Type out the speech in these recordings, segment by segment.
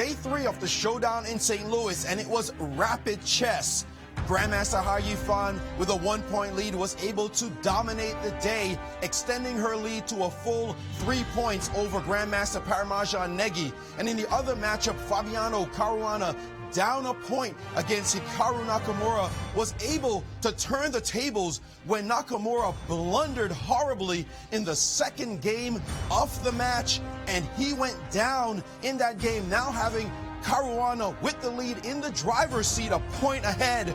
day 3 of the Showdown in St. Louis, and it was rapid chess. Grandmaster Hou Yifan, with a 1-point lead, was able to dominate the day, extending her lead to a full 3 points over Grandmaster Parimarjan Negi. And in the other matchup, Fabiano Caruana, down a point against Hikaru Nakamura, was able to turn the tables when Nakamura blundered horribly in the second game of the match, and he went down in that game, now having Caruana with the lead in the driver's seat, a point ahead.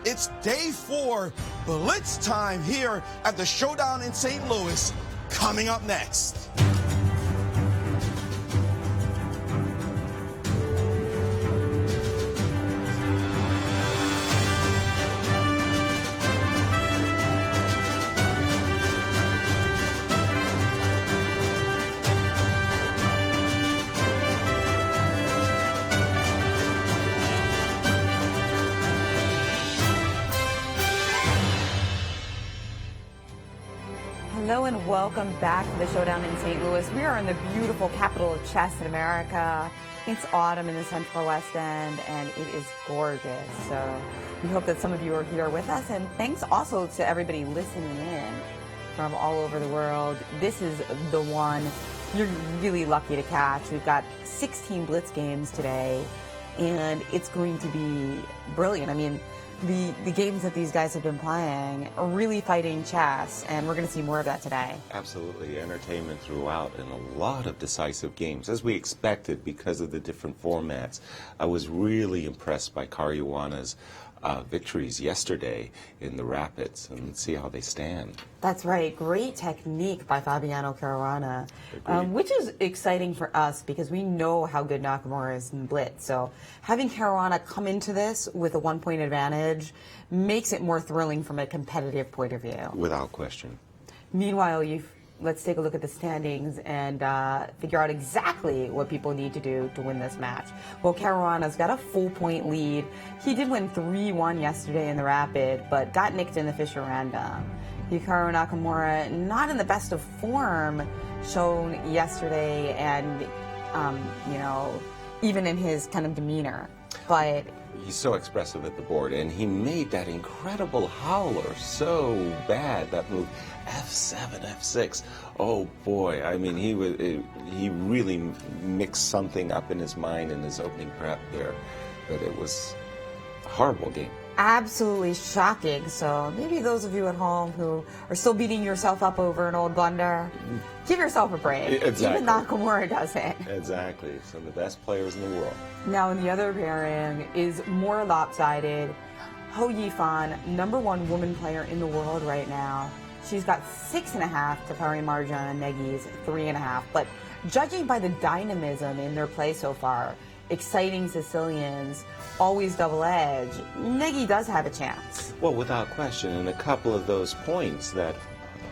It's day 4, Blitz time here at the Showdown in St. Louis. Coming up next. Hello and welcome back to the Showdown in St. Louis. We are in the beautiful capital of chess in America. It's autumn in the Central West End and it is gorgeous. So we hope that some of you are here with us, and thanks also to everybody listening in from all over the world. This is the one you're really lucky to catch. We've got 16 Blitz games today and it's going to be brilliant. I mean, the games that these guys have been playing are really fighting chess, and we're going to see more of that today. Absolutely. Entertainment throughout, and a lot of decisive games, as we expected because of the different formats. I was really impressed by Caruana's victories yesterday in the Rapids, and let's see how they stand. That's right. Great technique by Fabiano Caruana, which is exciting for us because we know how good Nakamura is in Blitz. So having Caruana come into this with a 1-point advantage makes it more thrilling from a competitive point of view. Without question. Meanwhile, let's take a look at the standings and figure out exactly what people need to do to win this match. Well, Caruana's got a full-point lead. He did win 3-1 yesterday in the Rapid, but got nicked in the Fisher Random. Hikaru Nakamura, not in the best of form shown yesterday, and you know, even in his kind of demeanor. But he's so expressive at the board, and he made that incredible howler so bad, that move F7, F6. Oh boy, I mean, he really mixed something up in his mind in his opening prep there, but it was a horrible game. Absolutely shocking. So maybe those of you at home who are still beating yourself up over an old blunder, give yourself a break. Exactly. Even Nakamura does it. Exactly. Some of the best players in the world. Now, in the other pairing is more lopsided. Hou Yifan, #1 woman player in the world right now. She's got 6.5 to Parimarjan Negi's 3.5. But judging by the dynamism in their play so far, exciting Sicilians, always double-edged, Negi does have a chance. Well, without question, and a couple of those points that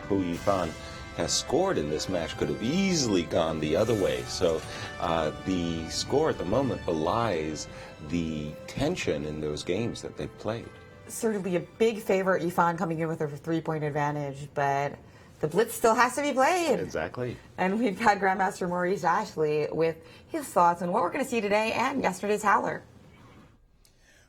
Hou Yifan has scored in this match could have easily gone the other way. So the score at the moment belies the tension in those games that they've played. Certainly a big favorite, Yifan coming in with a 3-point advantage, but the Blitz still has to be played. Exactly. And we've got Grandmaster Maurice Ashley with his thoughts on what we're going to see today and yesterday's howler.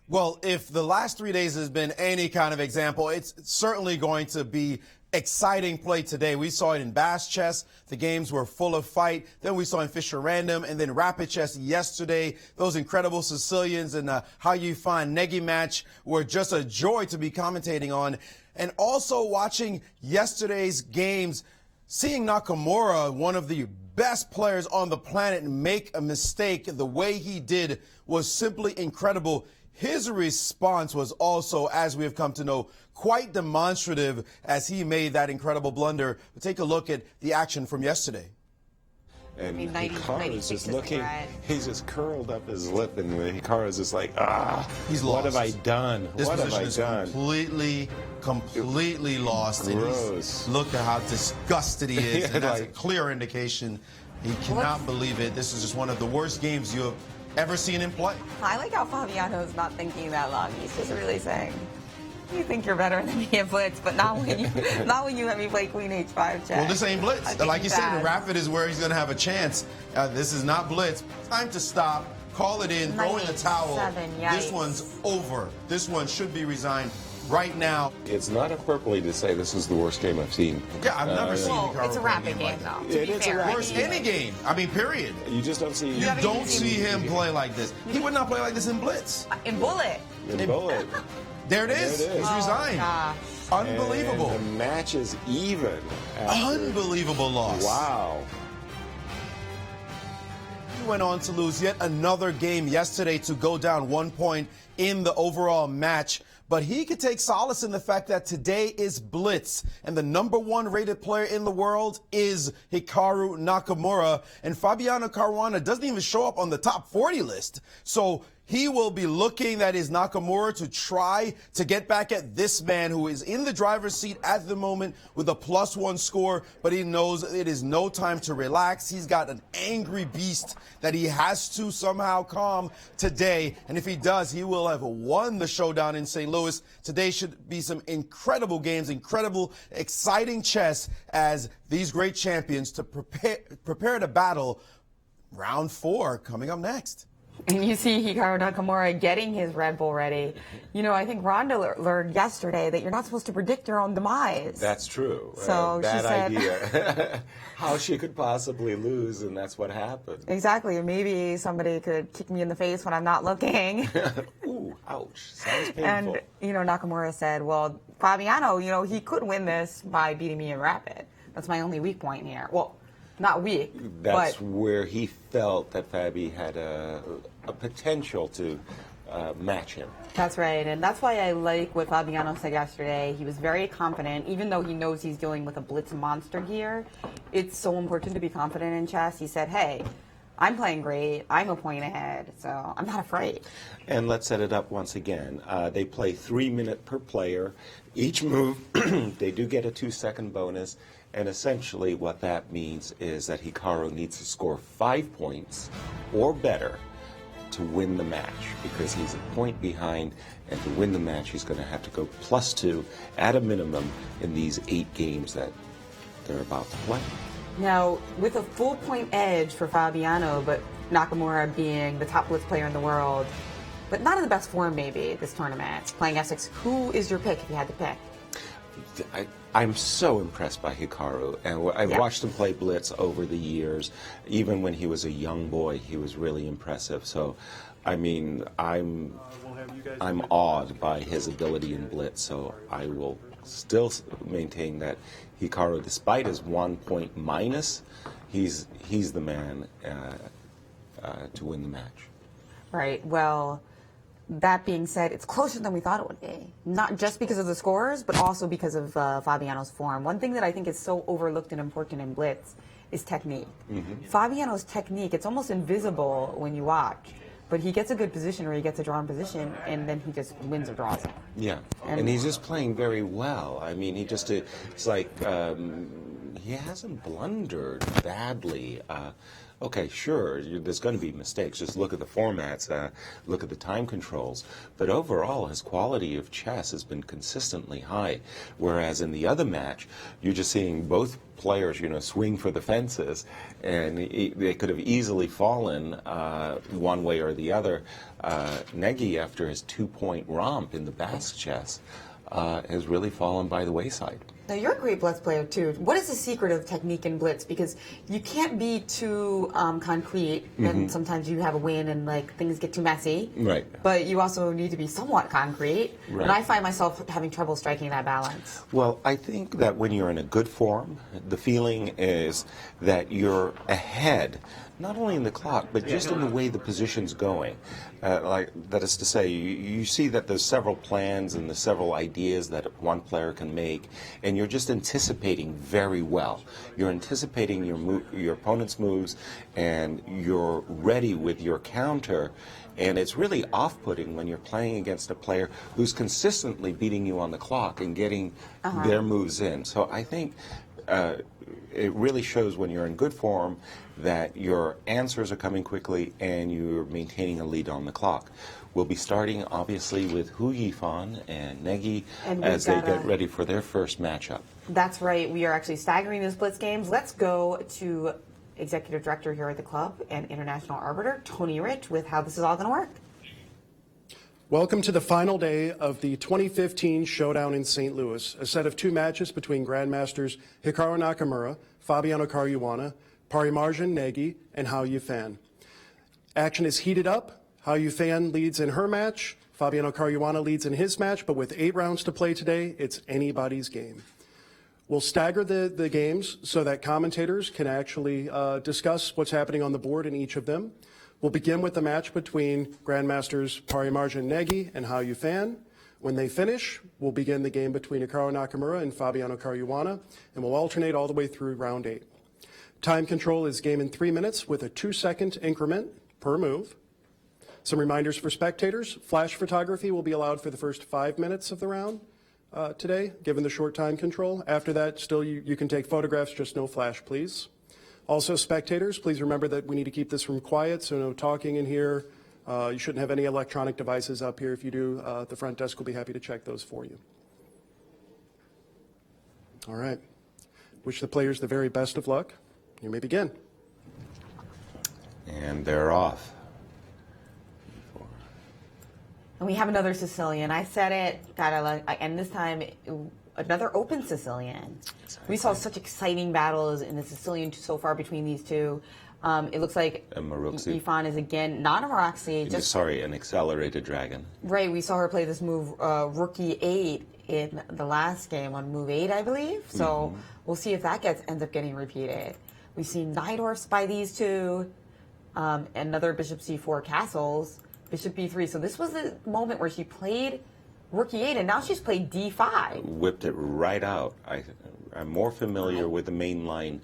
Well, if the last 3 days has been any kind of example, it's certainly going to be exciting play today. We saw it in Bass Chess. The games were full of fight. Then we saw in Fisher Random, and then Rapid Chess yesterday. Those incredible Sicilians and Hou Yifan Negi match were just a joy to be commentating on. And also watching yesterday's games, seeing Nakamura, one of the best players on the planet, make a mistake the way he did was simply incredible. His response was also, as we have come to know, quite demonstrative as he made that incredible blunder. But take a look at the action from yesterday. And Hikaru is just looking, right. he's just curled up his lip, and Hikaru is just like, he's what lost. have I done? This what have position I is done? completely lost. Gross. And look at how disgusted he is, and that's like, a clear indication he cannot believe it. This is just one of the worst games you have ever seen him play. I like how Fabiano's not thinking that long. He's just really saying, You think you're better than me at Blitz, but not when you let me play Queen H5 check. Well, this ain't Blitz. Like you said, the Rapid is where he's going to have a chance. This is not Blitz. Time to stop. call it in, throw in the towel. 97, This yikes. one's over. This one should be resigned right now. It's not hyperbole to say this is the worst game I've seen. Yeah, I've never seen Well, Hikaru it's a play rapid game, like that. though. To It be is a fair. rapid Worst any game. I mean, period. You just don't see You haven't don't even see seen him play like this. He would not play like this in Blitz. In Bullet. the bullet. There it is. There it is. He's resigned. Gosh. Unbelievable. And the match is even. after- Unbelievable loss. Wow. He went on to lose yet another game yesterday to go down 1 point in the overall match. But he could take solace in the fact that today is Blitz, and the #1 rated player in the world is Hikaru Nakamura, and Fabiano Caruana doesn't even show up on the top 40 list. So he will be looking, that is Nakamura, to try to get back at this man who is in the driver's seat at the moment with a +1 score, but he knows it is no time to relax. He's got an angry beast that he has to somehow calm today, and if he does, he will have won the showdown in St. Louis. Today should be some incredible games, incredible, exciting chess as these great champions to prepare to battle round 4 coming up next. And you see Hikaru Nakamura getting his Red Bull ready. You know, I think Rhonda learned yesterday that you're not supposed to predict your own demise. That's true. So she bad said- idea. How she could possibly lose, and that's what happened. Exactly. Maybe somebody could kick me in the face when I'm not looking. Ooh, ouch. Sounds painful. And, you know, Nakamura said, well, Fabiano, you know, he could win this by beating me in rapid. That's my only weak point here. Well, not weak, That's but where he felt that Fabi had a potential to match him. that's right. And that's why I like what Fabiano said yesterday. He was very confident, even though he knows he's dealing with a Blitz monster here. It's so important to be confident in chess. He said, hey, I'm playing great. I'm a point ahead, so I'm not afraid. And let's set it up once again. They play 3 minutes per player. Each move, they do get a 2-second bonus. And essentially what that means is that Hikaru needs to score 5 points or better to win the match, because he's a point behind, and to win the match he's going to have to go +2 at a minimum in these 8 games that they're about to play. Now, with a full point edge for Fabiano, but Nakamura being the top Blitz player in the world, but not in the best form maybe this tournament, playing Essex, who is your pick if you had to pick? I'm so impressed by Hikaru, and I've watched him play Blitz over the years. Even when he was a young boy, he was really impressive. So, I mean, I'm awed by his ability in Blitz. So I will still maintain that Hikaru, despite his 1 point minus, he's the man to win the match. Right. Well, that being said, it's closer than we thought it would be. Not just because of the scores, but also because of Fabiano's form. One thing that I think is so overlooked and important in Blitz is technique. Fabiano's technique, it's almost invisible when you watch. But he gets a good position, or he gets a drawn position, and then he just wins or draws it. Yeah, and he's just playing very well. I mean, it's like he hasn't blundered badly. Okay, sure, there's going to be mistakes. Just look at the formats, look at the time controls. But overall, his quality of chess has been consistently high. Whereas in the other match, you're just seeing both players, swing for the fences, and they could have easily fallen one way or the other. Negi, after his 2-point romp in the Basque chess, has really fallen by the wayside. Now, you're a great Blitz player, too. What is the secret of technique in Blitz? Because you can't be too concrete, then sometimes you have a win and things get too messy. Right. But you also need to be somewhat concrete. Right. And I find myself having trouble striking that balance. Well, I think that when you're in a good form, the feeling is that you're ahead, not only in the clock, but just in the way the position's going. That is to say, you see that there's several plans and there's several ideas that one player can make, and you're just anticipating very well. You're anticipating your opponent's moves, and you're ready with your counter. And it's really off-putting when you're playing against a player who's consistently beating you on the clock and getting their moves in. So I think it really shows when you're in good form that your answers are coming quickly and you're maintaining a lead on the clock. We'll be starting, obviously, with Hou Yifan and Negi as they get ready for their first matchup. That's right. We are actually staggering these Blitz games. Let's go to executive director here at the club and international arbiter, Tony Rich, with how this is all going to work. Welcome to the final day of the 2015 Showdown in St. Louis, a set of 2 matches between Grandmasters Hikaru Nakamura, Fabiano Caruana, Parimarjan Negi, and Hou Yifan. Action is heated up. Hou Yifan leads in her match. Fabiano Caruana leads in his match, but with 8 rounds to play today, it's anybody's game. We'll stagger the games so that commentators can actually discuss what's happening on the board in each of them. We'll begin with the match between Grandmasters Parimarjan Negi and Hou Yifan. When they finish, we'll begin the game between Hikaru Nakamura and Fabiano Caruana, and we'll alternate all the way through round 8. Time control is game in 3 minutes with a 2-second increment per move. Some reminders for spectators. Flash photography will be allowed for the first 5 minutes of the round today, given the short time control. After that, still you can take photographs, just no flash, please. Also, spectators, please remember that we need to keep this room quiet, so no talking in here. You shouldn't have any electronic devices up here. If you do, the front desk will be happy to check those for you. All right. Wish the players the very best of luck. You may begin. And they're off. And we have another Sicilian. I said it, and this time another open Sicilian. Exactly. We saw such exciting battles in the Sicilian so far between these two. It looks like Yifan is again not a Maurice. Sorry, an accelerated dragon. Right, we saw her play this move, Rookie 8, in the last game on move 8, I believe. So we'll see if that ends up getting repeated. We've seen knight horse by these two, another bishop c4 castles, bishop b3. So this was the moment where she played Rookie 8, and now she's played d5. Whipped it right out. I'm more familiar with the main line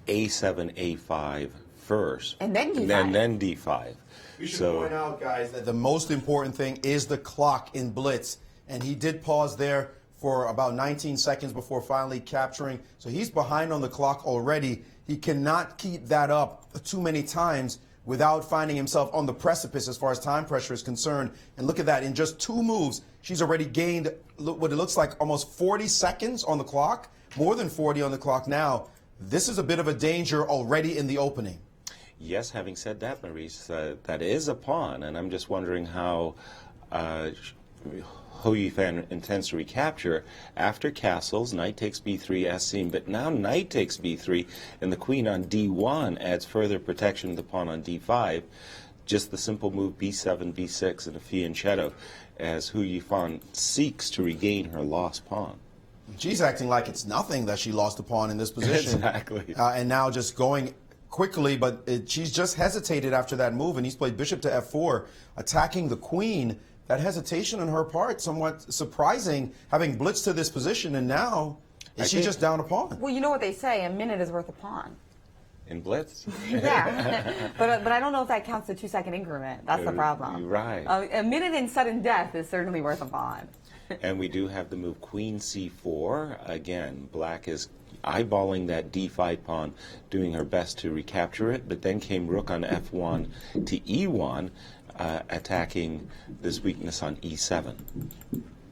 a7, a5 first. And then d5. And then d5. We should point out, guys, that the most important thing is the clock in Blitz. And he did pause there for about 19 seconds before finally capturing. So he's behind on the clock already. He cannot keep that up too many times without finding himself on the precipice as far as time pressure is concerned. And look at that. In just 2 moves, she's already gained what it looks like almost 40 seconds on the clock, more than 40 on the clock now. This is a bit of a danger already in the opening. Yes, having said that, Maurice, that is a pawn, and I'm just wondering how Hou Yifan intends to recapture after castles. Knight takes b3 as seen, but now knight takes b3, and the queen on d1 adds further protection to the pawn on d5. Just the simple move b7, b6, and a fianchetto as Hou Yifan seeks to regain her lost pawn. She's acting like it's nothing that she lost a pawn in this position. Exactly. And now just going quickly, but she's just hesitated after that move, and he's played bishop to f4, attacking the queen. That hesitation on her part, somewhat surprising, having blitzed to this position, and now is she just down a pawn? Well, you know what they say, a minute is worth a pawn. In Blitz? Yeah, but I don't know if that counts the 2-second increment. That's the problem. Right. A minute in sudden death is certainly worth a pawn. And we do have the move queen c4. Again, black is eyeballing that d5 pawn, doing her best to recapture it, but then came rook on f1 to e1, attacking this weakness on e7.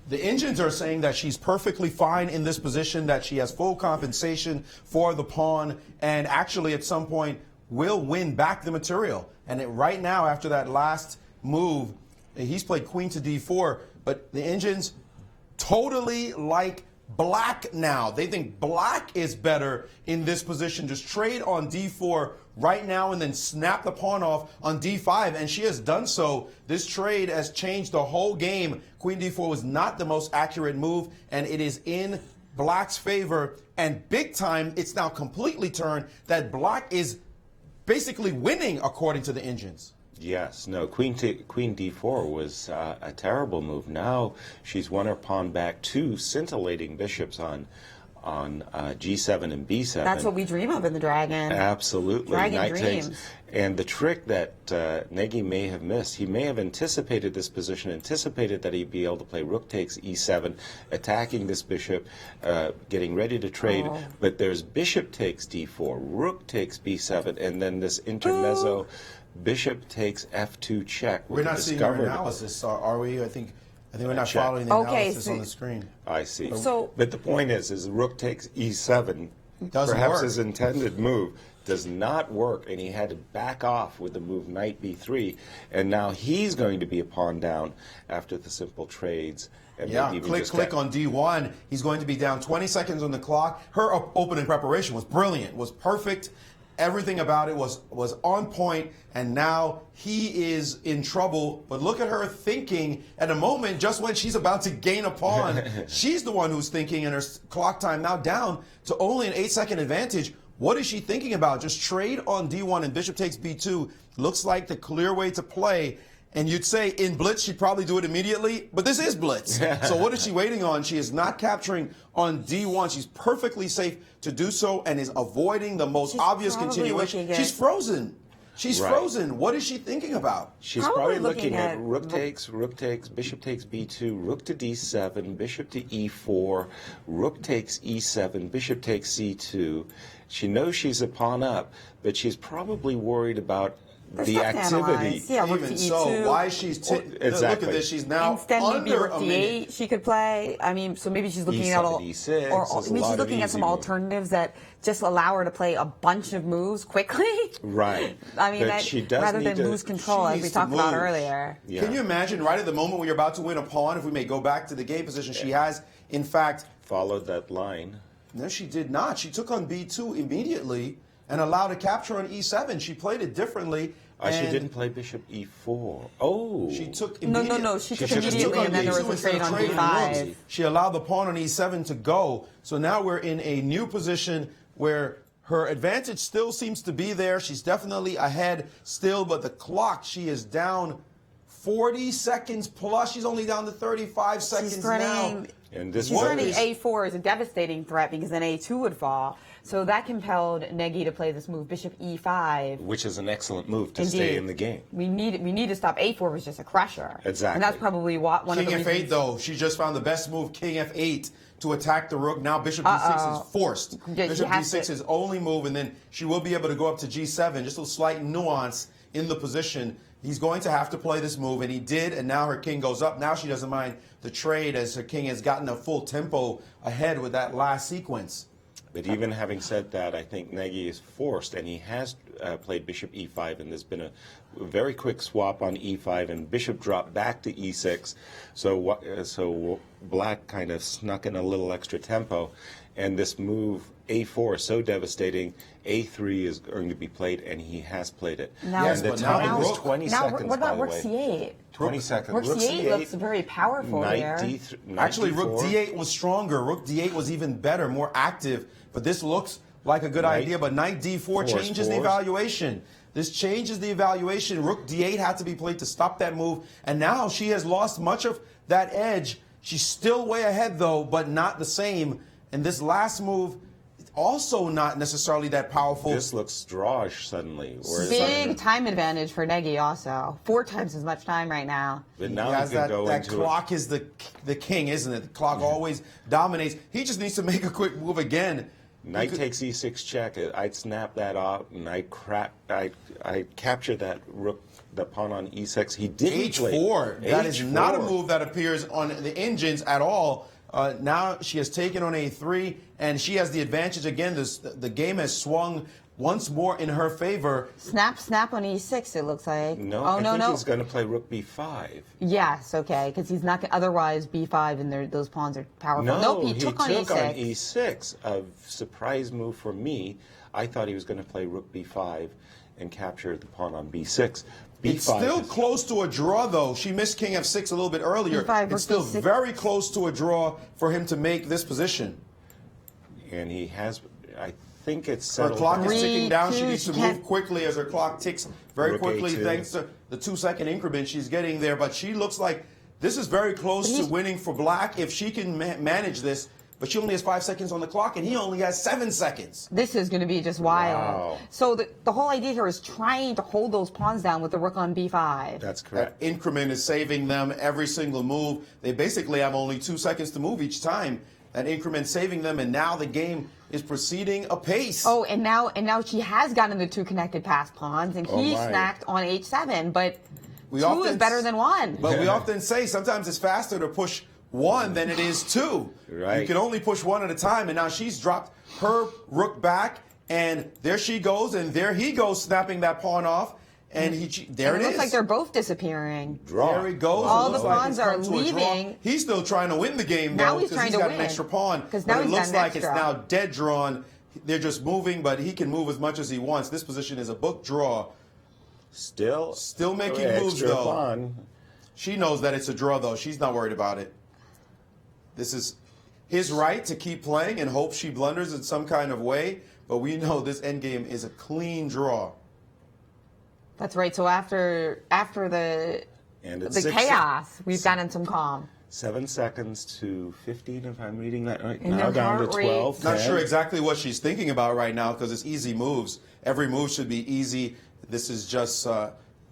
The engines are saying that she's perfectly fine in this position, that she has full compensation for the pawn, and actually at some point will win back the material. And right now, after that last move, he's played queen to d4, but the engines totally like black now. They think black is better in this position. Just trade on d4 right now and then snap the pawn off on d5, and she has done so. This trade has changed the whole game. Queen d4 was not the most accurate move, and it is in black's favor. And big time, it's now completely turned that black is basically winning according to the engines. Yes, no, queen d4 was a terrible move. Now she's won her pawn back, 2 scintillating bishops on g7 and b7. That's what we dream of in the Dragon. Absolutely. Dragon Knight dreams. takes, and the trick that Negi may have missed, he may have anticipated this position, anticipated that he'd be able to play rook takes e7, attacking this bishop, getting ready to trade, but there's bishop takes d4, rook takes b7, and then this intermezzo, bishop takes f2 check. We're not seeing your analysis, are we? I think we're not following the analysis on the screen. I see. But the point is rook takes e7, doesn't perhaps work. his intended move, does not work, and he had to back off with the move knight b3, and now he's going to be a pawn down after the simple trades. And Yeah, maybe click on D1. He's going to be down 20 seconds on the clock. Her opening preparation was brilliant, was perfect. Everything about it was on point, and now he is in trouble. But look at her thinking at a moment just when she's about to gain a pawn. She's the one who's thinking, and her clock time now down to only an 8-second advantage. What is she thinking about? Just trade on D1 and bishop takes B2. Looks like the clear way to play. And you'd say in Blitz, she'd probably do it immediately, but this is Blitz. So what is she waiting on? She is not capturing on D1. She's perfectly safe to do so and is avoiding the most obvious continuation. She's frozen. She's frozen. What is she thinking about? She's probably looking at rook takes, bishop takes b2, rook to d7, bishop to e4, rook takes e7, bishop takes c2. She knows she's a pawn up, but she's probably worried about the activity. Yeah, rook to Even E2. so, why she's Exactly. look at this. She's now Instead, maybe under rook a minute. D8 she could play. I mean, so maybe she's looking E7, at all, E6, or there's a maybe lot she's of looking at easy some moves. alternatives that just allow her to play a bunch of moves quickly. Right. I mean, But she does rather need than to- lose control, she as we needs to talked about move. earlier. Yeah. Can you imagine right at the moment when you're about to win a pawn, if we may go back to the game position, she has, in fact, Followed that line. no, she did not. She took on B2 immediately and allowed a capture on E7. She played it differently. She and didn't play bishop e4. Oh. She took No, immediately. she took just immediately, on and then there B2 was a instead trade of on trading B5. rooks. She allowed the pawn on E7 to go. So now we're in a new position where her advantage still seems to be there. She's definitely ahead still, but the clock, she is down 40 seconds plus. She's only down to 35 seconds now. And this She's was threatening A4 is a devastating threat because then A2 would fall. So that compelled Negi to play this move, bishop E5. which is an excellent move to Indeed. stay in the game. We need to stop. A4 was just a crusher. Exactly. And that's probably one of the King reasons. F8, though, she just found the best move, King F8, to attack the rook. Now Bishop D6 is forced. Yeah, Bishop has D6 to- is only move, and then she will be able to go up to G7. Just a slight nuance in the position. He's going to have to play this move, and he did, and now her king goes up. Now she doesn't mind the trade as her king has gotten a full tempo ahead with that last sequence. But even having said that, I think Negi is forced, and he has played bishop e5, and there's been a very quick swap on e5, and bishop dropped back to e6. So black kind of snuck in a little extra tempo, and this move a4 is so devastating. A3 is going to be played, and he has played it. Now, Yes, and the but now time the is rook- 20 now, seconds, what about by rook the way. C8? 20 seconds. Rook C8 looks very powerful knight there. D3, knight Actually, rook D4. D8 was stronger. Rook D8 was even better, more active. But this looks like a good Knight idea. But knight D4 fours, changes the fours. evaluation. This changes the evaluation. Rook D8 had to be played to stop that move. And now she has lost much of that edge. She's still way ahead, though, but not the same. And this last move, also not necessarily that powerful. This looks drawish suddenly. whereas Big time advantage for Negi also. 4 times as much time right now. But He now has he can that, go that into clock is the king, isn't it? The clock always dominates. He just needs to make a quick move again. Knight takes e6 check. I'd snap that off, and I'd capture that rook, the pawn on e6. He didn't play H4. That is not a H4. move that appears on the engines at all. Now she has taken on A3, and she has the advantage again. The game has swung once more in her favor. Snap on E6, it looks like. No, oh, I no, think no. he's going to play rook b5. Yes, okay, because he's not otherwise B5 and those pawns are powerful. No, Nope, he took on E6. E6. A surprise move for me. I thought he was going to play rook b5 and capture the pawn on b6. B5 It's still is- close to a draw, though. She missed King F6 a little bit earlier. B5, rook It's still D6. very close to a draw for him to make this position. and he has. I think it's Her settled. clock down. is ticking down. She 3-2, needs to she move can't- quickly as her clock ticks very Rook quickly A2. thanks to the 2-second increment she's getting there. But she looks like this is very close to winning for black if she can manage this. But she only has 5 seconds on the clock, and he only has 7 seconds. This is going to be just wild. Wow. So the whole idea here is trying to hold those pawns down with the rook on B5. That's That correct. increment is saving them every single move. They basically have only 2 seconds to move each time. That increment saving them, and now the game is proceeding apace. Oh, and now she has gotten the 2 connected pass pawns, and he my. snacked on H7, but We 2 often is better than 1. But we often say sometimes it's faster to push 1 than it is 2. Right. You can only push 1 at a time, and now she's dropped her rook back, And there she goes, and there he goes, snapping that pawn off. And there it is. Looks like they're both disappearing. Draw. There he goes. All the Like pawns are leaving. He's still trying to win the game, Now though, he's because trying he's to got win. an extra pawn. 'Cause now But it he's got looks an like it's extra. now dead drawn. They're just moving, but he can move as much as he wants. This position is a book draw. Still making moves, extra though. pawn. She knows that it's a draw, though. She's not worried about it. This is his right to keep playing and hope she blunders in some kind of way. But we know this endgame is a clean draw. That's right. So after the chaos, we've gotten some calm. 7 seconds to 15, if I'm reading that right. And Now their down to heart rate- 12. Not 10. sure exactly what she's thinking about right now because it's easy moves. Every move should be easy. This is just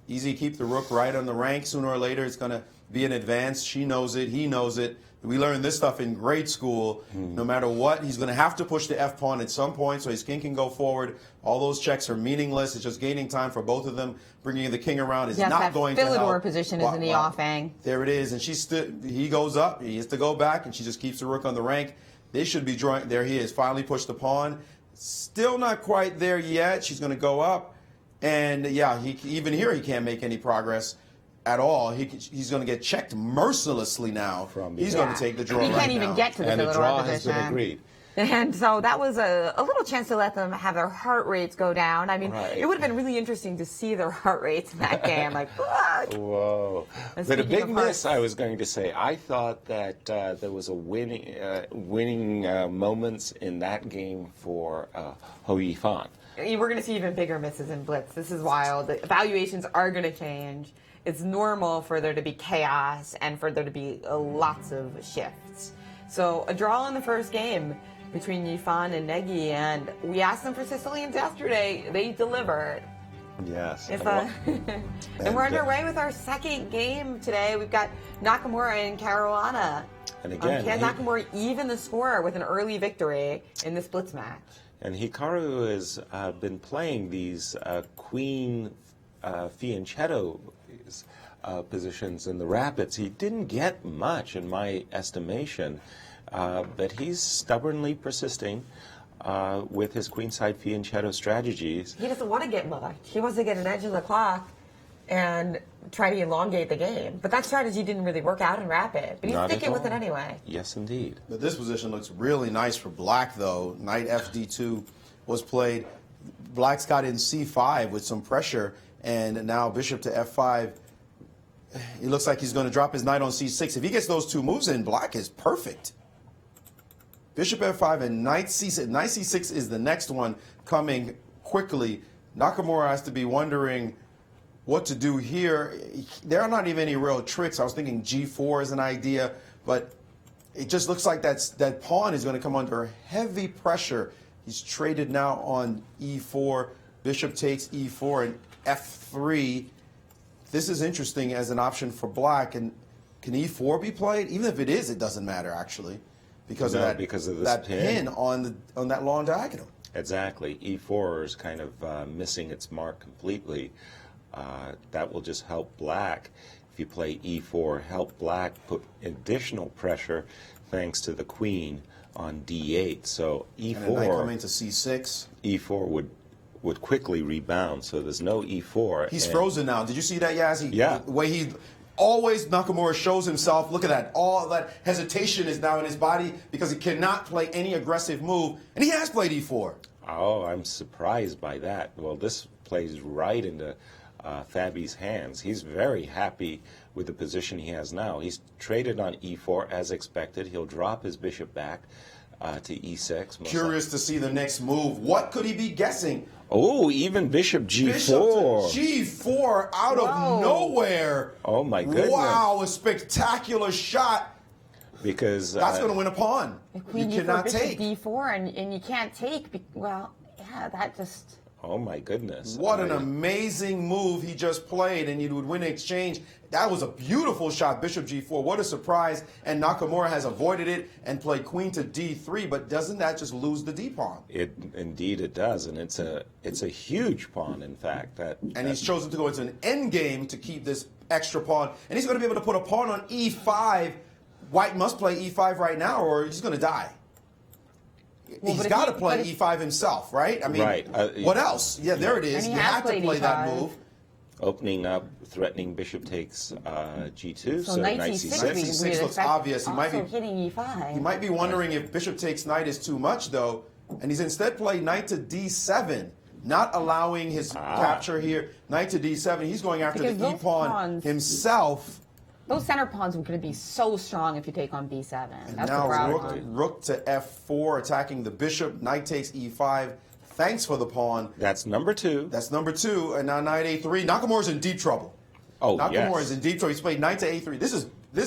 easy. Keep the rook right on the rank. Sooner or later, it's going to be an advance. She knows it. He knows it. We learned this stuff in grade school. No matter what, he's going to have to push the F pawn at some point so his king can go forward. All those checks are meaningless. It's just gaining time for both of them. Bringing the king around is Yes, not that going to help. Philidor position is in the offing. There it is, and he goes up. He has to go back, and she just keeps the rook on the rank. They should be drawing. There he is. Finally pushed the pawn. Still not quite there yet. She's going to go up, and yeah, even here he can't make any progress at all. He's going to get checked mercilessly now. He's going to take the draw He right can't even now. get to the And the Philidor draw has position. been agreed. And so that was a little chance to let them have their heart rates go down. I mean, Right. it would have been really interesting to see their heart rates in that game. Like, what? Whoa. And But a speaking big of miss, hearts- I was going to say. I thought that there was a winning moments in that game for Hou Yifan. We're going to see even bigger misses in Blitz. This is wild. The evaluations are going to change. It's normal for there to be chaos and for there to be lots of shifts. So a draw in the first game between Yifan and Negi, and we asked them for Sicilians yesterday. They delivered. Yes. If, and we're underway with our second game today. We've got Nakamura and Caruana. And again, can Nakamura even the score with an early victory in this Blitz match? And Hikaru has been playing these queen fianchetto positions in the rapids. He didn't get much, in my estimation, but he's stubbornly persisting with his queenside fianchetto strategies. He doesn't want to get much. He wants to get an edge of the clock and try to elongate the game. But that strategy didn't really work out in rapid. But he's Not at sticking with all. it anyway. Yes, indeed. But this position looks really nice for Black, though. Knight FD2 was played. Black's got in C5 with some pressure, and now bishop to F5. It looks like he's going to drop his knight on C6. If he gets those two moves in, Black is perfect. Bishop F5 and Knight C6. Knight C6 is the next one coming quickly. Nakamura has to be wondering what to do here. There are not even any real tricks. I was thinking G4 is an idea, but it just looks like that pawn is going to come under heavy pressure. He's traded now on E4. Bishop takes E4 and F3. This is interesting as an option for Black. And can E4 be played? Even if it is, it doesn't matter actually, because of this that pin on that long diagonal. Exactly. E4 is kind of missing its mark completely. That will just help Black. If you play E4, help Black put additional pressure thanks to the queen on D8. So And a knight coming E4, to C6. E4 would quickly rebound. So there's no E4. He's and- frozen now. Did you see that, Yaz? Yeah. The way he always, Nakamura shows himself. Look at that. All that hesitation is now in his body because he cannot play any aggressive move. And he has played E4. Oh, I'm surprised by that. Well, this plays right into Fabi's hands. He's very happy with the position he has now. He's traded on E4 as expected. He'll drop his bishop back to E6. most Curious to see the next move. What could he be guessing? Oh, even bishop G4. Bishop to G4 out of nowhere. Oh, my goodness. Wow, a spectacular shot. Because That's going to win a pawn. Queen You E4, cannot bishop take. D4, and you can't take. Well, yeah, that just... oh my goodness. What an amazing move he just played, and you would win an exchange. That was a beautiful shot, Bishop G4. What a surprise. And Nakamura has avoided it and played queen to D3, but doesn't that just lose the D pawn? Indeed it does, and it's a huge pawn, in fact. And he's chosen to go into an endgame to keep this extra pawn. And he's going to be able to put a pawn on E5. White must play E5 right now, or he's going to die. he's got to play E5 himself, right? I mean, what else? Yeah, there it is. And You have to play that E5. move. Opening up, threatening bishop takes G2, so knight knight C6 C6. C6 looks obvious. He might be hitting E5. He might be wondering if bishop takes knight is too much, though, and he's instead played knight to D7, not allowing his capture here. Knight to D7. He's going after Because the those e-pawn pawns- himself. Those center pawns are going to be so strong if you take on B7. That's the Now problem. rook to F4, attacking the bishop. Knight takes E5. Thanks for the pawn. That's number 2. That's number 2, and now knight A3. Nakamura's in deep trouble. Oh, Nakamura yes. is in deep trouble. He's played knight to A3. This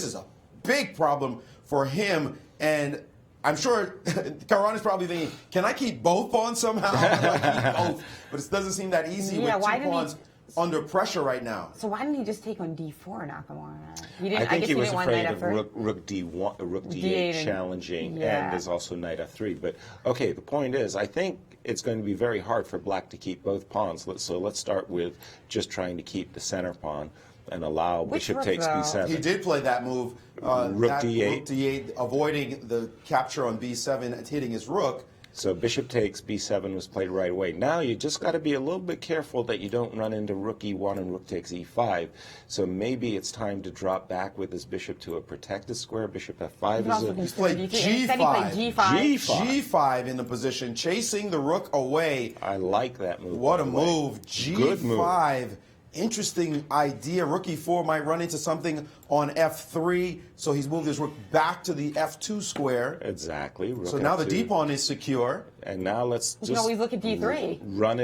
is a big problem for him, and I'm sure Caruana's probably thinking, can I keep both pawns somehow? Can I keep both? But it doesn't seem that easy with why two didn't he- pawns under pressure right now. So why didn't he just take on D4, Nakamura? He didn't, I think guess he was didn't want afraid knight of F4. rook D1, rook D8 D8 challenging, yeah. and there's also knight F3. But okay, the point is, I think it's going to be very hard for black to keep both pawns. So let's start with just trying to keep the center pawn and allow Which bishop rook, takes though? B7. He did play that move. Rook D8. Rook D8, avoiding the capture on B7, hitting his rook. So bishop takes B7 was played right away. Now you just got to be a little bit careful that you don't run into rook E1 and rook takes E5. So maybe it's time to drop back with his bishop to a protected square. Bishop F5 is a... He's played Instead he played G5. G5. G5 in the position, chasing the rook away. I like that move. What a by the way. move. Good move. G5. Interesting idea. Rook E4 might run into something on F3, so he's moved his rook back to the F2 square. Exactly. Rook So now the F2. D pawn is secure. And now let's You just can always look at D3. run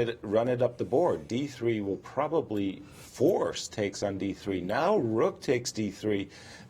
it up the board. D3 will probably force takes on D3. Now rook takes D3.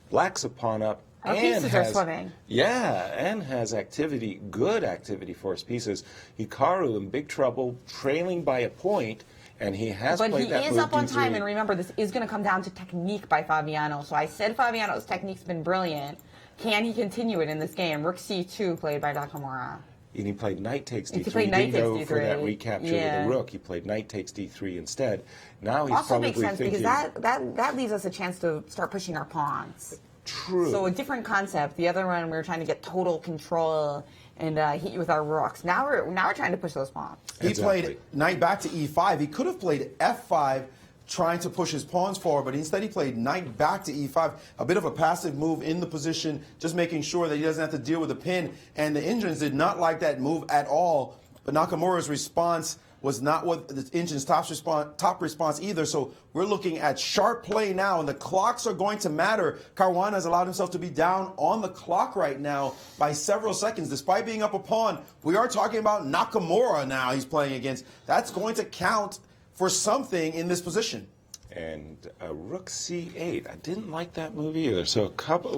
Black's a pawn up. Our and pieces are has, swimming. Yeah, and has activity, good activity for his pieces. Hikaru in big trouble, trailing by a point, and he has But played he that is move up on D3. time, and remember, this is going to come down to technique by Fabiano. So I said Fabiano's technique's been brilliant. Can he continue it in this game? Rook C2 played by Nakamura. And he played knight takes D3. He played He knight didn't takes go for that D3. recapture Yeah. with the rook. He played knight takes D3 instead. Now he's Also probably makes sense thinking... because that leaves us a chance to start pushing our pawns. True. So a different concept. The other one we were trying to get total control and hit you with our rooks. Now we're trying to push those pawns. He Exactly. played knight back to E5. He could have played F5 trying to push his pawns forward, but instead he played knight back to E5. A bit of a passive move in the position, just making sure that he doesn't have to deal with the pin. And the Indians did not like that move at all. But Nakamura's response was not what the Indians' top response either. So we're looking at sharp play now, and the clocks are going to matter. Caruana has allowed himself to be down on the clock right now by several seconds. Despite being up a pawn, we are talking about Nakamura now he's playing against. That's going to count for something in this position. And rook C8. I didn't like that move either. So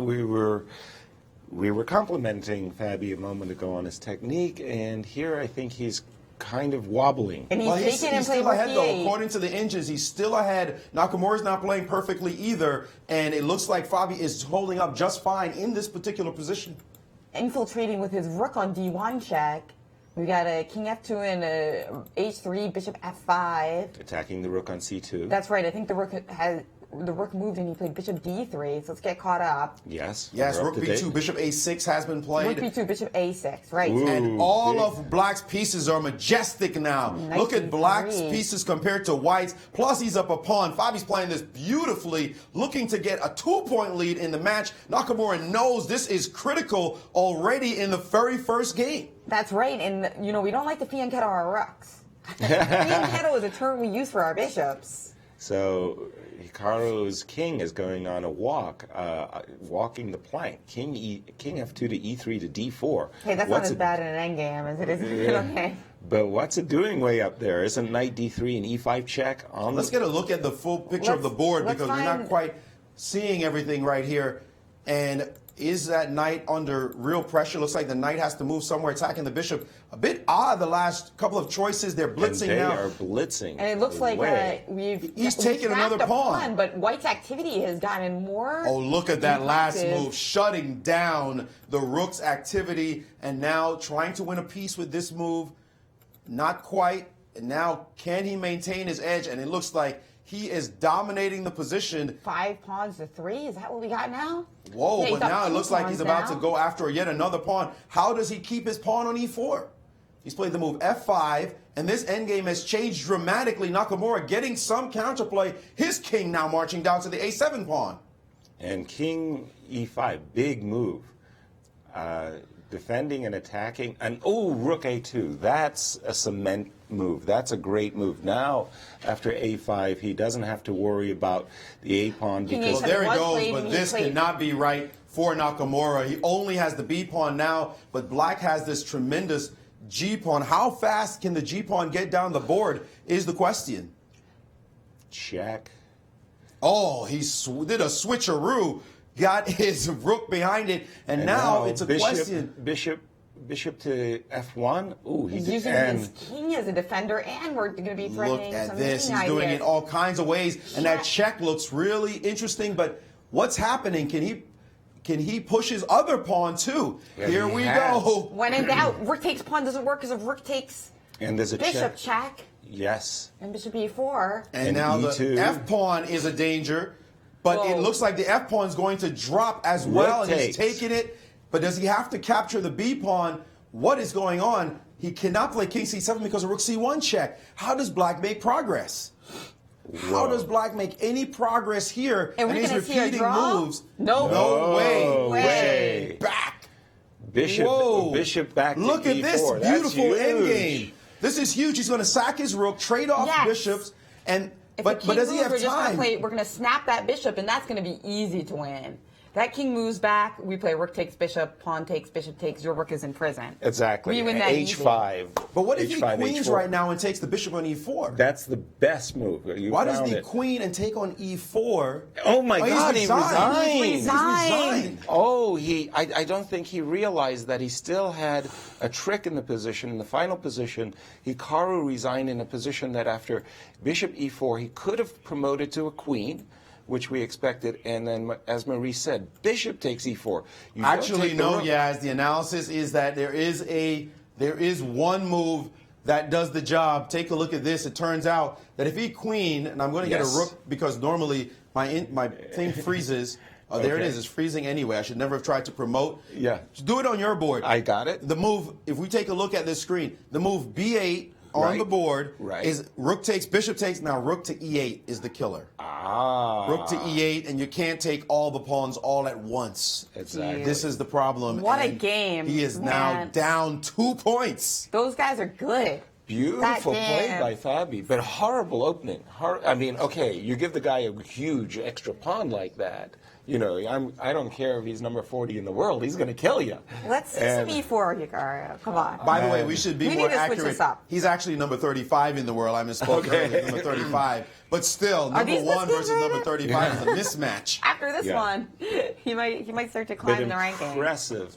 we were complimenting Fabi a moment ago on his technique, and here I think he's kind of wobbling. And he's Well, taken and he's played still rook ahead, though. E8. According to the engines, he's still ahead. Nakamura's not playing perfectly either, and it looks like Fabi is holding up just fine in this particular position. Infiltrating with his rook on D1 check. We got a king F2 and a H3, bishop F5. Attacking the rook on C2. That's right. I think the rook moved and he played bishop D3. So let's get caught up. Yes. Yes, we're rook up to date. B2, bishop A6 has been Rook played. B2, bishop A6. Right. Ooh. And all big. of Black's pieces are majestic now. Nice Look at E3. Black's pieces compared to White's. Plus, he's up a pawn. Fabi's playing this beautifully, looking to get a 2-point lead in the match. Nakamura knows this is critical already in the very first game. That's right. And, we don't like the fianchetto our rooks. Fianchetto is a term we use for our bishops. So Hikaru's king is going on a walk, walking the plank. King F2 to E3 to D4. Hey, that's not as bad in an endgame as it is. Okay. But what's it doing way up there? Isn't knight D3 and E5 check on Let's get a look at the full picture of the board let's because we're not find- quite seeing everything right here. And is that knight under real pressure? Looks like the knight has to move somewhere, attacking the bishop. A bit odd, the last couple of choices. They're blitzing and they now. are blitzing. And it looks like He's taking stacked another a pawn. But White's activity has gotten more. Oh, look at that last impressive. move, shutting down the rook's activity, and now trying to win a piece with this move. Not quite. And now, can he maintain his edge? And it looks like He is dominating the position. 5 pawns to 3. Is that what we got now? Whoa, Yeah, he's but got now it 2 looks like he's pawns about now. to go after yet another pawn. How does he keep his pawn on e4? He's played the move f5, and this endgame has changed dramatically. Nakamura getting some counterplay. His king now marching down to the a7 pawn. And king e5, big move. Defending and attacking. And, oh, rook a2. That's a cement move. That's a great move. Now, after a5, he doesn't have to worry about the a pawn because... Well, there he goes, but this cannot be right for Nakamura. He only has the b pawn now, but black has this tremendous g pawn. How fast can the g pawn get down the board is the question. Check. Oh, he did a switcheroo, got his rook behind it, and now it's a question. Bishop to f1. Ooh, He's using his king as a defender, and we're going to be threatening Look at some this. king He's doing ideas. it all kinds of ways, and that check looks really interesting, but what's happening? Can he push his other pawn, too? Yeah, Here he we has. go. When in doubt, rook takes pawn doesn't work because if rook takes And there's a bishop check. check Yes. and bishop e4. And And now E2. the f pawn is a danger, but Whoa. it looks like the f pawn is going to drop as well, Rook and he's takes. taking it. But does he have to capture the b pawn? What is going on? He cannot play king c7 because of rook c1 check. How does black make progress? How does black make any progress here? And we're he's gonna see a repeating draw? moves. No. No way. No way. Back. Bishop, Whoa. bishop back to Look at e4. this That's beautiful huge. endgame. This is huge. He's going to sack his rook, trade off Yes. bishops, and If but the king does he moves, have we're just time? we're going to snap that bishop, and that's going to be easy to win. That king moves back. We play rook takes bishop, pawn takes, bishop takes. Your rook is in prison. Exactly. We win that easy. h5. But what if he H5, queens H4. right now and takes the bishop on e4? That's the best move. You Why does found he it. queen and take on e4? Oh my he's God, he resigned. resigned. He's resigned. Oh, I don't think he realized that he still had a trick in the position, in the final position. Hikaru resigned in a position that after bishop e4, he could have promoted to a queen, which we expected, and then, as Maurice said, bishop takes e4. You don't Actually, take the no, rook. Yaz. The analysis is that there is one move that does the job. Take a look at this. It turns out that if he queen, and I'm going to get a Yes. rook because normally my thing freezes. Oh, there it Okay. is. It's freezing anyway. I should never have tried to promote. Yeah. Just do it on your board. I got it. The move, if we take a look at this screen, the move b8 on Right. the board Right. is rook takes, bishop takes. Now rook to e8 is the killer. Ah. Rook to e8, and you can't take all the pawns all at once. Exactly. This is the problem. What a and game, He is now man. down 2 points. Those guys are good. Beautiful That play game. by Fabi, but horrible opening. I mean, okay, you give the guy a huge extra pawn like that. You know, I don't care if he's number 40 in the world. He's going to kill you. Let's see some e4, Hikaru. Come on. By the way, we should be We more need to switch accurate. this up. He's actually number 35 in the world. I misspoke Okay. earlier, number 35. But still, number these 1 biscuits versus number right 35 is a mismatch. After this Yeah. one, he might start to But climb in the ranking.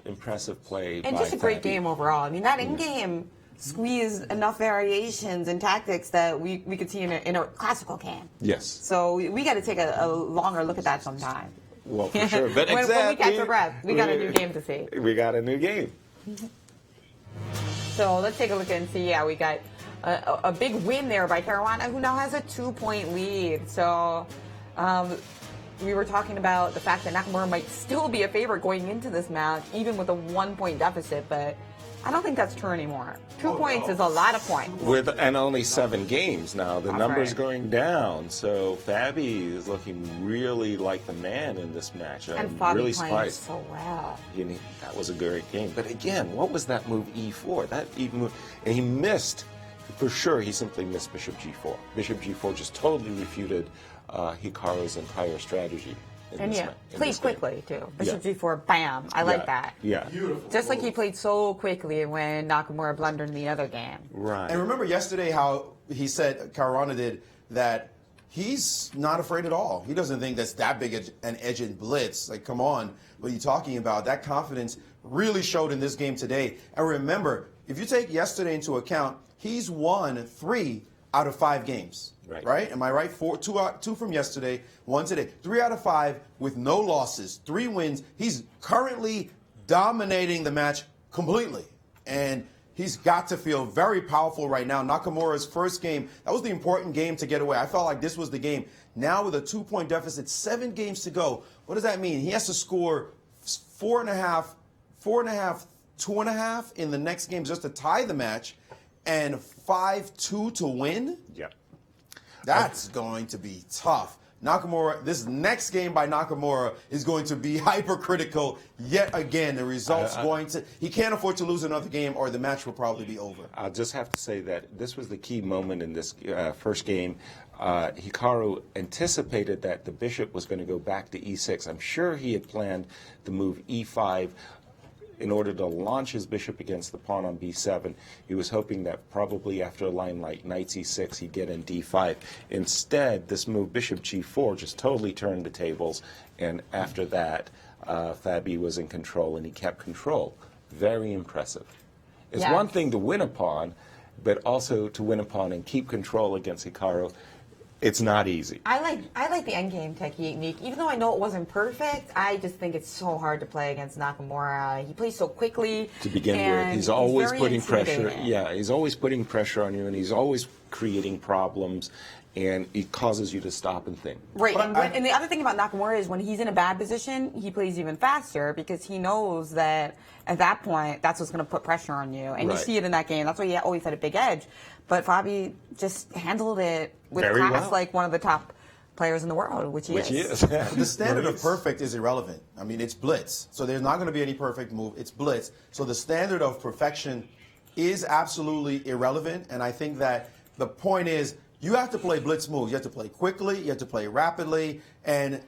impressive play And by just a great Fabi. game overall. I mean, that in-game squeezed enough variations and tactics that we could see in a classical game. Yes. So we got to take a longer look at that sometime. Well, for sure. But when exactly, we catch our breath, we got a new game to see. We got a new game. So let's take a look and see. Yeah, we got a big win there by Caruana, who now has a 2-point lead. So we were talking about the fact that Nakamura might still be a favorite going into this match, even with a 1-point deficit, but I don't think that's true anymore. 2 points is a lot of points. And only 7 games now. The That's number's right. going down. So Fabi is looking really like the man in this match. And I'm Fabi really playing surprised. so well. That was a great game. But again, what was that move e4? That even move, and he missed. For sure, he simply missed bishop g4. Bishop g4 just totally refuted Hikaru's entire strategy. And yeah, played this game. quickly too. Bishop Yeah. g4, bam. I like that. Yeah. Just like he played so quickly when Nakamura blundered in the other game. Right. And remember yesterday how he said, Caruana did, that he's not afraid at all. He doesn't think that's that big an edge in Blitz. Like, come on, what are you talking about? That confidence really showed in this game today. And remember, if you take yesterday into account, he's won 3 out of 5 games. Right? Am I right? 2 from yesterday, 1 today. 3 out of 5 with no losses, 3 wins. He's currently dominating the match completely. And He's got to feel very powerful right now. Nakamura's first game, that was the important game to get away. I felt like this was the game. Now with a 2-point deficit, 7 games to go. What does that mean? He has to score 4.5, 2.5 in the next game just to tie the match, and 5-2 to win? Yep. That's going to be tough. Nakamura, this next game by Nakamura is going to be hypercritical yet again. The result's he can't afford to lose another game or the match will probably be over. I'll just have to say that this was the key moment in this first game. Hikaru anticipated that the bishop was going to go back to e6. I'm sure he had planned the move e5 in order to launch his bishop against the pawn on b7. He was hoping that probably after a line like knight c6, he'd get in d5. Instead, this move, bishop g4, just totally turned the tables, and after that, Fabi was in control, and he kept control. Very impressive. It's one thing to win a pawn, but also to win a pawn and keep control against Hikaru. It's not easy. I like the endgame technique. Even though I know it wasn't perfect, I just think it's so hard to play against Nakamura. He plays so quickly. To begin with, he's always putting pressure. Yeah, he's always putting pressure on you, and he's always creating problems, and it causes you to stop and think. Right, and the other thing about Nakamura is when he's in a bad position, he plays even faster because he knows that at that point, that's what's going to put pressure on you. And you see it in that game. That's why he always had a big edge. But Fabi just handled it with class like one of the top players in the world, which he is. The standard of perfect is irrelevant. I mean, it's blitz. So there's not going to be any perfect move. It's blitz. So the standard of perfection is absolutely irrelevant. And I think that the point is you have to play blitz moves. You have to play quickly. You have to play rapidly. And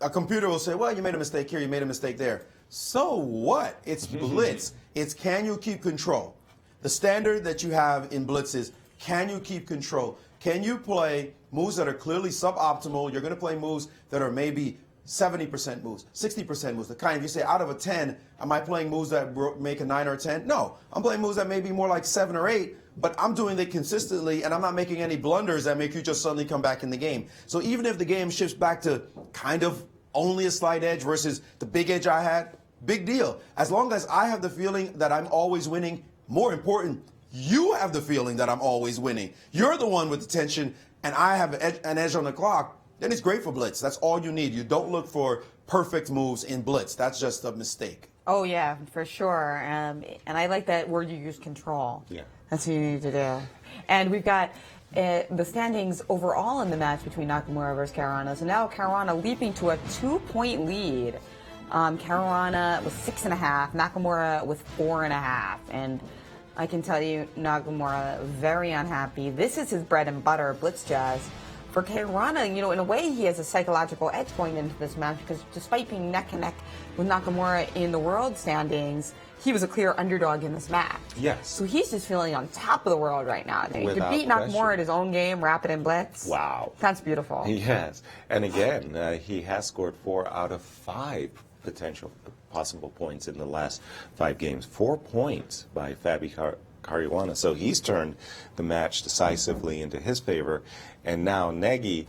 a computer will say, well, you made a mistake here. You made a mistake there. So what? It's blitz. It's can you keep control? The standard that you have in blitz is can you keep control? Can you play moves that are clearly suboptimal? You're going to play moves that are maybe 70% moves, 60% moves. The kind, if you say out of a 10, am I playing moves that make a 9 or a 10? No. I'm playing moves that may be more like 7 or 8, but I'm doing it consistently, and I'm not making any blunders that make you just suddenly come back in the game. So even if the game shifts back to kind of only a slight edge versus the big edge I had, big deal. As long as I have the feeling that I'm always winning, more important, you have the feeling that I'm always winning. You're the one with the tension, and I have an edge on the clock. Then it's great for blitz. That's all you need. You don't look for perfect moves in blitz. That's just a mistake. Oh, yeah, for sure. And I like that word you use, control. Yeah. That's what you need to do. And we've got the standings overall in the match between Nakamura versus Caruana. So now Caruana leaping to a 2-point lead. Caruana was 6.5, Nakamura with 4.5. And I can tell you, Nakamura, very unhappy. This is his bread and butter, blitz jazz. For Caruana, you know, in a way, he has a psychological edge going into this match because despite being neck and neck with Nakamura in the world standings, he was a clear underdog in this match. Yes. So he's just feeling on top of the world right now. He could beat Nakamura at his own game, rapid and blitz. Wow. That's beautiful. He has. And again, he has scored 4 out of 5 potential possible points in the last 5 games. 4 points by Fabi Caruana. So he's turned the match decisively into his favor. And now Negi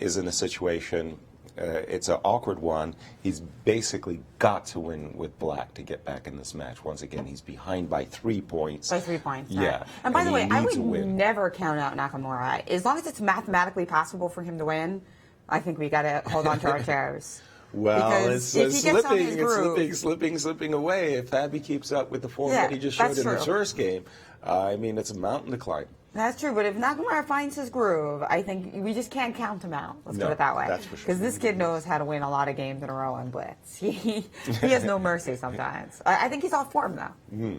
is in a situation, it's an awkward one. He's basically got to win with black to get back in this match. Once again, he's behind by 3 points. By 3 points. Yeah. Right. And by the way, I would never count out Nakamura. As long as it's mathematically possible for him to win, I think we got to hold on to our chairs. Well, because it's slipping away. If Fabi keeps up with the form that he just showed in the first game, I mean, it's a mountain to climb. That's true, but if Nakamura finds his groove, I think we just can't count him out. Let's put it that way. That's for sure. Because this kid knows how to win a lot of games in a row on blitz. He has no mercy sometimes. I think he's off form, though.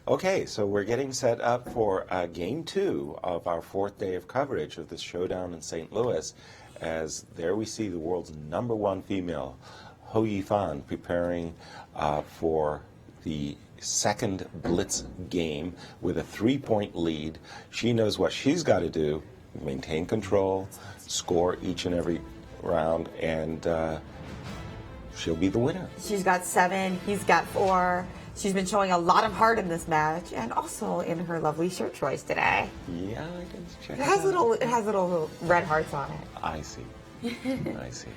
Okay, so we're getting set up for Game 2 of our 4th day of coverage of this showdown in St. Louis. As there we see the world's #1 female, Hou Yifan, preparing for the second blitz game with a 3-point lead. She knows what she's got to do: maintain control, score each and every round, and she'll be the winner. She's got 7, he's got 4. She's been showing a lot of heart in this match, and also in her lovely shirt choice today. Yeah, I can check it has little red hearts on it. I see. I see.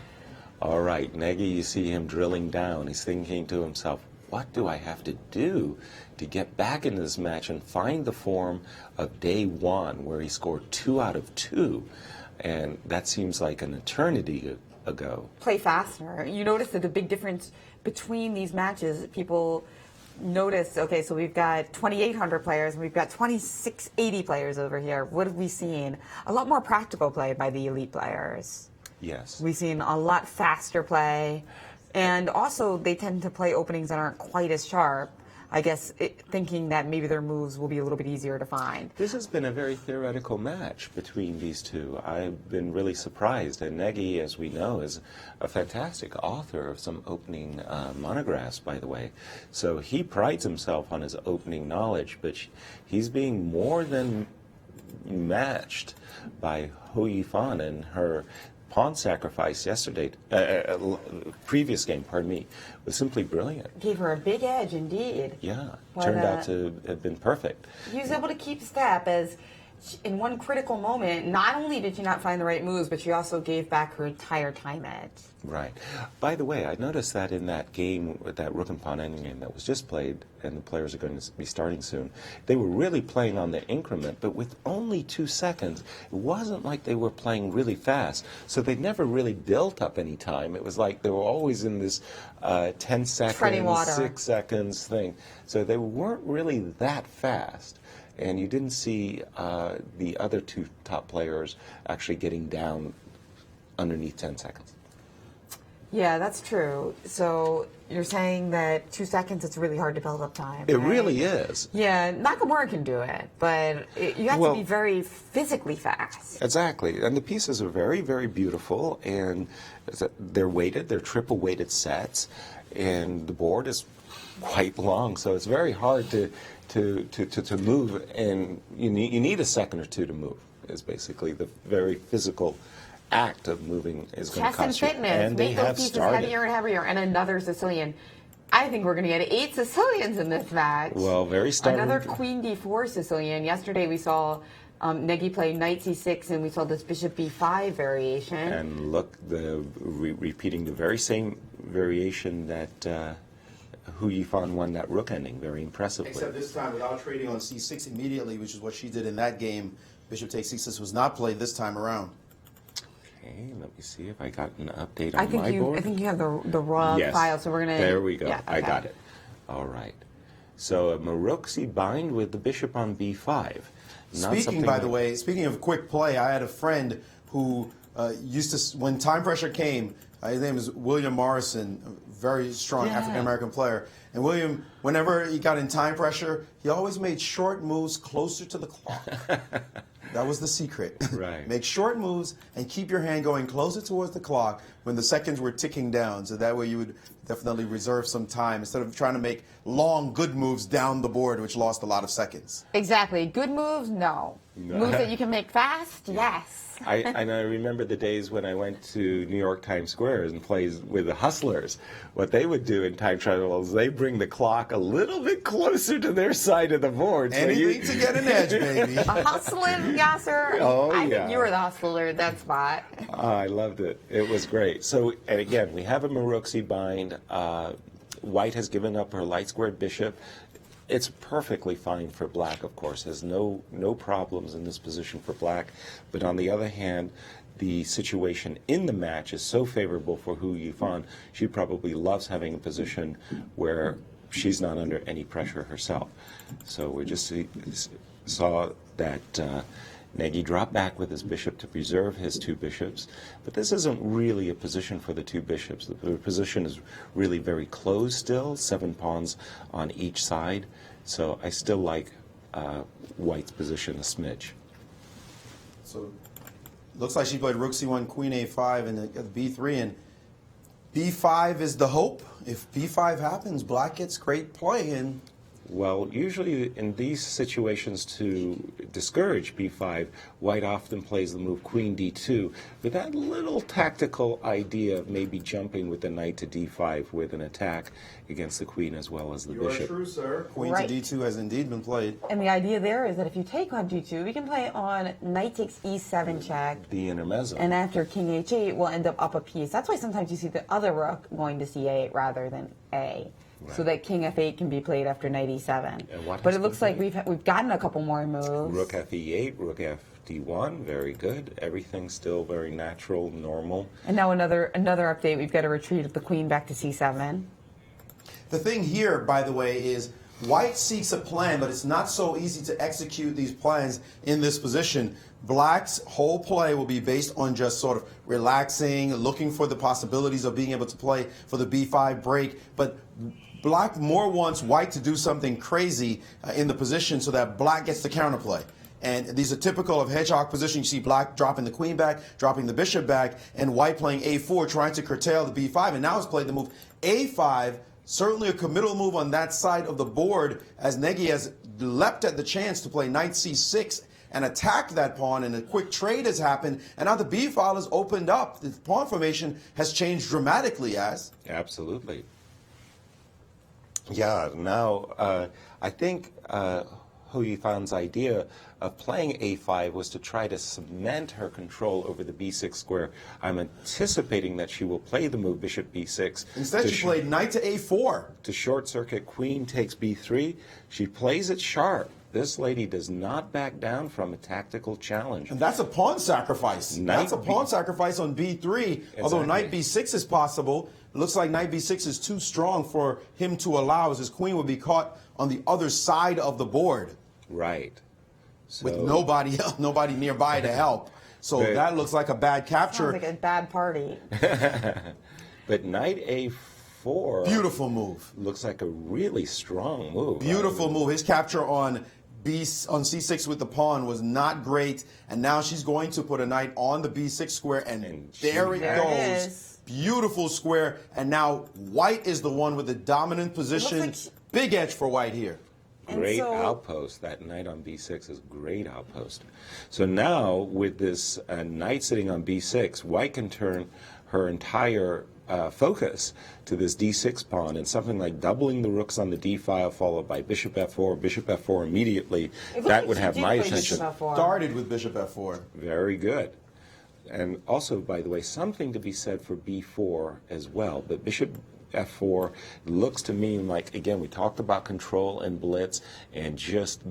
All right, Negi, you see him drilling down. He's thinking to himself, what do I have to do to get back into this match and find the form of day one, where he scored 2 out of 2, and that seems like an eternity ago. Play faster. You notice that the big difference between these matches, people notice, okay, so we've got 2,800 players and we've got 2,680 players over here. What have we seen? A lot more practical play by the elite players. Yes. We've seen a lot faster play, and also they tend to play openings that aren't quite as sharp. I guess thinking that maybe their moves will be a little bit easier to find. This has been a very theoretical match between these two. I've been really surprised. And Negi, as we know, is a fantastic author of some opening monographs, by the way. So he prides himself on his opening knowledge, but he's being more than matched by Hou Yifan and her pawn sacrifice yesterday, previous game, pardon me, was simply brilliant. Gave her a big edge, indeed. Yeah, But, turned out to have been perfect. He was able to keep step as in one critical moment, not only did she not find the right moves, but she also gave back her entire time edge. Right. By the way, I noticed that in that game, that rook and pawn endgame that was just played, and the players are going to be starting soon, they were really playing on the increment, but with only 2 seconds. It wasn't like they were playing really fast, so they never really built up any time. It was like they were always in this 10 Treading water. seconds, 6 seconds thing. So they weren't really that fast. And you didn't see the other 2 top players actually getting down underneath 10 seconds. Yeah, that's true. So you're saying that 2 seconds, it's really hard to build up time. It right? really is. Yeah, Nakamura can do it, but you have to be very physically fast. Exactly. And the pieces are very, very beautiful, and they're weighted. They're triple weighted sets, and the board is quite long, so it's very hard to move, and you need a second or 2 to move. Is basically the very physical act of moving is going to Chess and cost you. fitness, And they make those have pieces started. heavier and heavier, and another Sicilian. I think we're going to get 8 Sicilians in this match. Well, very stubborn. Another Queen D4 Sicilian. Yesterday we saw Negi play Knight C6, and we saw this Bishop B5 variation. And look, repeating the very same variation that Hou Yifan won that rook ending very impressively. Except this time without trading on c6 immediately, which is what she did in that game. Bishop takes c6 was not played this time around. Okay, let me see if I got an update on my board. I think you have the raw Yes. file, so we're going to... There we go. Yeah, I okay. got it. All right. So a Maroczy bind with the bishop on b5. Not Speaking, by the that- way, speaking of quick play, I had a friend who used to, when time pressure came, his name is William Morrison, a very strong Yeah. African-American player. And William, whenever he got in time pressure, he always made short moves closer to the clock. That was the secret. Right. Make short moves and keep your hand going closer towards the clock when the seconds were ticking down. So that way you would definitely reserve some time instead of trying to make long, good moves down the board, which lost a lot of seconds. Exactly. Good moves? No. Moves that you can make fast? Yes. I remember the days when I went to New York Times Square and played with the Hustlers. What they would do in time trial is they bring the clock a little bit closer to their side of the board. So Anything to get an edge, baby. A hustling, Yasser? Oh, I yeah. think you were the hustler at that spot. I loved it. It was great. So, and again, we have a Maroczy bind. White has given up her light squared bishop. It's perfectly fine for black, of course. There's no problems in this position for black. But on the other hand, the situation in the match is so favorable for Hou Yifan. She probably loves having a position where she's not under any pressure herself. So we just saw that Negi dropped back with his bishop to preserve his 2 bishops. But this isn't really a position for the 2 bishops. The position is really very closed still, 7 pawns on each side. So I still like White's position a smidge. So looks like she played rook c1, queen a5, and b3, and b5 is the hope. If b5 happens, black gets great play, and Well, usually in these situations to discourage b5, White often plays the move queen d2 with that little tactical idea of maybe jumping with the knight to d5 with an attack against the queen as well as the bishop. true, sir. Queen Right. to d2 has indeed been played. And the idea there is that if you take on d2, we can play on knight takes e7 check. The intermezzo. And after king h8, we'll end up a piece. That's why sometimes you see the other rook going to c8 rather than a. so that king f8 can be played after knight e7. what But has it looks been like we've gotten a couple more moves. Rook fe8, rook fd1, very good. Everything's still very natural, normal. And now another update. We've got a retreat of the queen back to c7. The thing here, by the way, is white seeks a plan, but it's not so easy to execute these plans in this position. Black's whole play will be based on just sort of relaxing, looking for the possibilities of being able to play for the b5 break. But Black more wants white to do something crazy in the position so that Black gets the counterplay. And these are typical of hedgehog position. You see Black dropping the queen back, dropping the bishop back, and white playing a4, trying to curtail the b5. And now he's played the move a5. Certainly a committal move on that side of the board, as Negi has leapt at the chance to play knight c6 and attack that pawn, and a quick trade has happened, and now the b file is opened up. The pawn formation has changed dramatically, as. Absolutely. Yeah, now I think Hou Yifan's idea of playing a5 was to try to cement her control over the b6 square. I'm anticipating that she will play the move bishop b6. Instead, she played knight to a4. To short circuit queen takes b3. She plays it sharp. This lady does not back down from a tactical challenge. And that's a pawn sacrifice. That's a pawn sacrifice on b3, exactly. Although knight b6 is possible. It looks like knight b6 is too strong for him to allow, as his queen would be caught on the other side of the board. Right. So, with nobody nearby to help. So that looks like a bad capture. Sounds like a bad party. But knight a4. Beautiful move. Looks like a really strong move. Beautiful move. His capture on c6 with the pawn was not great. And now she's going to put a knight on the b6 square, and there it goes. Beautiful square. And now white is the one with the dominant position. Big edge for white here. Great outpost. That knight on b6 is great outpost. So now with this knight sitting on b6, white can turn her entire focus to this d6 pawn, and something like doubling the rooks on the d file followed by bishop f4 immediately. That would have my attention. Started with bishop f4. Very good. And also, by the way, something to be said for b4 as well. But bishop f4 looks to me like, again, we talked about control and blitz and just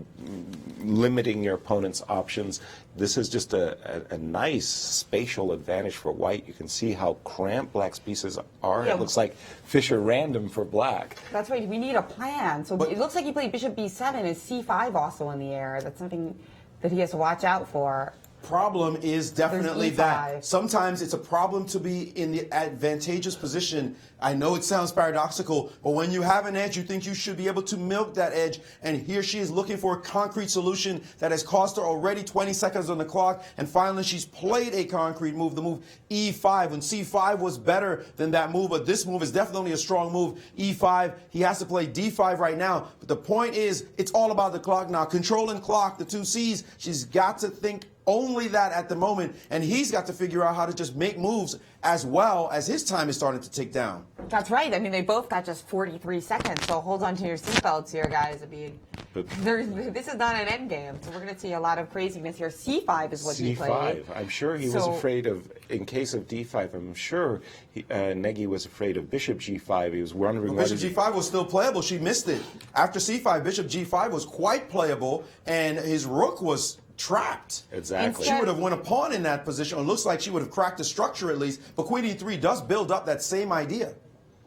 limiting your opponent's options. This is just a nice spatial advantage for white. You can see how cramped Black's pieces are. Yeah. It looks like Fisher random for Black. That's right. We need a plan. So it looks like he played bishop b7. Is c5 also in the air? That's something that he has to watch out for. Problem is definitely that sometimes it's a problem to be in the advantageous position. I know it sounds paradoxical, but when you have an edge, you think you should be able to milk that edge. And here she is looking for a concrete solution that has cost her already 20 seconds on the clock. And finally, she's played a concrete move, the move e5. When c5 was better than that move, but this move is definitely a strong move. e5, he has to play d5 right now. But the point is, it's all about the clock now. Control and clock, the two C's. She's got to think only that at the moment, and he's got to figure out how to just make moves as well as his time is starting to tick down. That's right. I mean, they both got just 43 seconds, so hold on to your seatbelts here, guys. I mean, this is not an end game, so we're going to see a lot of craziness here. c5 is what he played. I'm sure he was afraid of, in case of d5, I'm sure Negi was afraid of bishop g5. He was wondering what bishop g5 was still playable. She missed it. After c5, bishop g5 was quite playable, and his rook was trapped. Exactly. She would have won a pawn in that position. It looks like she would have cracked the structure at least. But queen e3 does build up that same idea.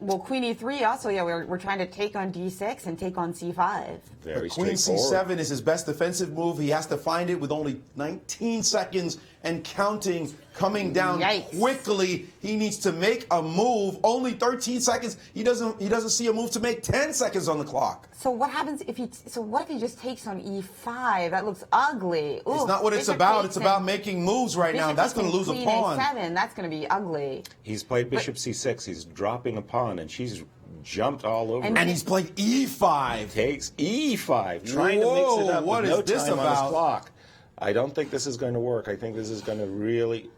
Well, queen e3 also, yeah, we're trying to take on d6 and take on c5. Very queen c7 is his best defensive move. He has to find it with only 19 seconds and counting, coming down quickly. He needs to make a move. Only 13 seconds. He doesn't see a move to make 10 seconds on the clock. So what happens if what if he just takes on e5? That looks ugly. Ooh, it's not what it's about. It's about making moves right now. That's going to lose a pawn. A7, that's going to be ugly. He's played bishop c6. He's dropping a pawn, and she's jumped all over. And he's played e5. Takes e5, trying to mix it up with no time on his clock. I don't think this is going to work. I think this is going to really...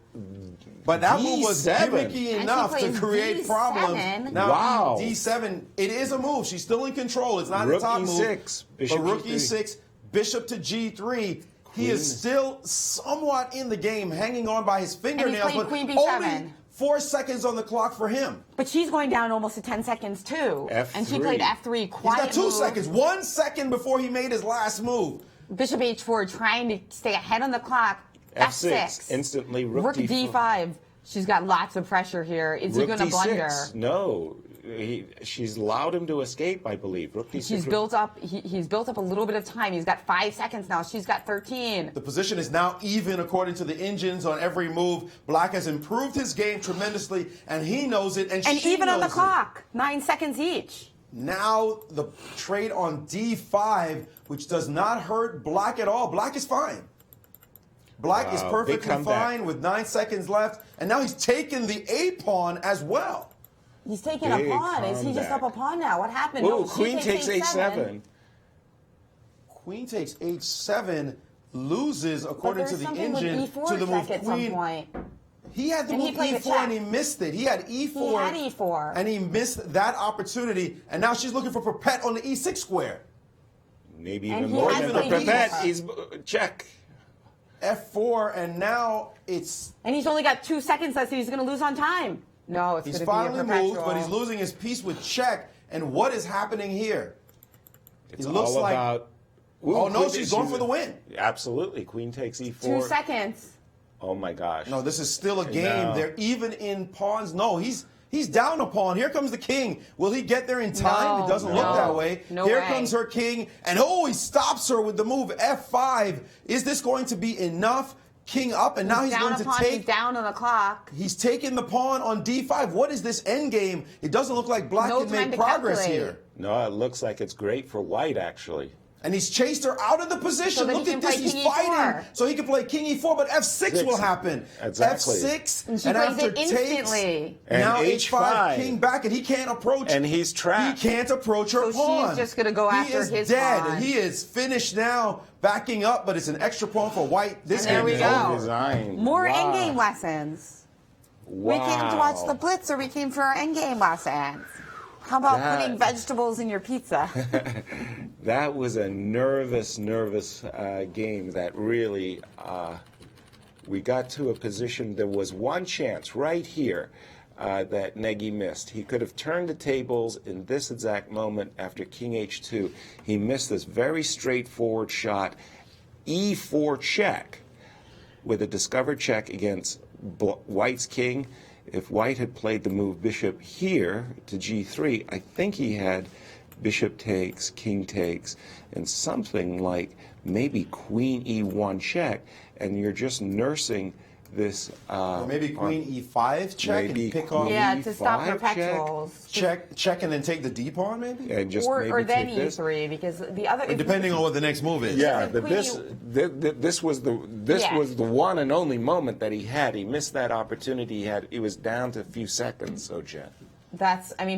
But that move was gimmicky enough to create problems. Now, d7, it is a move. She's still in control. It's not a top move. Bishop but rook e6, bishop to g3. He is still somewhat in the game, hanging on by his fingernails, but queen b7. only 4 seconds on the clock for him. But she's going down almost to 10 seconds too. F3. And she played F3 quiet. He's got 2 move. seconds. 1 second before he made his last move. Bishop H4 trying to stay ahead on the clock. F6. Instantly Rook D5. She's got lots of pressure here. Is he going to blunder? No. She's allowed him to escape, I believe. Rook D6. He's built up a little bit of time. He's got 5 seconds now. She's got 13. The position is now even according to the engines on every move. Black has improved his game tremendously, and he knows it, and she even on the knows it. clock, 9 seconds each. Now the trade on D5, which does not hurt Black at all. Black is fine. Black is perfectly fine with 9 seconds left, and now he's taken the A pawn as well. He's taking a pawn. Is he just up a pawn now? What happened? Oh, No, queen takes H7. Queen takes H7, loses according to the engine with to the move at queen. some point. He had the And he move played a E4 check. and he missed it. He had E4. He had E4. And he missed that opportunity. And now she's looking for Perpet on the E6 square. Maybe And even he more has than played the E4. Perpet. He's check. F4, and now it's... And he's only got 2 seconds left, so he's going to lose on time. No, it's going He's to be a finally perpetual. moved, but he's losing his piece with check. And what is happening here? It's It looks all like... about... Oh, no, queen- she's going for the win. Absolutely. Queen takes E4. 2 seconds. Oh, my gosh. No, this is still a game. No. They're even in pawns. No, he's down a pawn. Here comes the king. Will he get there in time? No, It doesn't no. look that way. No Here way. comes her king, and he stops her with the move F5. Is this going to be enough? King up, and now he's down going a to pawn. take... He's down on the clock. He's taking the pawn on D5. What is this end game? It doesn't look like Black No can time make to progress calculate. here. No, it looks like it's great for white, actually. And he's chased her out of the position. So that Look he at can this. play He's King fighting. E4. So he can play King E4, but F6 will happen. Exactly. F6. And she plays after it instantly. takes, And now H5. King back, and he can't approach. And he's trapped. He can't approach her So pawn. she's just gonna go after his He is dead. pawn. He is finished now, backing up, but it's an extra pawn for white. This And there game we is go. over. Design. More Wow. endgame lessons. Wow. We came to watch the Blitz, or we came for our endgame lessons. How about That- putting vegetables in your pizza? That was a nervous game that really, we got to a position, there was one chance right here that Negi missed. He could have turned the tables in this exact moment after King H2. He missed this very straightforward shot, E4 check, with a discovered check against White's king. If White had played the move bishop here to G3, I think he had bishop takes, king takes, and something like maybe queen E1 check, and you're just nursing this. Or maybe Queen E5 check maybe and pick off. Yeah, Queen to stop E5 perpetuals. Check and then take the D pawn, maybe? and just Or maybe then take this. E3, because the other... Depending on what the next move is. Yeah, Because but Queen this was the one and only moment that he had. He missed that opportunity. He was down to a few seconds. So Jen.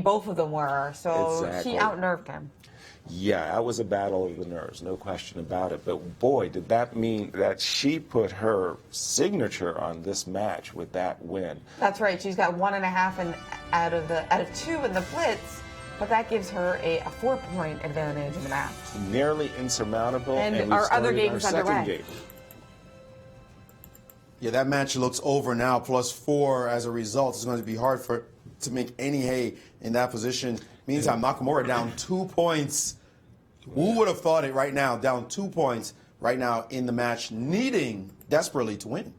both of them were. So Exactly. she outnerved him. Yeah, that was a battle of the nerves, no question about it. But boy, did that mean that she put her signature on this match with that win. That's right. She's got 1.5 out of 2 in the Blitz, but that gives her a 4-point advantage in the match. Nearly insurmountable. And we our other started game's our second underway. game. Yeah, that match looks over now, +4 as a result. It's going to be hard to make any hay in that position. Meantime, Nakamura down 2 points. Who would have thought it right now? Down 2 points right now in the match, needing desperately to win.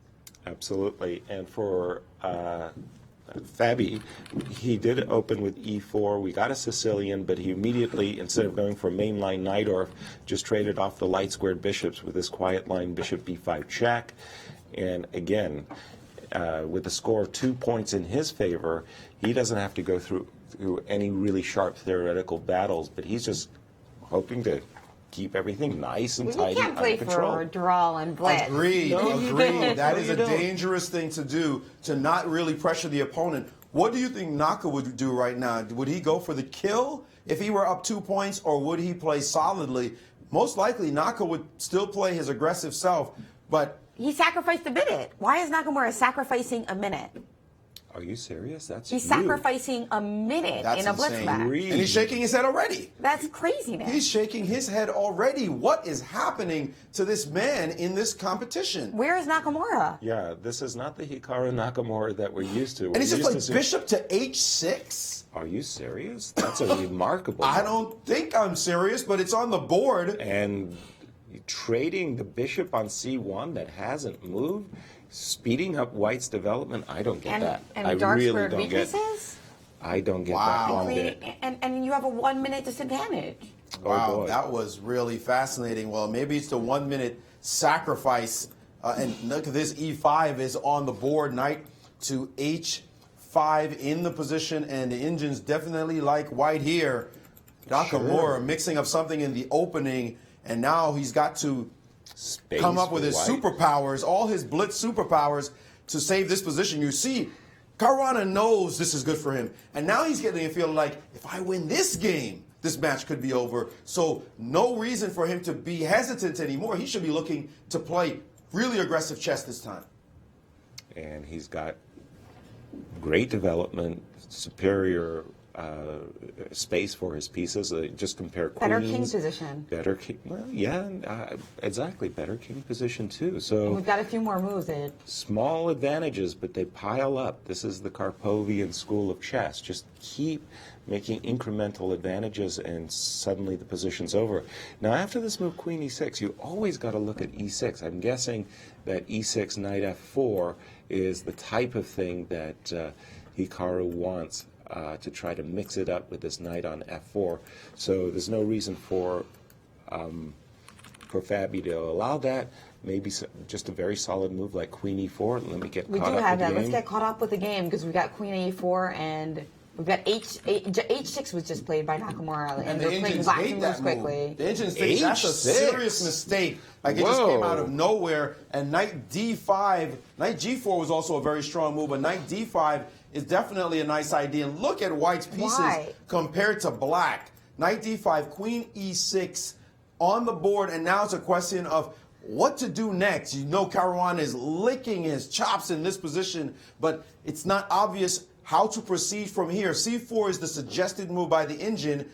Absolutely. And for Fabi, he did open with E4. We got a Sicilian, but he immediately, instead of going for mainline Najdorf, just traded off the light squared bishops with his quiet line bishop B5 check. And again, with a score of 2 points in his favor, he doesn't have to go through any really sharp theoretical battles, but he's just hoping to keep everything nice and You tidy can't under play control. for draw and Blitz. Agreed. No, Agreed. That is you a don't. dangerous thing to do, to not really pressure the opponent. What do you think Naka would do right now? Would he go for the kill if he were up 2 points, or would he play solidly? Most likely, Naka would still play his aggressive self, but He sacrificed a minute. Why is Nakamura sacrificing a minute? Are you serious? That's He's huge. sacrificing a minute That's in a blitz insane. match. Really? And he's shaking his head already. That's craziness. He's shaking his head already. What is happening to this man in this competition? Where is Nakamura? Yeah, this is not the Hikaru Nakamura that we're used to. And he's just We're like used to bishop to h6? Are you serious? That's a remarkable. I don't think I'm serious, but it's on the board. And trading the bishop on c1 that hasn't moved, speeding up White's development. I don't get that. And I dark really squared don't get. weaknesses? I don't get Wow. that one bit. And you have a 1 minute disadvantage. Wow, boy. that was really fascinating. Well, maybe it's the 1 minute sacrifice. And look at this, e5 is on the board. Knight to h5 in the position, and the Indians definitely like White here. Nakamura mixing up something in the opening, and now he's got to Space come up with for his White. superpowers, all his blitz superpowers to save this position. You see, Caruana knows this is good for him. And now he's getting a feel like, if I win this game, this match could be over. So no reason for him to be hesitant anymore. He should be looking to play really aggressive chess this time. And he's got great development, superior space for his pieces. Just compare queens. Better king position. Better king. Well, yeah, exactly. Better king position too. So We've got a few more moves, Ed. small advantages, but they pile up. This is the Karpovian school of chess. Just keep making incremental advantages, and suddenly the position's over. Now, after this move, queen e6, you always got to look at e6. I'm guessing that e6, knight f4 is the type of thing that Hikaru wants to try to mix it up with this knight on f4. So there's no reason for Fabi to allow that. Maybe just a very solid move like queen e4. Let me get We caught do up have with that. the Let's game. get caught up with the game because we got queen a4 and we've got h6 was just played by Nakamura. And they're the playing Indians lots of hate moves that quickly. move. The Indians think that's a H6. serious mistake. Like it just came out of Whoa. nowhere. And knight d5, knight g4 was also a very strong move, but knight d5 is definitely a nice idea. And look at White's pieces Why? compared to Black. Knight d5, queen e6 on the board, and now it's a question of what to do next. You know Caruana is licking his chops in this position, but it's not obvious how to proceed from here. c4 is the suggested move by the Indian,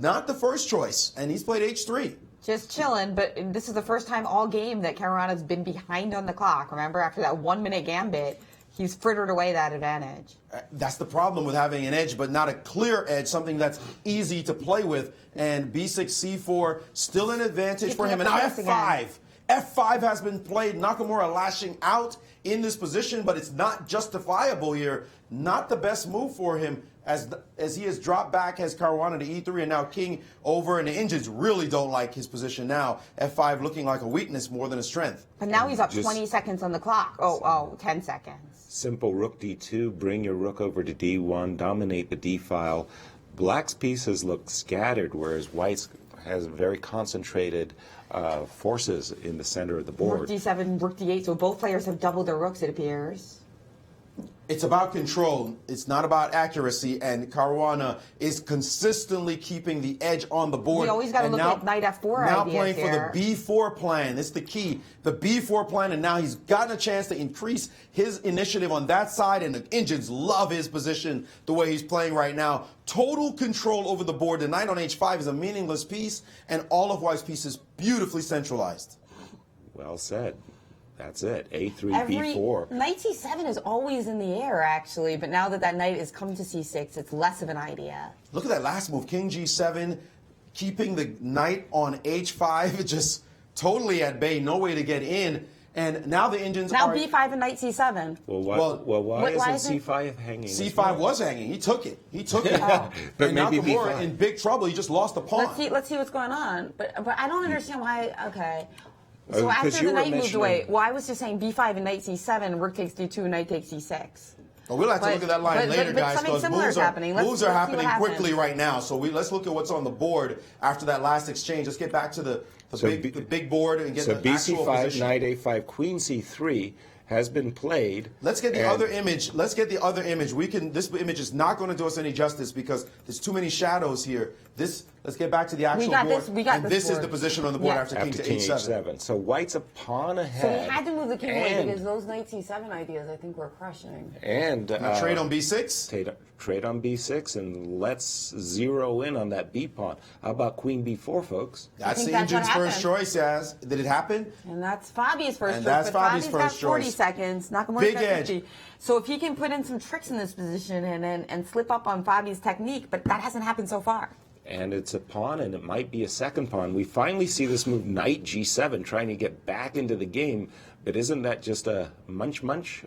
not the first choice, and he's played h3. Just chilling, but this is the first time all game that Caruana's been behind on the clock. Remember, after that 1 minute gambit, he's frittered away that advantage. That's the problem with having an edge, but not a clear edge, something that's easy to play with. And b6, c4, still an advantage for him. And now f5. F5 has been played. Nakamura lashing out in this position, but it's not justifiable here. Not the best move for him as he has dropped back, has Caruana to e3, and now king over, and the Indians really don't like his position now. F5 looking like a weakness more than a strength. But now he's up Just- 20 seconds on the clock. 10 seconds. Simple rook d2, bring your rook over to d1, dominate the d file. Black's pieces look scattered, whereas White's has very concentrated forces in the center of the board. Rook d7, rook d8, so both players have doubled their rooks, it appears. It's about control. It's not about accuracy, and Caruana is consistently keeping the edge on the board. We always gotta And look now- at knight f4 Now ideas playing here. for the b4 plan. It's the key. The b4 plan, and now he's gotten a chance to increase his initiative on that side, and the Indians love his position the way he's playing right now. Total control over the board. The knight on h5 is a meaningless piece, and all of White's pieces beautifully centralized. Well said. That's it. A3, Every B4. knight c7 is always in the air, actually, but now that knight is come to c6, it's less of an idea. Look at that last move, king g7, keeping the knight on h5, just totally at bay, no way to get in. And now the Indians Now are... b5 and knight c7. Well, why, Well, why isn't- isn't c5 hanging? as C5 well? was hanging. He took it. He took it. But and maybe Nakamura B5. in big trouble. He just lost the pawn. Let's see what's going on. But I don't understand why. Okay. So 'cause after you the were knight moved away, mentioning- well, I was just saying b5 and knight c7, rook takes d2, knight takes c6. Well, we'll have to But- look at that line but- later, but guys, something because similar moves is happening. Let's moves are see what happening happens. quickly right now. So let's look at what's on the board after that last exchange. Let's get back to the big board and get So the actual bc5, position. knight a5, queen c3 has been played. Let's get the and- other image. Let's get the other image. This image is not going to do us any justice because there's too many shadows here. This Let's get back to the actual got board. this- we got and this this is board. the position on the board Yeah. after king After to king h7. h7. So white's a pawn So ahead. he had to move the king away And- because those knight c7 ideas, I think, were crushing. And Now trade on b6. trade on b6, and let's zero in on that b pawn. How about queen b4, folks? That's think the that's what engine's first happened. choice, Yaz. Did it happen? And that's Fabi's first And choice. that's but Fabi's Fabi's got first 40 choice. seconds. Nakamura's Big got edge. 50. So if he can put in some tricks in this position and slip up on Fabi's technique, but that hasn't happened so far. And it's a pawn, and it might be a second pawn. We finally see this move, knight g7, trying to get back into the game. But isn't that just a munch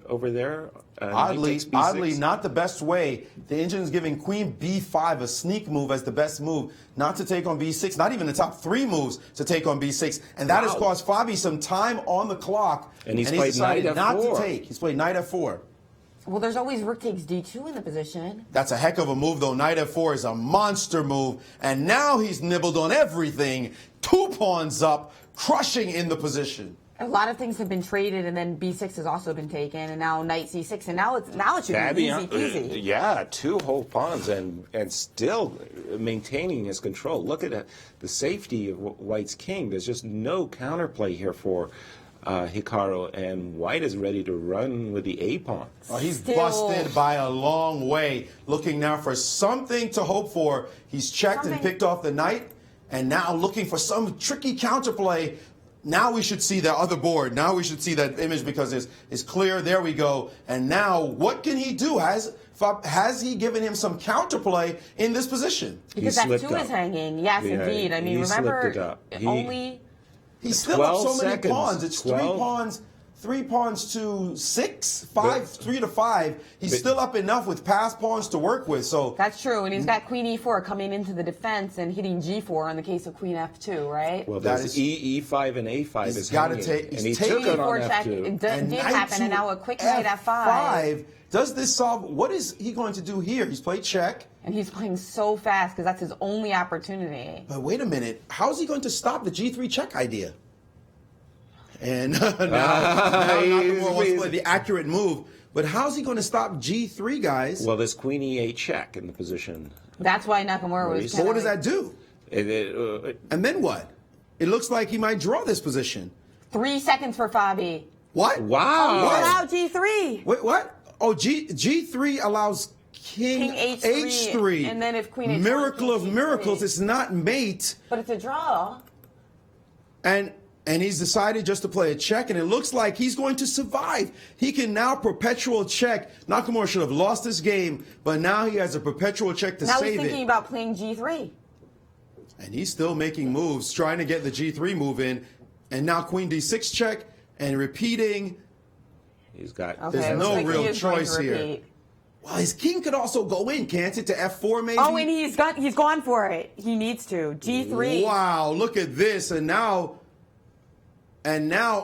over there? Knight takes b6? Oddly, not the best way. The engine is giving queen b5 a sneak move as the best move, not to take on b6, not even the top 3 moves to take on b6. And that has Wow. cost Fabi some time on the clock. And he's played decided knight not f4. to take. He's played knight f4. Well, there's always rook takes d2 in the position. That's a heck of a move, though. Knight f4 is a monster move. And now he's nibbled on everything. 2 pawns up, crushing in the position. A lot of things have been traded, and then b6 has also been taken, and now knight c6, and now it should be easy peasy. Yeah, 2 whole pawns and still maintaining his control. Look at it, the safety of White's king. There's just no counterplay here for Hikaru, and White is ready to run with the A pawn. Oh, he's Still- busted by a long way. Looking now for something to hope for. He's checked and Something. picked off the knight, and now looking for some tricky counterplay. Now we should see the other board. Now we should see that image because it's clear. There we go. And now what can he do? Has he given him some counterplay in this position? Because He that slipped 2 up. is hanging. Yes, Yeah, indeed. I mean, he slipped remember, it up. only... He's still up 12 so many seconds. pawns. It's 12. three pawns to 6, 5, 3 to 5. He's still up enough with passed pawns to work with. So That's true, and he's got queen e4 coming into the defense and hitting g4 in the case of queen f2, right? Well, That there's is- E5 and A5 He's is gotta hanging, take- and he's he took taking it on E4 check, F2. it did knight happen, to and now a quick knight f5. Does this solve? What is he going to do here? He's played check. And he's playing so fast because that's his only opportunity. But wait a minute. How is he going to stop the G3 check idea? And now Nakamura wants to play the accurate move. But how's he going to stop G3, guys? Well, there's Queen E8 check in the position. That's why Nakamura was Maurice. So what does that do? It, And then what? It looks like he might draw this position. 3 seconds for Fabi. What? wow. What about g3? Wait, what? Oh, G3 allows King King H3, H3. and then if Queen H1, Miracle of King H3. miracles, it's not mate. But it's a draw. And he's decided just to play a check, and it looks like he's going to survive. He can now perpetual check. Nakamura should have lost this game, but now he has a perpetual check to Now he's save thinking it. about playing g3. And he's still making moves, trying to get the G3 move in. And now Queen D6 check, and repeating. He's got. Okay, There's it no looks like he real is going to choice here. repeat. Well, his king could also go in, can't it, to F4 maybe? Oh, and he's gone for it. He needs to. G3. Wow, look at this. And now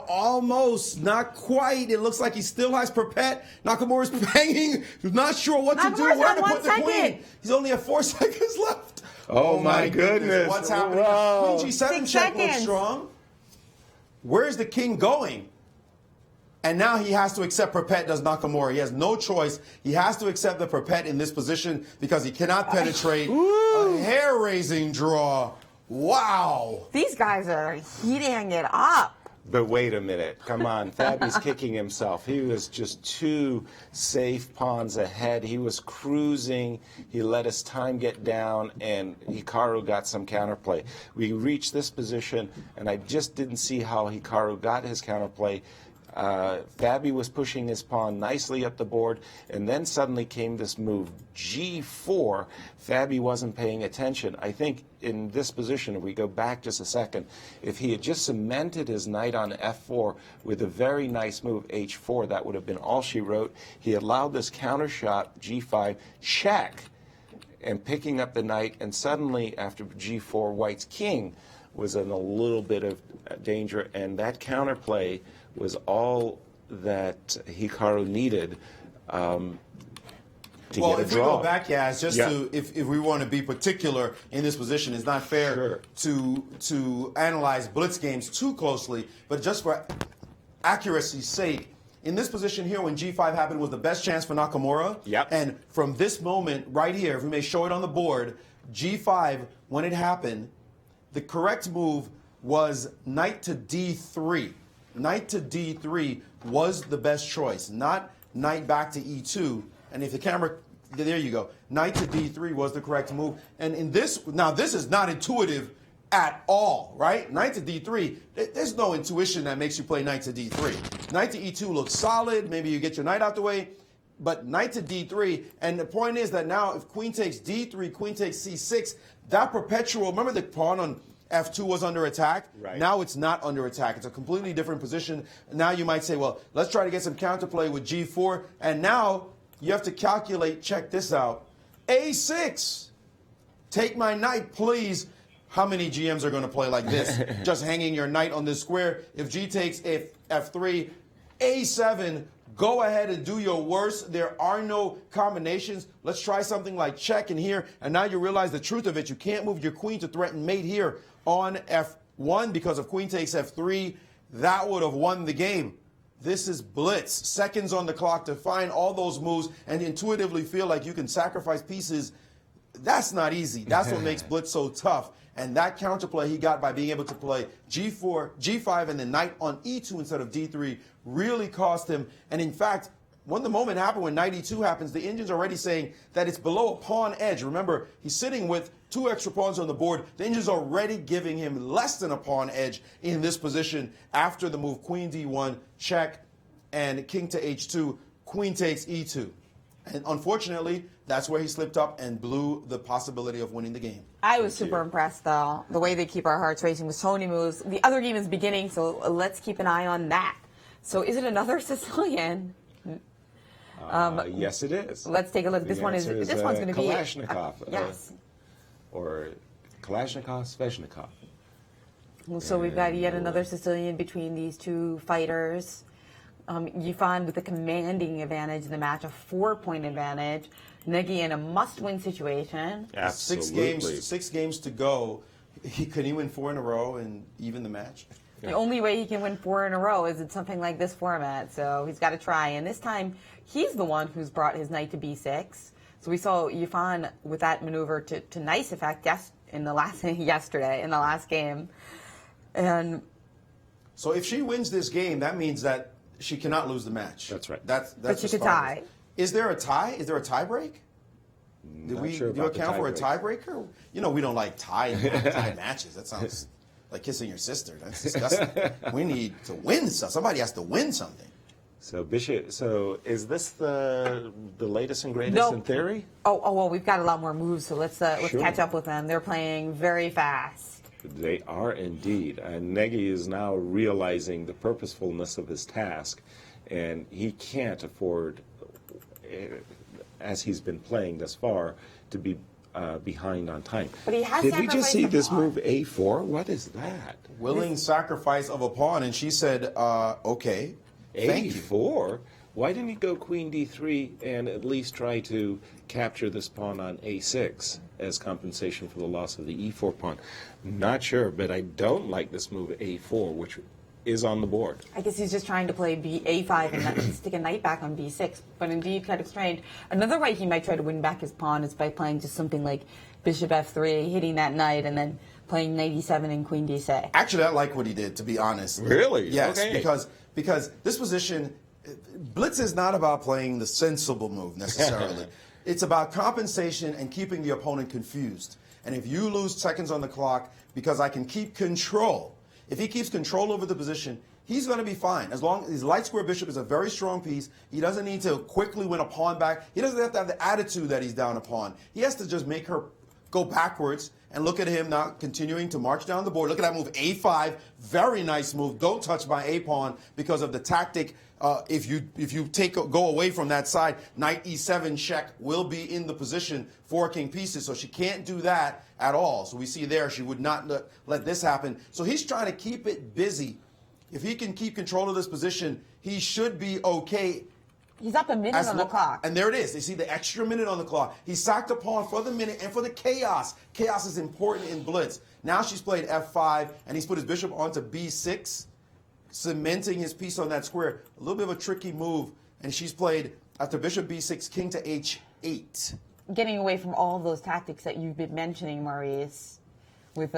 almost, not quite. It looks like he still has Perpet. Nakamura's hanging, not sure what to do, Nakamura's where on to 1 put the queen. second. He's only at 4 seconds left. Oh, my goodness. What's happening? Whoa. Queen G7 6 check looks seconds. strong. Where's the king going? And now he has to accept Perpet, does Nakamura. He has no choice. He has to accept the Perpet in this position because he cannot penetrate. A hair-raising draw. Wow. These guys are heating it up. But wait a minute. Come on. Fabi's kicking himself. He was just 2 safe pawns ahead. He was cruising. He let his time get down, and Hikaru got some counterplay. We reached this position, and I just didn't see how Hikaru got his counterplay. Fabi was pushing his pawn nicely up the board, and then suddenly came this move, G4. Fabi wasn't paying attention. I think in this position, if we go back just a second, if he had just cemented his knight on F4 with a very nice move, H4, that would have been all she wrote. He allowed this counter shot, G5, check, and picking up the knight, and suddenly after G4, White's king was in a little bit of danger, and that counterplay was all that Hikaru needed to get a If we draw. go back, if we want to be particular in this position, it's not fair to analyze blitz games too closely, but just for accuracy's sake, in this position here when G5 happened was the best chance for Nakamura. Yep. And from this moment right here, if we may show it on the board, G5, when it happened, the correct move was knight to D3. Knight to D3 was the best choice, not knight back to E2. And if the camera, there you go. Knight to D3 was the correct move. And in this, now this is not intuitive at all, right? Knight to D3, there's no intuition that makes you play knight to D3. Knight to E2 looks solid. Maybe you get your knight out the way. But knight to D3, and the point is that now if queen takes D3, queen takes C6, that perpetual, remember the pawn on F2 was under attack? Right. Now it's not under attack. It's a completely different position. Now you might say, well, let's try to get some counterplay with G4. And now you have to calculate, check this out, A6. Take my knight, please. How many GMs are going to play like this? Just hanging your knight on this square. If G takes F3, A7, go ahead and do your worst. There are no combinations. Let's try something like check in here. And now you realize the truth of it. You can't move your queen to threaten mate here on F1 because if queen takes F3, that would have won the game. This is Blitz. Seconds on the clock to find all those moves and intuitively feel like you can sacrifice pieces. That's not easy. That's what makes Blitz so tough. And that counterplay he got by being able to play G4, G5, and then knight on E2 instead of D3 really cost him. And in fact, when the moment happened, when knight E2 happens, the engine's already saying that it's below a pawn edge. Remember, he's sitting with 2 extra pawns on the board. The engine's already giving him less than a pawn edge in this position after the move queen D1, check, and king to H2, queen takes E2. And unfortunately, that's where he slipped up and blew the possibility of winning the game. I was super impressed, though, the way they keep our hearts racing with so many moves. The other game is beginning, so let's keep an eye on that. So is it another Sicilian? Yes, it is. Let's take a look. This one's going to be Kalashnikov. Yes. Or Kalashnikov, Sveshnikov. So we've got yet another Sicilian between these two fighters. Yifan with a commanding advantage in the match, a 4-point advantage. Negi in a must-win situation. Absolutely. 6 games to go. Could he win 4 in a row and even the match? The only way he can win 4 in a row is in something like this format, so he's got to try. And this time, he's the one who's brought his knight to B6. So we saw Yifan with that maneuver to nice effect yesterday in the last game. And so if she wins this game, that means that she cannot lose the match. That's right. But she could tie. Is there a tie? Is there a tie break? Did we sure do account for a break. tiebreaker? You know, we don't like tie matches. That sounds like kissing your sister. That's disgusting. We need to win stuff. Somebody has to win something. So Bishop. So is this the latest and greatest in theory? Oh well, we've got a lot more moves, so let's Sure. catch up with them. They're playing very fast. They are indeed. And Negi is now realizing the purposefulness of his task, and he can't afford, as he's been playing thus far, to be behind on time. But he has Did we just see sacrificed a this pawn. move A4? What is that? Willing sacrifice of a pawn, and she said, okay, thank you. A4? Why didn't he go queen D3 and at least try to capture this pawn on A6 as compensation for the loss of the E4 pawn? Not sure, but I don't like this move A4, which is on the board. I guess he's just trying to play A5 and stick a knight back on B6, but indeed kind of strange. Another way he might try to win back his pawn is by playing just something like bishop F3, hitting that knight, and then playing knight E7 and queen D6. Actually, I like what he did, to be honest. Really? Yes, Okay. because this position, Blitz is not about playing the sensible move necessarily. It's about compensation and keeping the opponent confused. And if you lose seconds on the clock, because I can keep control, if he keeps control over the position, he's going to be fine. As long as his light square bishop is a very strong piece, he doesn't need to quickly win a pawn back. He doesn't have to have the attitude that he's down a pawn. He has to just make her go backwards and look at him now continuing to march down the board. Look at that move, A5, very nice move. Don't touch my A pawn because of the tactic. If you go away from that side, knight E7 check will be in the position for king pieces. So she can't do that at all. So we see there she would not let this happen. So he's trying to keep it busy. If he can keep control of this position, he should be okay. He's up a minute on the clock. And there it is. You see the extra minute on the clock. He sacked a pawn for the minute and for the chaos. Chaos is important in Blitz. Now she's played F5, and he's put his bishop onto B6, cementing his piece on that square. A little bit of a tricky move. And she's played, after bishop B6, king to H8. getting away from all of those tactics that you've been mentioning, Maurice, with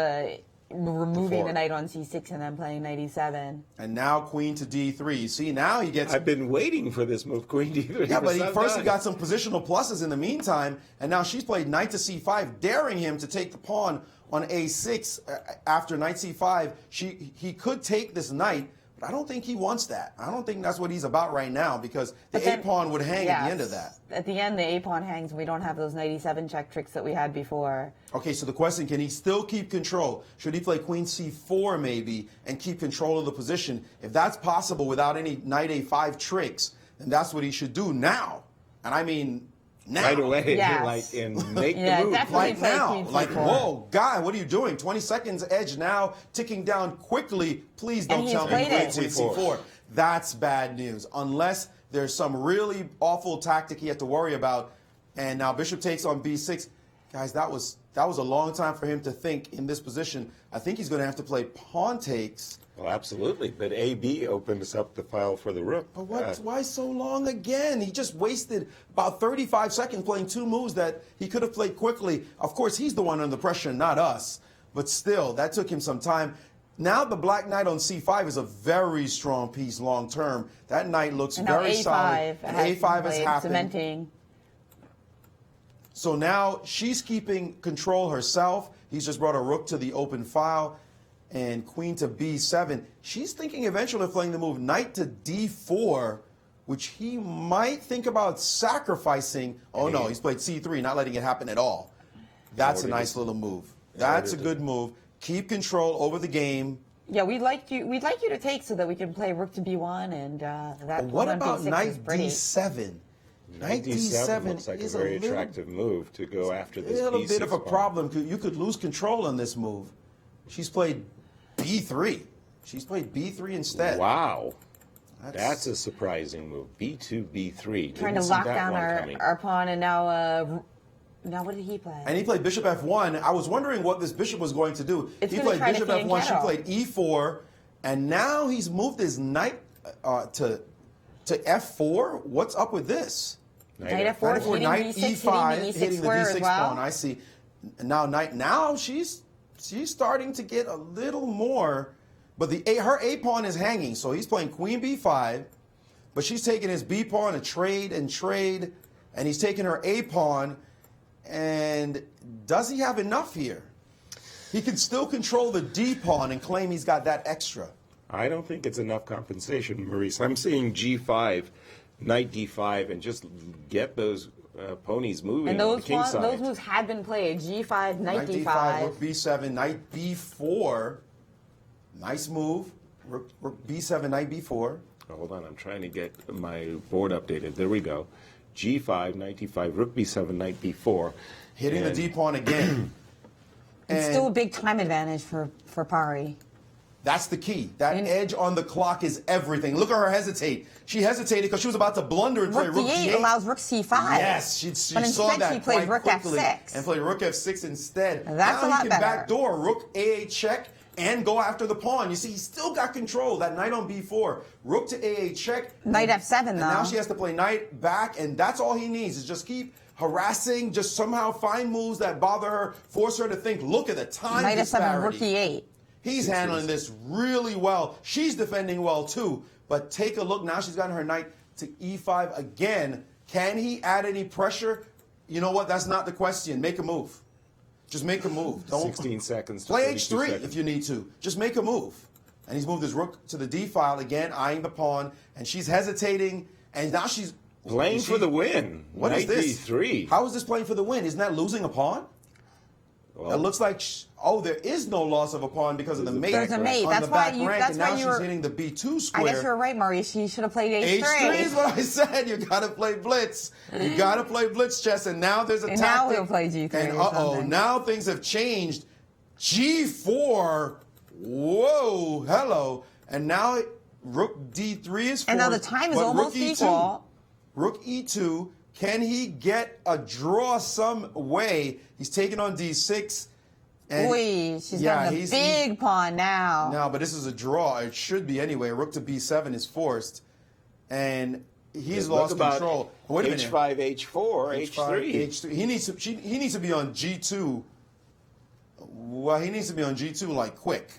removing the knight on c6 and then playing knight e7. And now queen to d3. You see, now he gets... I've been waiting for this move, queen d3. Yeah, but he got some positional pluses in the meantime, and now she's played knight to c5, daring him to take the pawn on a6 after knight c5. He could take this knight, but I don't think he wants that. I don't think that's what he's about right now, because the a-pawn would hang at the end of that. At the end, the a-pawn hangs, and we don't have those knight e7 check tricks that we had before. Okay, so the question, can he still keep control? Should he play queen c4 maybe and keep control of the position? If that's possible without any knight a5 tricks, then that's what he should do now. And I mean, now. Right away, Yes. like, and make Yeah, the move. definitely. Like play now, queen like, c4. whoa, guy, what are you doing? 20 seconds edge now, ticking down quickly. Please don't And tell he's me played queen it. c4. That's bad news, unless there's some really awful tactic he had to worry about. And now bishop takes on b6. Guys, that was a long time for him to think in this position. I think he's going to have to play pawn takes. Well, absolutely, but AB opens up the file for the rook. But why so long again? He just wasted about 35 seconds playing two moves that he could have played quickly. Of course, he's the one under pressure, not us. But still, that took him some time. Now the black knight on c5 is a very strong piece long term. That knight looks And now very a5 solid. And a5 has happened. Cementing. So now she's keeping control herself. He's just brought a rook to the open file. And queen to b7. She's thinking eventually of playing the move knight to d4, which he might think about sacrificing. Oh no, he's played c3, not letting it happen at all. That's a nice little move. That's a good move. Keep control over the game. Yeah, we'd like you to take so that we can play rook to b1 and that. What pawn on about b6 knight is pretty. d7? Knight d7 looks like a very attractive move to go after this a little b6 bit of a pawn. problem. You could lose control on this move. She's played b3. She's played b3 instead. Wow. That's a surprising move. b2, b3. Trying Didn't to see lock that down one coming. our pawn, and now what did he play? And he played bishop f1. I was wondering what this bishop was going to do. It's He gonna played try to bishop feed f1. She Hikaru. played e4. And now he's moved his knight to f4. What's up with this? Knight f4, hitting knight b6, e5, hitting the e6 hitting the square d6 as well. pawn. I see. Now she's starting to get a little more, but her a pawn is hanging, so he's playing queen b5, but she's taking his b pawn, a trade, and he's taking her a pawn. And does he have enough here? He can still control the d pawn and claim he's got that extra. I don't think it's enough compensation, Maurice. I'm seeing g5, knight d5, and just get those ponies moving And on those the king side. those moves had been played. G5, knight d5. d5, rook b7, knight b4. Nice move. Rook b7, knight b4. Hold on, I'm trying to get my board updated. There we go. g5, knight d5, rook b7, knight b4. Hitting the d pawn again. It's And still a big time advantage for Pari. that's the key. That edge on the clock is everything. Look at her hesitate. She hesitated because she was about to blunder and play Rook rook d8 d8. allows rook c5. Yes, she But saw instead that she played quite rook quickly f6. and played rook f6 instead. That's now a lot he can better. backdoor rook a8 check and go after the pawn. You see, he's still got control. That knight on b4, rook to a8 check. Knight f7 and though. now she has to play knight back, and that's all he needs is just keep harassing, just somehow find moves that bother her, force her to think. Look at the time Knight f7, disparity. rook e8. He's handling this really well. She's defending well too. But take a look. Now she's gotten her knight to e5 again. Can he add any pressure? You know what? That's not the question. Make a move. Just make a move. Don't 16 seconds. To play 32 h3 seconds. if you need to. Just make a move. And he's moved his rook to the d file again, eyeing the pawn. And she's hesitating. And now she's Playing for the win. What is Knight this? d3. How is this playing for the win? Isn't that losing a pawn? Well, It looks like, there is no loss of a pawn because of the mate. There's a mate. On That's the why back you- rank, that's and why now you she's were- hitting the b2 I square. guess you're right, Maurice. She should have played h3. H3 is what I said. You got to play blitz. You got to play blitz chess. And now there's a And now tactic. he'll play G3 And or something. now things have changed. G4. Whoa, hello. And now rook d3 is forced. And now the time is but almost rook E2. equal. Rook e2. Can he get a draw some way? He's taking on d6. And Boy, she's got a big pawn now. no, but this is a draw. It should be anyway. Rook to b7 is forced. And he's lost control. Wait a minute. H5, H4, H3. H3. He needs to be on G2. Well, he needs to be on G2 like quick.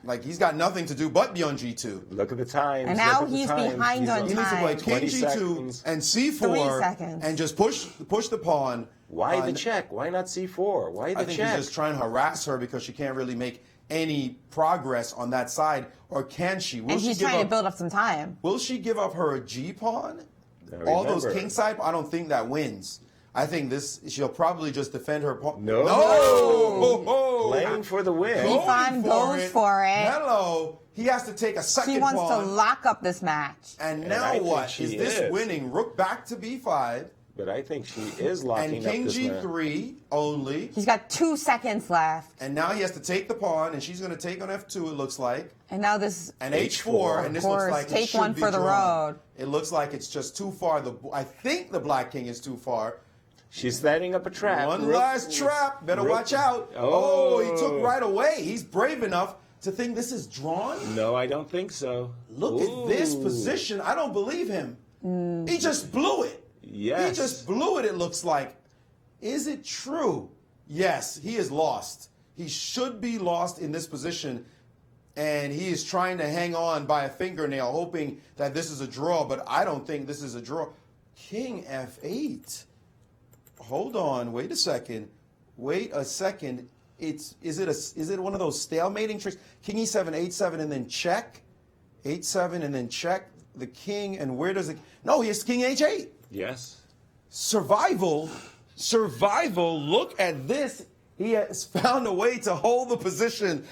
Like he's got nothing to do but be on G2. Look at the times. And now he's behind on He needs to play King G2 seconds. and C4 3 seconds. and just push the pawn. Why the check? Why not C4? Why the I think check? he's just trying to harass her because she can't really make any progress on that side, or can she? Will And she he's give trying up, to build up some time. Will she give up her G pawn? Now, All those remember- king side? I don't think that wins. I think she'll probably just defend her pawn. No. No! Playing for the win. Going Yifan goes for it. Hello. He has to take a second She wants pawn. to lock up this match. And I now think what? she Is this is. winning? Rook back to B5. But I think she is locking And up King this match. G3 only. He's got 2 seconds left. And now he has to take the pawn, and she's going to take on F2, it looks like. And now this... And H4, and this looks course, like it take should one be for the drawn. road. It looks like it's just too far. I think the black king is too far. She's setting up a trap. One Rook- last trap. Better Rook- watch out. Oh. He took right away. He's brave enough to think this is drawn. No, I don't think so. Look at this position. I don't believe him. He just blew it. Yes. He just blew it, it looks like. Is it true? Yes, he is lost. He should be lost in this position. And he is trying to hang on by a fingernail, hoping that this is a draw, but I don't think this is a draw. King F8. Hold on, wait a second. Wait a second. Is it one of those stalemating tricks? King E7, H7, and then check. H7 and then check the king, and where does it? No, he has King H8. Yes. Survival. Look at this. He has found a way to hold the position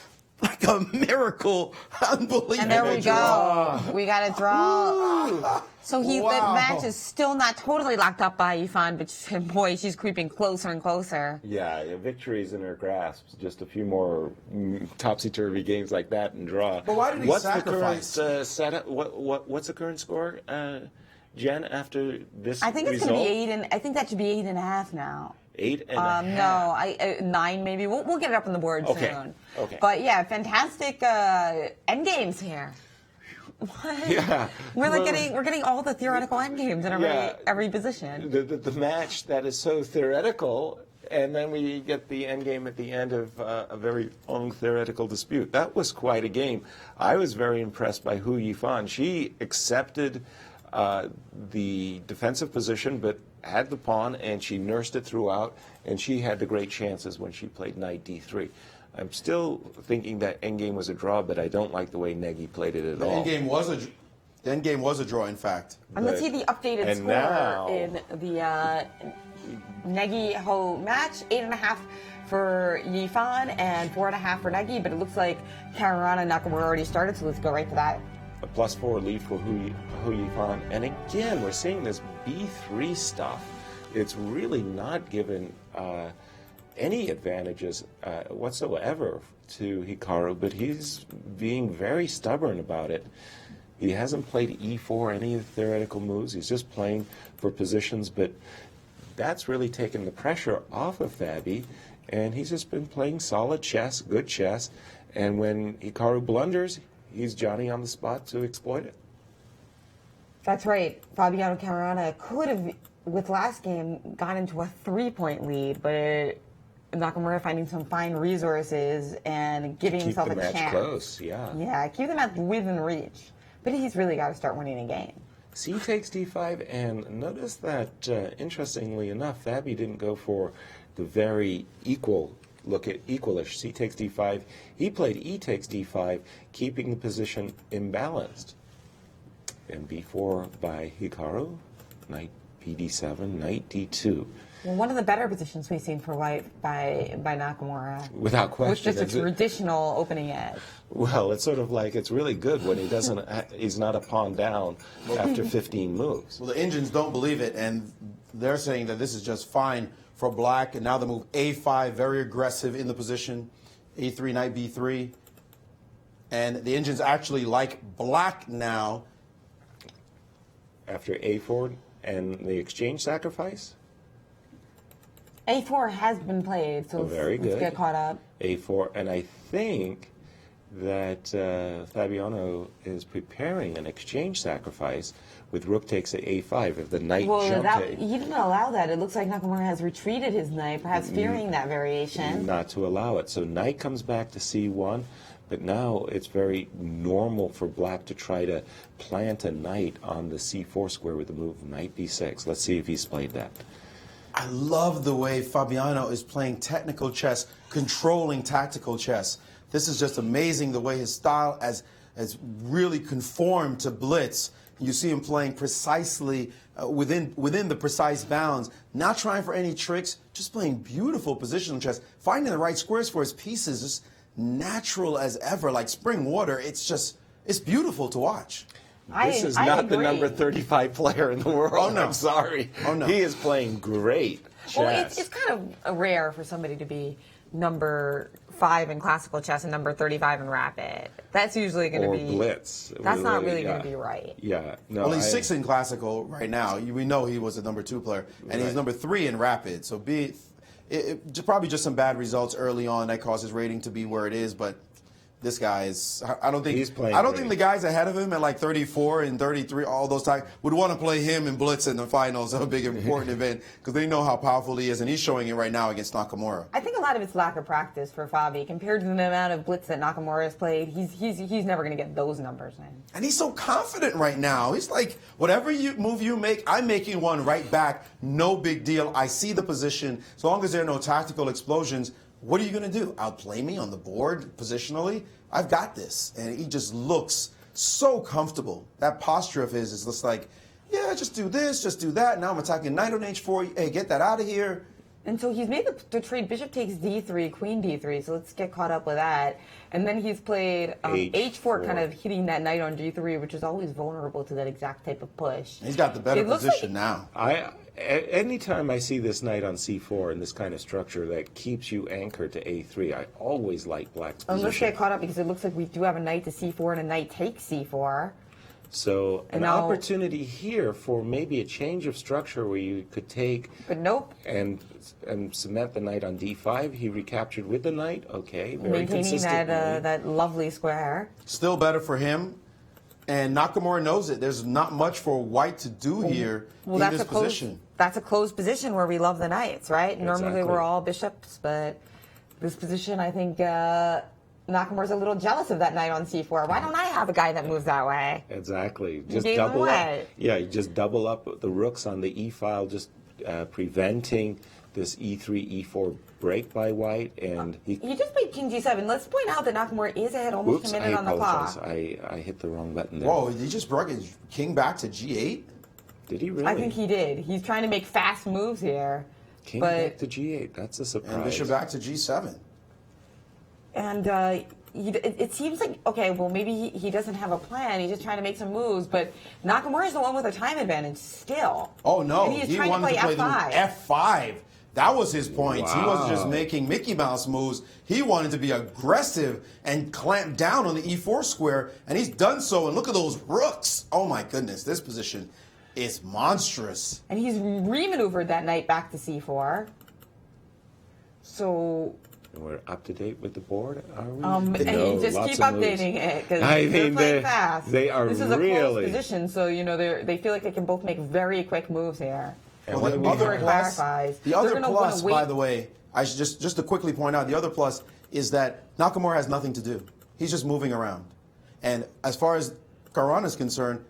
like a miracle. Unbelievable. And there we go. We got a draw. So the Wow. match is still not totally locked up by Yifan, but boy, she's creeping closer and closer. Yeah, victory's in her grasp. Just a few more topsy-turvy games like that and draw. But why did he What's sacrifice? the current setup? What's the current score, Jen? After this, I think it's result? going to be 8, and I think that should be 8.5 now. 8.5. No, 9 maybe. We'll get it up on the board Okay. soon. Okay. But yeah, fantastic end games here. What? Yeah. We're getting all the theoretical end games in every position. The match that is so theoretical, and then we get the end game at the end of a very long theoretical dispute. That was quite a game. I was very impressed by Hou Yifan. She accepted the defensive position, but had the pawn, and she nursed it throughout, and she had the great chances when she played knight d3. I'm still thinking that endgame was a draw, but I don't like the way Negi played it at The all. endgame was a draw, in fact. And let's see the updated And score now- in the Negi Ho match. 8.5 for Yifan and 4.5 for Negi, but it looks like Caruana and Nakamura already started, so let's go right to that. A +4 lead for Hou Yifan. And again, we're seeing this B3 stuff. It's really not given any advantages whatsoever to Hikaru, but he's being very stubborn about it. He hasn't played E4, any of the theoretical moves. He's just playing for positions, but that's really taken the pressure off of Fabi, and he's just been playing solid chess, good chess, and when Hikaru blunders, he's Johnny on the spot to exploit it. That's right. Fabiano Caruana could have, with last game, gone into a 3-point lead, but Nakamura finding some fine resources and giving Keep himself the a match chance. close, yeah. Yeah, keep the match within reach. But he's really got to start winning a game. C takes D5, and notice that, interestingly enough, Fabi didn't go for the very equal look at equalish. C takes D5. He played E takes D5, keeping the position imbalanced. And B4 by Hikaru, knight PD7, knight D2. Well, one of the better positions we've seen for white by Nakamura. Without question. With just a traditional opening edge. Well, it's sort of like it's really good when he doesn't. He's not a pawn down after 15 moves. Well, the engines don't believe it, and they're saying that this is just fine for black. And now the move A5, very aggressive in the position. A3, knight B3. And the engines actually like black now. After A4 and the exchange sacrifice. A4 has been played, so Very let's good. get caught up. A4, and I think that Fabiano is preparing an exchange sacrifice with rook takes at a5. If the knight jumped he didn't allow that. It looks like Nakamura has retreated his knight, perhaps fearing that variation. not to allow it. So knight comes back to c1, but now it's very normal for black to try to plant a knight on the c4 square with the move knight b6. Let's see if he's played that. I love the way Fabiano is playing technical chess, controlling tactical chess. This is just amazing, the way his style has really conformed to Blitz. You see him playing precisely within the precise bounds, not trying for any tricks, just playing beautiful positional chess, finding the right squares for his pieces, just natural as ever, like spring water. It's beautiful to watch. This is not the number 35 player in the world. Oh, no. I'm sorry. Oh, no. He is playing great chess. Well, it's kind of rare for somebody to be number 5 in classical chess and number 35 in rapid. That's usually going to be Blitz. That's not really going to be right. Yeah. No. Well, he's 6 in classical right now. We know he was a number 2 player, and he's number 3 in rapid. So probably just some bad results early on that caused his rating to be where it is, but. This guy is. I don't think the guys ahead of him at like 34 and 33, all those times, would want to play him and Blitz in the finals of a big important event because they know how powerful he is, and he's showing it right now against Nakamura. I think a lot of it's lack of practice for Fabi compared to the amount of Blitz that Nakamura has played. He's never going to get those numbers in. And he's so confident right now. He's like, whatever move you make, I'm making one right back. No big deal. I see the position. So long as there are no tactical explosions. What are you going to do? Outplay me on the board positionally? I've got this. And he just looks so comfortable. That posture of his is just like, yeah, just do this, just do that. Now I'm attacking knight on h4. Hey, get that out of here. And so he's made the trade bishop takes d3, queen d3, so let's get caught up with that. And then he's played h4, kind of hitting that knight on d3, which is always vulnerable to that exact type of push. He's got the better position now. Anytime I see this knight on c4 in this kind of structure that keeps you anchored to a3, I always like black's position. Let's get caught up because it looks like we do have a knight to c4 and a knight takes c4. So an opportunity here for maybe a change of structure where you could take, but nope, and cement the knight on d5. He recaptured with the knight. Okay, very maintaining consistent. that lovely square. Still better for him, and Nakamura knows it. There's not much for white to do here in this position. That's a closed position where we love the knights, right? Exactly. Normally we're all bishops, but this position, I think. Nakamura's a little jealous of that knight on c4. Why don't I have a guy that moves that way? Exactly. Just double up. Yeah, you just double up the rooks on the e file, just preventing this e3, e4 break by white. And he just played king g7. Let's point out that Nakamura is ahead almost a minute on the clock. I hit the wrong button there. Whoa, he just brought his king back to g8? Did he really? I think he did. He's trying to make fast moves here. King back to g8. That's a surprise. And bishop back to g7. And it seems like, okay, well, maybe he doesn't have a plan. He's just trying to make some moves. But Nakamura's the one with a time advantage still. Oh, no. And he wanted to play the move F5. That was his point. Wow. He wasn't just making Mickey Mouse moves. He wanted to be aggressive and clamp down on the e4 square. And he's done so. And look at those rooks. Oh, my goodness. This position is monstrous. And he's remaneuvered that knight back to c4. So... We're up to date with the board, are we? And you just keep updating it because they're playing fast. They are This is a close position, so they feel like they can both make very quick moves here. And the other plus, by the way, I should just to quickly point out, the other plus is that Nakamura has nothing to do. He's just moving around, and as far as Caruana is concerned,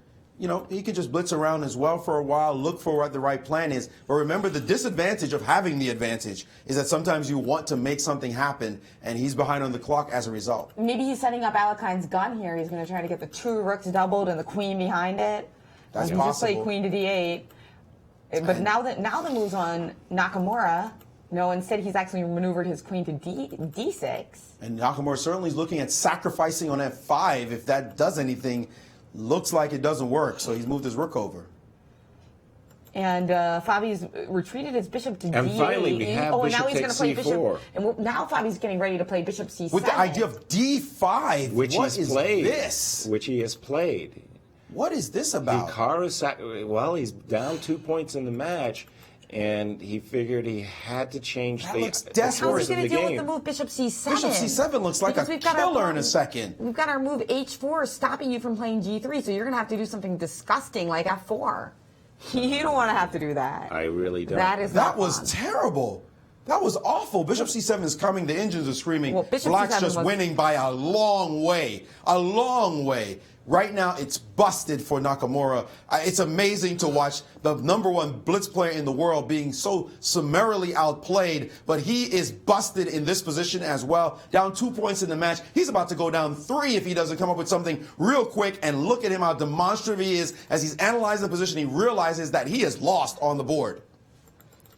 he could just blitz around as well for a while, look for what the right plan is. But remember, the disadvantage of having the advantage is that sometimes you want to make something happen, and he's behind on the clock as a result. Maybe he's setting up Alekhine's gun here. He's going to try to get the 2 rooks doubled and the queen behind it. That's possible. He just played queen to d8. But now the move's on Nakamura. No, instead he's actually maneuvered his queen to d6. And Nakamura certainly is looking at sacrificing on f5 if that does anything. Looks like it doesn't work, so he's moved his rook over. And Fabi's retreated his bishop to d8. And finally we have bishop now he's going to play c4. bishop. And now Fabi's getting ready to play bishop c7. With the idea of d5, which what is played, this? Which he has played. What is this about? Hikaru, well, he's down 2 points in the match, and he figured he had to change That the looks course desperate. How's of he going the to deal game. with the move Bishop C7? Bishop C7 looks like Because a we've got our killer in a pawn- second. We've got our move H4 stopping you from playing G3, so you're going to have to do something disgusting like F4. You don't want to have to do that. I really don't. That is That not was fun. terrible. That was awful. Bishop C7 is coming. The engines are screaming. Well, Bishop Black's C7 just was- winning by a long way. A long way. Right now, it's busted for Nakamura. It's amazing to watch the #1 blitz player in the world being so summarily outplayed, but he is busted in this position as well. Down 2 points in the match. He's about to go down 3 if he doesn't come up with something real quick. And look at him, how demonstrative he is. As he's analyzing the position, he realizes that he is lost on the board.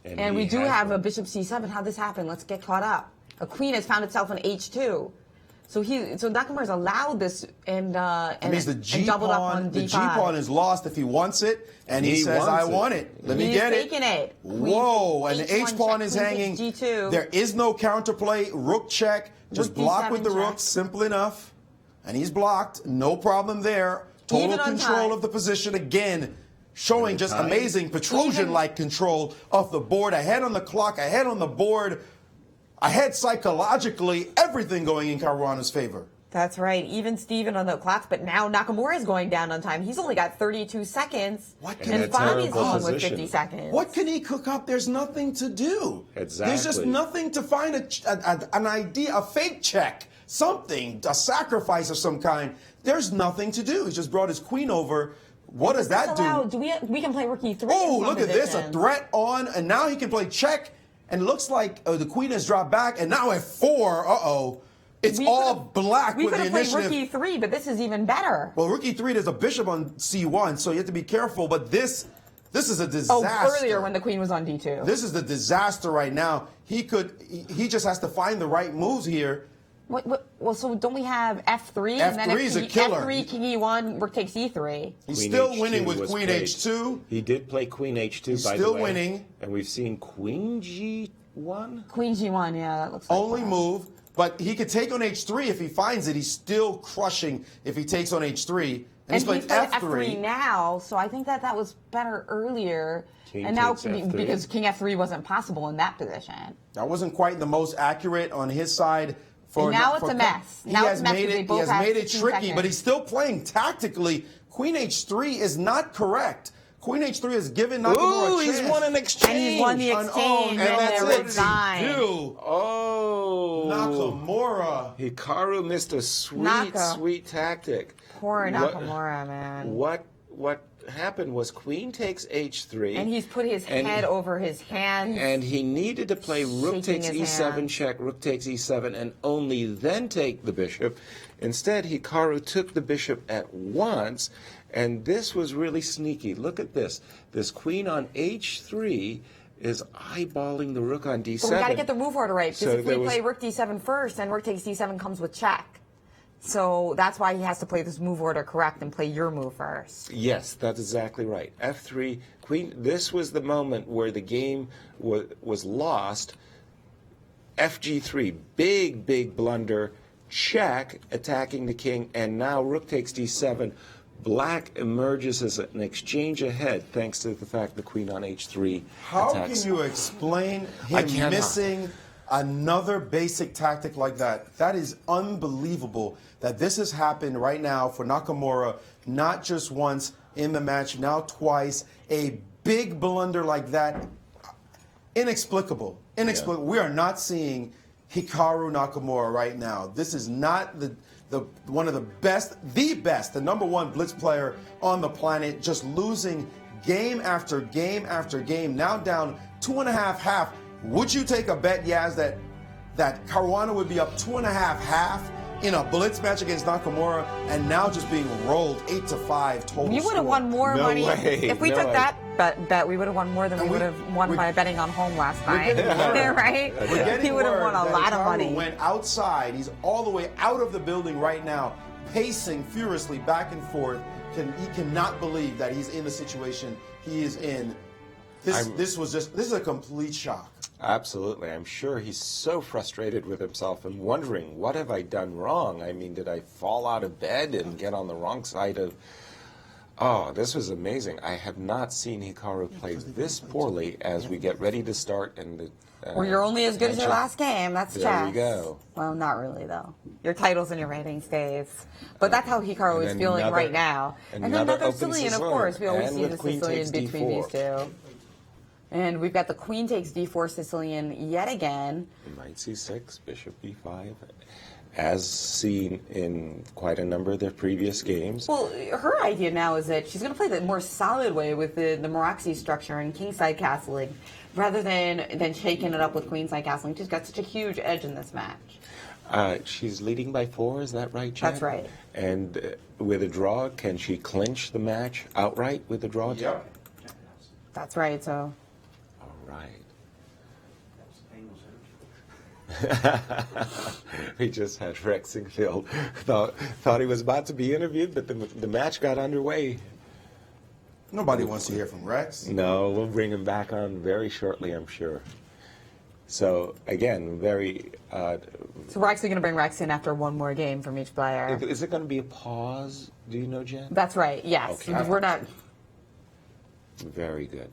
And we do have a Bishop C7. How'd this happen? Let's get caught up. A queen has found itself in H2. So Nakamura's allowed this and means the G doubled up pawn, on D5. the G pawn is lost if he wants it, and he says, "I want it. Let me He's get it." taking it. Whoa! And the H1 H pawn check, is queen hanging. takes G2. There is no counterplay. Rook check. Just Rook block D7 with the check. rook. Simple enough. And he's blocked. No problem there. Total Even on control time. of the position again. Showing just time. amazing Petrosian-like control of the board. Ahead on the clock. Ahead on the board. Ahead psychologically. Everything going in Caruana's favor. That's right. Even Steven on the clocks, but now Nakamura is going down on time. He's only got 32 seconds. What In and a Fabi's terrible on with position. 50 seconds. What can he cook up? There's nothing to do. Exactly. There's just nothing to find an idea, a fake check, something, a sacrifice of some kind. There's nothing to do. He's just brought his queen over. What does that do? We can play Rook E3. Oh, in some look at this. A positions. threat on, and now he can play check. And it looks like the queen has dropped back, and now at 4, uh-oh. It's We all could've- black We with could the have played initiative. Rook E3, but this is even better. Well, Rook E3, there's a bishop on C1, so you have to be careful. But this is a disaster. Oh, earlier when the queen was on D2. This is the disaster right now. He just has to find the right moves here. Well, so don't we have F3? F3 is a killer. F3, King E1, Rook takes E3. He's Queen still H2 winning with was Queen played. H2. He did play Queen H2, He's by the still way. winning. And we've seen Queen G1. Queen G1, yeah, that looks like Only that. move. But he could take on H3 if he finds it. He's still crushing if he takes on H3. And he's playing played F3. now, so I think that was better earlier. King and now, takes F3. because King F3 wasn't possible in that position. That wasn't quite the most accurate on his side. And now it's a mess. He Now has it's a mess made because they it. He both has have made it 15 tricky, seconds. but he's still playing tactically. Queen H3 is not correct. Queen H3 has given Nakamura Ooh, a chance. he's won an exchange. And he's won the An exchange, own, and and that's they're it. resigned. Do. Oh. Nakamura. Hikaru missed a sweet, Naka. sweet tactic. Poor What- Nakamura, man. What happened was Queen takes H3. And he's put his and- head over his hands. And he needed to play Rook Shaking takes his E7 hand. check, Rook takes E7, and only then take the bishop. Instead, Hikaru took the bishop at once, and this was really sneaky. Look at this. This queen on H3 is eyeballing the rook on D7. But we got to get the move order right, because So if we there was- play Rook D7 first, then Rook takes D7 comes with check. So that's why he has to play this move order correct and play your move first. Yes, that's exactly right. F3, queen. This was the moment where the game was lost. FG3, big blunder. Check, attacking the king, and now Rook takes D7. Black emerges as an exchange ahead, thanks to the fact the queen on H3 How attacks. can you explain I him cannot. missing another basic tactic like that? That is unbelievable that this has happened right now for Nakamura, not just once in the match, now twice. A big blunder like that, inexplicable. Inexplicable. We are not seeing Hikaru Nakamura right now. This is not the one of the best, the number one blitz player on the planet, just losing game after game after game, now down 2.5. Would you take a bet, Yaz, that Caruana would be up 2.5 in a blitz match against Nakamura, and now just being rolled 8-5 total? You would have score? won more No money. way. If we No took way. that bet, we would have won more than And we we- would have won we- by betting on home last We're night. getting word. Right? We're getting He would have word won a that lot of Hikaru money. went outside. He's all the way out of the building right now, pacing furiously back and forth. He cannot believe that he's in the situation he is in. This is a complete shock. Absolutely. I'm sure he's so frustrated with himself and wondering, what have I done wrong? I mean, did I fall out of bed and get on the wrong side Oh, this was amazing. I have not seen Hikaru play this poorly as we get ready to start. And Well, you're only as good as your last game. That's chess. There you go. Well, not really, though. Your titles and your ratings stays. But that's how Hikaru is feeling right now. And then another Sicilian, of course. We always see the Sicilian between these two. And we've got the queen takes d4 Sicilian yet again. Knight c6, bishop b5, as seen in quite a number of their previous games. Well, her idea now is that she's going to play the more solid way with the Maurice structure and kingside castling, rather than shaking it up with queenside castling. She's got such a huge edge in this match. She's leading by 4, is that right, Jen? That's right. And with a draw, can she clinch the match outright with a draw? Yep. That's right, so... Right. We just had Rex Singfield thought he was about to be interviewed, but the match got underway. Nobody wants to hear from Rex. No, we'll bring him back on very shortly, I'm sure. So again, very. So we're actually going to bring Rex in after one more game from each player. Is it going to be a pause? Do you know, Jen? That's right. Yes, Okay. we're not. Very good.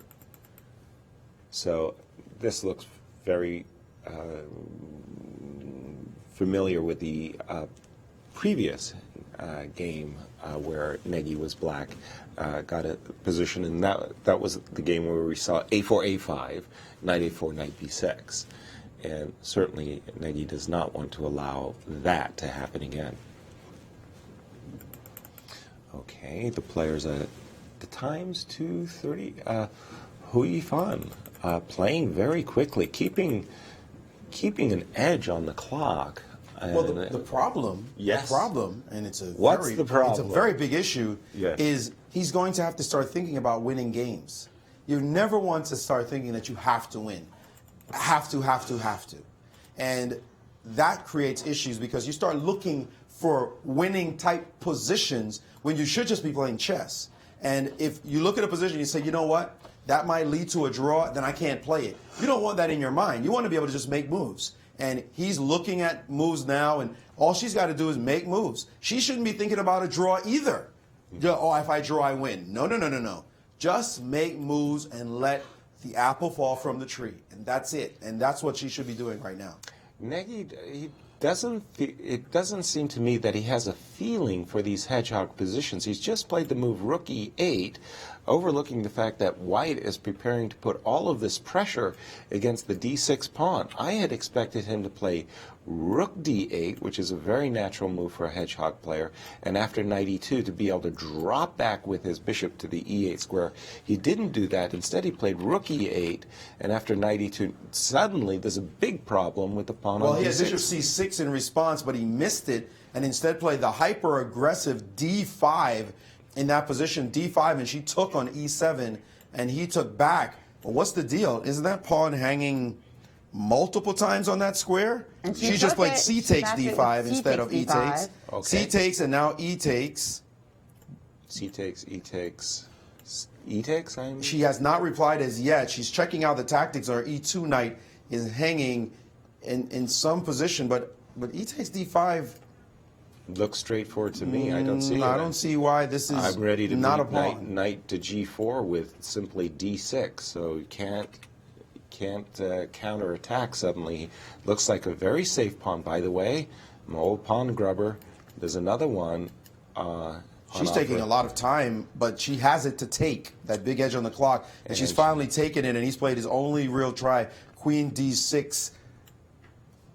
So this looks very familiar with the previous game where Negi was black, got a position, and that was the game where we saw a4, a5, knight a4, knight b6. And certainly Negi does not want to allow that to happen again. Okay, the players at the time's 2:30. Hou Yifan playing very quickly, keeping an edge on the clock. Well, the problem, yes. the problem, and it's a What's the problem? It's a very big issue. Yes. Is he's going to have to start thinking about winning games. You never want to start thinking that you have to win, have to, and that creates issues because you start looking for winning type positions when you should just be playing chess. And if you look at a position, you say, you know what, that might lead to a draw, then I can't play it. You don't want that in your mind. You want to be able to just make moves. And he's looking at moves now, and all she's got to do is make moves. She shouldn't be thinking about a draw either. Oh, if I draw, I win. No. Just make moves and let the apple fall from the tree. And that's it. And that's what she should be doing right now. Negi, it doesn't seem to me that he has a feeling for these hedgehog positions. He's just played the move rook e8, overlooking the fact that white is preparing to put all of this pressure against the d6 pawn. I had expected him to play rook d8, which is a very natural move for a hedgehog player, and after knight e2 to be able to drop back with his bishop to the e8 square. He didn't do that. Instead, he played rook e8, and after knight e2, suddenly there's a big problem with the pawn on d6. Well, he had bishop c6 in response, but he missed it, and instead played the hyper-aggressive d5 in that position, d5, and she took on e7, and he took back. Well, what's the deal? Isn't that pawn hanging multiple times on that square? And she just played c takes d5 instead of e takes. Okay. C takes, and now e takes. C takes, e takes, e takes? She has not replied as yet. She's checking out the tactics. Her e2 knight is hanging in some position, but e takes d5 looks straightforward to me. I don't see it. I don't see why this is I'm ready to not a beat pawn. knight to g4 with simply d6, so you can't counterattack suddenly. Looks like a very safe pawn, by the way. An old pawn grubber. There's another one. She's taking a lot of time, but she has it to take, that big edge on the clock, and she's finally taken it, and he's played his only real try, queen d6.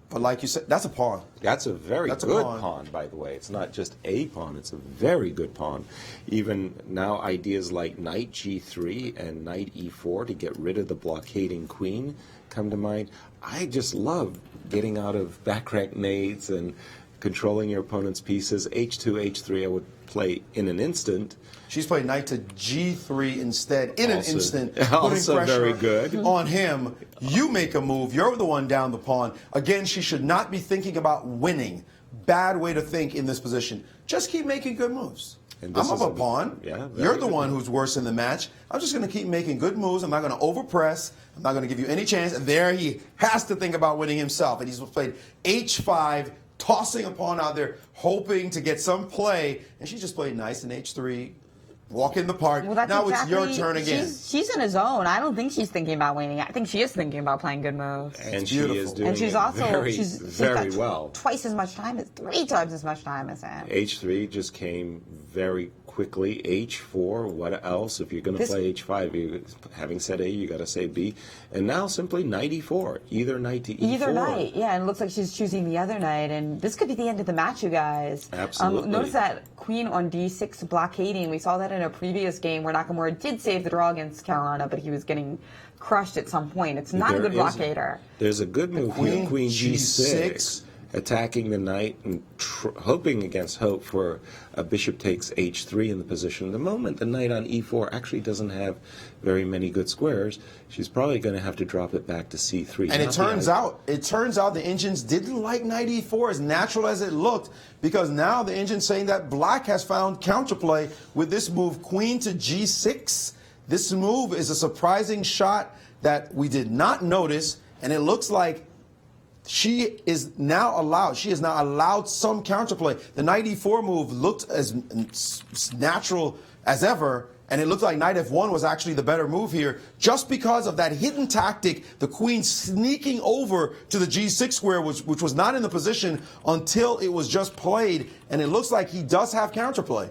But like you said, that's a pawn. That's a very good pawn, by the way. It's not just a pawn, it's a very good pawn. Even now, ideas like knight g3 and knight e4 to get rid of the blockading queen come to mind. I just love getting out of back rank mates and controlling your opponent's pieces. h2, h3 I would play in an instant. She's played knight to g3 instead, in an instant, putting Also pressure very good. on him. You make a move. You're the one down the pawn. Again, she should not be thinking about winning. Bad way to think in this position. Just keep making good moves. I'm up a pawn. Yeah, you're the one who's worse in the match. I'm just going to keep making good moves. I'm not going to overpress. I'm not going to give you any chance. And there he has to think about winning himself. And he's played h5, tossing a pawn out there, hoping to get some play. And she just played nice in h3. Walk in the park. Well, that's now exactly, it's your turn again. She's in a zone. I don't think she's thinking about winning. I think she is thinking about playing good moves. And she is doing and she's it also very, she's very got well. Twice as much time, 3 times as much time as him. H3 just came very quickly. H4, what else? If you're going to play H5, having said A, you got to say B. And now simply knight E4, either knight to E4. Either knight, yeah, and it looks like she's choosing the other knight, and this could be the end of the match, you guys. Absolutely. Notice that queen on D6 blockading. We saw that in a previous game where Nakamura did save the draw against Caruana, but he was getting crushed at some point. It's not a good blockader. There's a good move here, queen G6. Attacking the knight and hoping against hope for a bishop takes H3 in the position. The moment the knight on E4 actually doesn't have very many good squares, she's probably going to have to drop it back to C3. And it turns out the engines didn't like knight E4 as natural as it looked, because now the engine's saying that black has found counterplay with this move, queen to G6. This move is a surprising shot that we did not notice, and it looks like she is now allowed some counterplay. The knight E4 move looked as natural as ever, and it looked like knight F1 was actually the better move here, just because of that hidden tactic, the queen sneaking over to the G6 square, which was not in the position until it was just played, and it looks like he does have counterplay.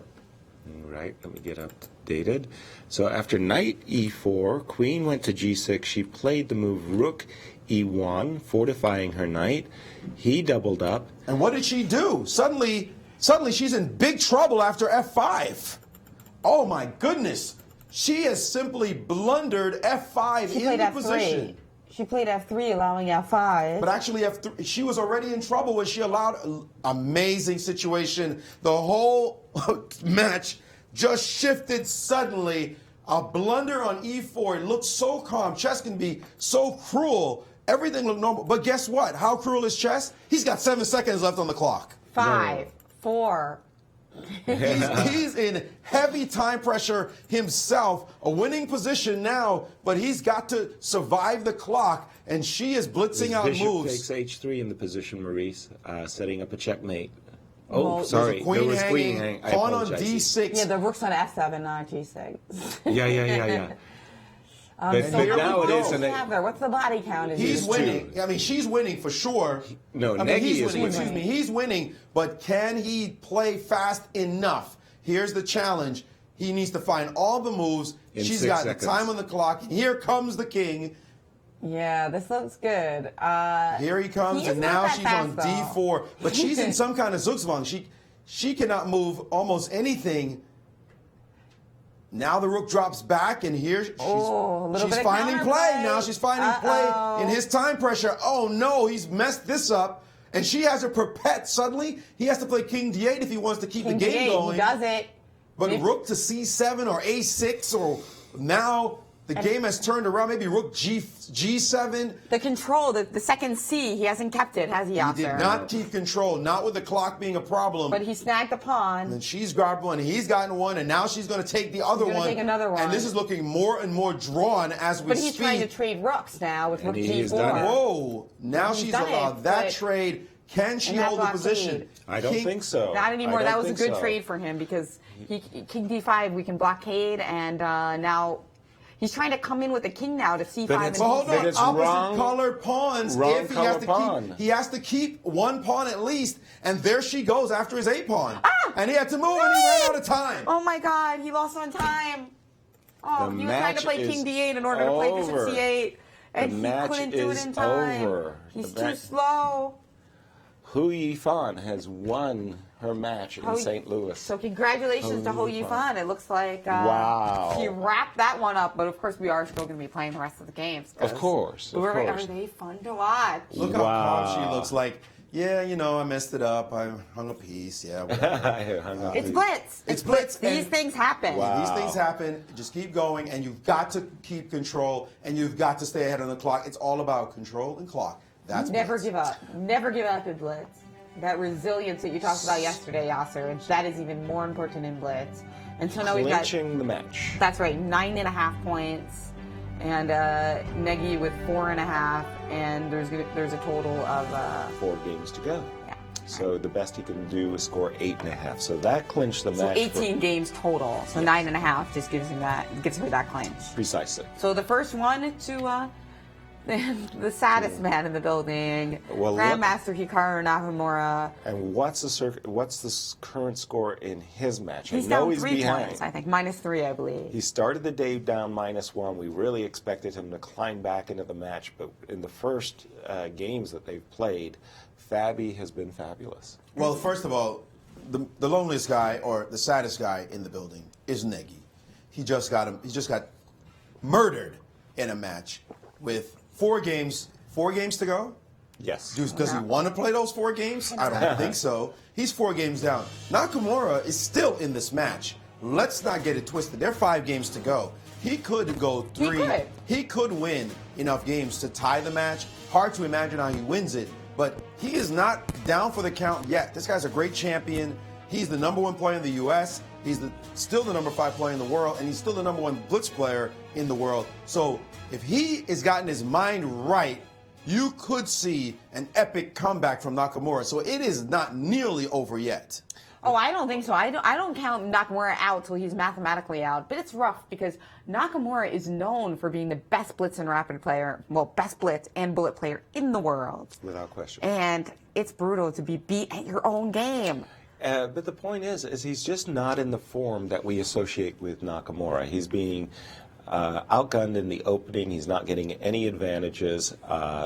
Right, let me get updated. So after knight E4, queen went to G6, she played the move rook E1, fortifying her knight. He doubled up. And what did she do? Suddenly she's in big trouble after F5. Oh my goodness. She has simply blundered F5 in the position. She played F3, allowing F5. But actually, F3, she was already in trouble when she allowed amazing situation. The whole match just shifted suddenly. A blunder on E4. It looked so calm. Chess can be so cruel. Everything looked normal. But guess what? How cruel is chess? He's got 7 seconds left on the clock. 5, 4. He's in heavy time pressure himself. A winning position now, but he's got to survive the clock. And she is blitzing out moves. Bishop takes H3 in the position, Maurice, setting up a checkmate. Oh, Well, sorry. Queen there was queen hanging, hanging. I pawn on apologize. D6. Yeah, the rook's on F7, not G6. Yeah. But So now it is. what's the body count? He's winning. I mean, she's winning for sure. No, I mean, Negi is winning. Excuse me, he's winning, but can he play fast enough? Here's the challenge. He needs to find all the moves. She's 6 got seconds. the time on the clock. And here comes the king. Yeah, this looks good. Here he comes, He is and not now that she's fast, on though. D4. But she's in some kind of Zugzwang. She cannot move almost anything. Now the rook drops back, and here she's finding play. Now she's finding play in his time pressure. Oh no, he's messed this up. And she has a perpet. Suddenly, he has to play king D8 if he wants to keep the game going. He does it. But rook to C7 or A6, or now the game has turned around. Maybe rook G7. The control, the second C, he hasn't kept it, has he, Yasser? He did not keep control, not with the clock being a problem. But he snagged the pawn. And she's grabbed one, and he's gotten one, and now she's going to take the other one. Take another one. And this is looking more and more drawn as we speak. But he's trying to trade rooks now with rook he's G4. done it. Whoa! Now she's allowed that trade. Can she hold the position? I don't think so. Not anymore. That was a good so. trade for him because king D5, we can blockade, and now he's trying to come in with the king now to C5. But and it's- Well, hold on. it's Opposite wrong- colored pawns. wrong If he has color to pawn. he has to keep one pawn at least, and there she goes after his A pawn. And he had to move, and he Maurice! ran out of time. Oh my God, he lost on time. Oh, The he was trying to play match king is D8 in order to play bishop over. C8, and The he match couldn't do it is in time. over. He's The too match- slow. Hou Yifan has won her match in St. Louis. So congratulations to Hou Yifan. It looks like Wow. he wrapped that one up, but of course we are still going to be playing the rest of the games. Of course, of Are course. they fun to watch? Look how Wow. calm she looks. Like, yeah, you know, I messed it up. I hung a piece. Yeah, whatever. It's Blitz. It's Blitz. These and things happen. Wow. These things happen. Just keep going, and you've got to keep control, and you've got to stay ahead of the clock. It's all about control and clock. That's Never Blitz. give up. Never give up in Blitz. That resilience that you talked about yesterday, Yasser, and that is even more important in Blitz. And so now we've got, Clinching the match. that's right, 9.5 points, and Negi with 4.5, and there's a total of 4 games to go. yeah. So the best he can do is score 8.5. So that clinched the So match. 18 games total. So 9.5 just gives him that clinch. Precisely. So the first one to the saddest man in the building, Well, Grandmaster Hikaru Nakamura. And what's the current score in his match? He's I know down he's 3 behind. points, I think. -3, I believe. He started the day down -1. We really expected him to climb back into the match, but in the first games that they've played, Fabi has been fabulous. Well, first of all, the loneliest guy or the saddest guy in the building is Negi. He just got murdered in a match with 4 games to go. Yes. Does he want to play those 4 games? I don't think so. He's 4 games down. Nakamura is still in this match. Let's not get it twisted. There are 5 games to go. He could go 3. He could win enough games to tie the match. Hard to imagine how he wins it, but he is not down for the count yet. This guy's a great champion. He's the #1 player in the U.S. He's still the #5 player in the world, and he's still the #1 Blitz player in the world. So if he has gotten his mind right, you could see an epic comeback from Nakamura. So it is not nearly over yet. Oh, I don't think so. I don't count Nakamura out till he's mathematically out. But it's rough because Nakamura is known for being the best Blitz and Rapid player, well, best Blitz and Bullet player in the world. Without question. And it's brutal to be beat at your own game. But the point is he's just not in the form that we associate with Nakamura. He's being outgunned in the opening. He's not getting any advantages.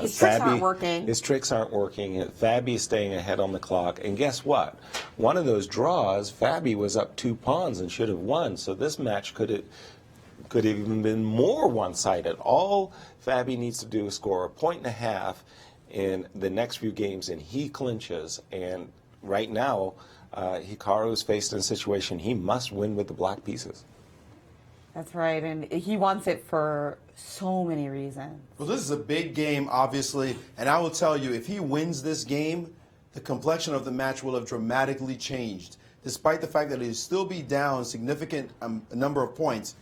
His tricks aren't working. His tricks aren't working. Fabi is staying ahead on the clock. And guess what? One of those draws, Fabi was up 2 pawns and should have won. So this match could have even been more one-sided. All Fabi needs to do is score 1.5 in the next few games, and he clinches. And right now, Hikaru is faced in a situation he must win with the black pieces. That's right, and he wants it for so many reasons. Well, this is a big game, obviously, and I will tell you, if he wins this game, the complexion of the match will have dramatically changed. Despite the fact that he'll still be down a significant number of points,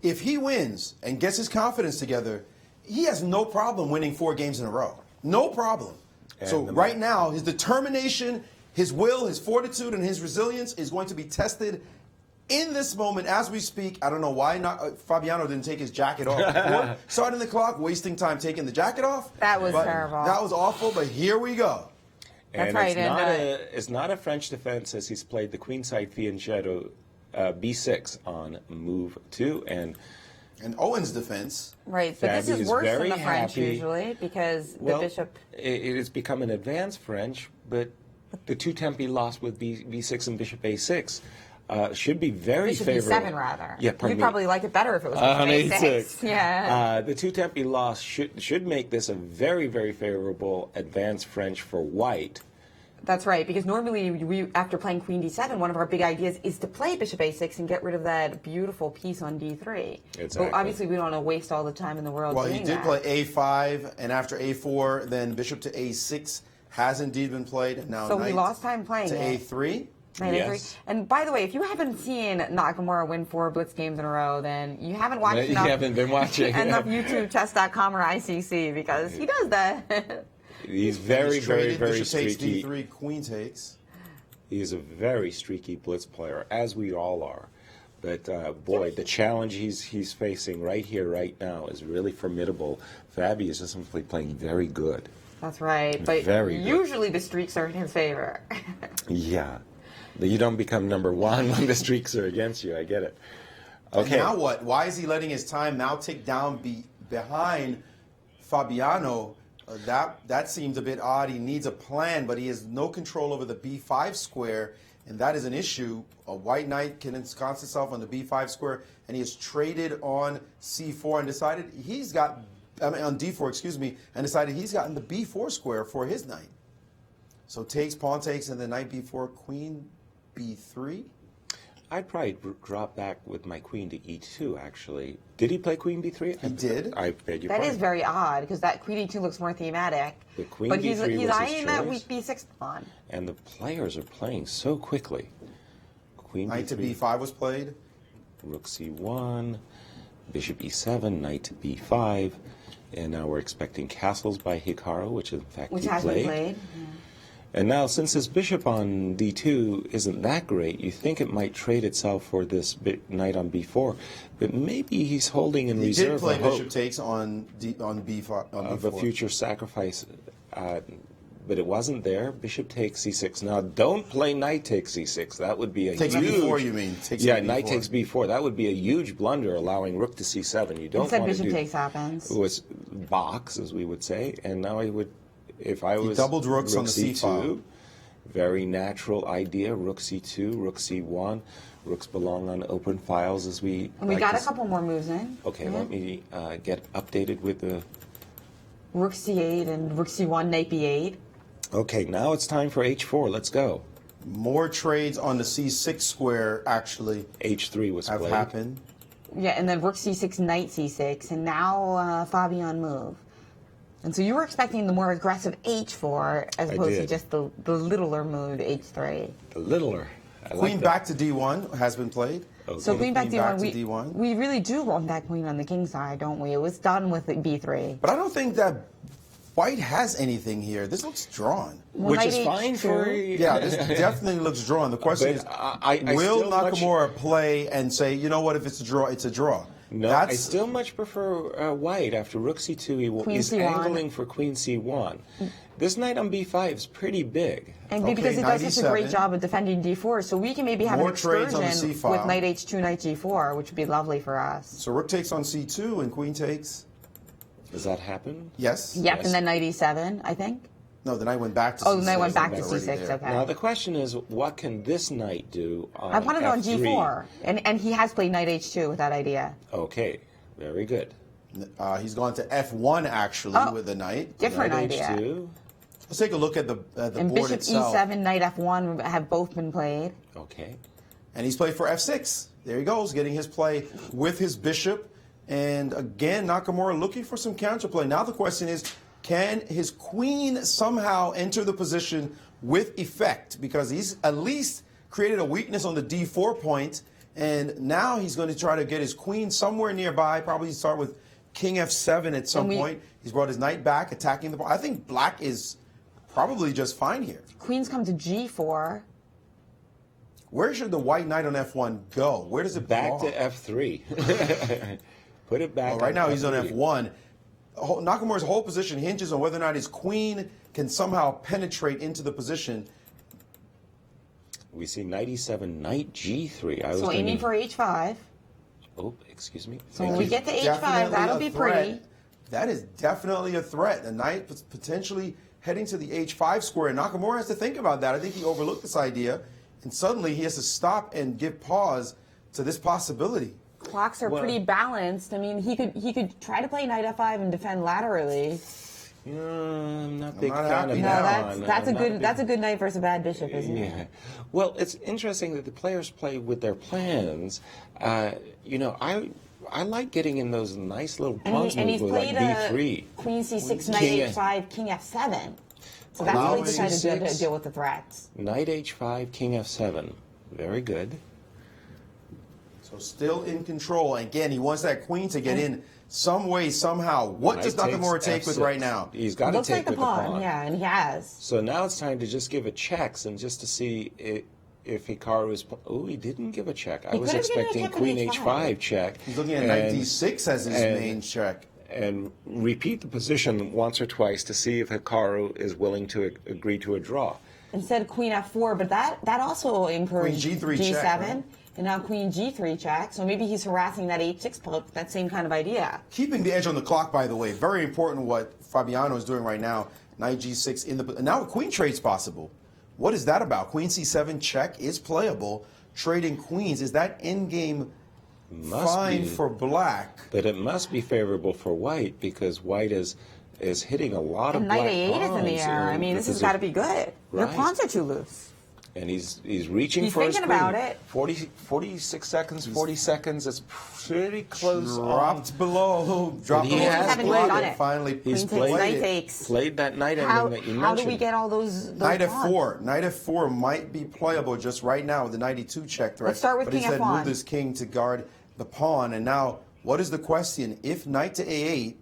if he wins and gets his confidence together, he has no problem winning 4 games in a row. No problem. And so right now, his determination, his will, his fortitude, and his resilience is going to be tested in this moment as we speak. I don't know why Fabiano didn't take his jacket off before starting the clock, wasting time taking the jacket off. That was terrible. That was awful, but here we go. That's And right. it's not a French defense as he's played the queenside fianchetto b6 on move 2. And Owen's defense. Right, but this is worse than the French happy. usually because the bishop. It has become an advanced French, but the 2 tempi lost with b6 and bishop a6 should be very Bishop favorable. e7 rather. Yeah, You'd probably like it better if it was bishop a6. Yeah. The 2 tempi loss should make this a very, very favorable advanced French for white. That's right, because normally we, after playing queen d7, one of our big ideas is to play bishop a6 and get rid of that beautiful piece on d3. Exactly. But obviously we don't want to waste all the time in the world Well, doing he did that. play a5, and after a4, then bishop to a6 has indeed been played, and now So knight we lost time playing to it. a3. Knight Yes. a3. And by the way, if you haven't seen Nakamura win 4 Blitz games in a row, then you haven't watched You haven't been watching. enough YouTube chess.com or ICC because he does that. He's very, very, very Bishop takes streaky. d3, queen takes. He is a very streaky blitz player, as we all are. But boy, the challenge he's facing right here, right now, is really formidable. Fabi is just simply playing very good. That's right, but Very good. usually the streaks are in his favor. Yeah, you don't become #1 when the streaks are against you. I get it. Okay. And now what? Why is he letting his time now tick down behind Fabiano? That seems a bit odd. He needs a plan, but he has no control over the b5 square, and that is an issue. A white knight can ensconce itself on the b5 square, and he has traded on c4 and decided he's got, on d4, excuse me, and decided he's gotten the b4 square for his knight. So takes, pawn takes, and then knight b4, queen b3. I'd probably drop back with my queen to e2, actually. Did he play queen b3? He did. I beg your That pardon. is very odd because that queen e2 looks more thematic. The queen but b3 he's was his eyeing that choice. weak b6 pawn. And the players are playing so quickly. Queen Knight to b3, b5 was played. rook c1, bishop e7, knight to b5, and now we're expecting castles by Hikaru, which in fact Which he has played. been played. And now, since his bishop on d2 isn't that great, you think it might trade itself for this knight on b4, but maybe he's holding in reserve. He did play a hope bishop takes on b5 of a future sacrifice, but it wasn't there. Bishop takes c6. Now, don't play knight takes c6. That would be a takes huge. b4, you mean? Knight takes b4. That would be a huge blunder, allowing rook to c7. You don't Instead want to bishop do. takes happens. It was box, as we would say, and now I would. If I was doubled rooks rook on the c file. Very natural idea. Rook c2, rook c1. Rooks belong on open files, as we. And we got a couple more moves in. Okay, let me get updated with the. Rook c8 and rook c1, knight b8. Okay, now it's time for h4. Let's go. More trades on the c6 square actually h3 was have played. happened. Yeah, and then rook c6, knight c6, and now Fabiano move. And so you were expecting the more aggressive h4 as opposed to just the littler move, h3. The littler. Queen back to d1 has been played. Okay. So queen back back d1, to d1. We really do want that queen on the king side, don't we? It was done with b3. But I don't think that white has anything here. This looks drawn. Well, Which is knight fine h2. for. Yeah, this definitely looks drawn. The question is, will still Nakamura play and say, you know what, if it's a draw, it's a draw? No, I still much prefer white. After rook c2, he's angling for queen c1. This knight on b5 is pretty big. And because it does such a great job of defending d4, so we can maybe have an excursion with knight h2, knight g4, which would be lovely for us. So rook takes on c2 and queen takes. Does that happen? Yes. Yep, yes. And then knight e7, I think. No, the knight went back to c6. Oh, the knight went back to c6, okay. Now, the question is, what can this knight do on I want it on f3? g4, and he has played knight h2 with that idea. Okay, very good. He's gone to f1, actually, with the knight. Different knight idea. H2. Let's take a look at the and board bishop itself. e7, knight f1 have both been played. Okay. And he's played for f6. There he goes, getting his play with his bishop. And again, Nakamura looking for some counterplay. Now the question is, can his queen somehow enter the position with effect? Because he's at least created a weakness on the d4 point, and now he's going to try to get his queen somewhere nearby, probably start with king f7 at some point. He's brought his knight back, attacking the pawn. I think black is probably just fine here. Queens come to g4. Where should the white knight on f1 go? Where does it belong? Back to f3. Put it back. Well, right now he's on f3. f1. Nakamura's whole position hinges on whether or not his queen can somehow penetrate into the position. We see knight e7, knight g3. So aiming for h5. Oh, excuse me. So when we get to h5, that'll be pretty. That is definitely a threat. The knight potentially heading to the h5 square. And Nakamura has to think about that. I think he overlooked this idea. And suddenly he has to stop and give pause to this possibility. Clocks are pretty balanced. I mean, he could try to play knight f5 and defend laterally. I'm not a big fan of No, that. that's a good knight versus a bad bishop, isn't it? Yeah. Well, it's interesting that the players play with their plans. You know, I like getting in those nice little pawns and he's moves with played like b3. Queen c6, knight h5, king f7. So that's really decided to deal with the threats. Knight h5, king f7. Very good. So still in control. Again, he wants that queen to get in some way, somehow. What does Nakamura take with right now? He's got to take with the pawn. Yeah, and he has. So now it's time to just give a checks and just to see if Hikaru is... Oh, he didn't give a check. I was expecting queen h5 check. He's looking at knight d6 as his main check. And repeat the position once or twice to see if Hikaru is willing to agree to a draw. Instead queen f4, but that also encouraged queen g3 g7. check, right? And now queen g3 check, so maybe he's harassing that h6 poke, that same kind of idea. Keeping the edge on the clock, by the way, very important what Fabiano is doing right now. Knight g6 in the... Now a queen trade's possible. What is that about? Queen c7 check is playable. Trading queens, is that endgame fine for black? But it must be favorable for white because white is hitting a lot of black pawns. And knight a8 is in the air. I mean, this has got to be good. Your pawns are too loose. And he's reaching for his queen. He's thinking about it. 46 seconds, 40 seconds. It's pretty close. Dropped below. Dropped below. He has played it. Finally, he's played that knight ending that you mentioned. How do we get all those Knight pawns? f4. Knight f4 might be playable just right now with the knight e2 check threat. Let's start with but king he said f1. move this king to guard the pawn. And now, what is the question? If knight to a8,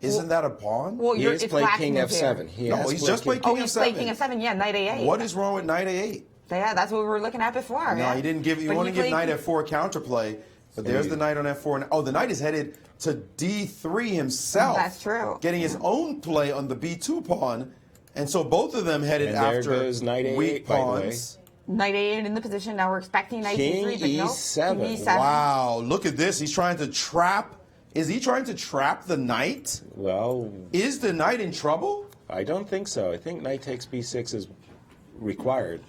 Isn't that a pawn? Well, He has it's played flashing King his hair. F7. He's just played Oh, King he's F7. played King F7. Yeah, Knight A8. What is wrong with Knight A8? Yeah, that's what we were looking at before. No, yeah. he didn't give. You But want to he give played- Knight F4 counterplay, but there's the Knight on F4. Oh, the Knight is headed to D3 himself. That's true. Getting his own play on the B2 pawn, and so both of them headed And there after goes Knight A8, weak by the way. pawns. Knight A8 in the position. Now we're expecting Knight King C3, but nope. E7. King E7. Wow, look at this. He's trying to trap. Is he trying to trap the Knight? Well, Is the Knight in trouble? I don't think so. I think knight takes b6 is required.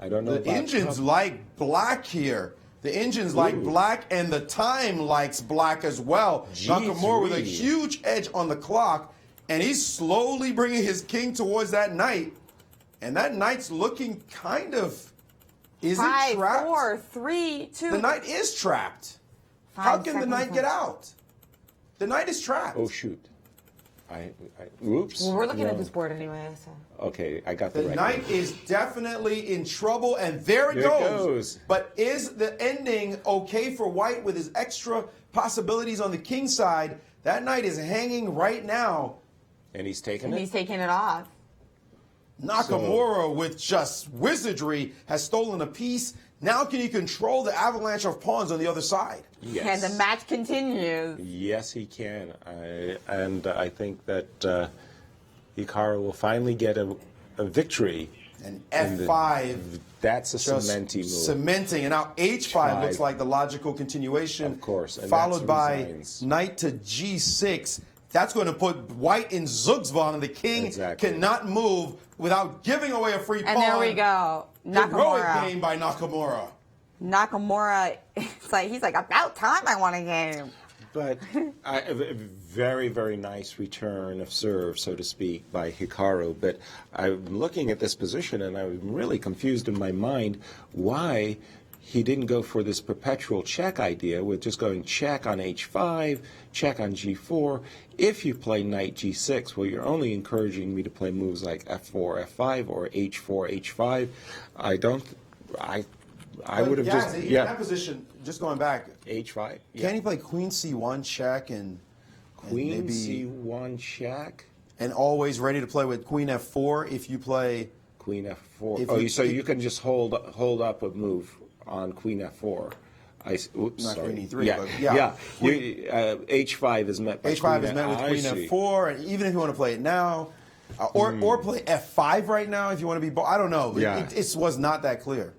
I don't know The about engines like black here. The engines like black, and the time likes black as well. G3. Nakamura with a huge edge on the clock, and he's slowly bringing his king towards that knight. And that knight's looking kind of... Is it 5, trapped? 4, 3, 2. The knight is trapped. 5 How can the seconds knight get left. out? The knight is trapped. Oh, shoot. Oops. Well, we're looking No. at this board anyway. So. Okay, I got the The right knight one. is definitely in trouble, and there it There it goes. goes. But is the ending okay for white with his extra possibilities on the king side? That knight is hanging right now. And he's taken And it? he's taking it off. Nakamura, with just wizardry, has stolen a piece. Now can he control the avalanche of pawns on the other side? Yes. And the match continues. Yes, he can. I think that Hikaru will finally get a victory. And in the- F5 That's a just cementing move. cementing. And now H5 Five. looks like the logical continuation. Of course, and followed that's by resigns. knight to G6. That's going to put white in Zugzwang, and the king Exactly. cannot move without giving away a free pawn. And there we go. Heroic Nakamura. game by Nakamura. Nakamura, he's like, about time I won a game. But a very, very nice return of serve, so to speak, by Hikaru. But I'm looking at this position, and I'm really confused in my mind why he didn't go for this perpetual check idea with just going check on H5, check on G4. If you play knight G6, well, you're only encouraging me to play moves like F4, F5, or H4, H5. I would have just, in that position, just going back, H5. can he play Queen C1 check and Queen maybe C1 check? and always ready to play with Queen F4 if you play? Queen F4. If Oh, you- so you can just hold up a move on Queen F4. Oops, Not sorry. Queen E3, yeah, but yeah. H5 is met by H5 Queen is met with I Queen see. F4, and even if you want to play it now, or play F5 right now if you want to be. I don't know. Yeah. It was not that clear.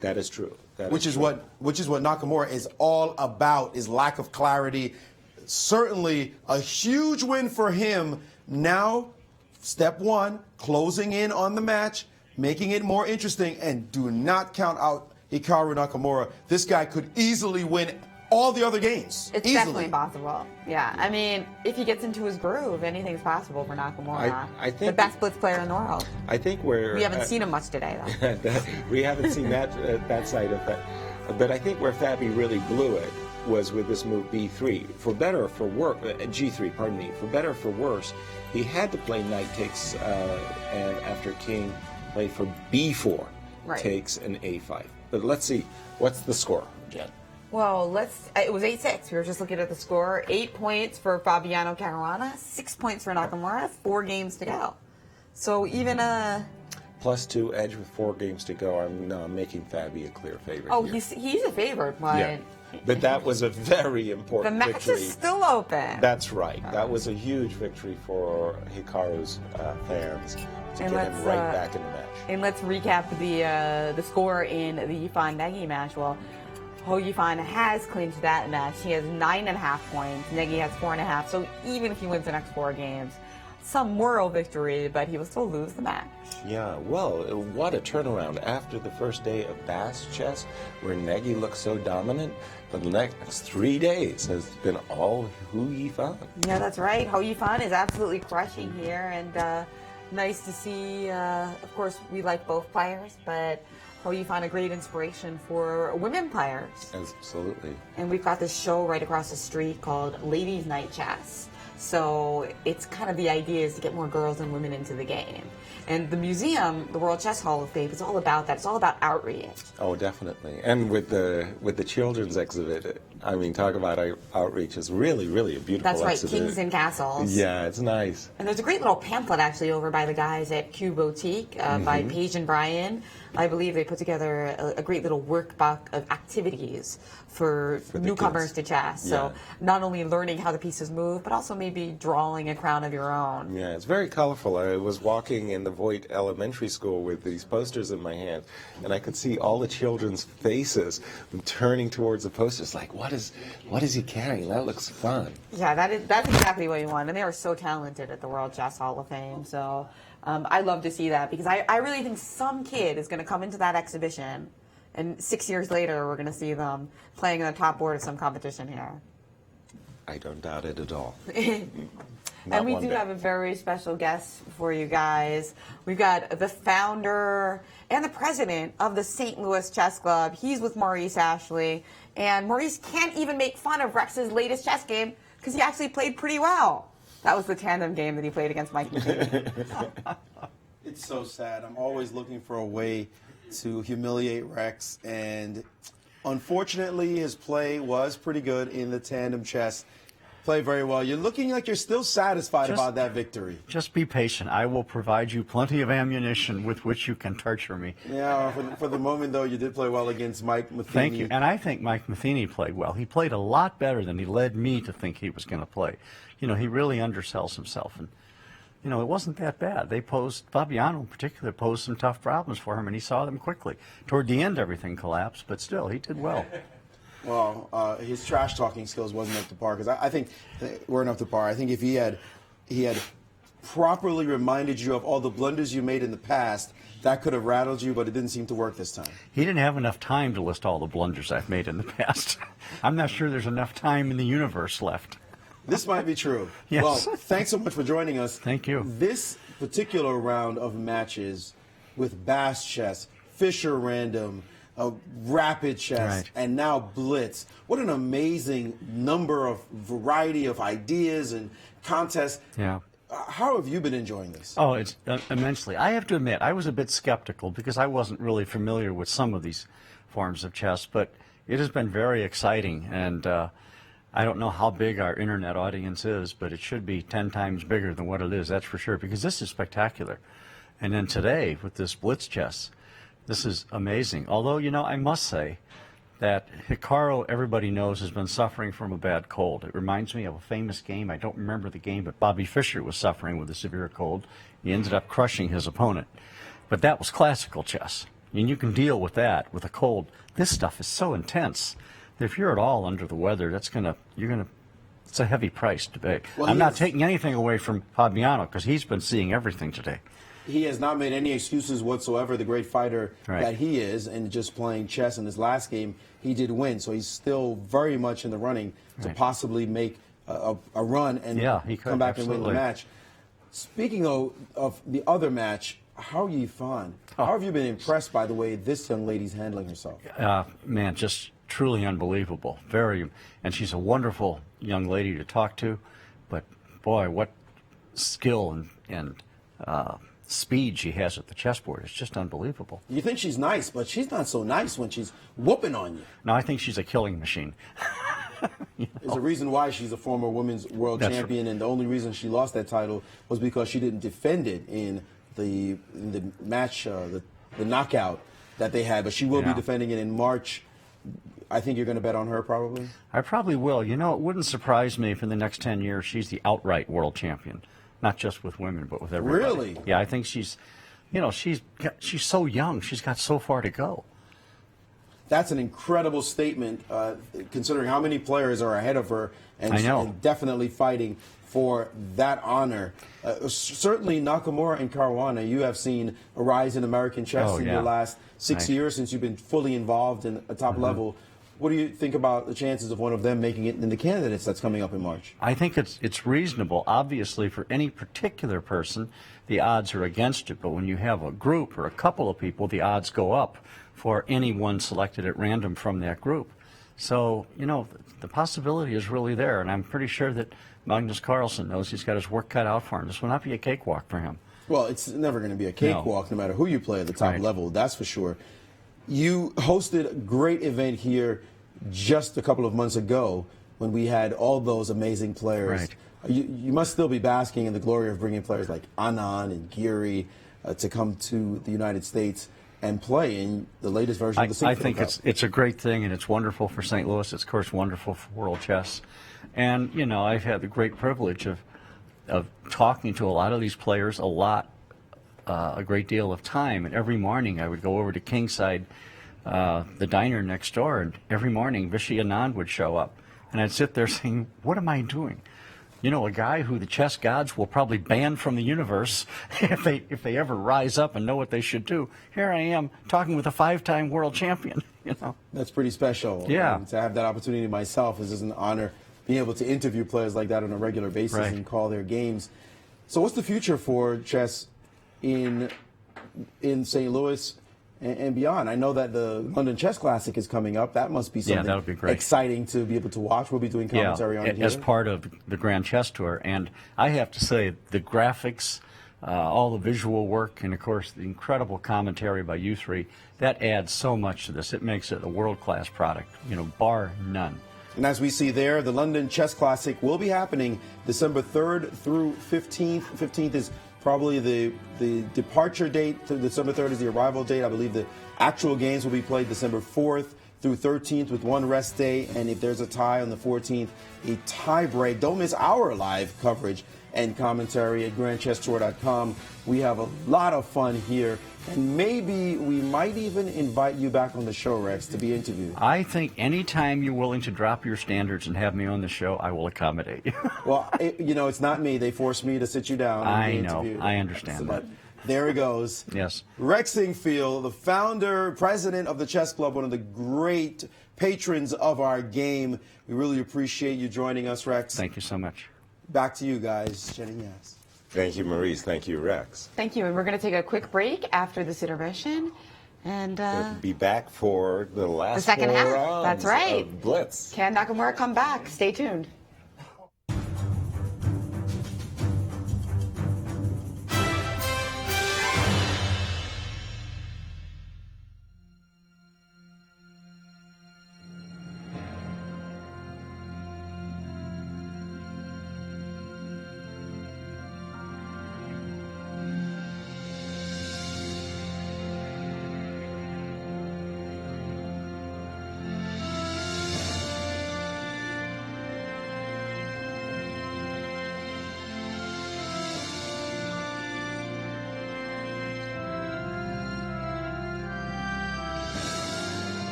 That is true. Which is what Nakamura is all about, is lack of clarity. Certainly a huge win for him. Now, step one, closing in on the match, making it more interesting, and do not count out Hikaru Nakamura. This guy could easily win all the other games. It's easily. definitely possible. Yeah, I mean, if he gets into his groove, anything's possible for Nakamura. I think the best blitz player in the world. I think we're. We haven't seen him much today, though. We haven't seen that side of it. But I think where Fabi really blew it was with this move B3. For better or for worse, G3, pardon me. For better or for worse, he had to play knight takes, and after king, play for B4, Right. takes an A5. But let's see, what's the score, Jen? Well, it was 8-6. We were just looking at the score. 8 points for Fabiano Caruana, 6 points for Nakamura, 4 games to go. So even +2 edge with 4 games to go. I'm making Fabi a clear favorite. oh, here. he's a favorite, but Yeah. But that was a very the important match victory. is still open. That's right. That was a huge victory for Hikaru's fans to And get him let's, right back in the match. And let's recap the score in the Yifan Negi match. Well, Hou Yifan has clinched that match. He has 9.5 points. Negi has 4.5. So even if he wins the next 4 games, some moral victory, but he will still lose the match. Yeah, well, what a turnaround after the first day of Bass chess, where Negi looked so dominant. The next 3 days has been all Hou Yifan. Yeah, that's right. Hou Yifan is absolutely crushing here, and nice to see. Of course, we like both players, but Hou Yifan a great inspiration for women players. Absolutely. And we've got this show right across the street called Ladies Night Chess. So it's kind of the idea is to get more girls and women into the game. And the museum, the World Chess Hall of Fame, is all about that. It's all about outreach. Oh, definitely. And with the children's exhibit, I mean, talk about outreach. It's really, really a beautiful That's right, exhibit. Kings and Castles. Yeah, it's nice. And there's a great little pamphlet actually over by the guys at Q Boutique by Paige and Brian. I believe they put together a great little workbook of activities for newcomers to chess. So not only learning how the pieces move, but also maybe drawing a crown of your own. Yeah, it's very colorful. I was walking in the Voight Elementary School with these posters in my hand, and I could see all the children's faces turning towards the posters like, what is he carrying? That looks fun. Yeah, that's exactly what you want. And they are so talented at the World Chess Hall of Fame. So I love to see that because I really think some kid is going to come into that exhibition and 6 years later we're going to see them playing on the top board of some competition here. I don't doubt it at all. And we do have a very special guest for you guys. We've got the founder and the president of the St. Louis Chess Club. He's with Maurice Ashley. And Maurice can't even make fun of Rex's latest chess game because he actually played pretty well. That was the tandem game that he played against Mike McKinney. It's so sad. I'm always looking for a way to humiliate Rex, and unfortunately his play was pretty good in the tandem chess. Played very well. You're looking like you're still satisfied about that victory. Just be patient. I will provide you plenty of ammunition with which you can torture me. Yeah, for the moment, though, you did play well against Mike Matheny. Thank you. And I think Mike Matheny played well. He played a lot better than he led me to think he was going to play. You know, he really undersells himself. And, you know, it wasn't that bad. Fabiano in particular posed some tough problems for him, and he saw them quickly. Toward the end, everything collapsed, but still, he did well. Well, his trash talking skills wasn't up to par because I think they weren't up to par. I think if he had properly reminded you of all the blunders you made in the past, that could have rattled you, but it didn't seem to work this time. He didn't have enough time to list all the blunders I've made in the past. I'm not sure there's enough time in the universe left. This might be true. Yes. Well, thanks so much for joining us. Thank you. This particular round of matches with Bass Chess, Fisher Random, Rapid Chess, Right. and now Blitz. What an amazing number of variety of ideas and contests. Yeah. How have you been enjoying this? Oh, it's immensely. I have to admit, I was a bit skeptical because I wasn't really familiar with some of these forms of chess, but it has been very exciting, and I don't know how big our internet audience is, but it should be 10 times bigger than what it is, that's for sure, because this is spectacular. And then today, with this Blitz chess, this is amazing. Although, you know, I must say that Hikaru, everybody knows, has been suffering from a bad cold. It reminds me of a famous game. I don't remember the game, but Bobby Fischer was suffering with a severe cold. He ended up crushing his opponent. But that was classical chess. And you can deal with that, with a cold. This stuff is so intense that if you're at all under the weather, it's a heavy price to pay. Well, I'm not taking anything away from Fabiano because he's been seeing everything today. He has not made any excuses whatsoever, the great fighter that he is, and just playing chess in his last game, he did win. So he's still very much in the running to possibly make a run and he could, come back and win the absolutely. match. Speaking, though, of the other match, Hou Yifan, how have you been impressed by the way this young lady's handling herself? Man, just truly unbelievable. And she's a wonderful young lady to talk to, but boy, what skill and speed she has at the chessboard. It's just unbelievable. You think she's nice, but she's not so nice when she's whooping on you. No, I think she's a killing machine. There's a reason why she's a former women's world champion, and the only reason she lost that title was because she didn't defend it in the match, the knockout that they had. But she will be defending it in March. I think you're going to bet on her, probably? I probably will. You know, it wouldn't surprise me if in the next 10 years she's the outright world champion. Not just with women, but with everybody. Really? Yeah, I think she's so young. She's got so far to go. That's an incredible statement, considering how many players are ahead of her and definitely fighting for that honor. Certainly Nakamura and Caruana, you have seen a rise in American chess in the last 6 years since you've been fully involved in a top level. What do you think about the chances of one of them making it in the candidates that's coming up in March? I think it's reasonable. Obviously, for any particular person, the odds are against it. But when you have a group or a couple of people, the odds go up for anyone selected at random from that group. So, you know, the possibility is really there, and I'm pretty sure that Magnus Carlsen knows he's got his work cut out for him. This will not be a cakewalk for him. Well, it's never going to be a cakewalk no matter who you play at the top level, that's for sure. You hosted a great event here just a couple of months ago when we had all those amazing players. Right. You must still be basking in the glory of bringing players like Anand and Giri to come to the United States and play in the latest version of the Sync I think it's a great thing, and it's wonderful for St. Louis. It's, of course, wonderful for World Chess. And, you know, I've had the great privilege of talking to a lot of these players a great deal of time. And every morning I would go over to Kingside, the diner next door, and every morning Vishy Anand would show up. And I'd sit there saying, what am I doing? You know, a guy who the chess gods will probably ban from the universe if they ever rise up and know what they should do. Here I am talking with a 5-time world champion. You know, that's pretty special. Yeah, to have that opportunity myself is an honor. Being able to interview players like that on a regular basis and call their games. So, what's the future for chess in St. Louis and beyond? I know that the London Chess Classic is coming up. That must be something that would be great. Exciting to be able to watch. We'll be doing commentary on it here. As part of the Grand Chess Tour. And I have to say, the graphics, all the visual work, and of course the incredible commentary by you three, that adds so much to this. It makes it a world-class product, you know, bar none. And as we see there, the London Chess Classic will be happening December 3rd through 15th. 15th is probably the departure date. December 3rd is the arrival date. I believe the actual games will be played December 4th through 13th with one rest day. And if there's a tie on the 14th, a tie break. Don't miss our live coverage and commentary at grandchesstour.com. We have a lot of fun here. And maybe we might even invite you back on the show, Rex, to be interviewed. I think anytime you're willing to drop your standards and have me on the show, I will accommodate you. Well, you know, it's not me. They forced me to sit you down. I know. I understand that. There he goes. Yes. Rex Sinquefield, the founder, president of the Chess Club, one of the great patrons of our game. We really appreciate you joining us, Rex. Thank you so much. Back to you guys, Jenny. Yes. Thank you, Maurice. Thank you, Rex. Thank you. And we're going to take a quick break after this intermission. And we'll be back for the last the second four half. rounds That's right. of Blitz. Can Nakamura come back? Stay tuned.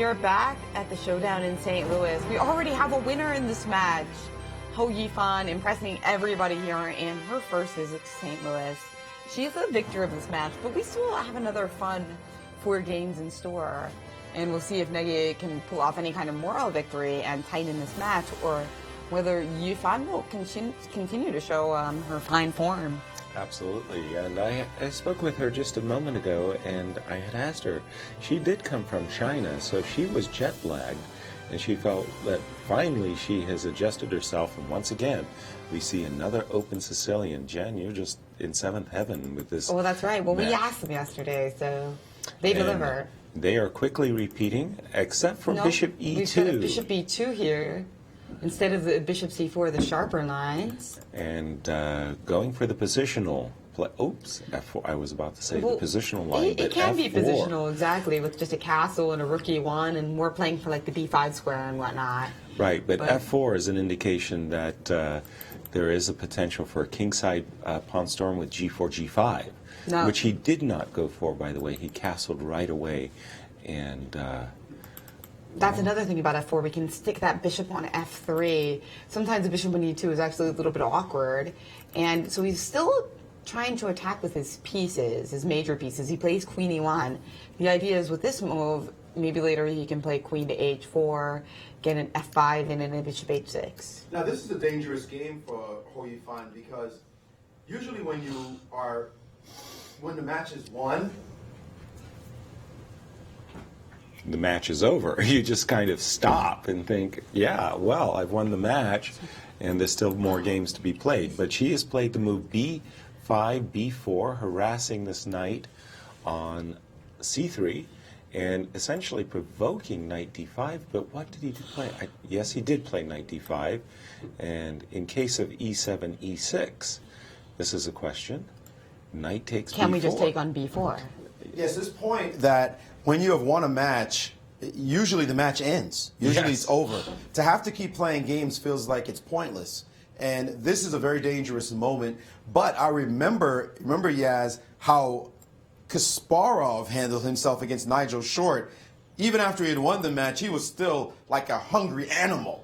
We are back at the Showdown in St. Louis. We already have a winner in this match. Hou Yifan impressing everybody here in her first visit to St. Louis. She's the victor of this match, but we still have another fun 4 games in store. And we'll see if Negi can pull off any kind of moral victory and tighten this match, or whether Yifan will continue to show her fine form. Absolutely, and I spoke with her just a moment ago, and I had asked her. She did come from China, so she was jet-lagged, and she felt that finally she has adjusted herself, and once again, we see another open Sicilian. Jen, you're just in 7th heaven with this. Oh, that's right. Well, match. we asked them yesterday, so they delivered. They are quickly repeating, except for Bishop E2. We've got a Bishop E2 here. Instead of the Bishop C4, the sharper lines. And going for the positional play. Oops, F4. I was about to say the positional line. It can be F4. positional, exactly, with just a castle and a rook E1, and more playing for like the B5 square and whatnot. Right, but F4 is an indication that there is a potential for a kingside pawn storm with G4, G5, which he did not go for, by the way. He castled right away, and that's another thing about F4. We can stick that bishop on F3. Sometimes the bishop on E2 is actually a little bit awkward. And so he's still trying to attack with his pieces, his major pieces. He plays queen E1. The idea is with this move, maybe later he can play queen to H4, get an F5, and then a bishop H6. Now, this is a dangerous game for Hou Yifan, because usually when the match is won, the match is over. You just kind of stop and think, yeah, well, I've won the match, and there's still more games to be played. But she has played the move B5, B4, harassing this knight on C3, and essentially provoking knight D5. But what did he play? Yes, he did play knight D5. And in case of E7, E6, this is a question. Knight takes B4. Can we just take on B4? Yes, this point that when you have won a match, usually the match ends. Usually it's over. To have to keep playing games feels like it's pointless. And this is a very dangerous moment. But I remember Yaz, how Kasparov handled himself against Nigel Short. Even after he had won the match, he was still like a hungry animal.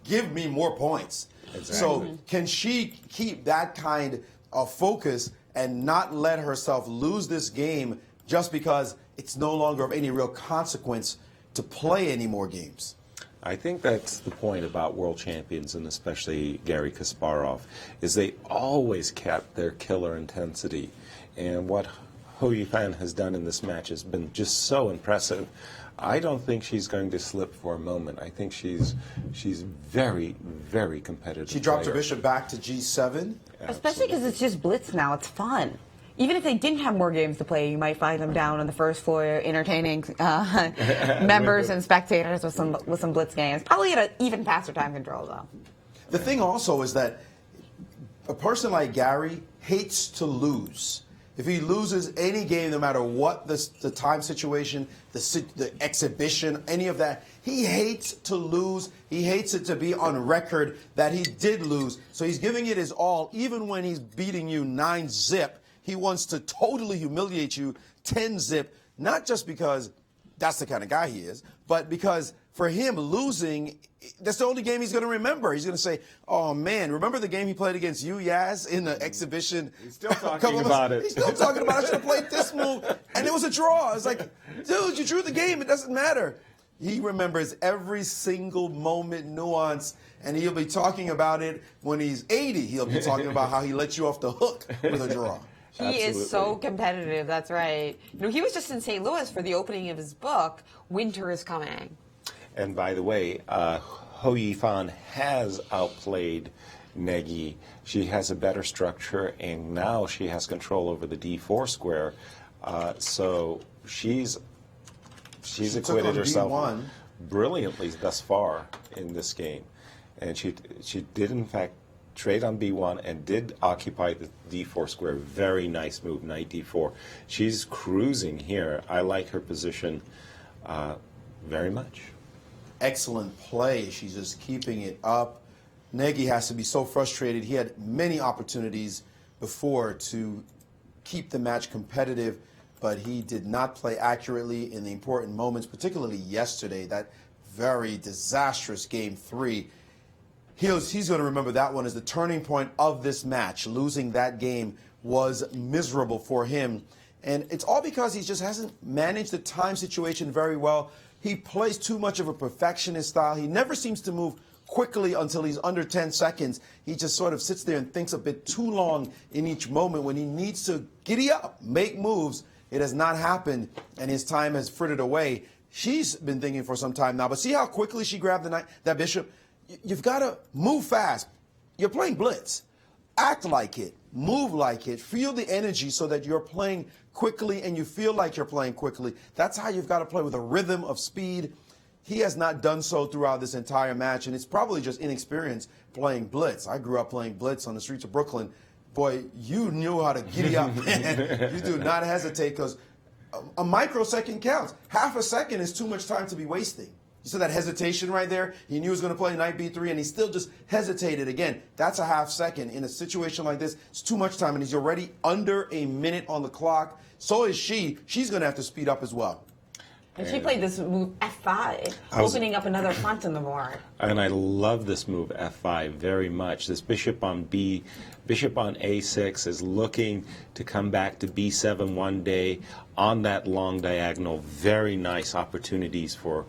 Give me more points. Exactly. So can she keep that kind of focus and not let herself lose this game just because it's no longer of any real consequence to play any more games? I think that's the point about world champions, and especially Garry Kasparov, is they always kept their killer intensity. And what Hou Yifan has done in this match has been just so impressive. I don't think she's going to slip for a moment. I think she's very, very competitive. She dropped her bishop back to G7. Especially because it's just Blitz now. It's fun. Even if they didn't have more games to play, you might find them down on the first floor entertaining members and spectators with some Blitz games. Probably at an even faster time control, though. The thing also is that a person like Garry hates to lose. If he loses any game, no matter what the time situation, the exhibition, any of that, he hates to lose. He hates it to be on record that he did lose. So he's giving it his all, even when he's beating you 9-zip. He wants to totally humiliate you 10-zip, not just because that's the kind of guy he is, but because for him, losing, that's the only game he's going to remember. He's going to say, oh, man, remember the game he played against you, Yaz, in the exhibition? He's still talking about it. He's still talking about it. I should have played this move, and it was a draw. It's like, dude, you drew the game. It doesn't matter. He remembers every single moment, nuance, and he'll be talking about it when he's 80. He'll be talking about how he let you off the hook with a draw. He is so competitive, that's right. You know, he was just in St. Louis for the opening of his book, Winter is Coming. And by the way, Hou Yifan has outplayed Negi. She has a better structure, and now she has control over the D4 square. So she's acquitted herself brilliantly thus far in this game. And she did, in fact, trade on B1 and did occupy the D4 square. Very nice move, knight D4. She's cruising here. I like her position very much. Excellent play. She's just keeping it up. Negi has to be so frustrated. He had many opportunities before to keep the match competitive, but he did not play accurately in the important moments, particularly yesterday, that very disastrous Game 3. He's going to remember that one as the turning point of this match. Losing that game was miserable for him. And it's all because he just hasn't managed the time situation very well. He plays too much of a perfectionist style. He never seems to move quickly until he's under 10 seconds. He just sort of sits there and thinks a bit too long in each moment when he needs to giddy up, make moves. It has not happened, and his time has frittered away. She's been thinking for some time now, but see how quickly she grabbed that bishop? You've got to move fast. You're playing Blitz. Act like it. Move like it. Feel the energy so that you're playing quickly and you feel like you're playing quickly. That's how you've got to play, with a rhythm of speed. He has not done so throughout this entire match, and it's probably just inexperience playing Blitz. I grew up playing Blitz on the streets of Brooklyn. Boy, you knew how to giddy up, man. You do not hesitate, because a microsecond counts. Half a second is too much time to be wasting. You saw that hesitation right there? He knew he was going to play knight b3, and he still just hesitated. Again, that's a half second. In a situation like this, it's too much time, and he's already under a minute on the clock. So is she. She's going to have to speed up as well. And she played this move F5, opening up another front in the board. And I love this move F5 very much. This bishop on A6 is looking to come back to B7 one day on that long diagonal. Very nice opportunities for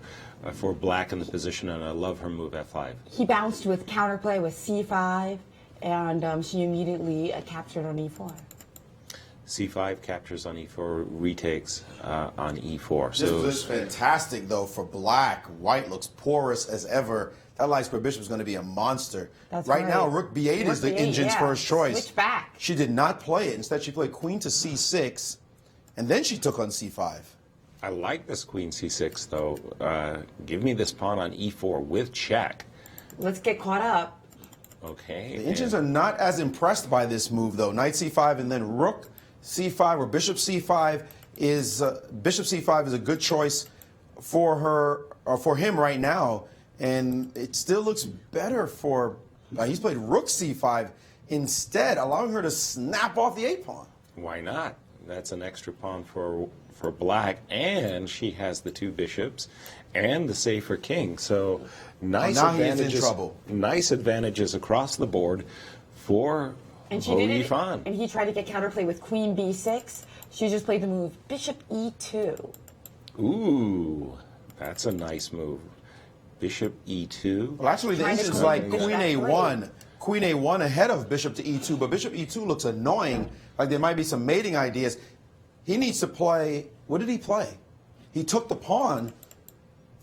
black in the position, and I love her move F5. He bounced with counterplay with C5, and she immediately captured on E4. C5 captures on E4, retakes on E4. So this is fantastic, though, for black. White looks porous as ever. That light square bishop is going to be a monster. That's right now, Rook B8 is the B8, engine's first choice. Switch back. She did not play it. Instead, she played queen to C6, and then she took on C5. I like this queen C6, though. Give me this pawn on E4 with check. Let's get caught up. Okay. The Indians are not as impressed by this move, though. Knight C5 and then Rook C5 or Bishop C5 is a good choice for her or for him right now, and it still looks better for. He's played Rook C5 instead, allowing her to snap off the A-pawn. Why not? That's an extra pawn for black, and she has the two bishops and the safer king. So nice advantages. He's in trouble. Nice advantages across the board for And she Hou did it, Yifan. and he tried to get counterplay with queen b6. She just played the move bishop e2. Ooh, that's a nice move. Bishop e2. Well, actually, the Indians like queen a1. Queen a1 ahead of bishop to e2, but bishop e2 looks annoying. Like there might be some mating ideas. He needs to play. What did he play? He took the pawn.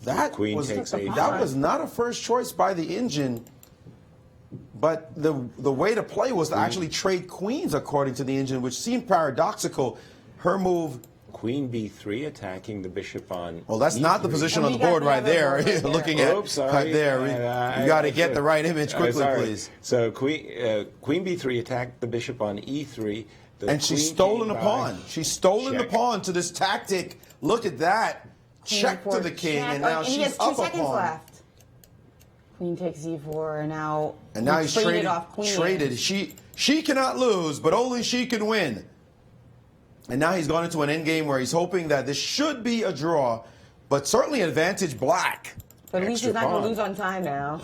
That Queen was takes that was not a first choice by the Indian. But the way to play was to actually trade queens, according to the Indian, which seemed paradoxical. Her move. Queen b3 attacking the bishop on. Well, that's E3. not the position on the board right there. Looking at right there. You got to get the right image quickly, please. So queen b3 attacked the bishop on e3. And she's stolen a pawn. She's stolen the pawn to this tactic. Look at that. Check to the king, and now she's up a pawn. Left. Queen takes e4, and now he's traded off queen. Traded. She cannot lose, but only she can win. And now he's gone into an endgame where he's hoping that this should be a draw, but certainly advantage black. But at least he's not going to lose on time now.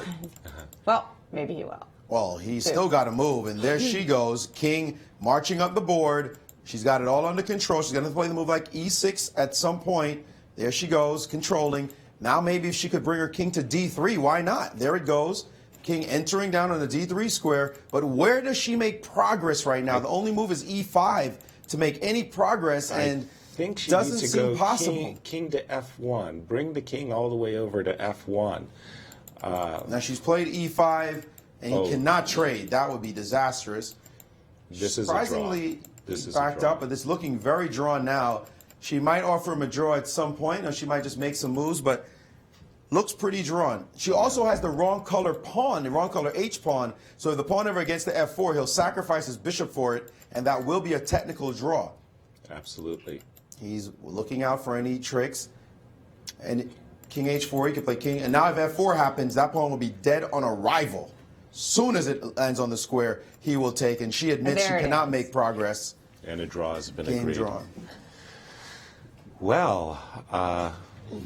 Well, maybe he will. Well, he's still got to move, and there she goes. King marching up the board. She's got it all under control. She's going to play the move like e6 at some point. There she goes, controlling. Now maybe if she could bring her king to d3, why not? There it goes. King entering down on the d3 square. But where does she make progress right now? The only move is e5 to make any progress, and I think she doesn't needs to seem go possible. King to f1. Bring the king all the way over to f1. Now she's played e5, and he cannot trade. That would be disastrous. This is surprisingly this is backed up, but it's looking very drawn now. She might offer him a draw at some point, or she might just make some moves, but looks pretty drawn. She also has the wrong color pawn, the wrong color h-pawn, so if the pawn ever gets to f4, he'll sacrifice his bishop for it, and that will be a technical draw. Absolutely. He's looking out for any tricks. And king h4, he could play king. And now if f4 happens, that pawn will be dead on arrival. Soon as it lands on the square, he will take, and she admits she cannot make progress. And a draw has been Game agreed. drawn. Well,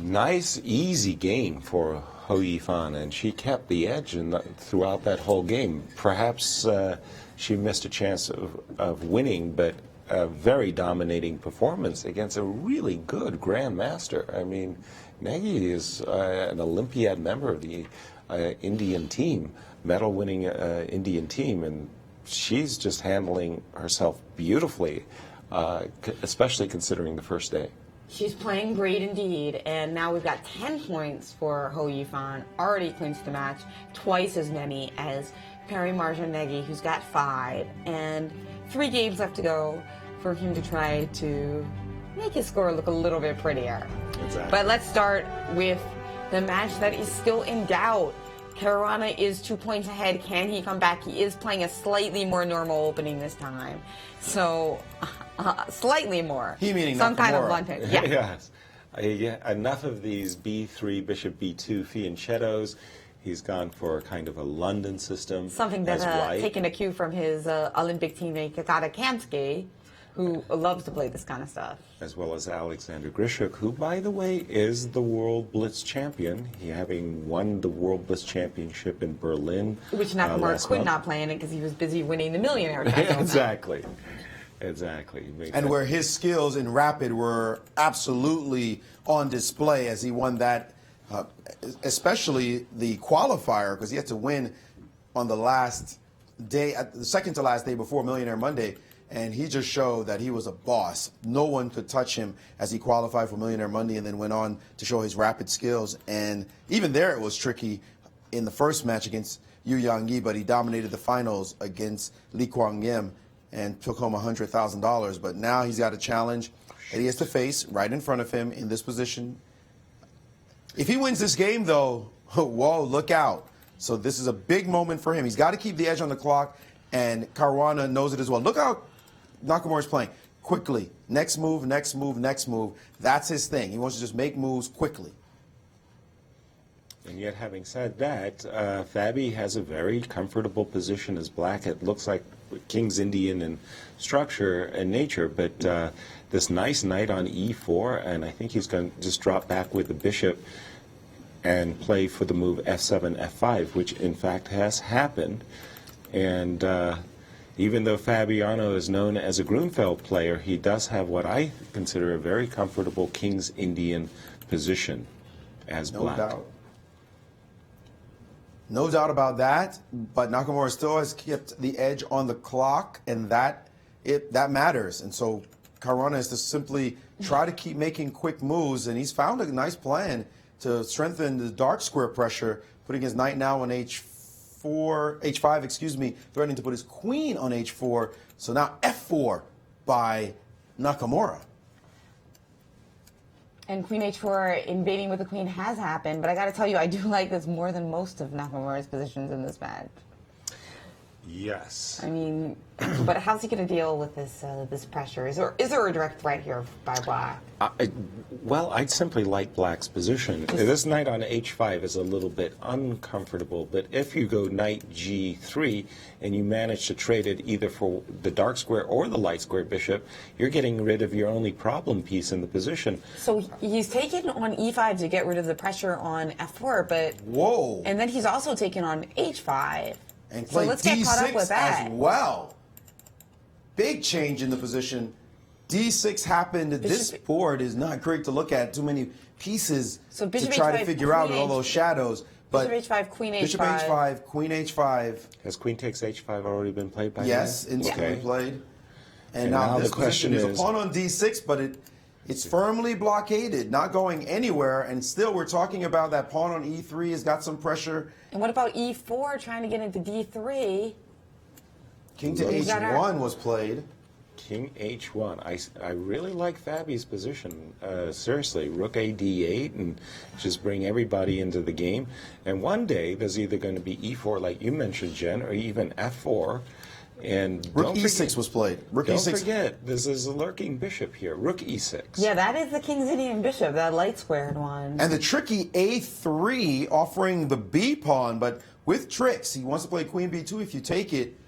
nice, easy game for Hou Yifan, and she kept the edge throughout that whole game. Perhaps she missed a chance of winning, but a very dominating performance against a really good grandmaster. I mean, Negi is an Olympiad member of the Indian team, medal-winning Indian team, and she's just handling herself beautifully, especially considering the first day. She's playing great indeed, and now we've got 10 points for Hou Yifan, already clinched the match, twice as many as Parimarjan Negi, who's got 5, and 3 games left to go for him to try to make his score look a little bit prettier. Exactly. But let's start with the match that is still in doubt. Caruana is 2 points ahead. Can he come back? He is playing a slightly more normal opening this time. So, slightly more. He meaning some kind of Nakamura. advantage. Yeah. Yes. Yeah, enough of these B3, Bishop B2 fianchettos. He's gone for kind of a London system. Something as that's white. taken a cue from his Olympic teammate Kakata Kamsky, who loves to play this kind of stuff. As well as Alexander Grishuk, who, by the way, is the World Blitz champion. He having won the World Blitz Championship in Berlin. Which Nakamura last could month. not play in it because he was busy winning the millionaire title. Exactly. Exactly. And where his skills in rapid were absolutely on display as he won that, especially the qualifier, because he had to win on the last day, the second to last day before Millionaire Monday, and he just showed that he was a boss. No one could touch him as he qualified for Millionaire Monday and then went on to show his rapid skills. And even there it was tricky in the first match against Yu Yang, but he dominated the finals against Lee Kwang Yim and took home $100,000. But now he's got a challenge that he has to face right in front of him in this position. If he wins this game, though, whoa, look out. So this is a big moment for him. He's got to keep the edge on the clock, and Caruana knows it as well. Look how Nakamura's playing. Quickly. Next move, next move, next move. That's his thing. He wants to just make moves quickly. And yet, having said that, Fabi has a very comfortable position as black. It looks like King's Indian in structure and nature, but this nice knight on e4, and I think he's going to just drop back with the bishop and play for the move f7, f5, which in fact has happened. And even though Fabiano is known as a Grunfeld player, he does have what I consider a very comfortable King's Indian position as black. No doubt. No doubt about that, but Nakamura still has kept the edge on the clock, and that matters. And so Caruana is to simply try to keep making quick moves, and he's found a nice plan to strengthen the dark square pressure, putting his knight now on h5, excuse me, threatening to put his queen on h4. So now f4 by Nakamura. And Queen H4 invading with the queen has happened, but I got to tell you, I do like this more than most of Nakamura's positions in this match. Yes. I mean, but how's he going to deal with this pressure? Is there a direct threat here by black? Well, I'd simply like black's position. This knight on h5 is a little bit uncomfortable, but if you go knight g3 and you manage to trade it either for the dark square or the light square bishop, you're getting rid of your only problem piece in the position. So he's taken on e5 to get rid of the pressure on f4, but Whoa. and then he's also taken on h5. And So play let's get caught up with D6 that. as well. Big change in the position. D6 happened. This board is not great to look at. Too many pieces So to bishop try to H5, figure out queen with all those shadows. But Bishop H5, Queen H5. Bishop H5, Queen H5. Has queen takes h5 already been played by Yes, you? instantly Okay. played. And And now now this the question position is is- a pawn on D6, but it's firmly blockaded, not going anywhere. And still, we're talking about that pawn on E3 has got some pressure. And what about e4 trying to get into d3? King to He's got H1 was played. King h1. I really like Fabi's position. Seriously, rook a d8 and just bring everybody into the game. And one day there's either going to be e4, like you mentioned, Jen, or even f4. And Rook don't E6 forget, was played. Rook don't E6. forget, this is a lurking bishop here. Rook e6. Yeah, that is the King's Indian bishop, that light squared one. And the tricky A3 offering the B pawn, but with tricks. He wants to play Queen B2 if you take it.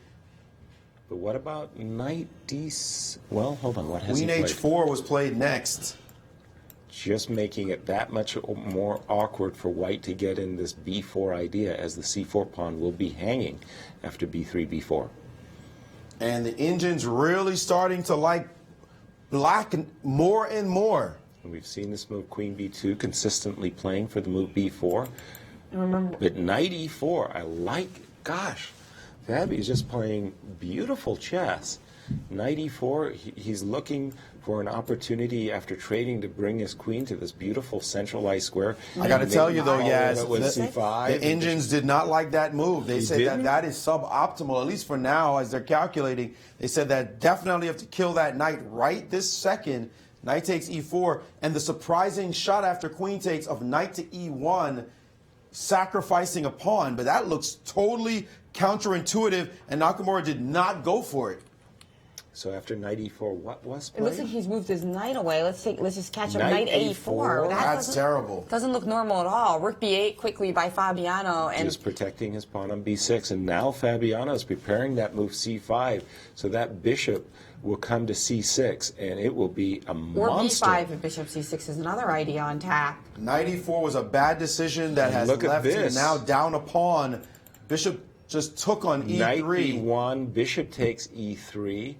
But what about knight d? Well, hold on. What has Queen he played? H4 was played next. just making it that much more awkward for white to get in this b4 idea, as the c4 pawn will be hanging after b3, b4. And the engine's really starting to like black more and more. And we've seen this move, queen b2, consistently playing for the move b4. Remember, But knight e4, I like, gosh, Fabi's just playing beautiful chess. Knight e4, he's looking for an opportunity after trading to bring his queen to this beautiful centralized square. I got to tell you though, Yaz, it was c5. the engines did not like that move. They said didn't? that is suboptimal, at least for now, as they're calculating. They said that definitely have to kill that knight right this second. Knight takes e4, and the surprising shot after queen takes of knight to e1, sacrificing a pawn, but that looks totally counterintuitive, and Nakamura did not go for it. So after knight e4, what was it looks played? like he's moved his knight away. Let's just catch up. Knight Knight A4. a4. That's terrible. Doesn't look normal at all. Rook b8 quickly by Fabiano, and Just protecting his pawn on b6, and now Fabiano is preparing that move c5, so that bishop will come to c6, and it will be a or monster. b5 if bishop c6 is another idea on tap. Knight e4 was a bad decision that has Look at left him this. now down a pawn. Bishop just took on e3. Knight e1, bishop takes e3.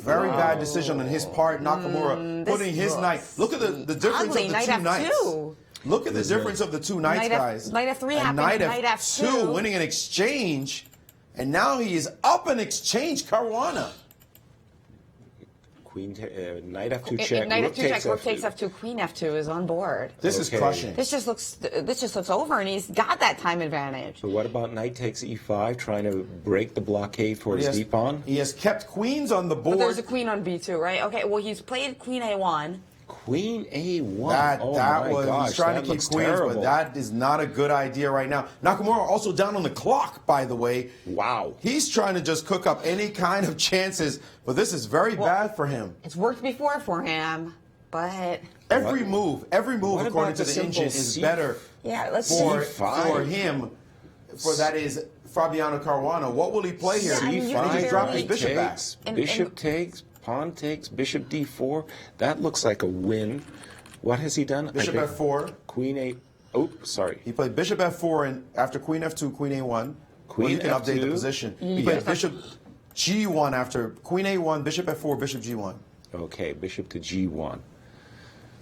Very bad decision on his part. Nakamura putting his looks knight. Look at the difference ugly. of the Knight two F2. knights. Look at the difference of the two knights, Knight F- guys. Knight F3 And happened, Knight Knight F2 F2. winning an exchange, and now he is up in exchange. Caruana. Knight f2 check. Knight rook F2 check. takes Rook f2. takes F2. Queen F2 is on board. This is Okay. crushing. This just looks over, and he's got that time advantage. So what about knight takes e5, trying to break the blockade for his d pawn? He has kept queens on the board. But there's a queen on b2, right? Okay. Well, he's played queen a1. Queen a1. That oh that my was gosh, he's trying that to keep looks queens, terrible. but that is not a good idea right now. Nakamura also down on the clock, by the way. Wow. He's trying to just cook up any kind of chances, but this is very bad for him. It's worked before for him, but Every move, What according about to the the engine, simple is C- better yeah, let's for see. for him. For that is Fabiano Caruana. What will he play here? Yeah, I mean, you He just dropped his barely- bishop back. takes, And- bishop takes, pawn takes, bishop d4. That looks like a win. What has he done? Bishop I think f4. Queen a. Oh, sorry. He played bishop f4, and after queen f2, queen a1. Well, Queen you can update the F2. position. Yeah. He played bishop g1 after queen a1, bishop f4, bishop g1. Okay, bishop to g1.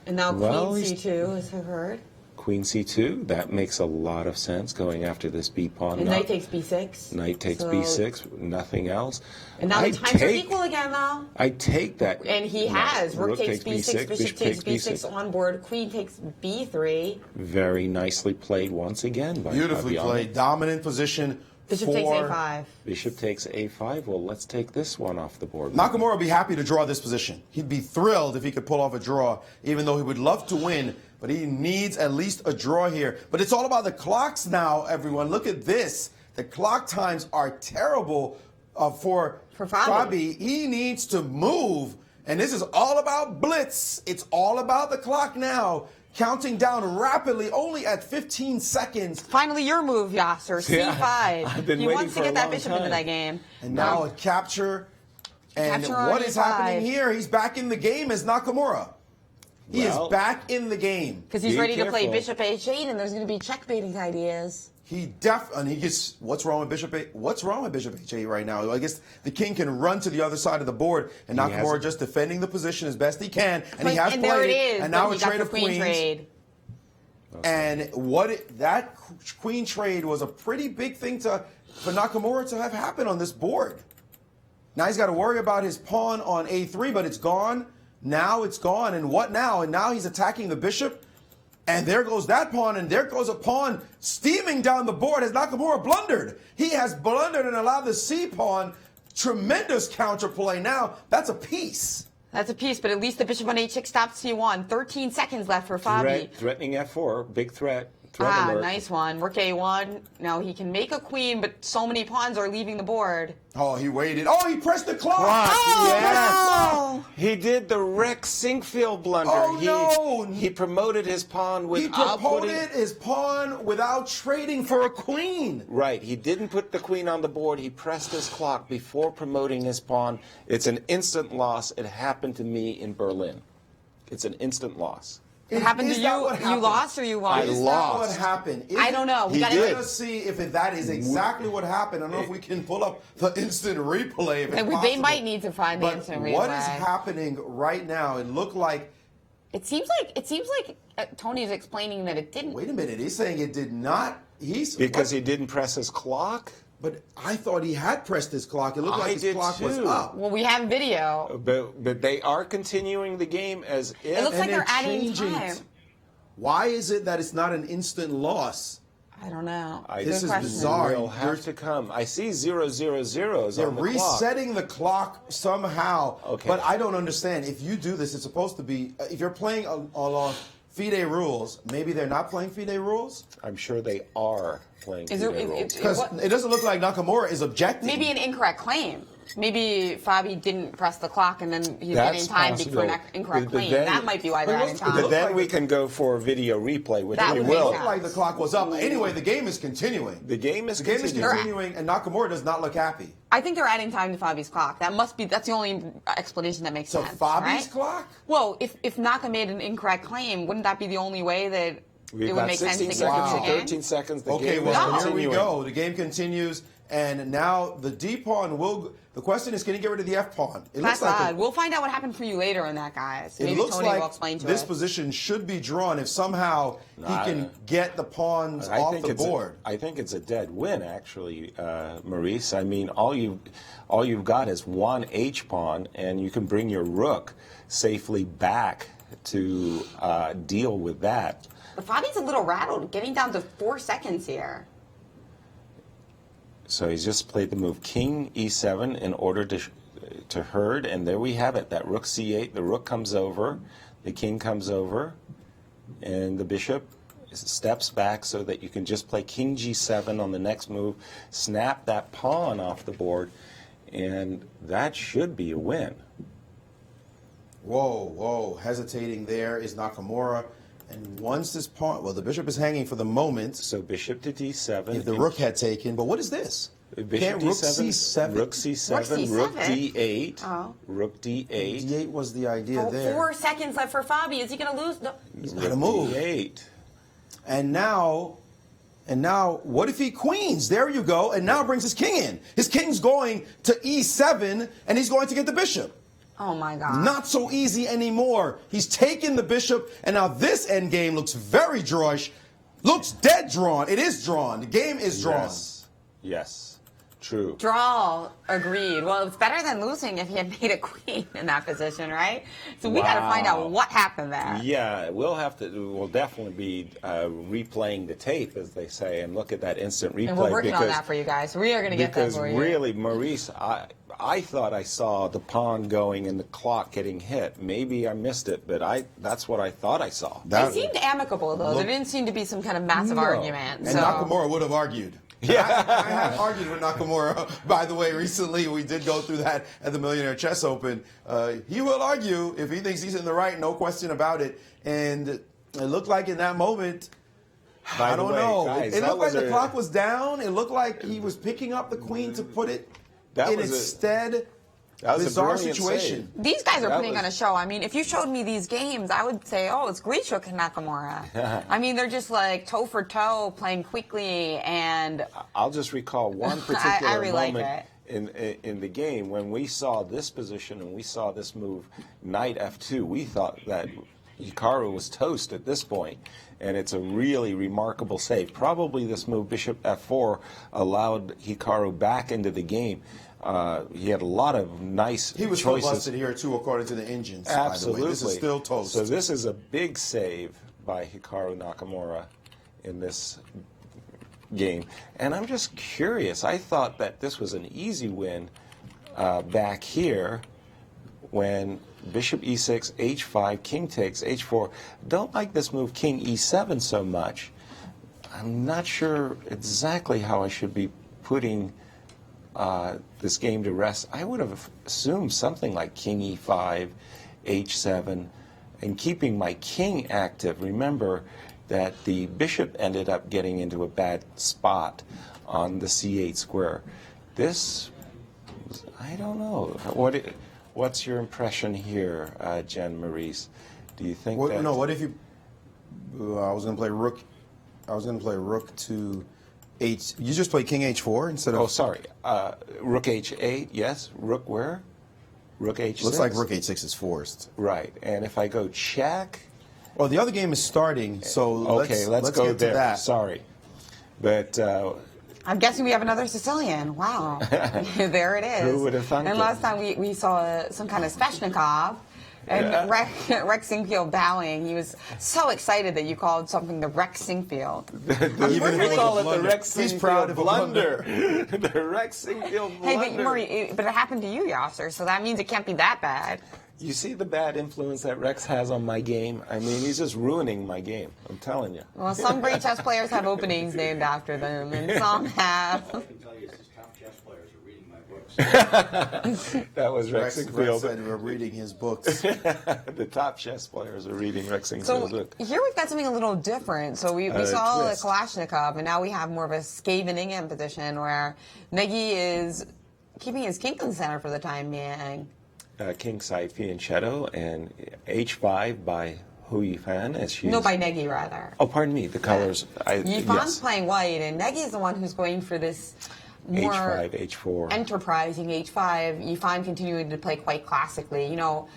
And now Well, queen he's- c2, as I've heard. Queen c2. That makes a lot of sense going after this b pawn. And knight takes b6. Knight takes So- b6. Nothing else. And now I the times are take- equal again, though. I take that. And he No, has. Rook takes b6, bishop takes b6 b6. on board, queen takes b3. Very nicely played once again by Beautifully Fabiano. played. Dominant position. Bishop for takes a5. Bishop takes a5. Well, let's take this one off the board. Nakamura would be happy to draw this position. He'd be thrilled if he could pull off a draw, even though he would love to win, but he needs at least a draw here. But it's all about the clocks now, everyone. Look at this. The clock times are terrible for Fabi. He needs to move, and this is all about Blitz. It's all about the clock now. Counting down rapidly, only at 15 seconds. Finally, your move, Yasser. C5. Yeah, I've been he waiting wants to for a get that long bishop into time. that game. And now a capture. And Capture on what is E5. happening here? He's back in the game as Nakamura. He Well, is back in the game. Because he's Be ready to play careful. bishop h8, and there's going to be checkbaiting ideas. He gets what's wrong with bishop 8? What's wrong with bishop h8 right now? I guess the king can run to the other side of the board, and He Nakamura hasn't- just defending the position as best he can, and he has and played there it it. is. And now but a he got trade the of queen queens. trade. And that queen trade was a pretty big thing for Nakamura to have happen on this board. Now he's got to worry about his pawn on a3, but it's gone. Now it's gone, and what now? And now he's attacking the bishop, and there goes that pawn, and there goes a pawn steaming down the board as Nakamura blundered. He has blundered and allowed the c-pawn. Tremendous counterplay. Now that's a piece. That's a piece, but at least the bishop on h6 stops c1. 13 seconds left for Fabi. Threatening f4. Big threat. Threat alert. Nice one. Rook a1. Now he can make a queen, but so many pawns are leaving the board. Oh, he waited. Oh, he pressed the clock. Oh, Yes. no. He did the Rex Sinkfield blunder. Oh, no. He promoted his pawn He without promoted putting... his pawn without trading for a queen. Right. He didn't put the queen on the board. He pressed his clock before promoting his pawn. It's an instant loss. It happened to me in Berlin. It's an instant loss. What happened to Is you? that what You happened? lost or you won? Is that what happened? I don't know. We gotta Let us see if that is exactly what happened. I don't know if we can pull up the instant replay. If it's They possible. might need to find the But instant replay. what is happening right now? It looked like. It seems like Tony's explaining that it didn't. Wait a minute. He's saying it did not. Because he didn't press his clock? But I thought he had pressed his clock. It looked like his did clock was too. up. Well, we have video. But they are continuing the game as if. It looks like And they're adding changing time. it. Why is it that it's not an instant loss? I don't know. This Good is question. bizarre. Will have to come. I see 000s They're on the clock. resetting the clock somehow. Okay. But I don't understand. If you do this, it's supposed to be. If you're playing along FIDE rules, maybe they're not playing FIDE rules? I'm sure they are playing Is there- FIDE rules. Because What- it doesn't look like Nakamura is objecting. Maybe an incorrect claim. Maybe Fabi didn't press the clock and then he's That's getting time for an possible. incorrect But claim. then- That might be why they're But adding it time. But then like we the- can go for a video replay, which That we would It make will. looked like the clock was up. Anyway, the game is continuing. The game is The game is continuing. continuing, and Nakamura does not look happy. I think they're adding time to Fabi's clock. That's the only explanation that makes So sense. Fabi's right? clock? Well, if Naka made an incorrect claim, wouldn't that be the only way that We've it would got make sense to 16 give seconds it or again? 13 seconds. The Okay, game well, is here we continuing. go. The game continues, and now the D pawn will. The question is, can he get rid of the F pawn? It That's looks like odd. We'll find out what happened for you later in that, guys. it Maybe looks Tony will like explain to this us. position should be drawn if somehow he can get the pawns I off think the it's board. I think it's a dead win, actually, Maurice. I mean, all you've got is one H pawn, and you can bring your rook safely back to deal with that. But Fabi's a little rattled, getting down to 4 seconds here. So he's just played the move King E7 in order to herd, and there we have it. That Rook C8. The Rook comes over, the King comes over, and the Bishop steps back so that you can just play King G7 on the next move, snap that pawn off the board, and that should be a win. Whoa. Hesitating there is Nakamura. And once this pawn, well, the bishop is hanging for the moment. So Bishop to D7. If the rook had taken, but what is this? Bishop Can't rook D7, C7? Rook C7, Rook D8, Oh. Rook D8, D8 was the idea there. 4 seconds left for Fabi. Is he going to lose? No. He's got to move. D8. And now, what if he queens? There you go. And now brings his king in. His king's going to E7, and he's going to get the bishop. Oh, my God. Not so easy anymore. He's taken the bishop, and now this endgame looks very drawish. Looks dead drawn. It is drawn. The game is drawn. Yes. True. Draw. Agreed. Well, it's better than losing if he had made a queen in that position, right? So we got to find out what happened there. Yeah, we'll definitely be replaying the tape, as they say, and look at that instant replay. And we're working on that for you guys. We are going to get that for you. Because really, Maurice, I thought I saw the pawn going and the clock getting hit. Maybe I missed it, but that's what I thought I saw. They seemed amicable, though. There didn't seem to be some kind of massive argument. And So. Nakamura would have argued. Yeah. I have argued with Nakamura. By the way, recently we did go through that at the Millionaire Chess Open. He will argue if he thinks he's in the right, no question about it. And it looked like in that moment, I don't know. Guys, it looked like the clock was down. It looked like he was picking up the queen to put it in instead. That was bizarre a brilliant situation. save. These guys are putting on a show. I mean, if you showed me these games, I would say, oh, it's Grichuk and Nakamura. I mean, they're just like toe for toe, playing quickly, and I'll just recall one particular really like moment in the game when we saw this position and we saw this move, Knight F2. We thought that Hikaru was toast at this point, and it's a really remarkable save. Probably this move, Bishop F4, allowed Hikaru back into the game. He had a lot of nice He was choices. still busted here, too, according to the engines. Absolutely. By the way. This is still toast. So this is a big save by Hikaru Nakamura in this game. And I'm just curious. I thought that this was an easy win back here when Bishop E6, H5, King takes, H4. Don't like this move, King E7, so much. I'm not sure exactly how I should be putting this game to rest. I would have assumed something like King E5, H7, and keeping my king active. Remember that the bishop ended up getting into a bad spot on the C8 square. This, I don't know. What's your impression here, Jen Maurice? Do you think that... No, what if you... I was going to play rook. I was going to play rook to H. You just played king H4 instead of. Oh, sorry. Rook H8. Yes. Rook where? Rook H6. Looks like rook H6 is forced. Right. And if I go check. Well, the other game is starting, so Okay, let's go get there. to that. Sorry, but. I'm guessing we have another Sicilian. Wow. There it is. Who would have thunk And it? last time we saw some kind of Sveshnikov. And Rex Singfield bowing. He was so excited that you called something the Rex Singfield. Even if We it was call a it the blunder. Rex He's Singfield proud of a blunder. The Rex Singfield Hey, blunder. but Maurice, but it happened to you, Yasser, so that means it can't be that bad. You see the bad influence that Rex has on my game? I mean, he's just ruining my game. I'm telling you. Well, some great chess players have openings named after them, and some have. I can tell you, it's just top chess players are reading my books. That was Rex Rex Singfield. said we're reading his books. The top chess players are reading Rex So Singfield's book. here we've got something a little different. So we saw the twist. Kalashnikov, and now we have more of a Skaven Ingham position where Negi is keeping his king in the center for the time being. King side fianchetto and H5 by Hou Yifan as she's. No, by Negi, rather. Oh, pardon me. The colors. Yifan's Yes. playing white, and Negi is the one who's going for this more H5, H4. enterprising H5. Yifan continuing to play quite classically. You know,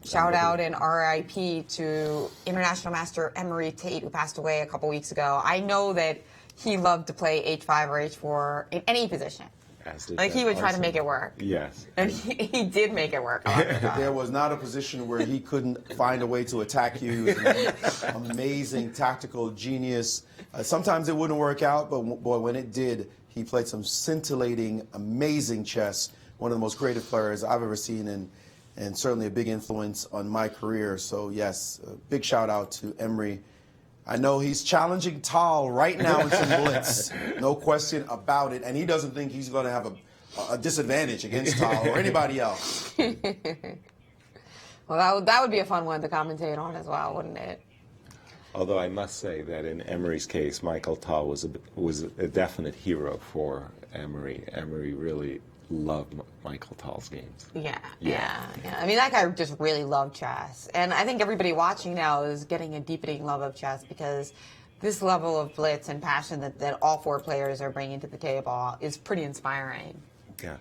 shout out and RIP to International Master Emery Tate, who passed away a couple weeks ago. I know that he loved to play H5 or H4 in any position. As did Like, he Jeff would try to Larson. make it work. Yes. And he did make it work. There was not a position where he couldn't find a way to attack you. He was an amazing tactical genius. Sometimes it wouldn't work out, but boy, when it did, he played some scintillating, amazing chess. One of the most creative players I've ever seen, and certainly a big influence on my career. So yes, a big shout out to Emery. I know he's challenging Tal right now in some blitz, no question about it, and he doesn't think he's going to have a disadvantage against Tal or anybody else. Well, that would be a fun one to commentate on as well, wouldn't it? Although I must say that in Emery's case, Michael Tal was a definite hero for Emery. Emery really loved Michael Tal's games. Yeah. I mean, that guy just really loved chess. And I think everybody watching now is getting a deepening love of chess because this level of blitz and passion that all four players are bringing to the table is pretty inspiring. Yeah.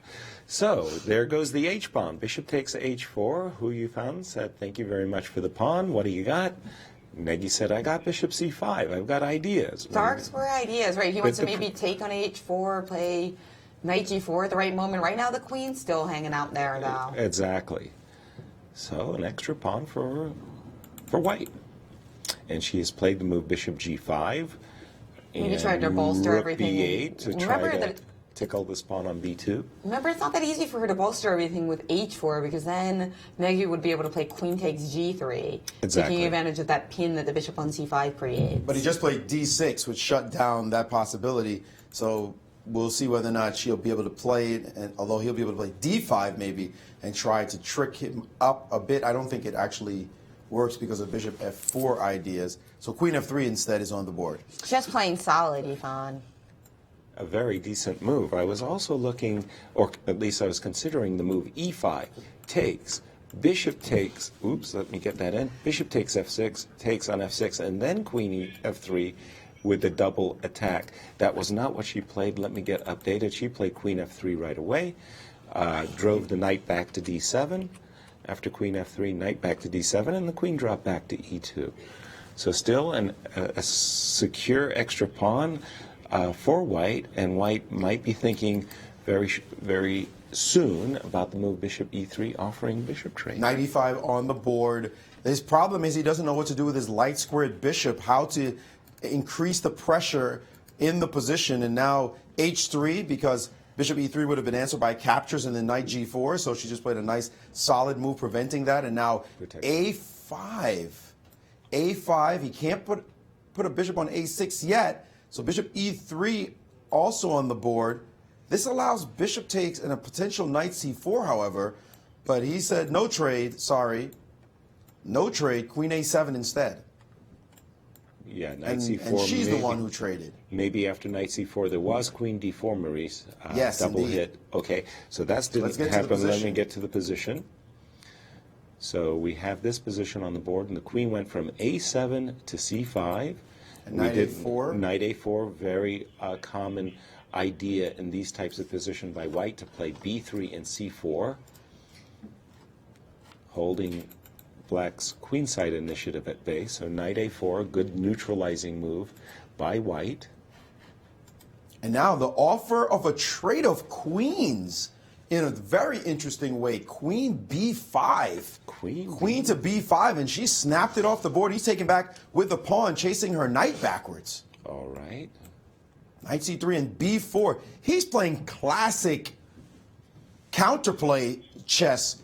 So there goes the H pawn. Bishop takes H4. Hou Yifan said, "Thank you very much for the pawn. What do you got?" Negi said, "I got Bishop C5. I've got ideas." Dark's for ideas, right? He wants to the maybe take on H4, play Knight G4 at the right moment. Right now, the queen's still hanging out there, though. Exactly. So an extra pawn for white. And she has played the move Bishop G5. Maybe and tried to bolster Rook everything. B8 to Remember try to that- tickle this pawn on B2. Remember, it's not that easy for her to bolster everything with H4 because then Negi would be able to play queen takes G3, Exactly. taking advantage of that pin that the bishop on C5 creates. But he just played D6, which shut down that possibility. So we'll see whether or not she'll be able to play it, and although he'll be able to play D5 maybe and try to trick him up a bit. I don't think it actually works because of Bishop F4 ideas. So Queen F3 instead is on the board. Just playing solid, Yifan. A very decent move. I was also looking, or at least I was considering the move E5. Takes. Bishop takes, oops, let me get that in. Bishop takes F6, takes on F6, and then Queen F3 with the double attack. That was not what she played. Let me get updated. She played Queen F3 right away, drove the knight back to D7. After Queen F3, knight back to D7, and the queen dropped back to E2. So still a secure extra pawn for white, and white might be thinking very soon about the move Bishop E3 offering bishop trade. 95 on the board. His problem is he doesn't know what to do with his light squared bishop, how to increase the pressure in the position. And now H3, because Bishop E3 would have been answered by captures and then Knight G4, so she just played a nice solid move preventing that. And now A5. A5, he can't put a bishop on A6 yet, so Bishop E3 also on the board. This allows bishop takes and a potential Knight C4, however, but he said no trade, sorry. No trade, Queen A7 instead. Yeah, Knight And C4. she's the maybe, one who traded. Maybe after Knight C4, there was Queen D4, Maurice. Yes, double indeed. hit. Okay, so that didn't let's get to the happen. Let me position. get to the position. So we have this position on the board, and the queen went from a7 to c5. And knight a4. Knight a4, very common idea in these types of position by white to play b3 and c4, holding black's queenside initiative at bay. So knight a4, good neutralizing move by white. And now the offer of a trade of queens in a very interesting way. Queen b5. Queen to b5, and she snapped it off the board. He's taken back with the pawn, chasing her knight backwards. All right. Knight c3 and b4. He's playing classic counterplay chess.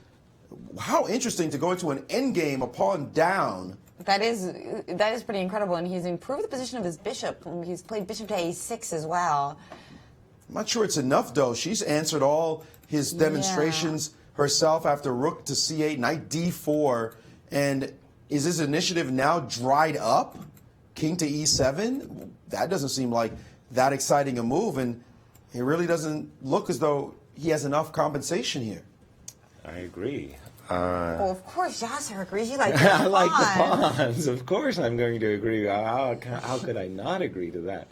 How interesting to go into an endgame, a pawn down. That is pretty incredible, and he's improved the position of his bishop. He's played bishop to a6 as well. I'm not sure it's enough, though. She's answered all his demonstrations herself after rook to c8, knight d4. And is his initiative now dried up? King to e7? That doesn't seem like that exciting a move, and it really doesn't look as though he has enough compensation here. I agree. Well, of course, Yasser agrees. You like I like the pawns. Of course I'm going to agree. How could I not agree to that?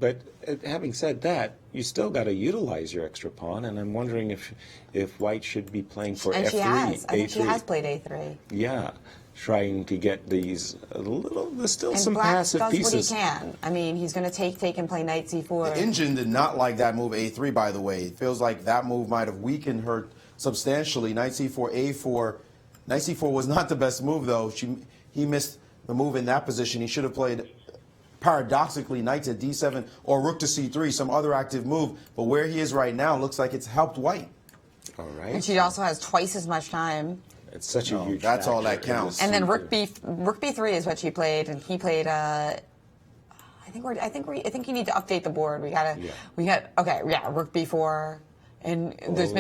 But having said that, you still got to utilize your extra pawn, and I'm wondering if white should be playing for and f3, she has. I think a3. she has played a3. Yeah, trying to get these there's still And some Black passive does pieces. what he can. I mean, he's going to take and play knight c4. The engine did not like that move a3, by the way. It feels like that move might have weakened her substantially. Knight c4, a4. Knight c4 was not the best move, though. He missed the move in that position. He should have played, paradoxically, knight to d7 or rook to c3, some other active move. But where he is right now looks like it's helped white. All right. And she also has twice as much time. It's such a huge that's all that factor in counts. this And then super- rook b3 is what she played, and he played. I think you need to update the board. Rook b4, and there's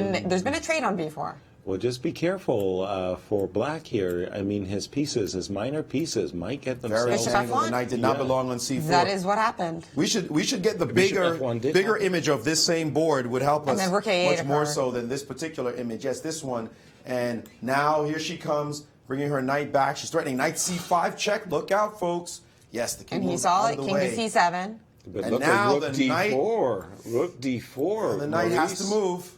been a trade on b4. Well, just be careful for black here. I mean, his minor pieces might get Very themselves. angle. The knight did not belong on c4. That is what happened. We should get the Bishop F1 did bigger happen. image of this same board would help And us then rook A8 much more occurred. so than this particular image. Yes, this one. And now here she comes, bringing her knight back. She's threatening knight c5 check. Look out, folks. Yes, the king And he moves saw out it. of the King way. to c7. But And look now at rook the d4. knight- Rook d4. The knight has Maurice, to move.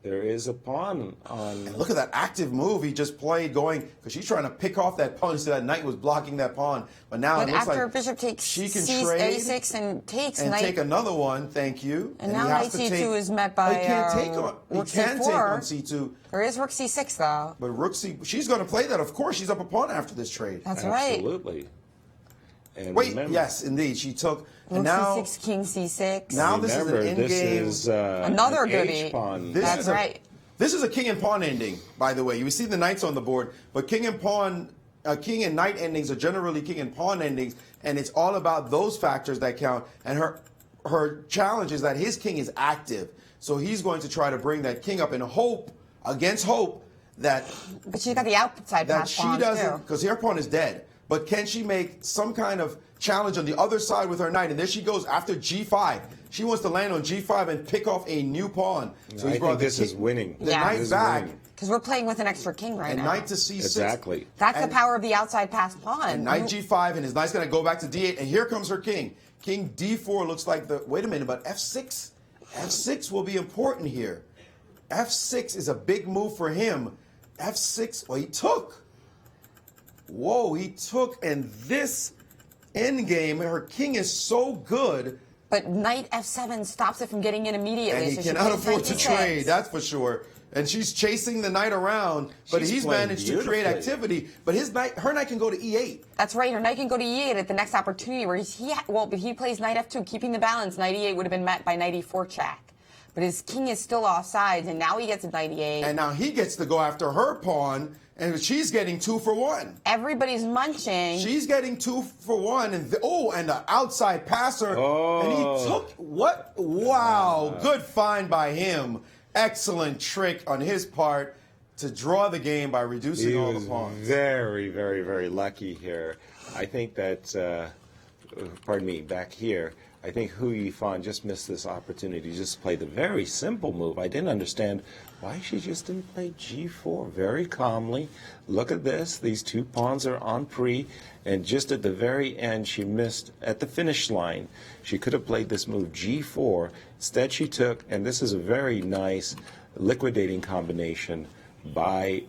There is a pawn on. Look at that active move he just played, going because she's trying to pick off that pawn. So that knight was blocking that pawn, but now But it looks after like bishop takes she can c trade a6 and takes and knight. take another one. Thank you. And he now has knight to c2 take- is met Oh, by he can't take on. He rook can take c4. on c2. There is rook c6 though. But rook c, she's going to play that. Of course, she's up a pawn after this trade. That's right. Absolutely. And Wait, remember, yes, indeed, she took. Rook And now, c6, king c6. now this is an remember, endgame. this is Another an goodie. H-pawn. This That's is a- right. This is a king and pawn ending, by the way. You see the knights on the board, but king and pawn, king and knight endings are generally king and pawn endings, and it's all about those factors that count. And her challenge is that his king is active, so he's going to try to bring that king up in hope, against hope, that But she's got the outside pass she pawn doesn't, too. because her pawn is dead. But can she make some kind of challenge on the other side with her knight? And there she goes after g5. She wants to land on g5 and pick off a new pawn. So I he's brought think this the is winning. The Yeah. knight This is back. winning. Because we're playing with an extra king right And now. knight to c6. Exactly. That's and- the power of the outside pass pawn. And knight g5, and his knight's going to go back to d8, and here comes her king. King d4 looks like the, wait a minute, but f6? f6 will be important here. f6 is a big move for him. f6, well, he took. Whoa, he took, and this endgame, her king is so good, But knight f7 stops it from getting in immediately. and he so she cannot plays afford knight to d6. trade, that's for sure. And she's chasing the knight around, but She's he's playing managed to create beautifully. activity. But her knight can go to e8. That's right. Her knight can go to e8 at the next opportunity. Where but he plays knight f2, keeping the balance. Knight e8 would have been met by knight e4 check. But his king is still off sides, and now he gets a knight e8. And now he gets to go after her pawn, and she's getting 2 for 1. Everybody's munching. She's getting 2 for 1, and and the outside passer, and he took what? Wow, good find by him. Excellent trick on his part to draw the game by reducing He all was the pawns. very, very, very lucky here. I think that pardon me, back here, I think Hou Yifan just missed this opportunity to just play the very simple move. I didn't understand why she just didn't play G4 very calmly. Look at this. These two pawns are on pre, and just at the very end, she missed at the finish line. She could have played this move G4. Instead, she took, and this is a very nice liquidating combination by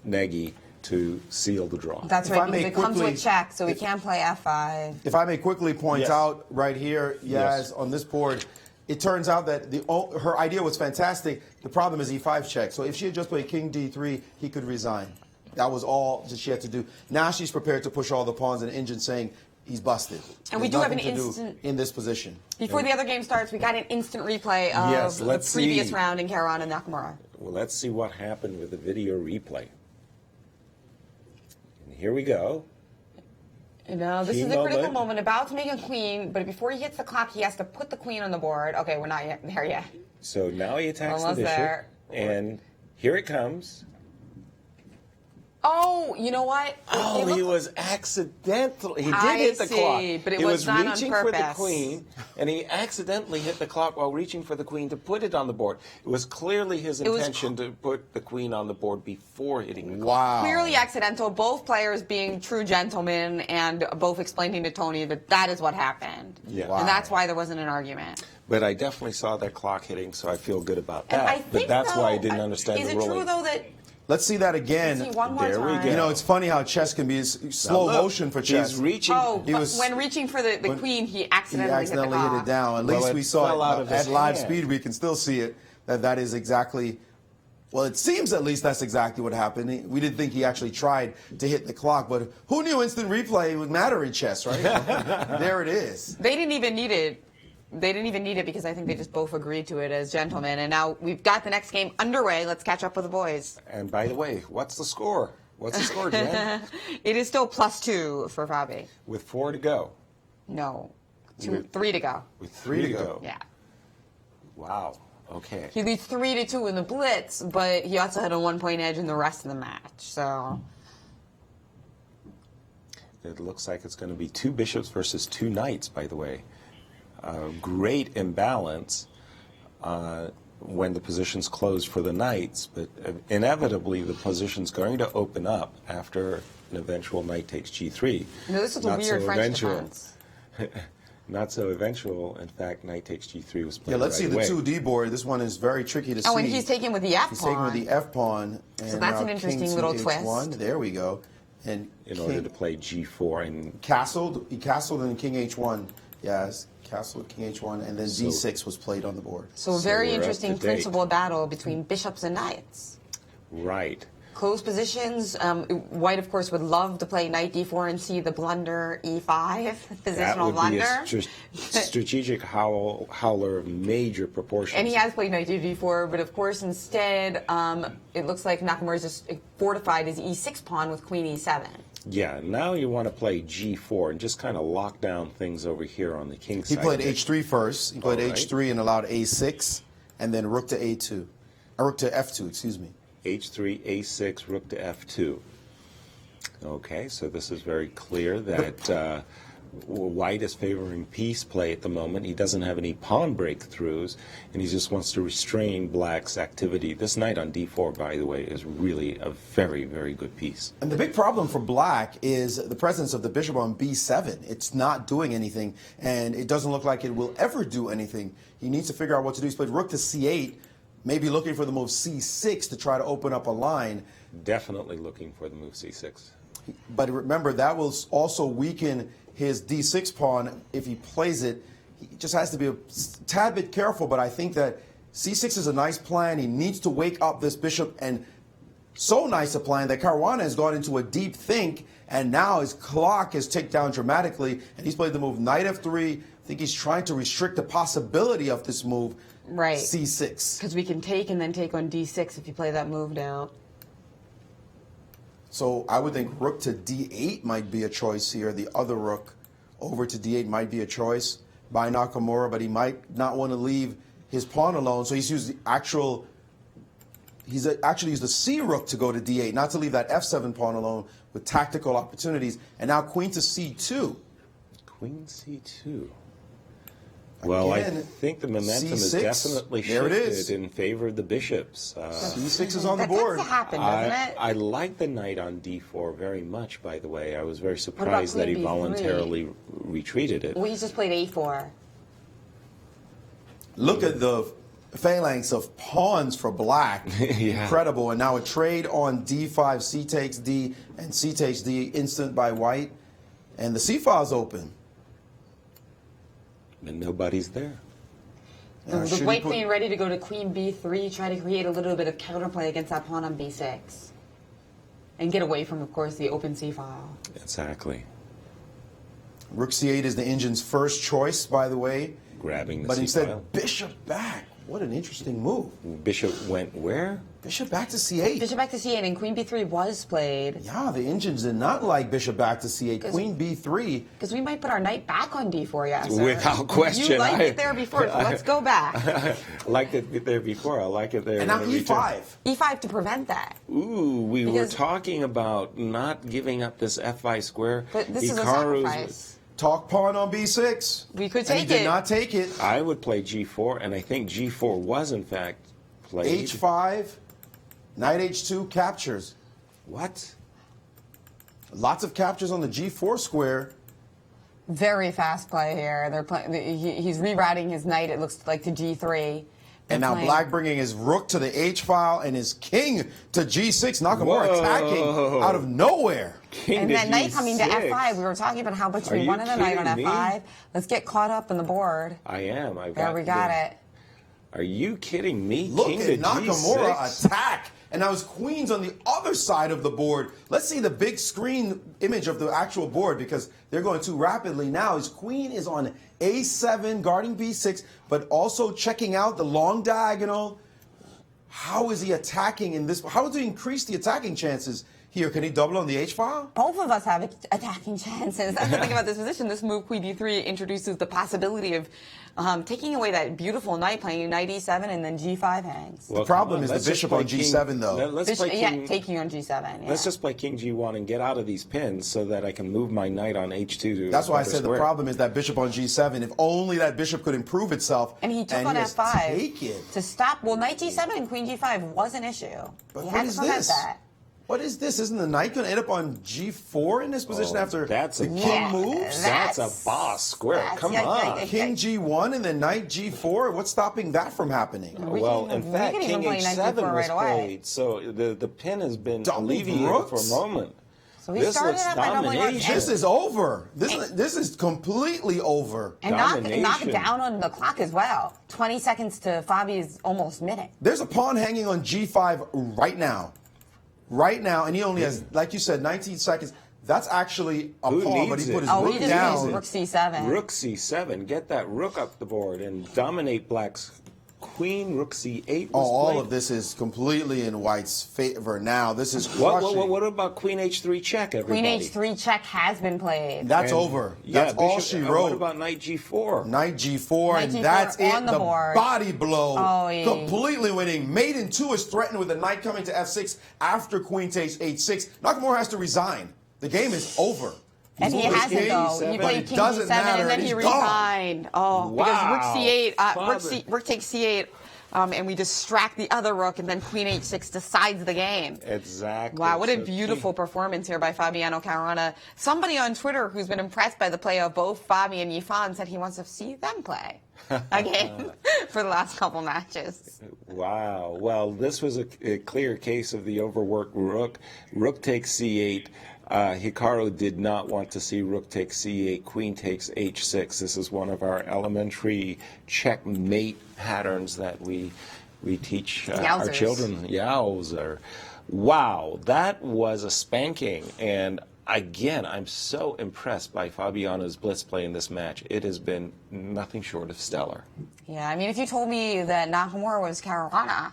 Negi to seal the draw. That's If I right, because may it comes quickly- with check, so we can't play F5. If I may quickly point Yes. out right here, Yaz, Yes. on this board, it turns out that her idea was fantastic. The problem is E5 check. So if she had just played King D3, he could resign. That was all that she had to do. Now she's prepared to push all the pawns and engine, saying he's busted. And we There's do have an nothing to do instant- in this position. Before the other game starts, we got an instant replay of Yes, the let's previous see. round in Caruana and Nakamura. Well, let's see what happened with the video replay. And here we go. You know, this Key is a critical moment. moment, about to make a queen, but before he hits the clock, he has to put the queen on the board. Okay, we're not yet there yet. So now he attacks Almost the bishop, there. and here it comes. Oh, you know what? Oh, It he looked- was accidentally. He did I hit the see, clock. but it he was not on reaching for the purpose. queen, and he accidentally hit the clock while reaching for the queen to put it on the board. It was clearly his was intention to put the queen on the board before hitting the clock. Wow. Clearly accidental, both players being true gentlemen and both explaining to Tony that that is what happened. Yeah. Wow. And that's why there wasn't an argument. But I definitely saw that clock hitting, so I feel good about And that. I But think, that's why I though, didn't understand is the it ruling. true, though, that... Let's see that again. See, one more There we time. go. You know, it's funny how chess can be slow Now look, motion for chess. He's reaching. Oh, He but was- when reaching for the when- queen, he He accidentally, accidentally hit the hit clock. it down. At Well, least it we saw fell out of it at his live hand. speed. We can still see it. That is exactly. Well, it seems at least that's exactly what happened. We didn't think he actually tried to hit the clock, but who knew instant replay would matter in chess, right? There it is. They didn't even need it. They didn't even need it because I think they just both agreed to it as gentlemen. And now we've got the next game underway. Let's catch up with the boys. And by the way, what's the score? What's the score, Jen? It is still +2 for Fabi. With 4 to go. No, With- 3 to go. With 3 to go. Yeah. Wow. Okay. He leads 3-2 in the Blitz, but he also had a 1-point edge in the rest of the match. So It looks like it's going to be 2 bishops versus 2 knights, by the way. Great imbalance when the position's closed for the knights, but inevitably the position's going to open up after an eventual knight takes G3. no, this is a Not weird so French eventual. defense. Not so eventual. In fact, knight takes G3 was played Yeah, let's right see the away. 2D board. This one is very tricky to see. Oh, and he's taking with the F He's pawn. taking with the F pawn. And So that's now an interesting king to little H1. twist. There we go. And In order to play G4 and castled. He castled and king H1. Yes, castled king H1, and then So- D6 was played on the board. So a So very we're up interesting to date. principal battle between bishops and knights. right. Close positions. White, of course, would love to play knight d4 and see the blunder e5, That positional would blunder. be a strategic howler of major proportions. And he has played knight d4, but of course, instead, it looks like Nakamura just fortified his e6 pawn with queen e7. Yeah, now you want to play G4 and just kind of lock down things over here on the king He side. played of it. H3 first. He played All right. H3 and allowed A6, and then rook to A2. Or rook to F2, excuse me. H3, A6, rook to F2. Okay, so this is very clear that White is favoring piece play at the moment. He doesn't have any pawn breakthroughs, and he just wants to restrain Black's activity. This knight on D4, by the way, is really a very, very good piece. And the big problem for Black is the presence of the bishop on B7. It's not doing anything, and it doesn't look like it will ever do anything. He needs to figure out what to do. He's played rook to C8, maybe looking for the move C6 to try to open up a line. Definitely looking for the move C6. But remember, that will also weaken his D6 pawn if he plays it. He just has to be a tad bit careful, but I think that C6 is a nice plan. He needs to wake up this bishop, and so nice a plan that Caruana has gone into a deep think, and now his clock has ticked down dramatically, and he's played the move knight F3. I think he's trying to restrict the possibility of this move, Right. C6. Because we can take and then take on d6 if you play that move now. So I would think rook to D8 might be a choice here. The other rook over to D8 might be a choice by Nakamura, but he might not want to leave his pawn alone. So he's used the actual, he's actually used the C rook to go to D8, not to leave that F7 pawn alone with tactical opportunities. And now queen to C2. Queen C2. Well, Again, I think the momentum is C6. definitely There it is. shifted in favor of the bishops. C6 is on the That tends board. to happen, doesn't it? I like the knight on d4 very much, by the way. I was very about surprised that he queen b3? voluntarily retreated it. Well, he just played a4. Look at the phalanx of pawns for black. Yeah. Incredible. And now a trade on d5, c takes d, and c takes d, instant by white. And the c file's open. And nobody's there. Now, The should he white put- queen ready to go to queen b3, try to create a little bit of counterplay against that pawn on b6. And get away from, of course, the open c file. Exactly. Rook c8 is the engine's first choice, by the way. Grabbing the But c instead, file. bishop back. What an interesting move. Bishop went where? Bishop back to c8. Bishop back to c8 and queen b3 was played. Yeah, the engines did not like bishop back to c8. Queen b3. Because we might put our knight back on d4, Yasser. Without question. You liked it there before, so let's go back. I liked it there before. I like it there. And now when it e5. e5 to prevent that. Ooh, we were Because- talking about not giving up this f5 square. But this is a Hikaru's- sacrifice. Talk pawn on b6. We could And take he did it. not take it. I would play g4, and I think g4 was in fact played. h5. Knight h2 captures. What? Lots of captures on the g4 square. Very fast play here. They're playing. He's rerouting his knight. It looks like to g3. And They're now playing- black bringing his rook to the h file and his king to g6. Nakamura Whoa. attacking out of nowhere. King And to then knight coming to G6. f5. We were talking about how much Are we you wanted the knight on kidding me? f5. Let's get caught up in the board. I am. I There we got it. Are you kidding me? Look King at to Nakamura G6? attack. And now his queen's on the other side of the board. Let's see the big screen image of the actual board because they're going too rapidly now. His queen is on a7, guarding b6, but also checking out the long diagonal. How is he attacking in this? How does he increase the attacking chances here? Can he double on the h file? Both of us have attacking chances. That's the thing about this position. This move, queen d3, introduces the possibility of taking away that beautiful knight, playing knight e7 and then g5 hangs. Well, The problem come is let's the just bishop play on g7 though. Let's play king. Taking on g7. Yeah. Let's just play king g1 and get out of these pins so that I can move my knight on h2 to That's why I another said the square. problem is that bishop on g7. If only that bishop could improve itself. And he took on has f5 taken. to stop. Well, knight g7 and queen g5 was an issue. But he what had is to prevent this? that. What is this? Isn't the knight going to end up on g4 in this position Oh, after that's the a- king Yeah, moves? That's a boss square. Come on. King g1 and then knight g4. What's stopping that from happening? Well, in fact, can king even play knight h7 g4 was right away. played, so the pin has been Double alleviated rooks? for a moment. So he This started looks out by doubling rooks. domination. This is over. This is completely over. And knock Domination. down on the clock as well. 20 seconds to Fabi's almost minute. There's a pawn hanging on g5 right now. Right now, and he only has, like you said, 19 seconds. That's actually a Who pawn, but needs he put it? his Oh, rook he just down. used rook c7. Rook c7. Get that rook up the board and dominate black's queen. Rook c8 was All played. of this is completely in white's favor now. This is What, crushing. what about queen h3 check, everybody? Queen h3 check has been played. That's And- over. Yeah, That's all bishop- she What wrote. about knight g4? Knight g4, Knight and G4 that's it. on the board. Body blow. Oh, yeah. Completely winning. Mate in 2 is threatened with the knight coming to f6 after queen takes h6. Nakamura has to resign. The game is over. And he He's hasn't, king, though. But He it played king doesn't g7 matter, and then he he's gone. resigned. Oh, because rook Wow. c8, Father. rook takes c8, and we distract the other rook, and then queen h6 decides the game. Exactly. Wow, what a So beautiful performance here by Fabiano Caruana. Somebody on Twitter who's been impressed by the play of both Fabi and Yifan said he wants to see them play again for the last couple matches. Wow. Well, this was a clear case of the overworked rook. Rook takes c8. Hikaru did not want to see rook takes c8, queen takes h6. This is one of our elementary checkmate patterns that we teach our Yowzers. children. Yowzer. Wow, that was a spanking. And again, I'm so impressed by Fabiano's blitz play in this match. It has been nothing short of stellar. Yeah, I mean, if you told me that Nakamura was Caruana,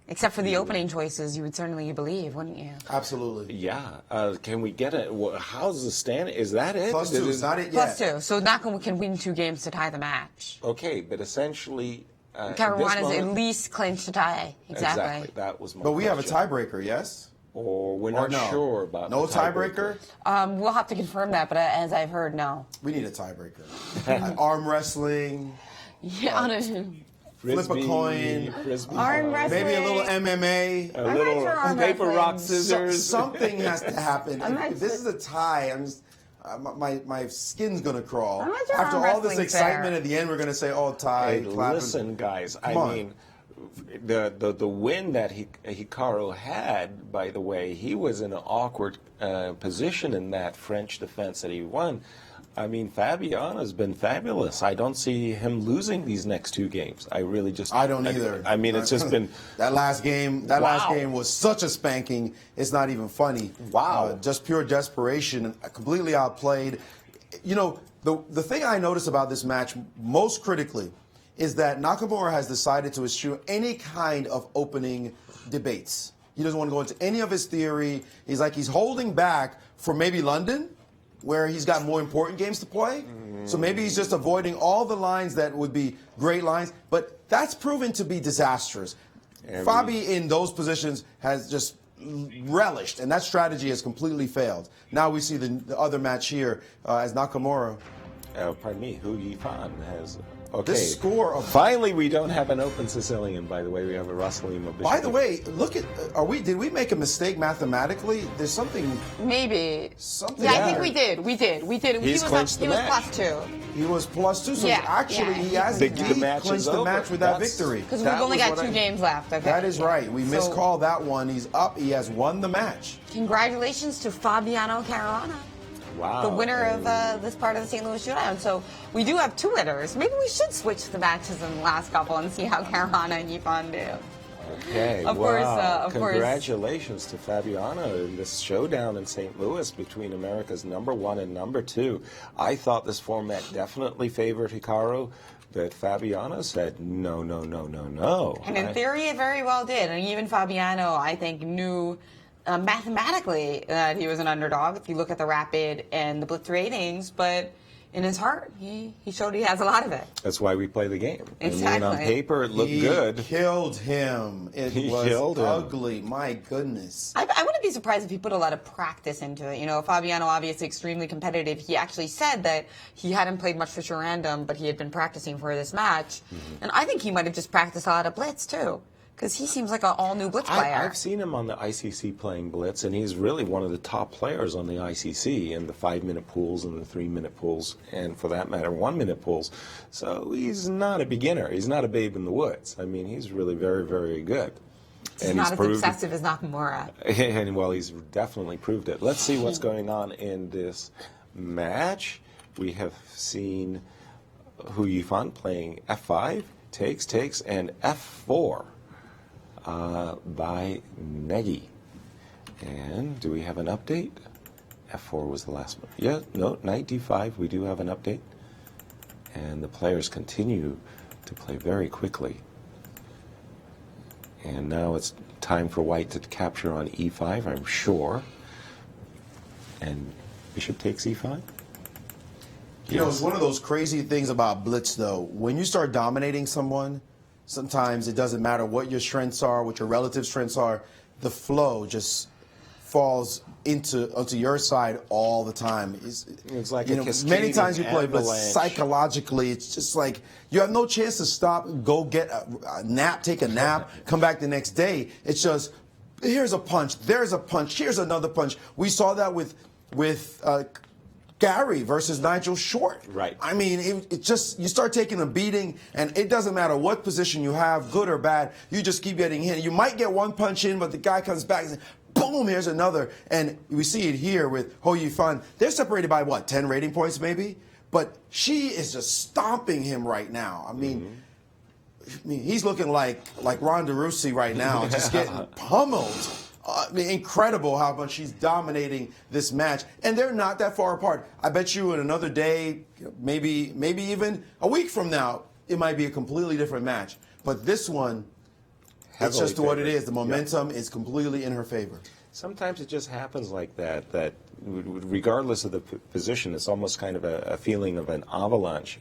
except for the opening choices, you would certainly believe, wouldn't you? Absolutely. Yeah. Can we get it? How's the stand? Is that it? +2 is not it yet. +2. So Nakamura can win 2 games to tie the match. Okay, but essentially, Caruana's at least clinched to tie. Exactly. That was my But we have a question. tiebreaker, yes? Or we're Or not no? sure about No the tiebreaker? We'll have to confirm that, but as I've heard, no. We need a tiebreaker. Arm wrestling, Yeah, flip a Frisbee, coin, Frisbee, Arm wrestling. maybe a little MMA. a I'm little not sure arm paper, wrestling. rock, scissors. Something has to happen. I'm not If this is a tie, I'm just, my skin's gonna crawl. I'm not sure After arm all this wrestling's excitement fair. at the end, we're gonna say, "Oh, tie." Hey, clap. listen, guys. I on. mean, the win that Hikaru had, by the way, he was in an awkward position in that French defense that he won. I mean, Fabiano's been fabulous. I don't see him losing these next two games. I really just. I don't either. I mean, it's just been. that last game. That last Wow. game was such a spanking. It's not even funny. Wow. Just pure desperation, completely outplayed. You know, the thing I notice about this match most critically is that Nakamura has decided to eschew any kind of opening debates. He doesn't want to go into any of his theory. He's holding back for maybe London, where he's got more important games to play. So maybe he's just avoiding all the lines that would be great lines. But that's proven to be disastrous. Fabi in those positions has just relished, and that strategy has completely failed. Now we see the other match here as Nakamura. Pardon me, Hou Yifan has. Okay. This score of. Finally, we don't have an open Sicilian. By the way, we have a Russell. By the way, look at. Did we make a mistake mathematically? There's something. Maybe. Something Yeah, I there. think we did. We did. He's clinched the match. +2. He was +2, so Yeah, actually yeah, he has the indeed match clinched is the over. match with that That's- victory. Because That we've only was got what 2 I- games left. Okay. That is right. We So- miscalled that one. He's up. He has won the match. Congratulations to Fabiano Caruana, Wow. the winner of this part of the St. Louis Showdown. So we do have 2 winners. Maybe we should switch the matches in the last couple and see how Caruana and Yifan do. Okay, Of wow. course, of course. Congratulations to Fabiano in this showdown in St. Louis between America's #1 and #2. I thought this format definitely favored Hikaru, but Fabiano said no, no, no, no, no. And in theory, it very well did. And even Fabiano, I think, knew mathematically that he was an underdog if you look at the Rapid and the Blitz ratings. But in his heart, he showed he has a lot of it. That's why we play the game. Exactly. And on paper, it looked He good. killed him. It He was killed him. ugly. My goodness. I wouldn't be surprised if he put a lot of practice into it. You know, Fabiano, obviously extremely competitive. He actually said that he hadn't played much Fisher Random, but he had been practicing for this match. And I think he might have just practiced a lot of Blitz, too. Because he seems like an all-new Blitz player. I've seen him on the ICC playing Blitz, and he's really one of the top players on the ICC in the 5-minute pools and the 3-minute pools, and for that matter, 1-minute pools. So he's not a beginner. He's not a babe in the woods. I mean, he's really very, very good. He's not as obsessive as Nakamura. And well, he's definitely proved it. Let's see what's going on in this match. We have seen Hou Yifan playing F5, takes, and F4 by Negi. And do we have an update? F4 was the last one. Yeah, no, knight D5, we do have an update. And the players continue to play very quickly. And now it's time for white to capture on E5, I'm sure. And bishop takes E5. You know, it's one of those crazy things about Blitz, though. When you start dominating someone, sometimes it doesn't matter what your strengths are, what your relative strengths are. The flow just falls onto your side all the time. It's like you a know, cascading many times you play Blitz avalanche. psychologically. It's just like you have no chance to stop, go get a nap, take a nap, come back the next day. It's just here's a punch, there's a punch, here's another punch. We saw that with Gary versus Nigel Short. Right. I mean, it just, you start taking a beating, and it doesn't matter what position you have, good or bad, you just keep getting hit. You might get one punch in, but the guy comes back and says, boom, here's another. And we see it here with Hou Yifan. They're separated by, what, 10 rating points maybe? But she is just stomping him right now. I mean, he's looking like Ronda Rousey right now, just getting pummeled. I mean, incredible how much she's dominating this match, and they're not that far apart. I bet you in another day, maybe even a week from now, it might be a completely different match. But this one, it's just what it is. The momentum is completely in her favor. Sometimes it just happens like that, that regardless of the position, it's almost kind of a feeling of an avalanche.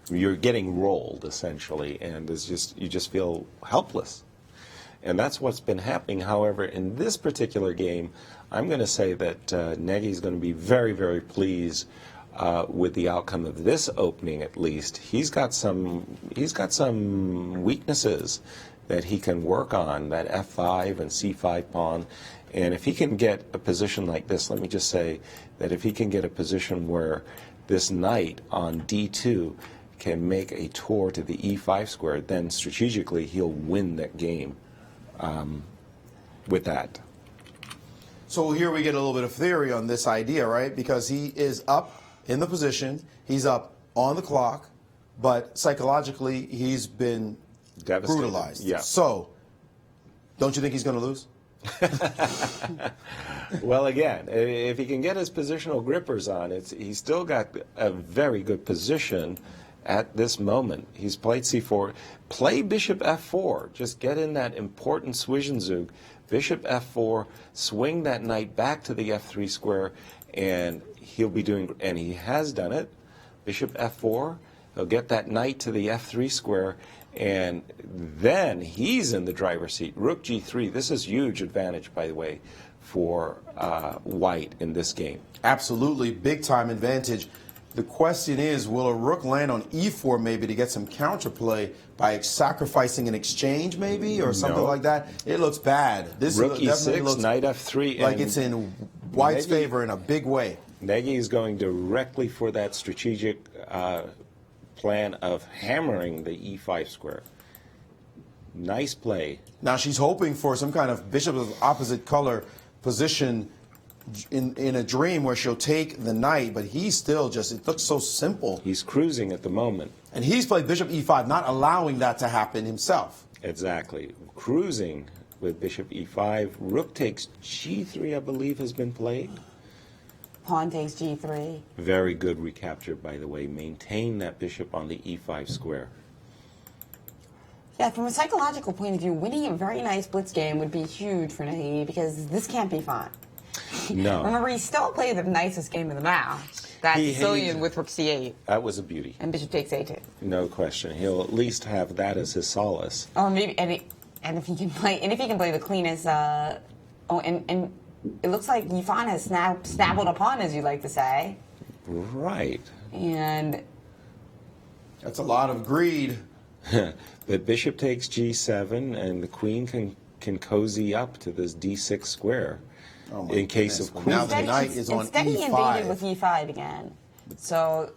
You're getting rolled, essentially, and it's just, you just feel helpless. And that's what's been happening. However, in this particular game, I'm going to say that Negi is going to be very, very pleased with the outcome of this opening. At least he's got some weaknesses that he can work on, that F5 and C5 pawn. And if he can get a position like this, let me just say that if he can get a position where this knight on D2 can make a tour to the E5 square, then strategically he'll win that game with that. So here we get a little bit of theory on this idea, right? Because he is up in the position, he's up on the clock, but psychologically he's been Devastated. brutalized. Yeah. So, don't you think he's going to lose? Well, again, if he can get his positional grippers on, he's still got a very good position at this moment. He's played C4. Play Bishop F4. Just get in that important Zwischenzug. Bishop F4, swing that knight back to the F3 square, and he'll be doing, and he has done it. Bishop F4, he'll get that knight to the F3 square, and then he's in the driver's seat. Rook G3, this is huge advantage, by the way, for White in this game. Absolutely, big time advantage. The question is, will a rook land on E4 maybe to get some counterplay by sacrificing an exchange maybe or something No. like that? It looks bad. This Rook definitely E6, looks knight F3. like and it's in White's Negi- favor in a big way. Negi is going directly for that strategic plan of hammering the E5 square. Nice play. Now she's hoping for some kind of bishop of opposite color position in a dream where she'll take the knight, but he's still just, it looks so simple. He's cruising at the moment. And he's played bishop E5, not allowing that to happen himself. Exactly. Cruising with bishop E5. Rook takes G3, I believe, has been played. Pawn takes G3. Very good recapture, by the way. Maintain that bishop on the E5 square. Yeah, from a psychological point of view, winning a very nice blitz game would be huge for Negi because this can't be fun. No. Remember, he still played the nicest game of the match. That He Sicilian hated- with rook C8 That was a beauty. and bishop takes A2. No question. He'll at least have that as his solace. Or maybe, and if he can play the queen as, and it looks like Yifan has snabbled a pawn, as you like to say. Right. And That's a lot of greed. But bishop takes G7, and the queen can cozy up to this D6 square. Oh my in case goodness. of Well, queen. now the knight is on instead he E5. invaded with E5 again. So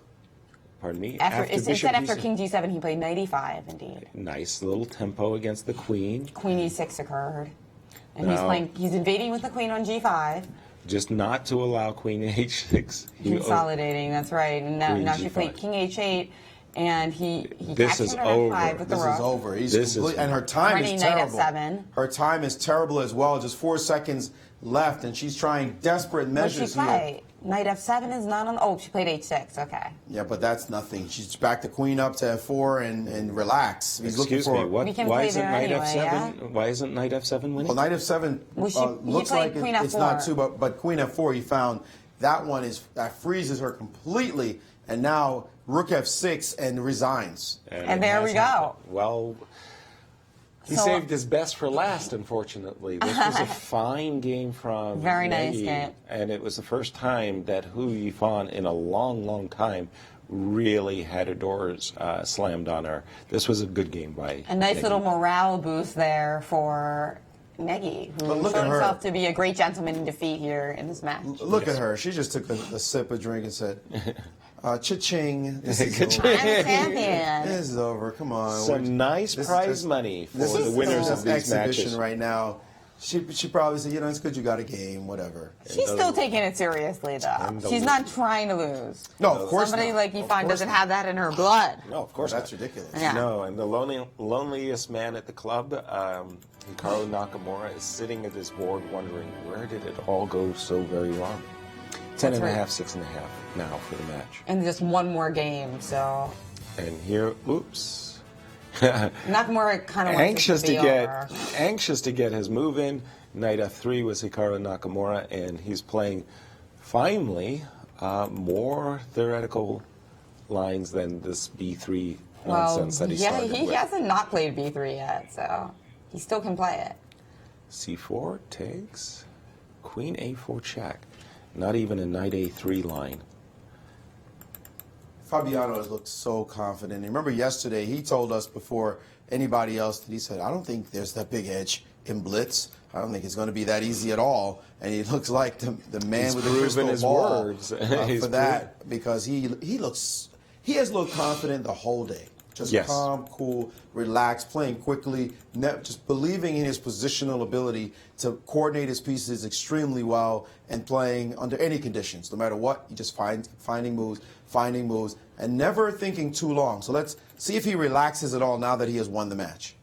Pardon me. instead bishop after D6 king G7, he played knight E5 indeed. Nice little tempo against the queen. Queen E6 occurred. And Now- he's invading with the queen on G5. Just not to allow queen H6. Consolidating, that's right. And Queen now she G5. played king H8, and he This captured is her F5 over. with the This rook. is over. He's This is- complete, and her time Running is knight terrible. F7. Her time is terrible as well. Just 4 seconds left, and she's trying desperate What did she measures here. play? Knight F7 is not on. Oh, she played H6. Okay. Yeah, but that's nothing. She's backed the queen up to F4 and relax. He's Excuse looking me. for. We can Why play isn't there knight anyway, F7? Why isn't knight F7 winning? Well, knight F7 Well, he looks played like queen it's not F4. too, but queen F4 he found that one that freezes her completely, and now rook F6 and resigns. And it there has we go. happened. Well, he So- saved his best for last, unfortunately. This was a fine game from Very nice Negi, game. and it was the first time that Hou Yifan in a long, long time really had her doors slammed on her. This was a good game by A nice Negi. little morale boost there for Negi, who But look showed at her. himself to be a great gentleman in defeat here in this match. Look at her. She just took a sip of drink and said, cha-ching. This is over. I'm a champion. This is over. Come on. Some nice This is prize just- money for This the is winners just of these exhibition matches. right now. She probably said, it's good you got a game, whatever. She's still taking it seriously, though. And the- She's not trying to lose. No, of course Somebody not. like Of Yifan course doesn't not. have that in her blood. No, of course That's not. ridiculous. Yeah. No, and the loneliest man at the club, Hikaru Nakamura, is sitting at his board wondering, where did it all go so very wrong? 10.5, right. 6.5 now for the match. And just one more game, so And here, oops. Nakamura kind of wants anxious it to to be get over. anxious to get his move in. Knight F3 was Hikaru Nakamura, and he's playing finally more theoretical lines than this B3 Well, nonsense that he yeah, started he with. hasn't not played B3 yet, so He still can play it. C4 takes queen A4 check. Not even a knight A3 line. Fabiano has looked so confident. Remember yesterday, he told us before anybody else that he said, I don't think there's that big edge in Blitz. I don't think it's going to be that easy at all. And he looks like the man with the crystal his ball words. for that, because he has looked confident the whole day. Just Yes. calm, cool, relaxed, playing quickly, just believing in his positional ability to coordinate his pieces extremely well and playing under any conditions. No matter what, he just finding moves, and never thinking too long. So let's see if he relaxes at all now that he has won the match.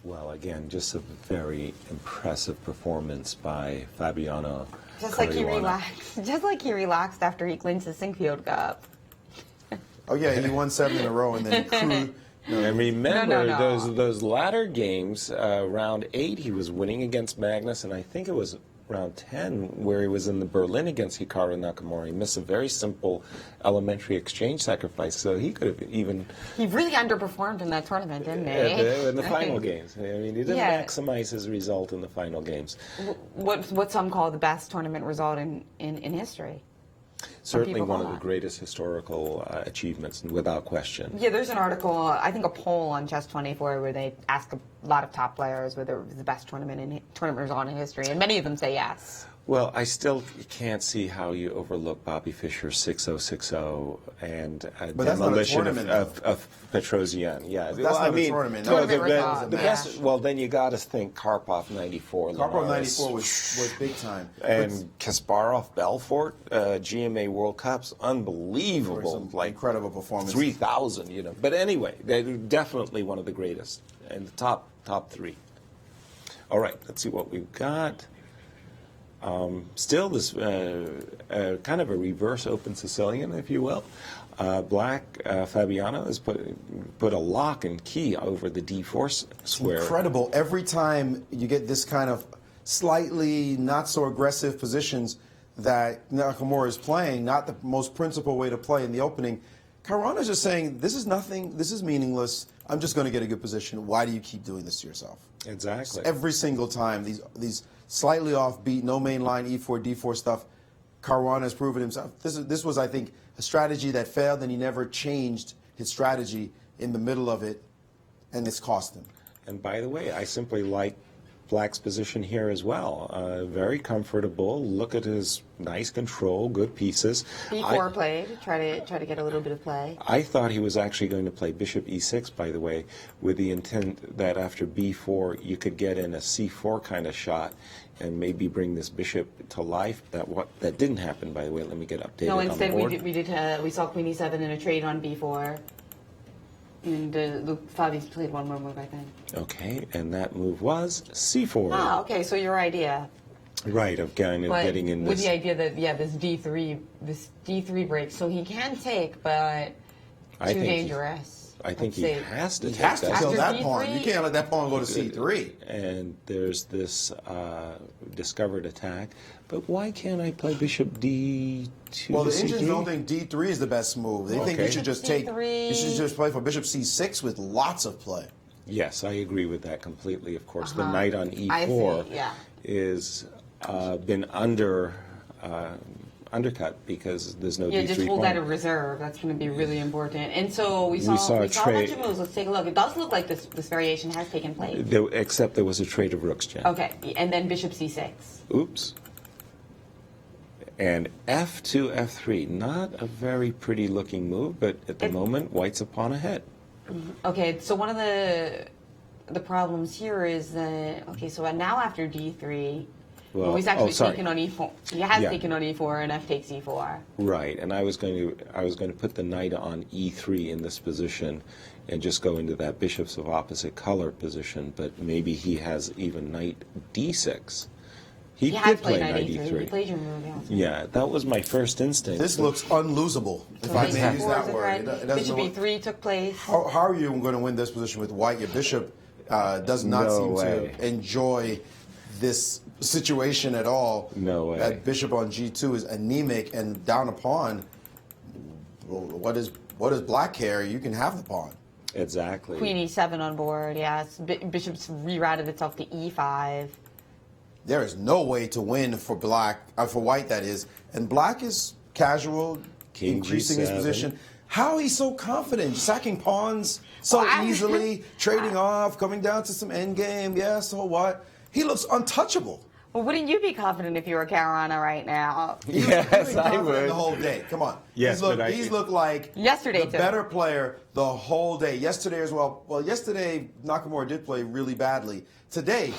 Well, again, just a very impressive performance by Fabiano. Just like he Caruana. relaxed. Just like he relaxed after he clinched the Sinkfield Cup. Oh yeah, he won 7 in a row and then cruised. And remember No. those latter games, round 8 he was winning against Magnus, and I think it was round 10 where he was in the Berlin against Hikaru Nakamura. He missed a very simple elementary exchange sacrifice, so he could have even... He really underperformed in that tournament, didn't he? in the final games. I mean, he didn't Yeah. maximize his result in the final games. What some call the best tournament result in history. Certainly people one of call the that. greatest historical achievements, without question. Yeah, there's an article, I think a poll on Chess24 where they ask a lot of top players whether it was the best tournament result in history, and many of them say yes. Well, I still can't see how you overlook Bobby Fischer's 6-0-6-0 and But that's not a demolition tournament, of Petrosian. Yeah, But that's not a tournament. No, Tournament result, the yeah. best. Well, then you got to think Karpov 94. Karpov Linares, 94 was big time. and Kasparov Belfort GMA World Cups, unbelievable, Some like incredible performance. 3,000. You know, but anyway, they're definitely one of the greatest and the top 3. All right, let's see what we've got. Still this kind of a reverse open Sicilian, if you will. Black Fabiano has put a lock and key over the D4 square. Incredible. Every time you get this kind of slightly not so aggressive positions that Nakamura is playing, not the most principled way to play in the opening, Caruana's just saying, this is nothing, this is meaningless, I'm just going to get a good position. Why do you keep doing this to yourself? Exactly. Every single time, these slightly offbeat, no main line, E4, D4 stuff, Caruana has proven himself. This was, I think, a strategy that failed, and he never changed his strategy in the middle of it, and it's cost him. And by the way, I simply like Black's position here as well. Very comfortable. Look at his nice control, good pieces. B4 played, try to get a little bit of play. I thought he was actually going to play Bishop E6, by the way, with the intent that after B4 you could get in a C4 kind of shot and maybe bring this bishop to life. That didn't happen, by the way. Let me get updated No, on the instead board. we saw Queen E7 in a trade on B4. And Fabi's played one more move, I think. Okay, and that move was C4. Ah, okay, so your idea. Right, of kind of But getting in with this. the idea that, yeah, this D3 break, so he can take, but I too think dangerous. I think he has to He take has to that. kill that After pawn. D3? You can't let that pawn go to C3. And there's this discovered attack. But why can't I play Bishop D2 Well, to the Indians C3? don't think D3 is the best move. They think you Okay. should just C3. you should just play for Bishop C6 with lots of play. Yes, I agree with that completely. Of course, the knight on E4 I see, yeah. is been undercut because there's no Yeah, D3 just hold pawn. that in reserve. That's going to be really important. And so we saw saw a a bunch trade. of moves. Let's take a look. It does look like this variation has taken place. Except there was a trade of rooks, Jen. Okay, and then Bishop C6. Oops. And F2, F3. Not a very pretty looking move, but at the moment, White's a pawn ahead. Okay, so one of the problems here is that, okay, so now after D3, Well, he's actually sorry. taken on E4. He has Yeah. taken on E4 and F takes E4. Right, and I was going to put the knight on E3 in this position and just go into that bishops of opposite color position, but maybe he has even knight D6. He has did play played knight He E3. played your move, yeah. Yeah, that was my first instinct. This looks unlosable, if I may use that word. It doesn't Bishop know E3 took place. how are you going to win this position with White? Your bishop does not No seem way. to enjoy this situation at all. No way. That bishop on G2 is anemic and down a pawn. Well, what does Black care? You can have the pawn. Exactly. Queen e7 on board, yes. Bishop's rerouted itself to e5. There is no way to win for black, for white that is. And black is casual, King increasing his G7. position. How he's so confident, sacking pawns so easily, trading off, coming down to some endgame. Yeah, so what? He looks untouchable. Well, wouldn't you be confident if you were Caruana right now? Yes, I would. The whole day. Come on. Yes, he's looked like Yesterday, the too. better player the whole day. Yesterday as well. Well, yesterday Nakamura did play really badly. Today,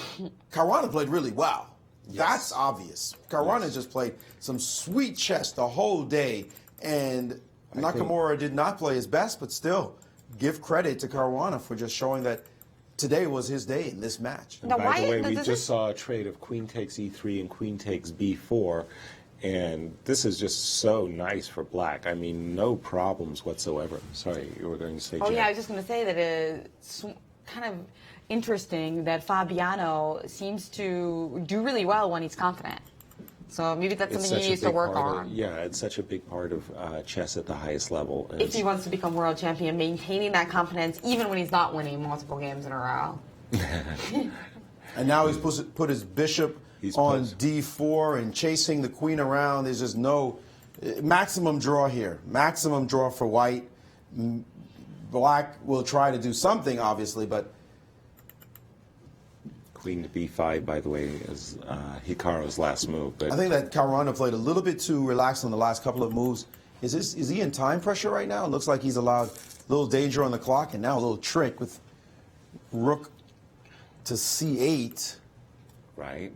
Caruana played really well. That's obvious. Caruana just played some sweet chess the whole day, and Nakamura did not play his best, but still, give credit to Caruana for just showing that today was his day in this match. And by the way, we just saw a trade of queen takes e3 and queen takes b4, and this is just so nice for black. I mean, no problems whatsoever. Sorry, you were going to say, Oh, Jen. yeah, I was just going to say that it's kind of interesting that Fabiano seems to do really well when he's confident. So maybe that's It's something he such a needs to big work part on. yeah, it's such a big part of chess at the highest level. And If he wants to become world champion, maintaining that confidence even when he's not winning multiple games in a row. And now he's put his bishop on put- d4 and chasing the queen around. There's just no maximum draw here. Maximum draw for white. Black will try to do something, obviously, but queen to b5, by the way, is Hikaru's last move. But I think that Caruana played a little bit too relaxed on the last couple of moves. Is he in time pressure right now? It looks like he's allowed a little danger on the clock, and now a little trick with rook to c8. right.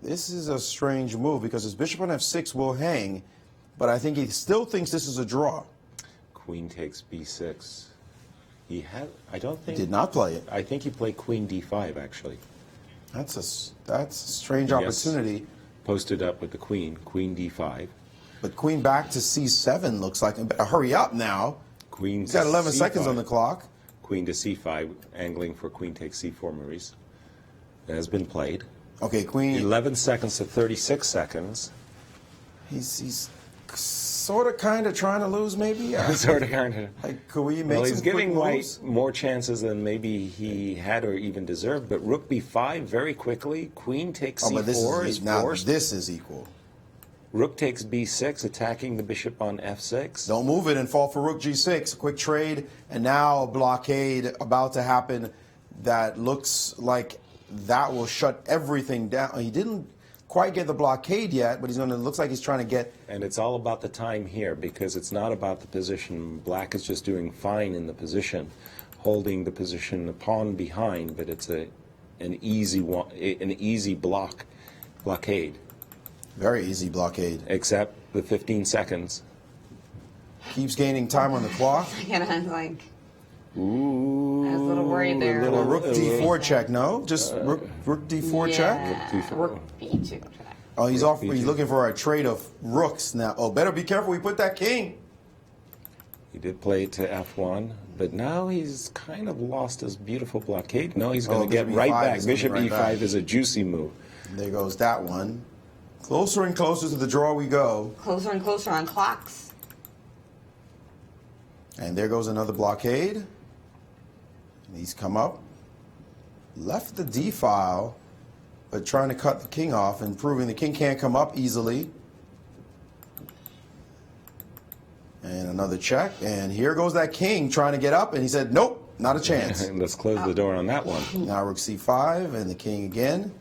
This is a strange move because his bishop on f6 will hang, but I think he still thinks this is a draw. Queen takes b6. He had. I don't think. He did not play it. I think he played queen d5 actually. That's a strange Yes. opportunity. Posted up with the queen d5. But queen back to c7 looks like. Hurry up now. Queen. He's got to 11 c5. seconds on the clock. Queen to c5, angling for queen takes c4, Maurice. That has been played. Okay, queen. 11 seconds to 36 seconds. He's sort of kind of trying to lose, maybe. Sort of kind of. Like, could we make Well, some he's giving quick white moves? more chances than maybe he had or even deserved. But rook b5 very quickly. Queen takes Oh, c4 but this is now forced. this is equal. Rook takes b6, attacking the bishop on f6. Don't move it and fall for rook g6. Quick trade, and now a blockade about to happen that looks like that will shut everything down. He didn't quite get the blockade yet, but looks like he's trying to get. And it's all about the time here because it's not about the position. Black is just doing fine in the position, holding the position, the pawn behind, but it's an easy blockade. Very easy blockade. Except the 15 seconds. Keeps gaining time on the clock. And I was like, Ooh. I was a little worried there. Little rook d4 check, no? Just rook d4 check? Yeah, rook b2 check. Oh, he's off. He's looking for a trade of rooks now. Oh, better be careful. We put that king. He did play it to f1, but now he's kind of lost his beautiful blockade. No, he's going to get Bishop right E5 back. is Bishop coming e5 right back. is a juicy move. There goes that one. Closer and closer to the draw we go. Closer and closer on clocks. And there goes another blockade. And he's come up. Left the d file, but trying to cut the king off and proving the king can't come up easily. And another check. And here goes that king trying to get up. And he said, nope, not a chance. Let's close the door on that one. Now rook c5 and the king again.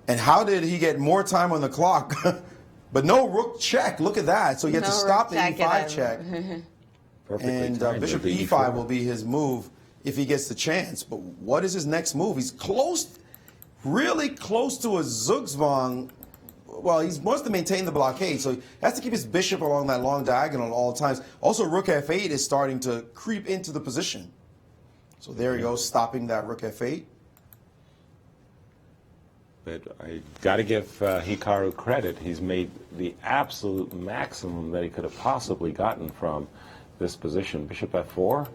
And how did he get more time on the clock? But no rook check. Look at that. So he had to No stop the rook e5 check. check. Perfectly And timed bishop with the e5 will be his move if he gets the chance. But what is his next move? He's close, really close to a Zugzwang. Well, he wants to maintain the blockade, so he has to keep his bishop along that long diagonal at all times. Also, rook f8 is starting to creep into the position. So there he goes, stopping that rook f8. But I got to give Hikaru credit. He's made the absolute maximum that he could have possibly gotten from this position. Bishop f4,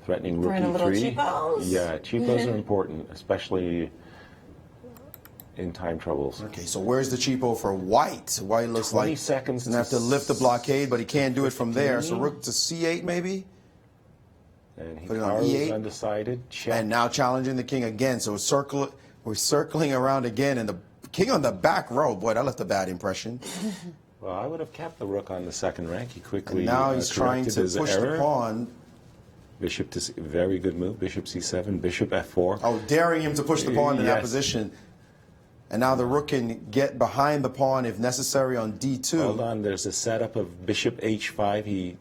threatening rook Throwing a e3. little cheapos? Yeah, cheapos are important, especially in time troubles. Okay, so where's the cheapo for white? White looks 20 like seconds he's going to have to lift the blockade, but he can't do it from there. So rook to c8 maybe? And Put it on Hikaru's E8. undecided. Check. And now challenging the king again. So we're circling around again, and the king on the back row. Boy, that left a bad impression. Well, I would have kept the rook on the second rank. He quickly And now he's trying corrected to his push error. the pawn. Bishop to very good move. Bishop c7. Bishop f4. Oh, daring him to push the pawn in that Yes. position. And now the rook can get behind the pawn if necessary on d2. Hold on. There's a setup of bishop h5. He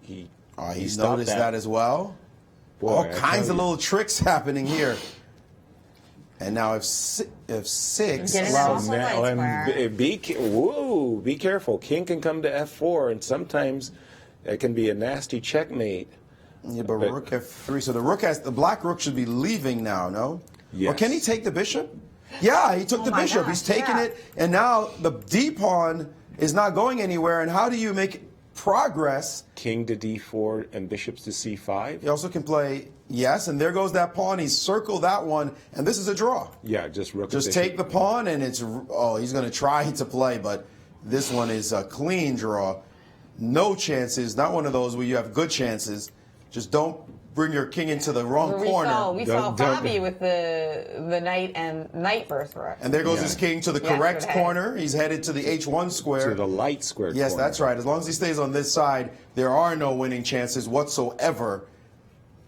He's stopped noticed that as well. Boy, All I kinds tell of you. little tricks happening here. And now if6 Getting allows Also Now, light and be careful. King can come to f4, and sometimes it can be a nasty checkmate. Yeah, but rook f3. So the black rook should be leaving now, no? Yes. Or can he take the bishop? Yeah, he took the my bishop. gosh, He's taking yeah. it, and now the d pawn is not going anywhere. And how do you make progress? King to d4 and bishops to c5. He also can play yes, and there goes that pawn. He's circled that one, and this is a draw. Yeah, just rook. Just bishop. take the pawn, and he's going to try to play, but this one is a clean draw. No chances. Not one of those where you have good chances. Just don't bring your king into the wrong corner. We saw Don't- Fabi with the knight and knight versus rook. And there goes his king to the correct Yesterday. corner. He's headed to the h1 square. To the light square. Yes, corner. that's right. As long as he stays on this side, there are no winning chances whatsoever.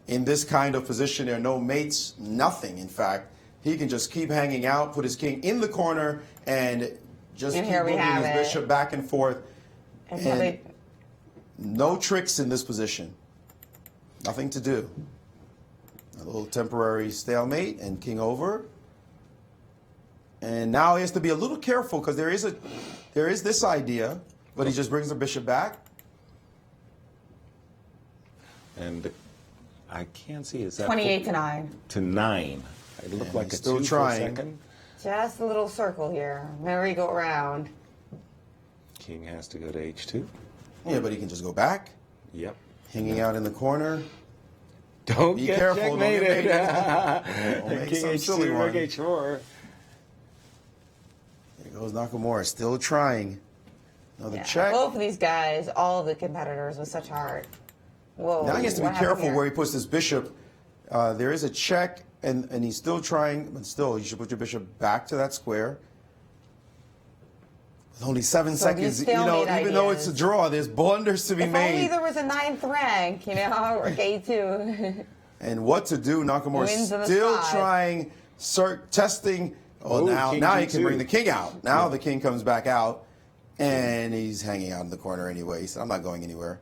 In this kind of position, there are no mates, nothing, in fact. He can just keep hanging out, put his king in the corner, and just And keep here we moving have his it. bishop back and forth. And so And they- no tricks in this position. Nothing to do. A little temporary stalemate and king over. And now he has to be a little careful because there is this idea, but he just brings the bishop back. And I can't see. Is that 28 to 9. to 9? It looked And like he's a still 2 trying. for a second. Just a little circle here. Merry-go-round. King has to go to h2. Yeah, but he can just go back, Yep. hanging out in the corner. Don't Be get careful, don't get checkmated. Don't make King some h2, silly rook one. h4. There goes Nakamura, still trying. Another Yeah. check. Both of these guys, all of the competitors, with such heart. Whoa. Now he has to be what happened careful here? where he puts his bishop. There is a check, and he's still trying, but still, you should put your bishop back to that square. With only 7 So seconds, these even stalemate though it's a ideas. draw, there's blunders to be If only made. there was a 9th rank, or K2. And what to do? Nakamura Wins in the still spot. trying, testing. Oh, Ooh, now king he G2. can bring the king out. Now the king comes back out, and he's hanging out in the corner anyway. He said, I'm not going anywhere.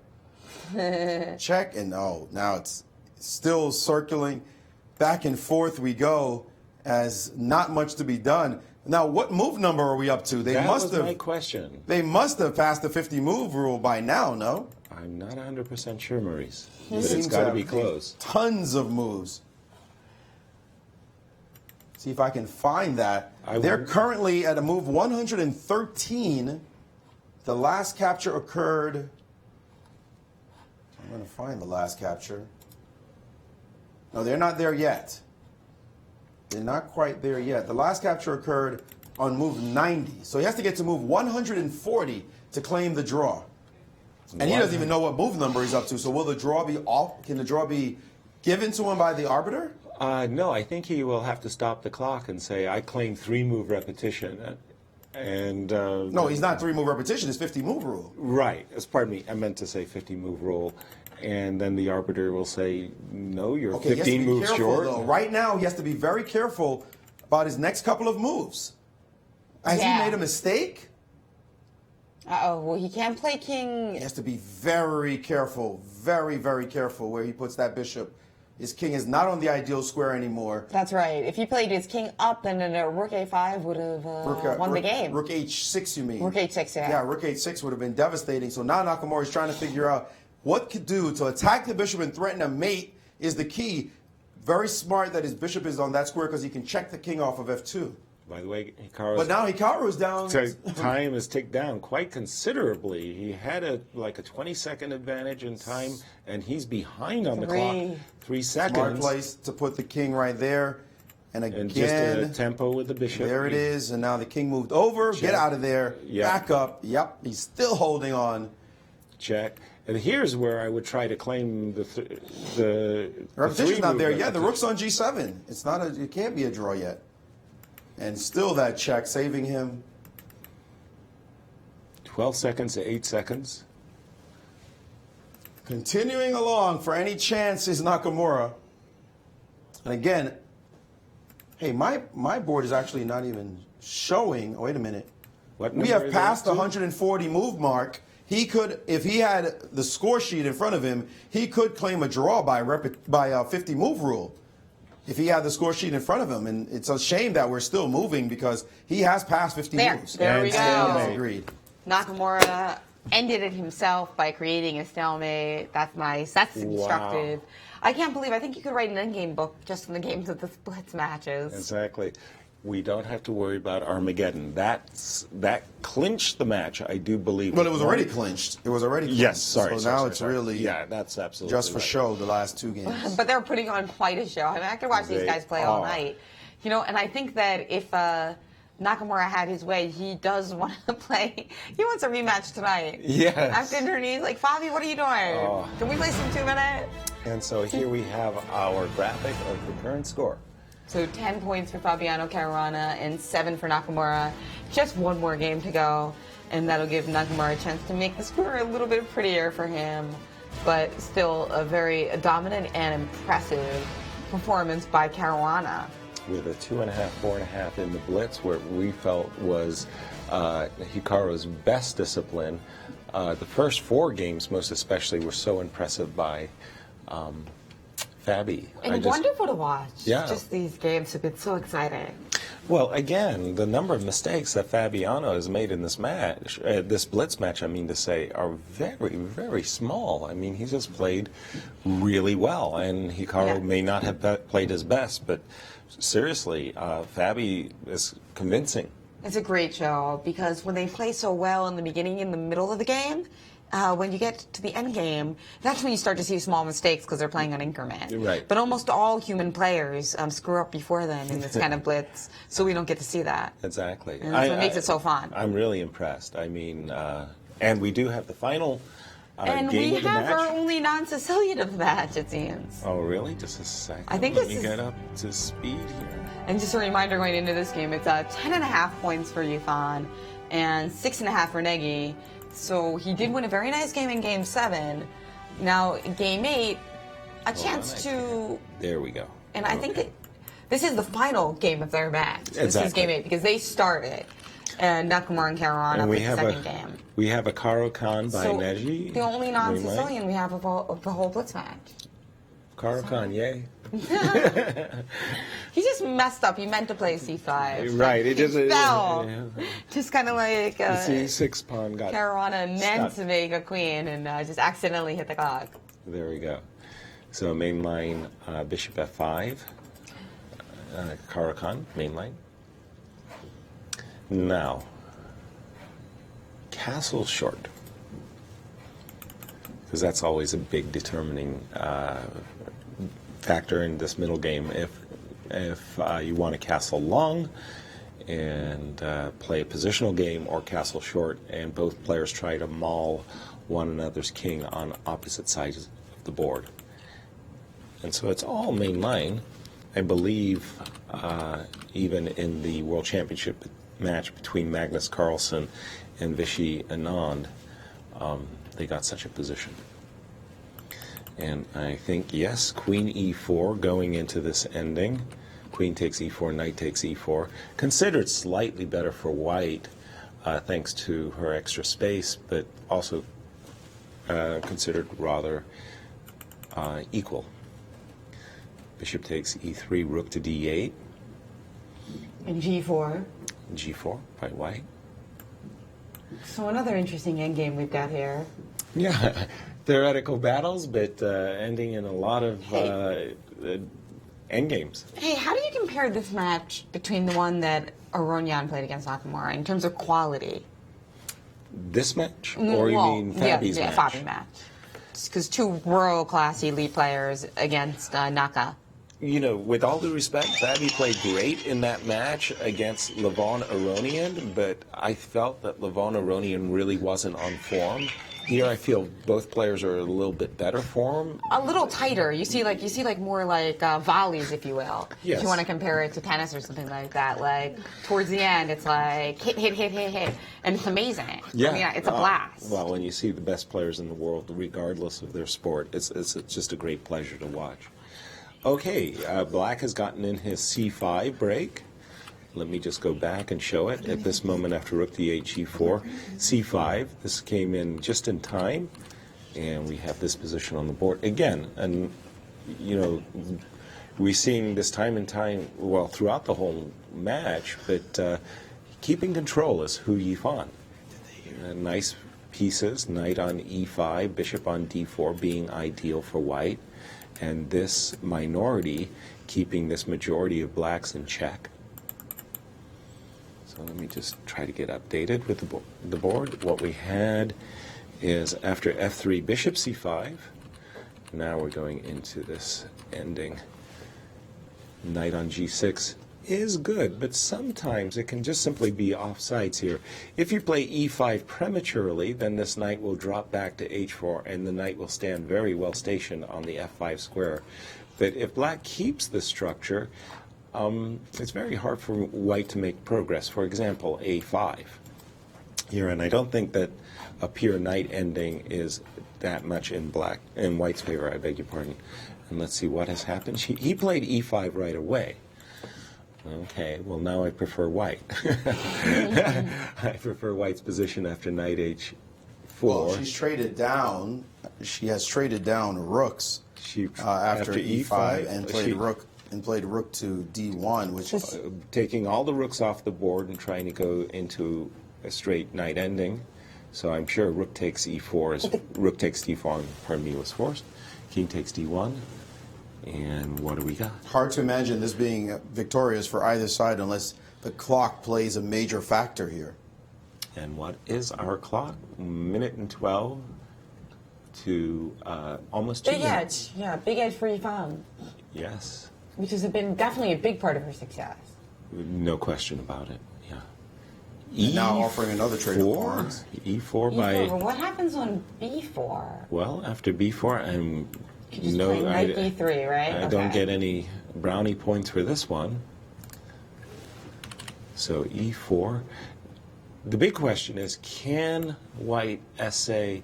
Check, and now it's still circling. Back and forth we go, as not much to be done. Now, what move number are we up to? That was my question. They must have passed the 50 move rule by now, no? I'm not 100% sure, Maurice. He But it's seems got to have be close. Tons of moves. See if I can find that. I They're will. currently at a move 113. The last capture occurred. I'm going to find the last capture. No, they're not there yet. They're not quite there yet. The last capture occurred on move 90. So he has to get to move 140 to claim the draw. And he doesn't even know what move number he's up to. So will the draw be off? Can the draw be given to him by the arbiter? No, I think he will have to stop the clock and say, I claim 3-move repetition. And No, he's not 3-move repetition. It's 50-move rule. Right. Pardon me. I meant to say 50-move rule. And then the arbiter will say, no, you're Okay, he has to 15 be moves careful, short. though. Right now, he has to be very careful about his next couple of moves. Has he Yeah. made a mistake? Well, he can't play king. He has to be very careful, very, very careful where he puts that bishop. His king is not on the ideal square anymore. That's right. If he played his king up, then a rook a5 would have won the game. Rook h6, you mean? Rook h6, yeah. Yeah, rook h6 would have been devastating. So now Nakamura is trying to figure out what to do to attack the bishop and threaten a mate is the key. Very smart that his bishop is on that square because he can check the king off of f2. By the way, Hikaru's But now Hikaru is down. time has ticked down quite considerably. He had a 20-second advantage in time, and he's behind on the clock. 3 seconds. Smart place to put the king right there. And again, And just a tempo with the bishop. there it is. And now the king moved over. Check. Get out of there. Yep. Back up. Yep. He's still holding on. Check. And here's where I would try to claim the Repetition's not there movement. yet. The rook's on G7. It's not a. It can't be a draw yet. And still that check, saving him. 12 seconds to 8 seconds. Continuing along for any chance is Nakamura. And again, hey, my board is actually not even showing. Oh, wait a minute. What We number have is passed that the to? 140 move mark. He could, if he had the score sheet in front of him, he could claim a draw by 50 move rule. If he had the score sheet in front of him, and it's a shame that we're still moving because he has passed 50 moves. There we And go. stalemate. Agreed. Nakamura ended it himself by creating a stalemate. That's nice. That's instructive. I can't believe. I think you could write an endgame book just in the games of the Blitz matches. Exactly. We don't have to worry about Armageddon. That clinched the match, I do believe. But it was already clinched. It was already clinched. Yes, sorry. So now it's really Yeah, that's absolutely just for right. show the last two games. But they're putting on quite a show. I mean, I could watch these They guys play all are. night. You know, and I think that if Nakamura had his way, he does want to play. He wants a rematch tonight. Yes. After dinner, he's like, Fabi, what are you doing? Can we play some 2-minute? And so here we have our graphic of the current score. So 10 points for Fabiano Caruana and 7 for Nakamura. Just one more game to go, and that'll give Nakamura a chance to make the score a little bit prettier for him. But still a very dominant and impressive performance by Caruana. With a 2.5, 4.5 in the Blitz, where we felt was Hikaru's best discipline. The first 4 games, most especially, were so impressive by Fabi. And wonderful to watch. Yeah. Just these games have been so exciting. Well, again, the number of mistakes that Fabiano has made in this match, this Blitz match, I mean to say, are very, very small. I mean, he's just played really well, and Hikaru may not have played his best, but seriously, Fabi is convincing. It's a great show because when they play so well in the beginning and the middle of the game, when you get to the end game, that's when you start to see small mistakes because they're playing on increment. Right. But almost all human players screw up before then in this kind of blitz, so we don't get to see that. Exactly. And that's what makes it so fun. I'm really impressed. I mean, and we do have the final And game we of the have match. our only non-Sicilian of the match, it seems. Oh, really? Just a second. I think Let this me is- get up to speed here. And just a reminder going into this game, it's 10.5 points for Yifan and 6.5 for Negi. So he did win a very nice game in Game 7. Now, in Game 8, a chance to... There we go. And I think this is the final game of their match. This is Exactly. Game 8 because they started. And Nakamura and Caruana And we played the have second game. we have a Karo Khan by So Negi. the only Green non-Sicilian we have of the whole Blitz match. light. Karo Khan, yay. He just messed up. He meant to play C5. Right. It just fell. Just kind of like the C6 pawn got Caruana meant stuck. to make a queen and just accidentally hit the clock. There we go. So main line, bishop f5. Karo Khan, main line. Now, castle short. Because that's always a big determining factor in this middle game. If you want to castle long and play a positional game, or castle short, and both players try to maul one another's king on opposite sides of the board. And so it's all main line. I believe even in the World Championship match between Magnus Carlsen and Vichy Anand, they got such a position. And I think, yes, Queen e4 going into this ending. Queen takes e4, knight takes e4. Considered slightly better for white, thanks to her extra space, but also considered rather equal. Bishop takes e3, rook to d8. And G4. G4 by white. So another interesting endgame we've got here. Yeah, theoretical battles, but ending in a lot of endgames. Hey, how do you compare this match between the one that Aronian played against Nakamura in terms of quality? This match? Or you mean Fabi's match? Fabi match. Because two world-class elite players against Naka. You know, with all due respect, Fabi played great in that match against Levon Aronian, but I felt that Levon Aronian really wasn't on form. Here I feel both players are a little bit better form. A little tighter. You see more like volleys, if you will. Yes. If you want to compare it to tennis or something like that. Like towards the end, it's like hit, hit, hit, hit, hit, and it's amazing. Yeah, I mean, it's a blast. Well, when you see the best players in the world, regardless of their sport, it's just a great pleasure to watch. Okay, Black has gotten in his C5 break. Let me just go back and show it at this moment after rook d8, g4, c5. This came in just in time, and we have this position on the board again. And you know, we're seeing this time and time, well, throughout the whole match. But keeping control is Hou Yifan. Nice pieces, knight on e5, bishop on d4, being ideal for white, and this minority keeping this majority of blacks in check. So let me just try to get updated with the board. What we had is after f3, bishop c5. Now we're going into this ending. Knight on g6 is good, but sometimes it can just simply be offsides here. If you play e5 prematurely, then this knight will drop back to h4, and the knight will stand very well stationed on the f5 square. But if black keeps the structure, it's very hard for white to make progress. For example, a5 here, and I don't think that a pure knight ending is that much in white's favor. I beg your pardon. And let's see what has happened. He played e5 right away. Okay, well now I prefer white. I prefer white's position after knight h4. Well, she's traded down. She has traded down rooks after e5 and played rook. And played rook to d1, which is taking all the rooks off the board and trying to go into a straight knight ending. So I'm sure rook takes e4, rook takes d4, pardon me, was forced. King takes d1, and what do we got? hard to imagine this being victorious for either side unless the clock plays a major factor here. And what is our clock? Minute and 12 to almost 2 Big minutes. edge, yeah, big edge for Yifan, Yes, which has been definitely a big part of her success. no question about it. And now offering another trade of pawns. E4 by. E4, but what happens on B4? Well, after B4, I'm You just play knight D3, right? I don't get any brownie points for this one. So E4. The big question is, can white essay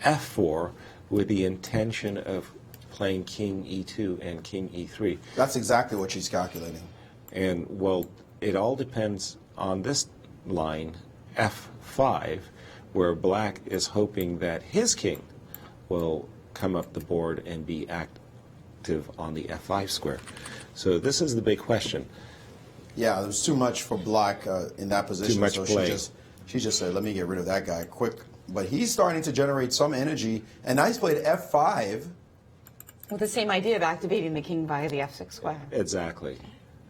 F4 with the intention of playing King E2 and King E3? That's exactly what she's calculating. And, well, it all depends on this line, F5, where black is hoping that his king will come up the board and be active on the F5 square. So this is the big question. Yeah, there's too much for black in that position. Too much so play. She just said, let me get rid of that guy quick. But he's starting to generate some energy. And nice played F5. With the same idea of activating the king via the F6 square. Exactly.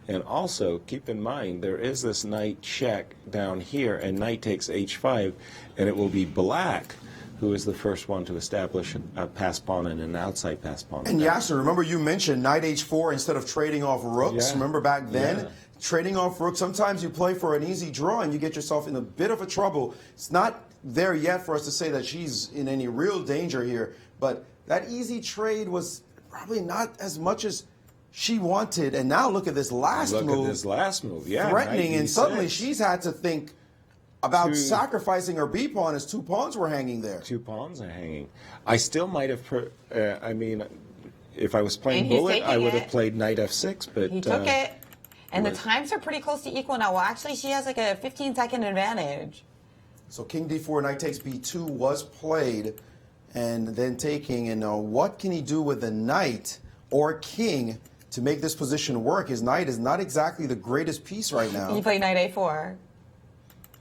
And also, keep in mind, there is this knight check down here, and knight takes h5, and it will be black who is the first one to establish a pass pawn and an outside pass pawn. And Yasser, remember you mentioned knight h4 instead of trading off rooks? Yeah. Remember back then? Yeah. Trading off rooks, sometimes you play for an easy draw and you get yourself in a bit of a trouble. It's not there yet for us to say that she's in any real danger here, but that easy trade was probably not as much as she wanted. And now look at this last move. Look at this last move, yeah. Threatening, and suddenly D6. she's had to think about sacrificing her B pawn as 2 pawns were hanging there. 2 pawns are hanging. I still might have, I mean, if I was playing And he's bullet, I taking would it. have played knight f6, but... He took it. And the times are pretty close to equal now. Well, actually, she has like a 15-second advantage. So king d4, knight takes b2 was played, and then taking, and what can he do with the knight or king to make this position work? His knight is not exactly the greatest piece right now. He played knight a4.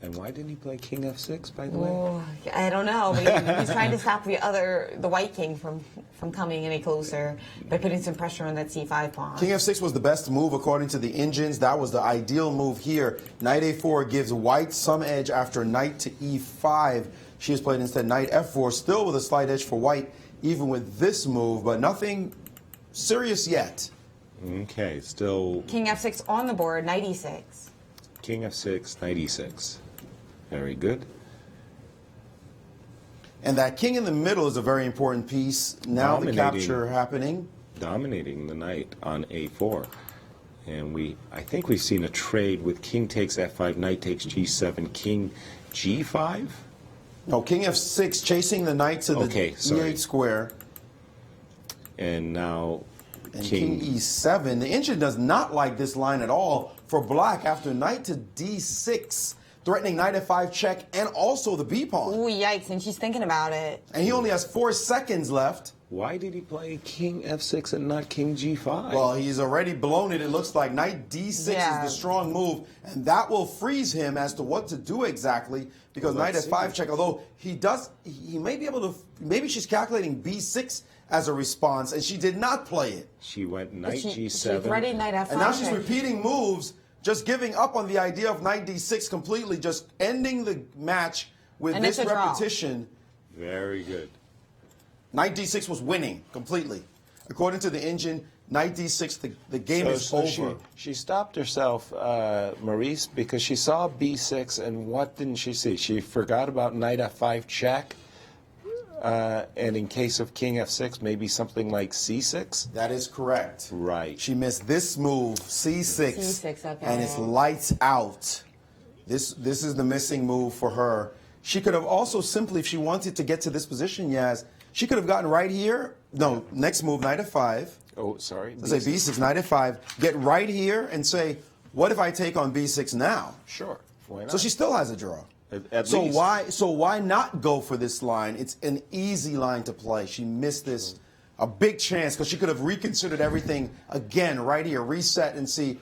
And why didn't he play king f6, by the way? Oh, I don't know, but he's trying to stop the white king from coming any closer by putting some pressure on that c5 pawn. King f6 was the best move according to the engines. That was the ideal move here. Knight a4 gives white some edge after knight to e5. She has played instead knight f4, still with a slight edge for white, even with this move, but nothing serious yet. Okay, still King f6 on the board, knight e6. king f6, knight e6. Very good. And that king in the middle is a very important piece. Now the Dominating. capture happening. Dominating the knight on a4. And I think we've seen a trade with king takes f5, knight takes g7, king g5. No, king f6, chasing the knight to the sorry. e8 square. And now And king e7. The engine does not like this line at all for black after knight to d6, threatening knight f5 check and also the b pawn. Ooh, yikes, and she's thinking about it. And he only has 4 seconds left. Why did he play king f6 and not king g5? Well, he's already blown it. It looks like knight d6 is the strong move, and that will freeze him as to what to do exactly, because knight f5 check, although he may be able to, maybe she's calculating b6 as a response, and she did not play it. She went knight She g7. ready knight f5. And now she's repeating moves, just giving up on the idea of knight d6 completely, just ending the match with And this it's a draw. repetition. Very good. Knight d6 was winning completely. According to the engine, knight d6, the game is over. She stopped herself, Maurice, because she saw b6, and what didn't she see? She forgot about knight f5 check, and in case of king f6, maybe something like c6? That is correct. Right. She missed this move, c6. C6, okay. And it's lights out. This is the missing move for her. She could have also simply, if she wanted to get to this position, Yaz, she could have gotten right here. No, next move, knight f5. Oh, sorry. Let's say b6, knight f5. Get right here and say, what if I take on b6 now? Sure. Why not? So she still has a draw. At least. Why not go for this line? It's an easy line to play. She missed this, a big chance, because she could have reconsidered everything again right here, reset and see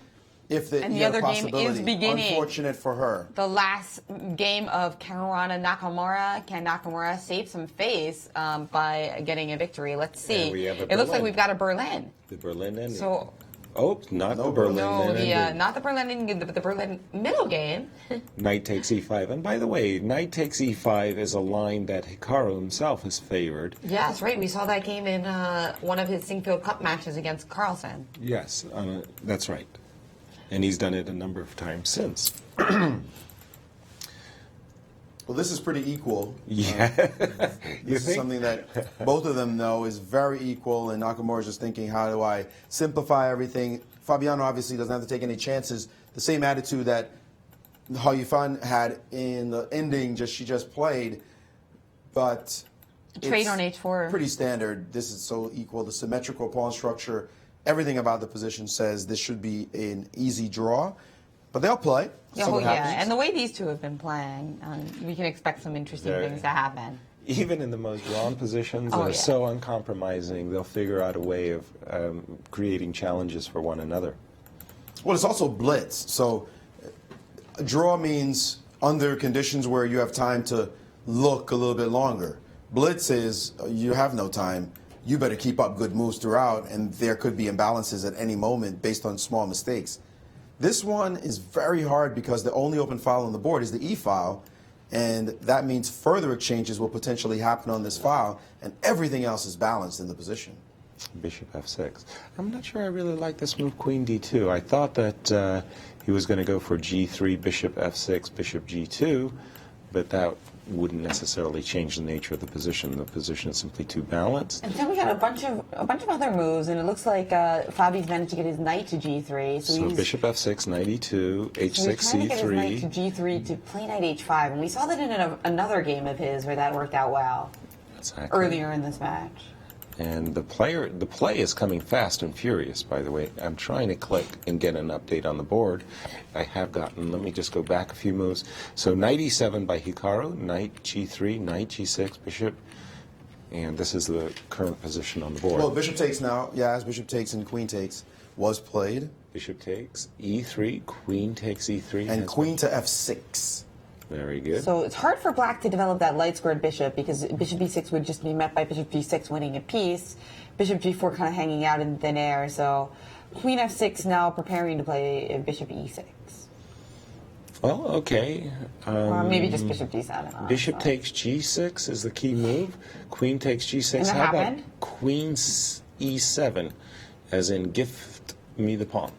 if the, And the other game is possibility. beginning. Unfortunate for her. The last game of Caruana Nakamura. Can Nakamura save some face by getting a victory? Let's see. And we have a It looks like Berlin. we've got a Berlin. The Berlin ending. So, not No the Berlin no, ending. not the Berlin ending, the Berlin middle game. Knight takes e5. And by the way, knight takes e5 is a line that Hikaru himself has favored. Yeah, that's right. We saw that game in one of his Singfield Cup matches against Carlsen. Yes, that's right. And he's done it a number of times since. Well, this is pretty equal. Yeah. This is something that both of them know is very equal, and Nakamura is just thinking, how do I simplify everything? Fabiano obviously doesn't have to take any chances. The same attitude that Hou Yifan had in the ending she just played, but Trade it's on h4. pretty standard. This is so equal. The symmetrical pawn structure, everything about the position says this should be an easy draw, but they'll play. See what happens. And the way these two have been playing, we can expect some interesting things to happen. Even in the most drawn positions that are so uncompromising, they'll figure out a way of creating challenges for one another. Well, it's also blitz. So a draw means under conditions where you have time to look a little bit longer. Blitz is you have no time. You better keep up good moves throughout, and there could be imbalances at any moment based on small mistakes. This one is very hard because the only open file on the board is the E file, and that means further exchanges will potentially happen on this file, and everything else is balanced in the position. Bishop f6. I'm not sure I really like this move, queen d2. I thought that he was going to go for g3, bishop f6, bishop g2, but that wouldn't necessarily change the nature of the position. The position is simply too balanced. And then we got a bunch of other moves, and it looks like Fabi's managed to get his knight to g3. So bishop f6, knight e2, h6, so he's trying to get his knight to c3. g3 to play knight h5, and we saw that in another game of his where that worked out well Exactly. earlier in this match. And the play is coming fast and furious, by the way. I'm trying to click and get an update on the board. I have gotten, let me just go back a few moves. So knight e7 by Hikaru, knight g3, knight g6, bishop. And this is the current position on the board. Well, bishop takes now, as bishop takes and queen takes was played. Bishop takes e3, queen takes e3. And queen to f6. Very good. So it's hard for black to develop that light squared bishop because bishop b6 would just be met by bishop g6 winning a piece. Bishop g4 kind of hanging out in thin air. So queen f6 now preparing to play bishop e6. Well, okay. Or maybe just bishop d7. Bishop takes g6 is the key move. Queen takes g6. And that How happened? about queen e7, as in gift me the pawn?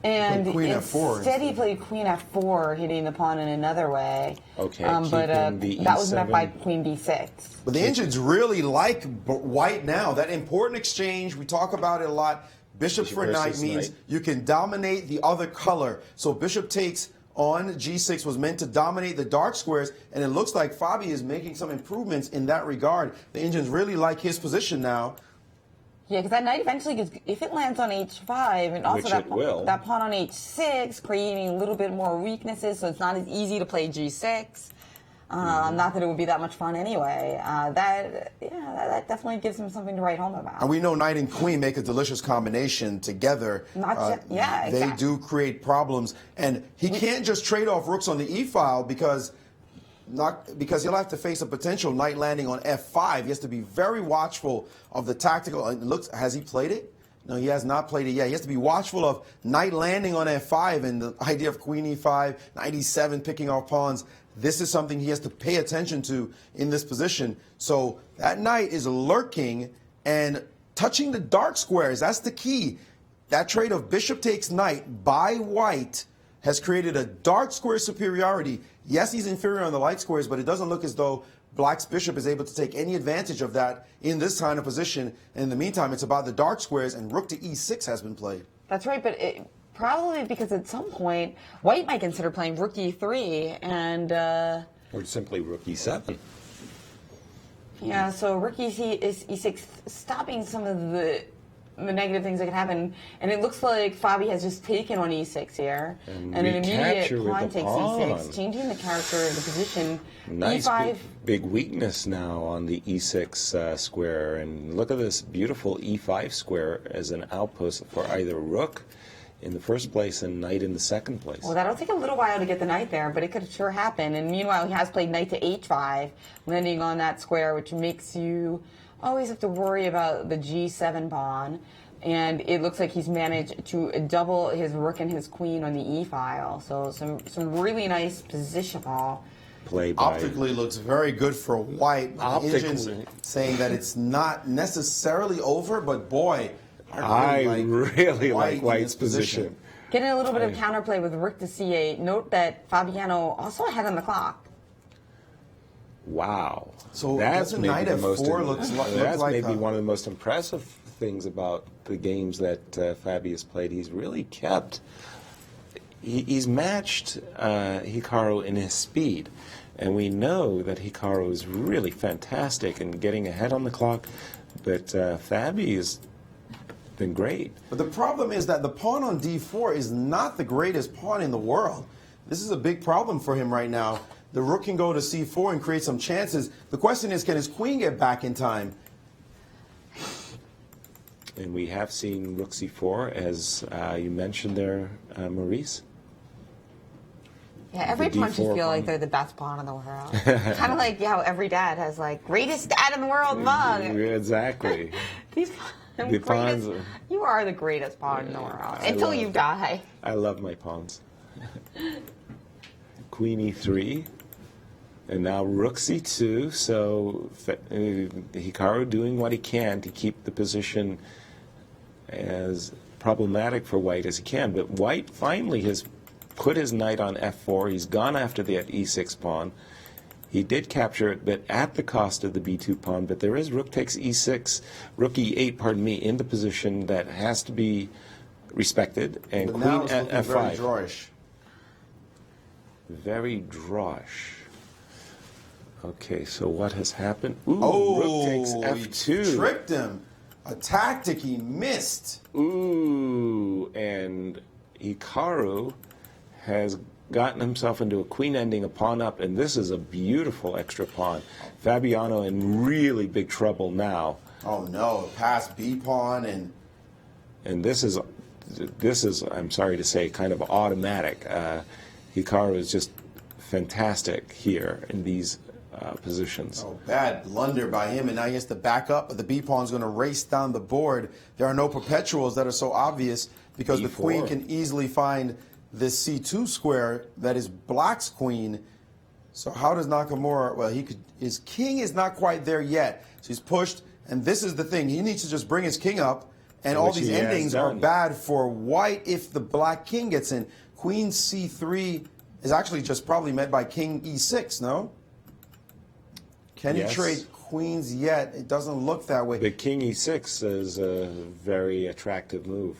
And Queen F4 instead he played Queen F4, hitting the pawn in another way. Okay, but keeping that the was met E7. by Queen B6. But the Indians really like white now. That important exchange, we talk about it a lot. Bishop for knight versus means knight. you can dominate the other color. So bishop takes on G6 was meant to dominate the dark squares, and it looks like Fabi is making some improvements in that regard. The Indians really like his position now. Yeah, because that knight eventually gets, if it lands on H5, and also Which that, it will. that pawn on H6, creating a little bit more weaknesses, so it's not as easy to play G6. Not that it would be that much fun anyway. That definitely gives him something to write home about. And we know knight and queen make a delicious combination together. Yeah, They exactly. do create problems. And he can't just trade off rooks on the e-file because he'll have to face a potential knight landing on f5. He has to be very watchful of the tactical. And has he played it? No, he has not played it yet. He has to be watchful of knight landing on f5 and the idea of queen e5, knight e7, picking off pawns. This is something he has to pay attention to in this position. So that knight is lurking and touching the dark squares. That's the key. That trade of bishop takes knight by white has created a dark square superiority. Yes, he's inferior on the light squares, but it doesn't look as though black's bishop is able to take any advantage of that in this kind of position. In the meantime, it's about the dark squares, and rook to e6 has been played. That's right, but probably because at some point, white might consider playing rook e3, and Or simply rook e7. yeah, so rook e6, stopping some of the negative things that could happen. And it looks like Fabi has just taken on e6 here. And an immediate recapture with pawn the takes pawn. e6, changing the character of the position. Nice e5. big weakness now on the e6 square. And look at this beautiful e5 square as an outpost for either rook in the first place and knight in the second place. Well, that'll take a little while to get the knight there, but it could sure happen. And meanwhile, he has played knight to h5, landing on that square, which makes you always have to worry about the g7 pawn. And it looks like he's managed to double his rook and his queen on the e-file. So some really nice positional. Play by Optically looks very good for white. The Optically. Indians saying that it's not necessarily over, but boy, I really like in White's this position. Getting a little bit of counterplay with rook to c8. Note that Fabiano also ahead on the clock. Wow. So that's doesn't maybe knight the f4 most look like maybe one of the most impressive things about the games that Fabi has played. He's really kept. He's matched Hikaru in his speed, and we know that Hikaru is really fantastic in getting ahead on the clock. But Fabi has been great. But the problem is that the pawn on d4 is not the greatest pawn in the world. This is a big problem for him right now. The rook can go to c4 and create some chances. The question is, can his queen get back in time? And we have seen rook c4, as you mentioned there, Maurice. Yeah, every The punch you D4 feel like pawn. they're the best pawn in the world. Kind of like how every dad has like greatest dad in the world mug. Exactly. These The greatest, pawns are- you are the greatest pawn in the world I until love you it. die. I love my pawns. Queen e3, and now rook c2. So Hikaru doing what he can to keep the position as problematic for white as he can. But white finally has put his knight on f4. He's gone after the e6 pawn. He did capture it, but at the cost of the b2 pawn. But there is rook takes e6, rook e8, pardon me, in the position that has to be respected. And But now queen it's at looking very f5. drawish. Very drawish. Okay, so what has happened? Ooh, Oh, rook takes he f2. tricked him. A tactic he missed. Ooh, and Hikaru has gotten himself into a queen ending, a pawn up, and this is a beautiful extra pawn. Fabiano in really big trouble now, Oh no, past b pawn and this is, I'm sorry to say, kind of automatic. Hikaru is just fantastic here in these positions. oh, bad blunder by him, and now he has to back up, but the b pawn's going to race down the board. There are no perpetuals that are so obvious because the E4. queen can easily find this c2 square that is black's queen. So how does Nakamura, well, his king is not quite there yet. So he's pushed, and this is the thing. He needs to just bring his king up And all Which these he has endings are done. bad for white if the black king gets in. Queen c3 is actually just probably met by king e6, no? Can Yes. he trade queens yet? It doesn't look that way. The king e6 is a very attractive move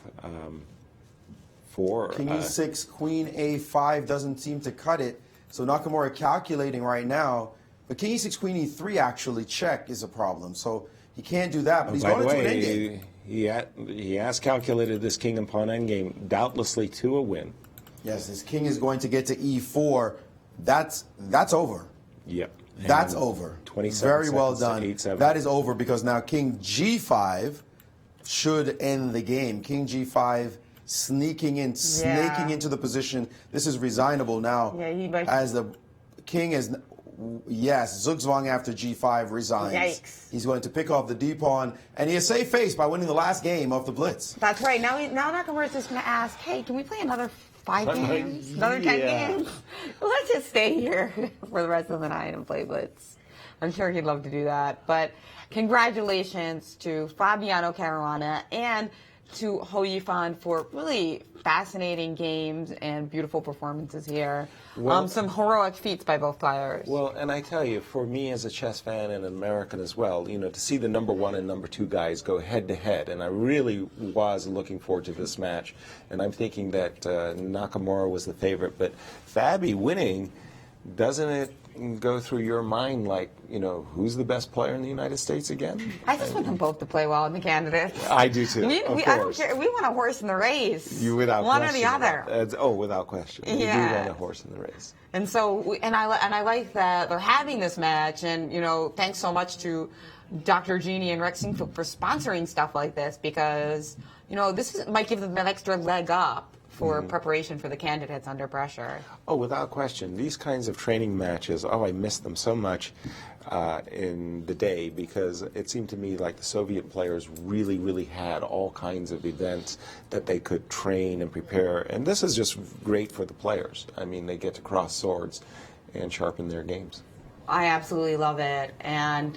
for King e6, queen a5 doesn't seem to cut it. So Nakamura calculating right now. But king e6, queen e3 actually check is a problem. So he can't do that, but he's By going the into an endgame. way, he has calculated this king and pawn endgame doubtlessly to a win. Yes, his king is going to get to e4. That's over. Yep. That's And over. 27 Very well seconds to done. 8-7. That is over because now king g5 should end the game. King g5 sneaking in, snaking into the position. This is resignable now. Yeah, he might- as the king is. Yes, Zugzwang after g5 resigns. Yikes. He's going to pick off the d pawn, and he has saved face by winning the last game of the Blitz. That's right. Now Nakamura is just going to ask, hey, can we play another 5 games? Another 10 Yeah. games? Let's just stay here for the rest of the night and play Blitz. I'm sure he'd love to do that. But congratulations to Fabiano Caruana and to Hou Yifan for really fascinating games and beautiful performances here. Well- Some heroic feats by both players. Well, and I tell you, for me as a chess fan and an American as well, you know, to see the #1 and #2 guys go head to head, and I really was looking forward to this match. And I'm thinking that Nakamura was the favorite, but Fabi winning, doesn't it go through your mind like, you know, who's the best player in the United States again? I just want them both to play well in the candidates. I do too. Of I don't course. care. We want a horse in the race. You without one or question. the other. Without question. You do Yeah. want a horse in the race. And so, I like that they're having this match, and thanks so much to Dr. Jeannie and Rexing for sponsoring stuff like this, because might give them an extra leg up for preparation for the candidates under pressure. Oh, without question. These kinds of training matches, I miss them so much in the day, because it seemed to me like the Soviet players really, really had all kinds of events that they could train and prepare. And this is just great for the players. I mean, they get to cross swords and sharpen their games. I absolutely love it. And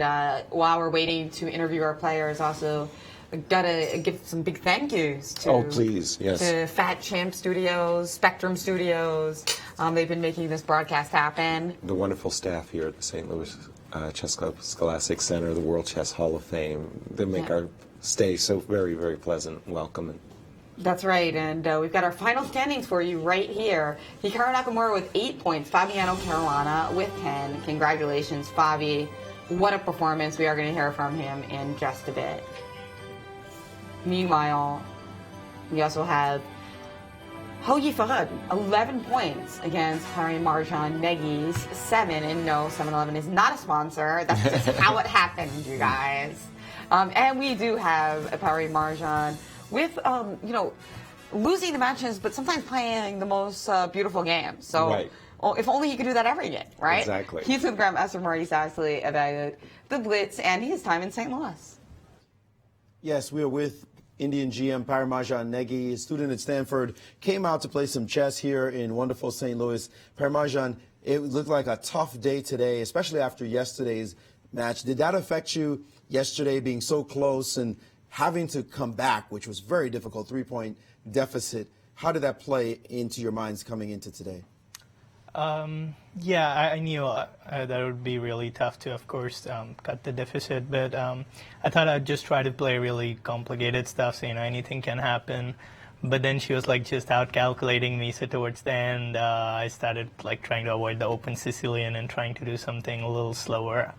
while we're waiting to interview our players, also gotta give some big thank yous to Oh, please, yes. to Fat Champ Studios, Spectrum Studios. They've been making this broadcast happen. The wonderful staff here at the St. Louis Chess Club Scholastic Center, the World Chess Hall of Fame, they make our stay so very, very pleasant and welcoming. That's right, and we've got our final standings for you right here. Hikaru Nakamura with 8 points, Fabiano Caruana with 10. Congratulations, Fabi. What a performance. We are going to hear from him in just a bit. Meanwhile, we also have Hou Yifan, 11 points against Parimarjan Negi's 7. And no, 7-Eleven is not a sponsor. That's just how it happened, you guys. And we do have a Parimarjan with, losing the matches, but sometimes playing the most beautiful games. So, Right. if only he could do that every game, right? Exactly. He's with Grandmaster Maurice Ashley about the Blitz and his time in St. Louis. Yes, we are with Indian GM Parimarjan Negi, a student at Stanford, came out to play some chess here in wonderful St. Louis. Parimarjan, it looked like a tough day today, especially after yesterday's match. Did that affect you yesterday, being so close and having to come back, which was very difficult, 3-point deficit? How did that play into your minds coming into today? Yeah, I knew that would be really tough to, of course, cut the deficit. But I thought I'd just try to play really complicated stuff, so anything can happen. But then she was just out calculating me. So towards the end, I started trying to avoid the open Sicilian and trying to do something a little slower.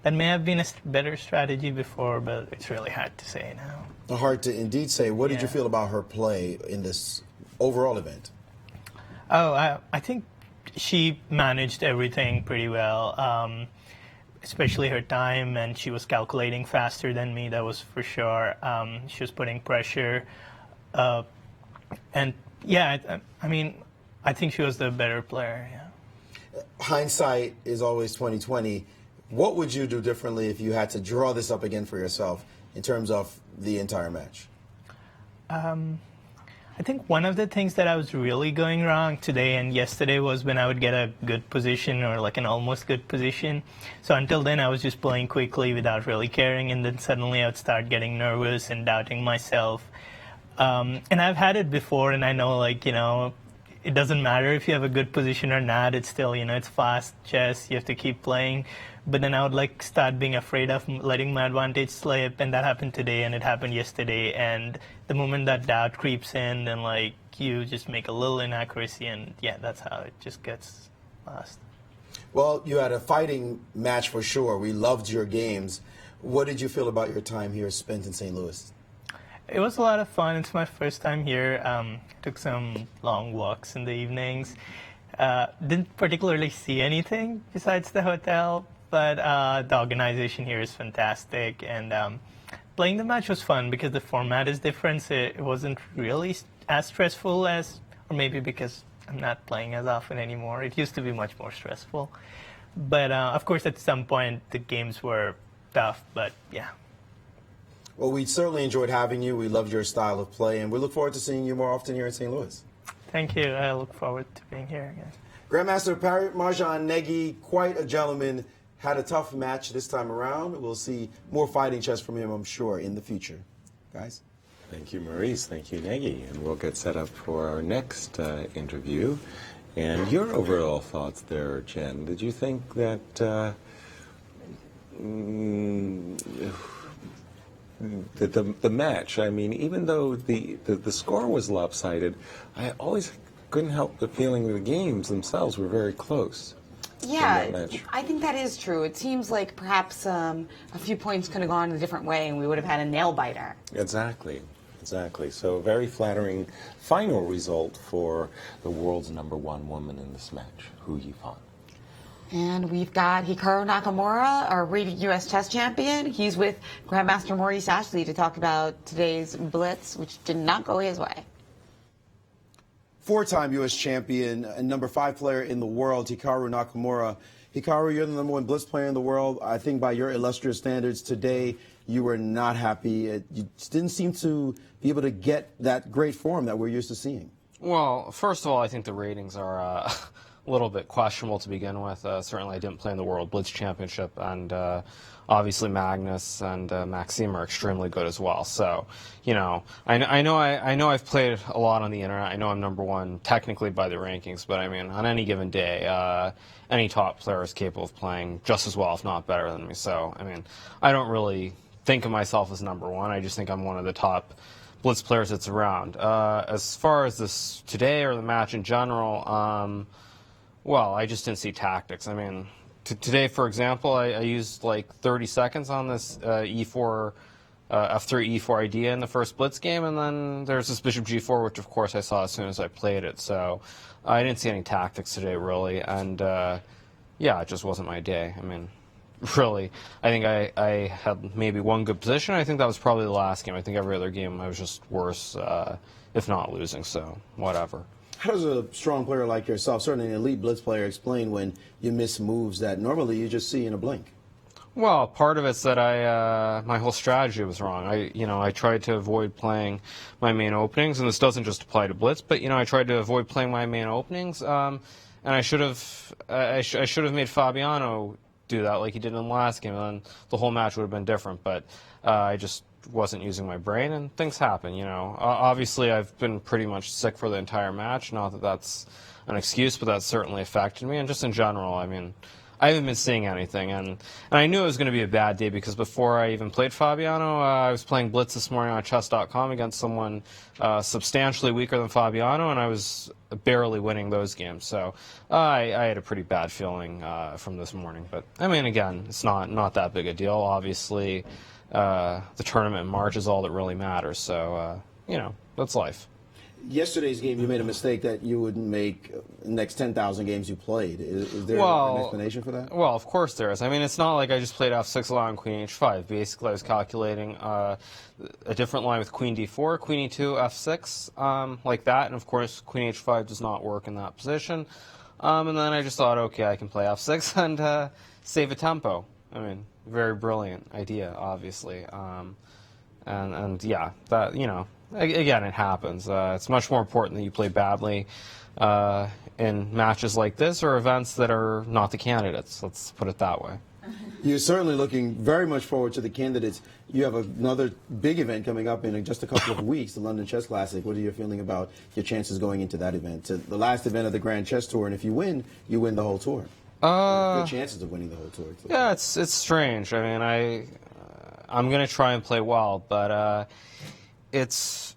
That may have been a better strategy before, but it's really hard to say now. Hard to indeed say. What did you Yeah. feel about her play in this overall event? Oh, I think she managed everything pretty well, especially her time, and she was calculating faster than me, that was for sure. She was putting pressure. And yeah, I think she was the better player, yeah. Hindsight is always 20/20. What would you do differently if you had to draw this up again for yourself in terms of the entire match? I think one of the things that I was really going wrong today and yesterday was when I would get a good position or like an almost good position. So until then, I was just playing quickly without really caring, and then suddenly I would start getting nervous and doubting myself. And I've had it before, and I know, like, it doesn't matter if you have a good position or not. It's still, it's fast chess. You have to keep playing. But then I would start being afraid of letting my advantage slip, and that happened today, and it happened yesterday. And the moment that doubt creeps in, then you just make a little inaccuracy, and yeah, that's how it just gets lost. Well, you had a fighting match for sure. We loved your games. What did you feel about your time here spent in St. Louis? It was a lot of fun. It's my first time here. Took some long walks in the evenings. Didn't particularly see anything besides the hotel, but the organization here is fantastic. And playing the match was fun because the format is different. So it wasn't really as stressful as, or maybe because I'm not playing as often anymore. It used to be much more stressful. But of course, at some point, the games were tough, but yeah. Well, we certainly enjoyed having you. We loved your style of play, and we look forward to seeing you more often here in St. Louis. Thank you. I look forward to being here again. Grandmaster Parimarjan Negi, quite a gentleman, had a tough match this time around. We'll see more fighting chess from him, I'm sure, in the future. Guys? Thank you, Maurice. Thank you, Negi. And we'll get set up for our next interview. And your overall thoughts there, Jen. Did you think that the match, I mean, even though the score was lopsided, I always couldn't help but feeling the games themselves were very close. Yeah, I think that is true. It seems like perhaps a few points could have gone a different way and we would have had a nail-biter. Exactly. So a very flattering final result for the world's #1 woman in this match, Hou Yifan. And we've got Hikaru Nakamura, our rated U.S. chess champion. He's with Grandmaster Maurice Ashley to talk about today's Blitz, which did not go his way. Four-time U.S. champion and #5 player in the world, Hikaru Nakamura. Hikaru, you're the #1 Blitz player in the world. I think by your illustrious standards today, you were not happy. You didn't seem to be able to get that great form that we're used to seeing. Well, first of all, I think the ratings are a little bit questionable to begin with. Certainly, I didn't play in the World Blitz Championship, and obviously Magnus and Maxime are extremely good as well. So, I know I've played a lot on the internet. I know I'm #1 technically by the rankings, but I mean, on any given day, any top player is capable of playing just as well, if not better than me. So, I mean, I don't really think of myself as #1. I just think I'm one of the top Blitz players that's around. As far as this today or the match in general, well, I just didn't see tactics. I mean, today, for example, I used 30 seconds on this F3 E4 idea in the first Blitz game, and then there's this Bishop G4, which of course I saw as soon as I played it. So I didn't see any tactics today, really, and yeah, it just wasn't my day. I mean, really, I think I had maybe one good position. I think that was probably the last game. I think every other game I was just worse, if not losing, so whatever. How does a strong player like yourself, certainly an elite Blitz player, explain when you miss moves that normally you just see in a blink? Well, part of it's that my whole strategy was wrong. I tried to avoid playing my main openings, and this doesn't just apply to Blitz, but I tried to avoid playing my main openings, and I should have made Fabiano do that like he did in the last game, and then the whole match would have been different. But I just wasn't using my brain, and things happen. Obviously I've been pretty much sick for the entire match. Not that that's an excuse, but that certainly affected me, and just in general, I mean, I haven't been seeing anything, and I knew it was going to be a bad day because before I even played Fabiano, I was playing Blitz this morning on chess.com against someone substantially weaker than Fabiano, and I was barely winning those games. So I had a pretty bad feeling from this morning. But I mean, again, it's not that big a deal. Obviously, the tournament in March is all that really matters. So that's life. Yesterday's game, you made a mistake that you wouldn't make the next 10,000 games you played. Is there an explanation for that? Well, of course there is. I mean, it's not like I just played F6 allowing Queen H5. Basically, I was calculating a different line with Queen D4, Queen E2, F6, like that. And, of course, Queen H5 does not work in that position. And then I just thought, okay, I can play F6 and save a tempo. I mean, very brilliant idea, obviously. And yeah, that, again, it happens. It's much more important that you play badly in matches like this or events that are not the candidates. Let's put it that way. You're certainly looking very much forward to the candidates. You have another big event coming up in just a couple of weeks, the London Chess Classic. What are you feeling about your chances going into that event? The last event of the Grand Chess Tour, and if you win the whole tour. Good chances of winning the whole tour. Too. Yeah, it's strange. I mean, I'm going to try and play well, but it's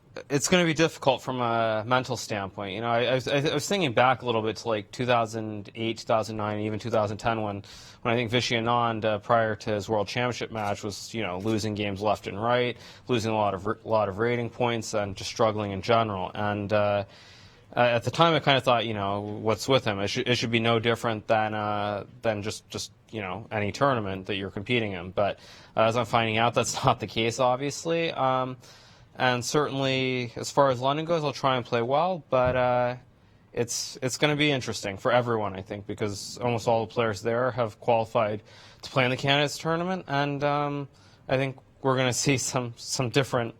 going to be difficult from a mental standpoint. You know, I was thinking back a little bit to like 2008, 2009, even 2010 when I think Vishy Anand prior to his World Championship match was, you know, losing games left and right, losing a lot of rating points, and just struggling in general. And at the time, I kind of thought, you know, what's with him? It should be no different than just you know, any tournament that you're competing in. But as I'm finding out, that's not the case, obviously. And certainly, as far as London goes, I'll try and play well, but it's going to be interesting for everyone, I think, because almost all the players there have qualified to play in the candidates tournament, and I think we're going to see some different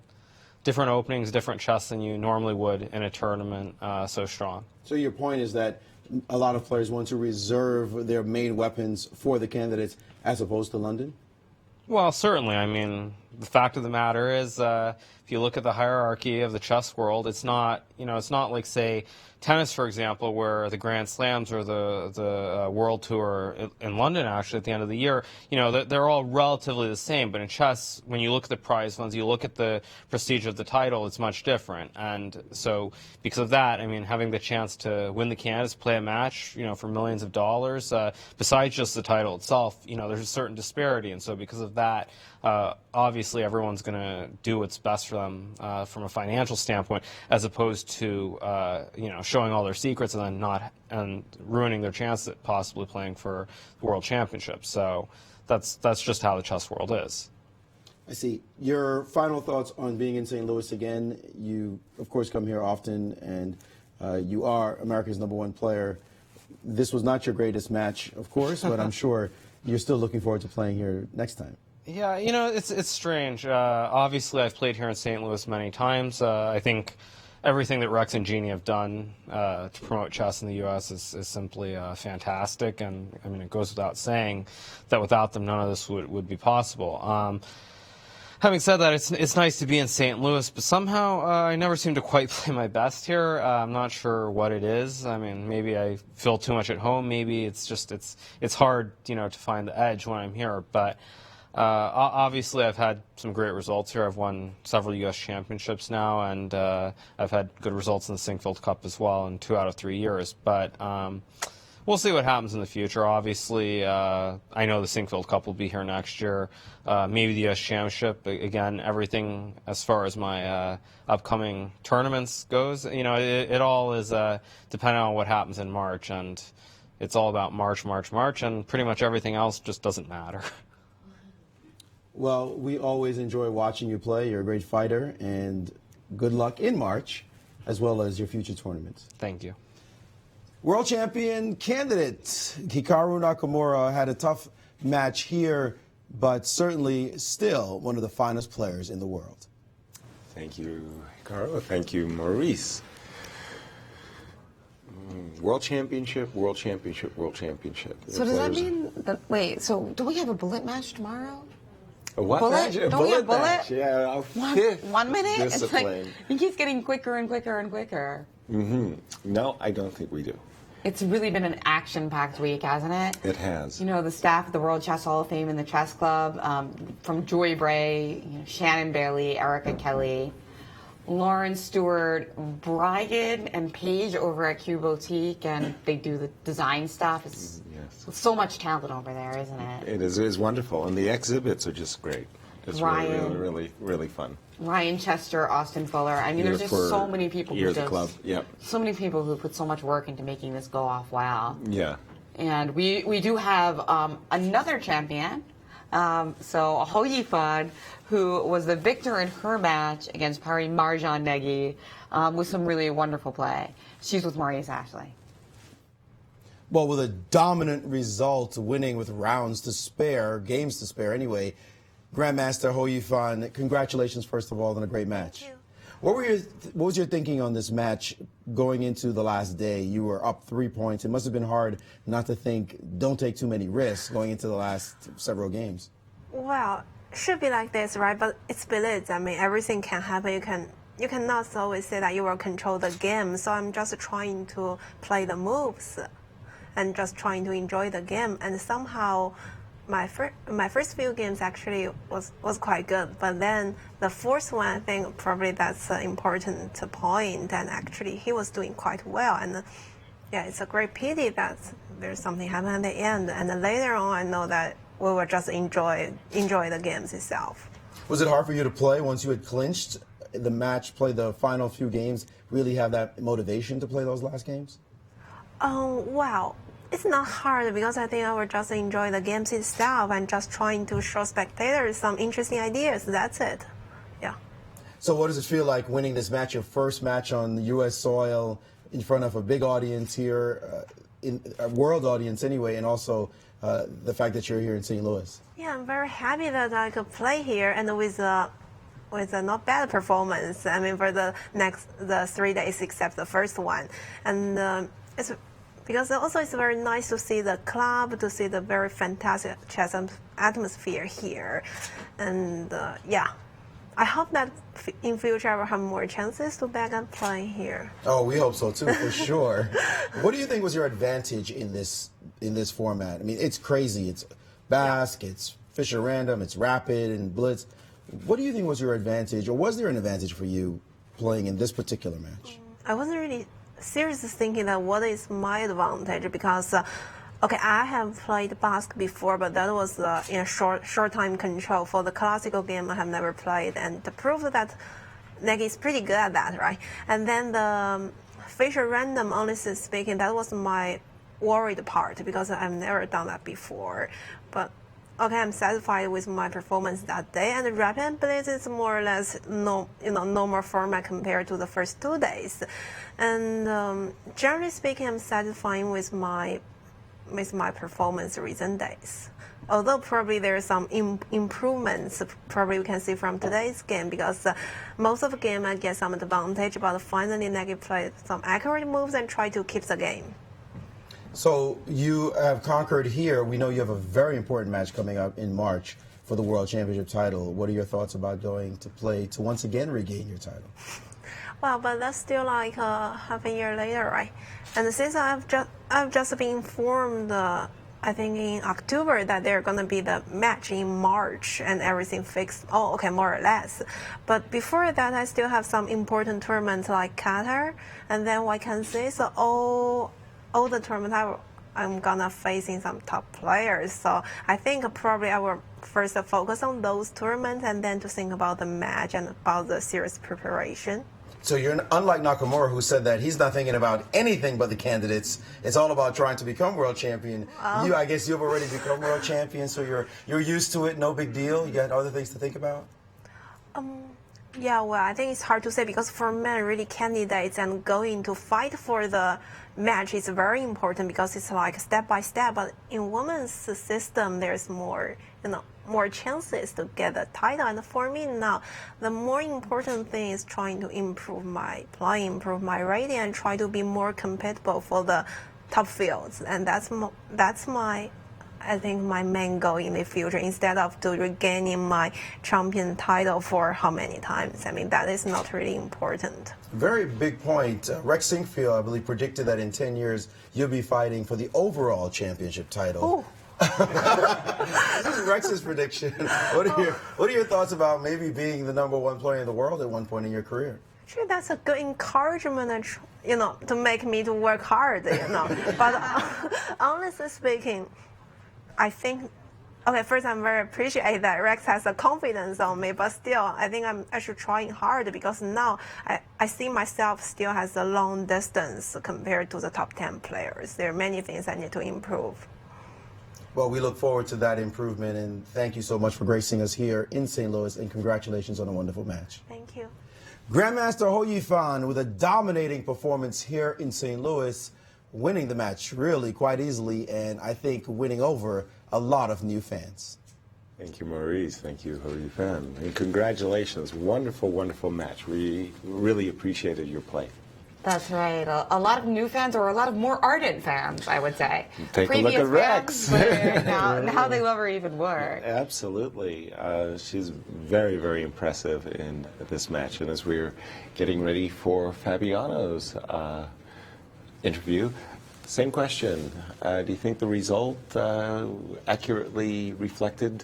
openings, different chess than you normally would in a tournament so strong. So your point is that a lot of players want to reserve their main weapons for the candidates as opposed to London? Well, certainly. I mean, the fact of the matter is, if you look at the hierarchy of the chess world, it's not like, say, tennis, for example, where the Grand Slams or the World Tour in London, actually, at the end of the year, you know, they're all relatively the same. But in chess, when you look at the prize funds, you look at the prestige of the title, it's much different. And so, because of that, I mean, having the chance to win the candidates, play a match, you know, for millions of dollars, besides just the title itself, you know, there's a certain disparity. And so, because of that, obviously, everyone's going to do what's best for them from a financial standpoint, as opposed to you know, showing all their secrets and then ruining their chance at possibly playing for the World Championship. So that's just how the chess world is. I see. Your final thoughts on being in St. Louis again? You, of course, come here often, and you are America's #1 player. This was not your greatest match, of course, but I'm sure you're still looking forward to playing here next time. Yeah, you know, it's strange. Obviously, I've played here in St. Louis many times. I think everything that Rex and Jeannie have done to promote chess in the U.S. is simply fantastic, and I mean, it goes without saying that without them, none of this would be possible. Having said that, it's nice to be in St. Louis, but somehow I never seem to quite play my best here. I'm not sure what it is. I mean, maybe I feel too much at home. Maybe it's just it's hard, you know, to find the edge when I'm here, but. Obviously, I've had some great results here. I've won several U.S. championships now, and I've had good results in the Sinkfield Cup as well in 2 out of 3 years. But we'll see what happens in the future. Obviously, I know the Sinkfield Cup will be here next year. Maybe the U.S. Championship. Again, everything as far as my upcoming tournaments goes, you know, it all is dependent on what happens in March, and it's all about March, and pretty much everything else just doesn't matter. Well, we always enjoy watching you play. You're a great fighter, and good luck in March, as well as your future tournaments. Thank you. World champion candidate Hikaru Nakamura had a tough match here, but certainly still one of the finest players in the world. Thank you, Hikaru. Thank you, Maurice. World Championship, World Championship, World Championship. So does that mean that, wait, so do we have a bullet match tomorrow? A what bullet? match? A Don't we have bullet bullet? match. Yeah, One minute? discipline. It's like, it keeps getting quicker and quicker and quicker. No, I don't think we do. It's really been an action-packed week, hasn't it? It has. You know, the staff of the World Chess Hall of Fame and the Chess Club, from Joy Bray, you know, Shannon Bailey, Erica Kelly, Lauren Stewart, Brian and Paige over at Q Boutique, and they do the design stuff. It's so much talent over there, isn't it? It is. It's wonderful, and the exhibits are just great. It's really fun. Ryan Chester, Austin Fuller. I mean, there's just so many people who the club. Yep. So many people who put so much work into making this go off well. Yeah. And we do have another champion. So Hou Yifan, who was the victor in her match against Parimarjan Negi, with some really wonderful play. She's with Maurice Ashley. Well, with a dominant result, winning with rounds to spare, games to spare anyway, Grandmaster Hou Yifan, congratulations, first of all, on a great match. Thank you. What was your thinking on this match going into the last day? You were up 3 points. It must have been hard not to think, don't take too many risks going into the last several games. Well, it should be like this, right? But it's Blitz. I mean, everything can happen. You cannot always say that you will control the game. So I'm just trying to play the moves and just trying to enjoy the game. And somehow my first few games actually was quite good. But then the fourth one, I think probably that's an important point. And actually he was doing quite well. And yeah, it's a great pity that there's something happened at the end. And then later on, I know that we will just enjoy the games itself. Was it hard for you to play once you had clinched the match, play the final few games, really have that motivation to play those last games? Well, it's not hard because I think I will just enjoy the games itself and just trying to show spectators some interesting ideas. That's it. Yeah. So what does it feel like winning this match, your first match on the U.S. soil in front of a big audience here, in a world audience anyway, and also the fact that you're here in St. Louis? Yeah, I'm very happy that I could play here and with a not bad performance. I mean, for the 3 days except the first one, and it's because also it's very nice to see the club, to see the very fantastic chess atmosphere here, and yeah, I hope that in future I will have more chances to back and play here. Oh, we hope so too, for sure. What do you think was your advantage in this format? I mean, it's crazy. It's Basque, it's Fisher Random, it's Rapid and Blitz. What do you think was your advantage, or was there an advantage for you playing in this particular match? I wasn't really seriously thinking that what is my advantage because, okay, I have played Basque before, but that was in a short time control. For the classical game, I have never played, and to prove that Negi is pretty good at that, right? And then the Fisher Random, honestly speaking, that was my worried part because I've never done that before. But okay, I'm satisfied with my performance that day, and Rapid and Blitz is more or less normal format compared to the first 2 days. And generally speaking, I'm satisfied with my performance recent days. Although probably there are some improvements probably we can see from today's game because most of the game I get some advantage, but finally Negi played some accurate moves and try to keep the game. So you have conquered here. We know you have a very important match coming up in March for the World Championship title. What are your thoughts about going to play to once again regain your title? Well, but that's still like half a year later, right? And since I've just been informed, I think in October that they're gonna be the match in March and everything fixed. Oh, okay, more or less. But before that, I still have some important tournaments like Qatar, and then I can say so all the tournaments I'm gonna facing some top players. So I think probably I will first focus on those tournaments and then to think about the match and about the serious preparation. So you're unlike Nakamura, who said that he's not thinking about anything but the candidates. It's all about trying to become world champion. I guess you've already become world champion, so you're used to it. No big deal. You got other things to think about. Yeah, well, I think it's hard to say because for men, really candidates and going to fight for the match is very important because it's like step by step. But in women's system, there's more chances to get the title. And for me now, the more important thing is trying to improve my play, improve my rating, and try to be more compatible for the top fields. And that's my I think my main goal in the future, instead of to regaining my champion title for how many times. I mean, that is not really important. Very big point. Rex Sinkfield, I believe, predicted that in 10 years you'll be fighting for the overall championship title. This is Rex's prediction. What are your thoughts about maybe being the #1 player in the world at one point in your career? Actually, that's a good encouragement, to make me to work hard, But honestly speaking, I think, okay, first I'm very appreciative that Rex has a confidence on me, but still, I think I'm actually trying hard because now I see myself still has a long distance compared to the top 10 players. There are many things I need to improve. Well, we look forward to that improvement, and thank you so much for gracing us here in St. Louis, and congratulations on a wonderful match. Thank you. Grandmaster Hou Yifan with a dominating performance here in St. Louis, winning the match really quite easily, and I think winning over a lot of new fans. Thank you, Maurice. Thank you, Hou Yifan. And congratulations. Wonderful, wonderful match. We really appreciated your play. That's right. A lot of new fans, or a lot of more ardent fans, I would say. Take a look at Rex. Now they love her even more. Absolutely. She's very, very impressive in this match. And as we're getting ready for Fabiano's interview, same question. Do you think the result accurately reflected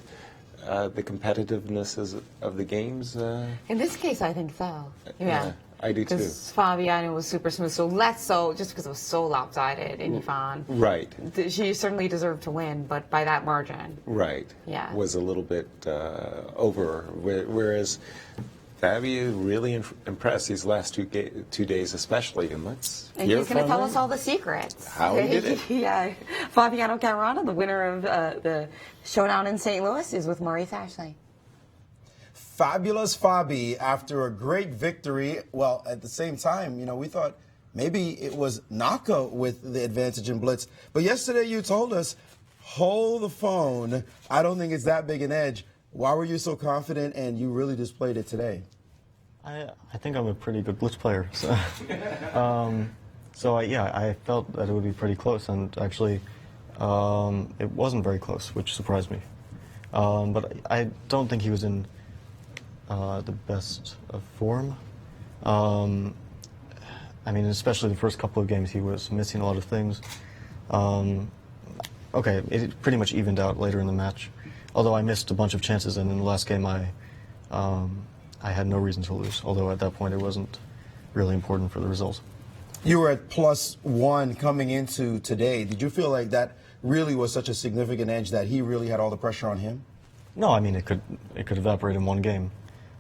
the competitiveness of the games? In this case, I think so. Yeah. I do too. Because Fabiano was super smooth, so less so just because it was so lopsided in Yifan. Right. She certainly deserved to win, but by that margin. Right. Yeah. Was a little bit over. Whereas Fabio really impressed these last two days especially. And let's hear he's going to tell him. us all the secrets. How he did it. Yeah. Fabiano Caruana, the winner of the Showdown in St. Louis, is with Maurice Ashley. Fabulous Fabi, after a great victory. Well, at the same time, you know, we thought maybe it was Naka with the advantage in Blitz. But yesterday you told us, hold the phone. I don't think it's that big an edge. Why were you so confident, and you really displayed it today? I think I'm a pretty good Blitz player. So, I felt that it would be pretty close, and actually it wasn't very close, which surprised me. But I don't think he was in the best of form. I mean, especially the first couple of games, he was missing a lot of things. It pretty much evened out later in the match. Although I missed a bunch of chances, and in the last game I had no reason to lose. Although at that point it wasn't really important for the result. You were at +1 coming into today. Did you feel like that really was such a significant edge that he really had all the pressure on him? No, I mean it could evaporate in one game.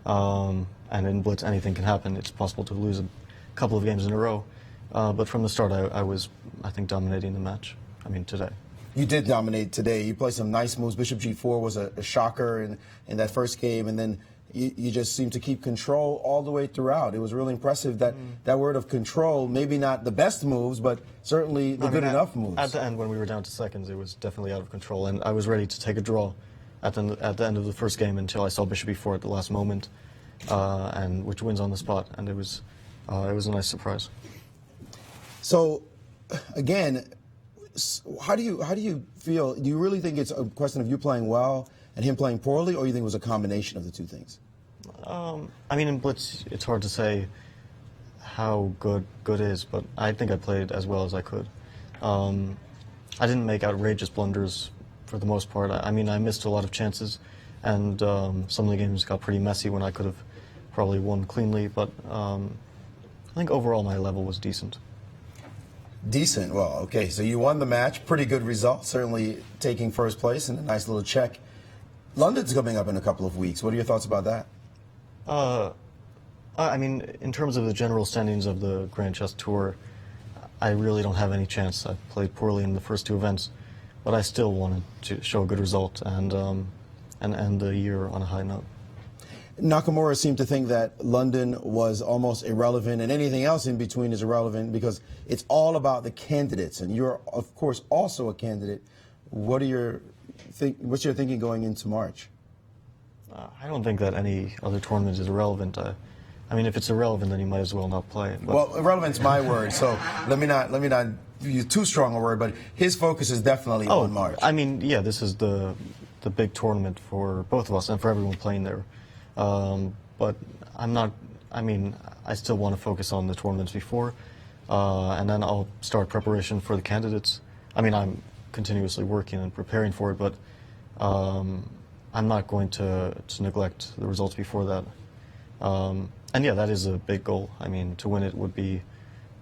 And in Blitz, anything can happen. It's possible to lose a couple of games in a row. But from the start, I was, I think, dominating the match. I mean, today. You did dominate today. You played some nice moves. Bishop G4 was a shocker in that first game, and then you just seemed to keep control all the way throughout. It was really impressive that word of control, maybe not the best moves, but certainly the good enough moves. At the end, when we were down to seconds, it was definitely out of control, and I was ready to take a draw at the end of the first game until I saw Bishop E4 at the last moment, and which wins on the spot, and it was a nice surprise. So, again, how do you feel? Do you really think it's a question of you playing well and him playing poorly, or you think it was a combination of the two things? I mean, in Blitz, it's hard to say how good is, but I think I played as well as I could. I didn't make outrageous blunders for the most part. I mean, I missed a lot of chances, and some of the games got pretty messy when I could have probably won cleanly, but I think overall my level was decent. Decent. Well, okay, so you won the match. Pretty good result, certainly taking first place and a nice little check. London's coming up in a couple of weeks. What are your thoughts about that? I mean, in terms of the general standings of the Grand Chess Tour, I really don't have any chance. I played poorly in the first two events, but I still wanted to show a good result and end the year on a high note. Nakamura seemed to think that London was almost irrelevant, and anything else in between is irrelevant because it's all about the candidates, and you're, of course, also a candidate. What's your thinking going into March? I don't think that any other tournament is irrelevant. I mean, if it's irrelevant, then you might as well not play. But well, irrelevant's my word, so let me not use too strong a word, but his focus is definitely on March. I mean, yeah, this is the big tournament for both of us and for everyone playing there. But I'm not, I mean, I still want to focus on the tournaments before, and then I'll start preparation for the candidates. I mean, I'm continuously working and preparing for it, but I'm not going to neglect the results before that. And yeah, that is a big goal. I mean, to win it would be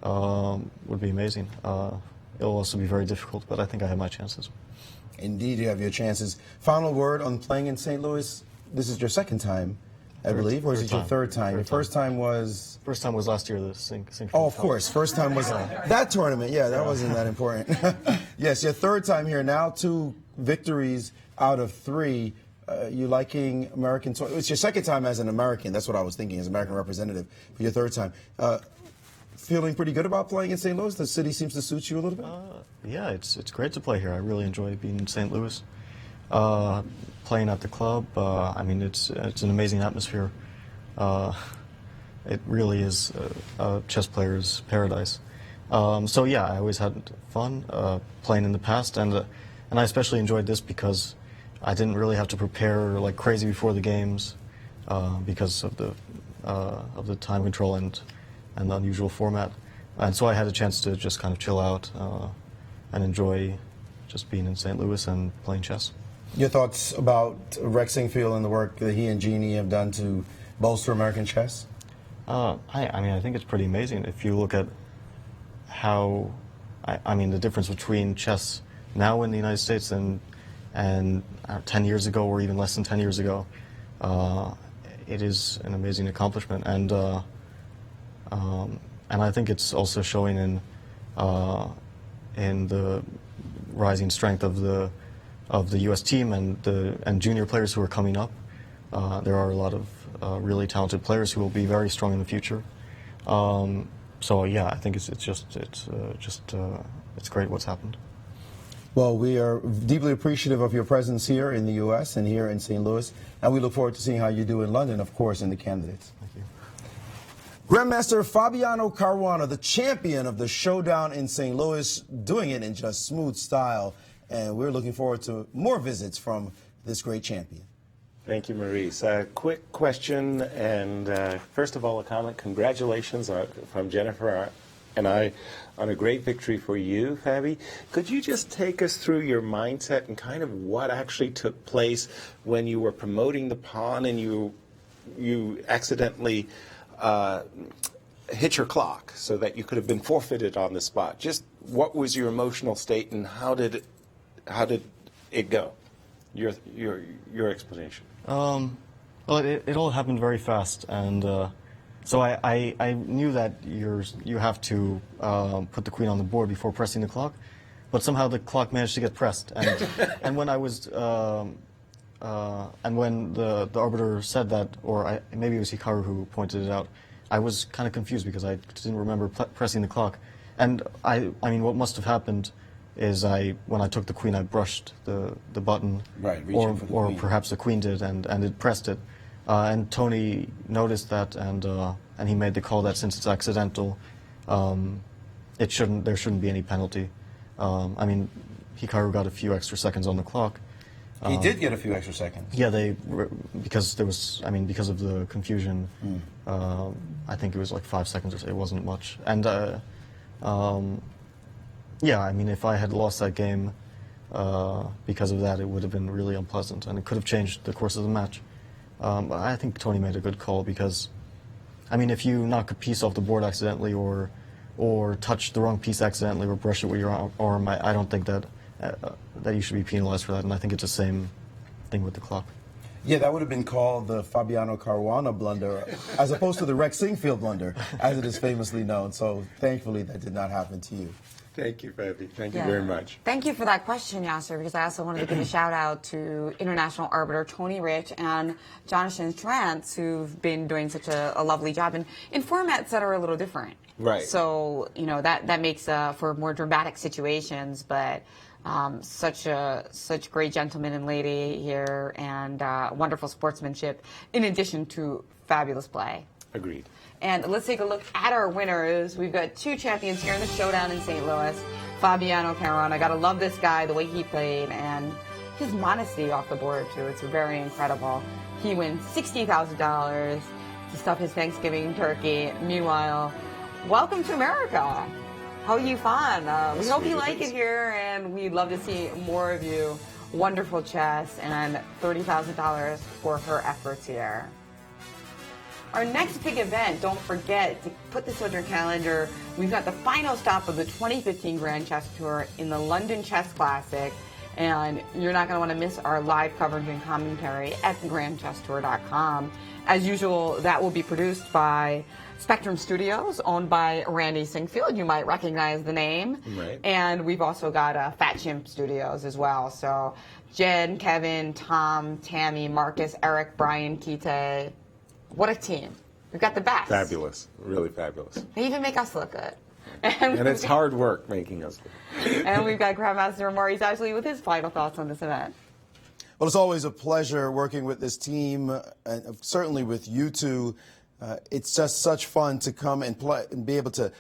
amazing. It'll also be very difficult, but I think I have my chances. Indeed, you have your chances. Final word on playing in St. Louis. This is your second time, I believe, or is it your third time? Your first time was? First time was last year, the Synchro. Oh, of course. First time was that tournament. Yeah, that wasn't that important. Yes, your third time here now, 2 victories out of 3. You liking American tour? It's your second time as an American. That's what I was thinking, as American representative. For your third time, feeling pretty good about playing in St. Louis. The city seems to suit you a little bit. Yeah, it's great to play here. I really enjoy being in St. Louis. playing at the club. I mean, it's an amazing atmosphere. It really is a chess player's paradise. So yeah, I always had fun playing in the past, and I especially enjoyed this because I didn't really have to prepare like crazy before the games because of the time control and the unusual format, and so I had a chance to just kind of chill out and enjoy just being in St. Louis and playing chess. Your thoughts about Rex Sinquefield and the work that he and Jeannie have done to bolster American chess? I mean, I think it's pretty amazing if you look at how, I mean, the difference between chess now in the United States and 10 years ago, or even less than 10 years ago. It is an amazing accomplishment, and I think it's also showing in the rising strength of the U.S. team and junior players who are coming up. There are a lot of really talented players who will be very strong in the future. So yeah, I think it's great what's happened. Well, we are deeply appreciative of your presence here in the U.S. and here in St. Louis, and we look forward to seeing how you do in London, of course, in the candidates. Thank you. Grandmaster Fabiano Caruana, the champion of the Showdown in St. Louis, doing it in just smooth style, and we're looking forward to more visits from this great champion. Thank you, Maurice. Quick question, and first of all, a comment. Congratulations from Jennifer and I on a great victory for you, Fabi. Could you just take us through your mindset and kind of what actually took place when you were promoting the pawn and you accidentally hit your clock so that you could have been forfeited on the spot? Just what was your emotional state and how did it go? Your explanation. Well, it all happened very fast, and so I knew that you have to put the queen on the board before pressing the clock, but somehow the clock managed to get pressed, and when I was and when the arbiter said that, or maybe it was Hikaru who pointed it out, I was kind of confused because I didn't remember pressing the clock, and I mean what must have happened is when I took the queen, I brushed the button, right, or queen. Perhaps the queen did, and it pressed it. And Tony noticed that, and he made the call that since it's accidental, there shouldn't be any penalty. I mean, Hikaru got a few extra seconds on the clock. He did get a few extra seconds. Yeah, because of the confusion, I think it was like 5 seconds or so. It wasn't much, and yeah, I mean, if I had lost that game because of that, it would have been really unpleasant, and it could have changed the course of the match. I think Tony made a good call because, I mean, if you knock a piece off the board accidentally or touch the wrong piece accidentally or brush it with your arm, I don't think that you should be penalized for that, and I think it's the same thing with the clock. Yeah, that would have been called the Fabiano Caruana blunder, as opposed to the Rex Sinquefield blunder, as it is famously known. So thankfully that did not happen to you. Thank you, Fabi. Thank you very much. Thank you for that question, Yasser, because I also wanted to give a shout out to international arbiter Tony Rich and Jonathan Trantz, who've been doing such a lovely job in formats that are a little different. Right. So, you know, that makes for more dramatic situations, but such great gentlemen and lady here, and wonderful sportsmanship, in addition to fabulous play. Agreed. And let's take a look at our winners. We've got two champions here in the Showdown in St. Louis. Fabiano Caruana. Gotta love this guy, the way he played, and his modesty off the board, too. It's very incredible. He wins $60,000 to stuff his Thanksgiving turkey. Meanwhile, welcome to America. Hou Yifan. We hope you like it here, and we'd love to see more of you. Wonderful chess, and $30,000 for her efforts here. Our next big event, don't forget to put this on your calendar. We've got the final stop of the 2015 Grand Chess Tour in the London Chess Classic, and you're not going to want to miss our live coverage and commentary at thegrandchesstour.com. As usual, that will be produced by Spectrum Studios, owned by Randy Sinquefield. You might recognize the name. Right. And we've also got Fat Chimp Studios as well. So Jen, Kevin, Tom, Tammy, Marcus, Eric, Brian, Kite. What a team. We've got the best. Fabulous. Really fabulous. They even make us look good. And it's hard work making us look good. And we've got Grandmaster Maurice Ashley with his final thoughts on this event. Well, it's always a pleasure working with this team, and certainly with you two. It's just such fun to come and play and be able to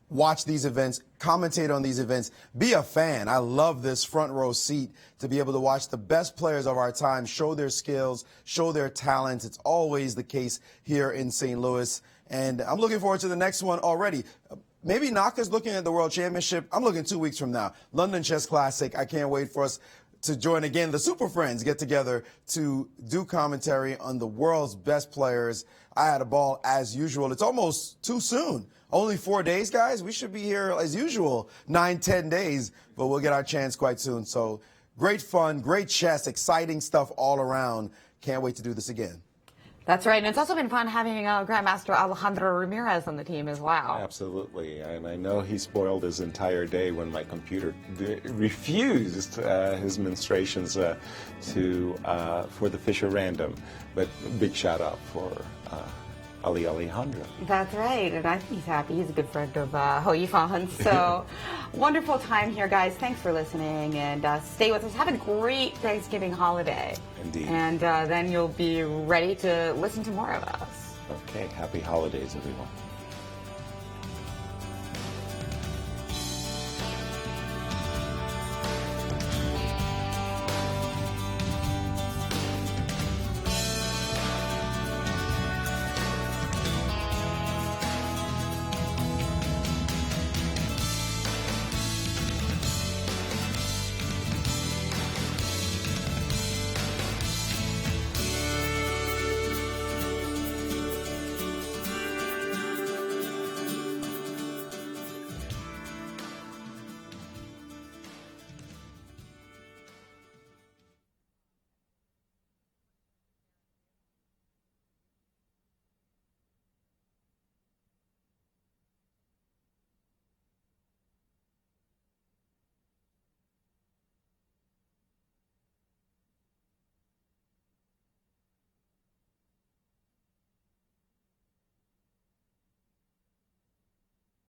watch these events, commentate on these events, be a fan. I love this front row seat to be able to watch the best players of our time show their skills, show their talents. It's always the case here in St. Louis. And I'm looking forward to the next one already. Maybe Naka's looking at the World Championship. I'm looking 2 weeks from now. London Chess Classic. I can't wait for us to join again. The Super Friends get together to do commentary on the world's best players. I had a ball as usual. It's almost too soon. Only 4 days, guys. We should be here as usual, 9-10 days, but we'll get our chance quite soon. So great fun, great chess, exciting stuff all around. Can't wait to do this again. That's right, and it's also been fun having Grandmaster Alejandro Ramirez on the team as well. Absolutely, and I know he spoiled his entire day when my computer refused his menstruations for the Fisher Random. But big shout out for Alejandro. That's right, and I think he's happy. He's a good friend of Hou Yifan. So wonderful time here, guys. Thanks for listening, and stay with us. Have a great Thanksgiving holiday. Indeed. And then you'll be ready to listen to more of us. Okay, happy holidays, everyone.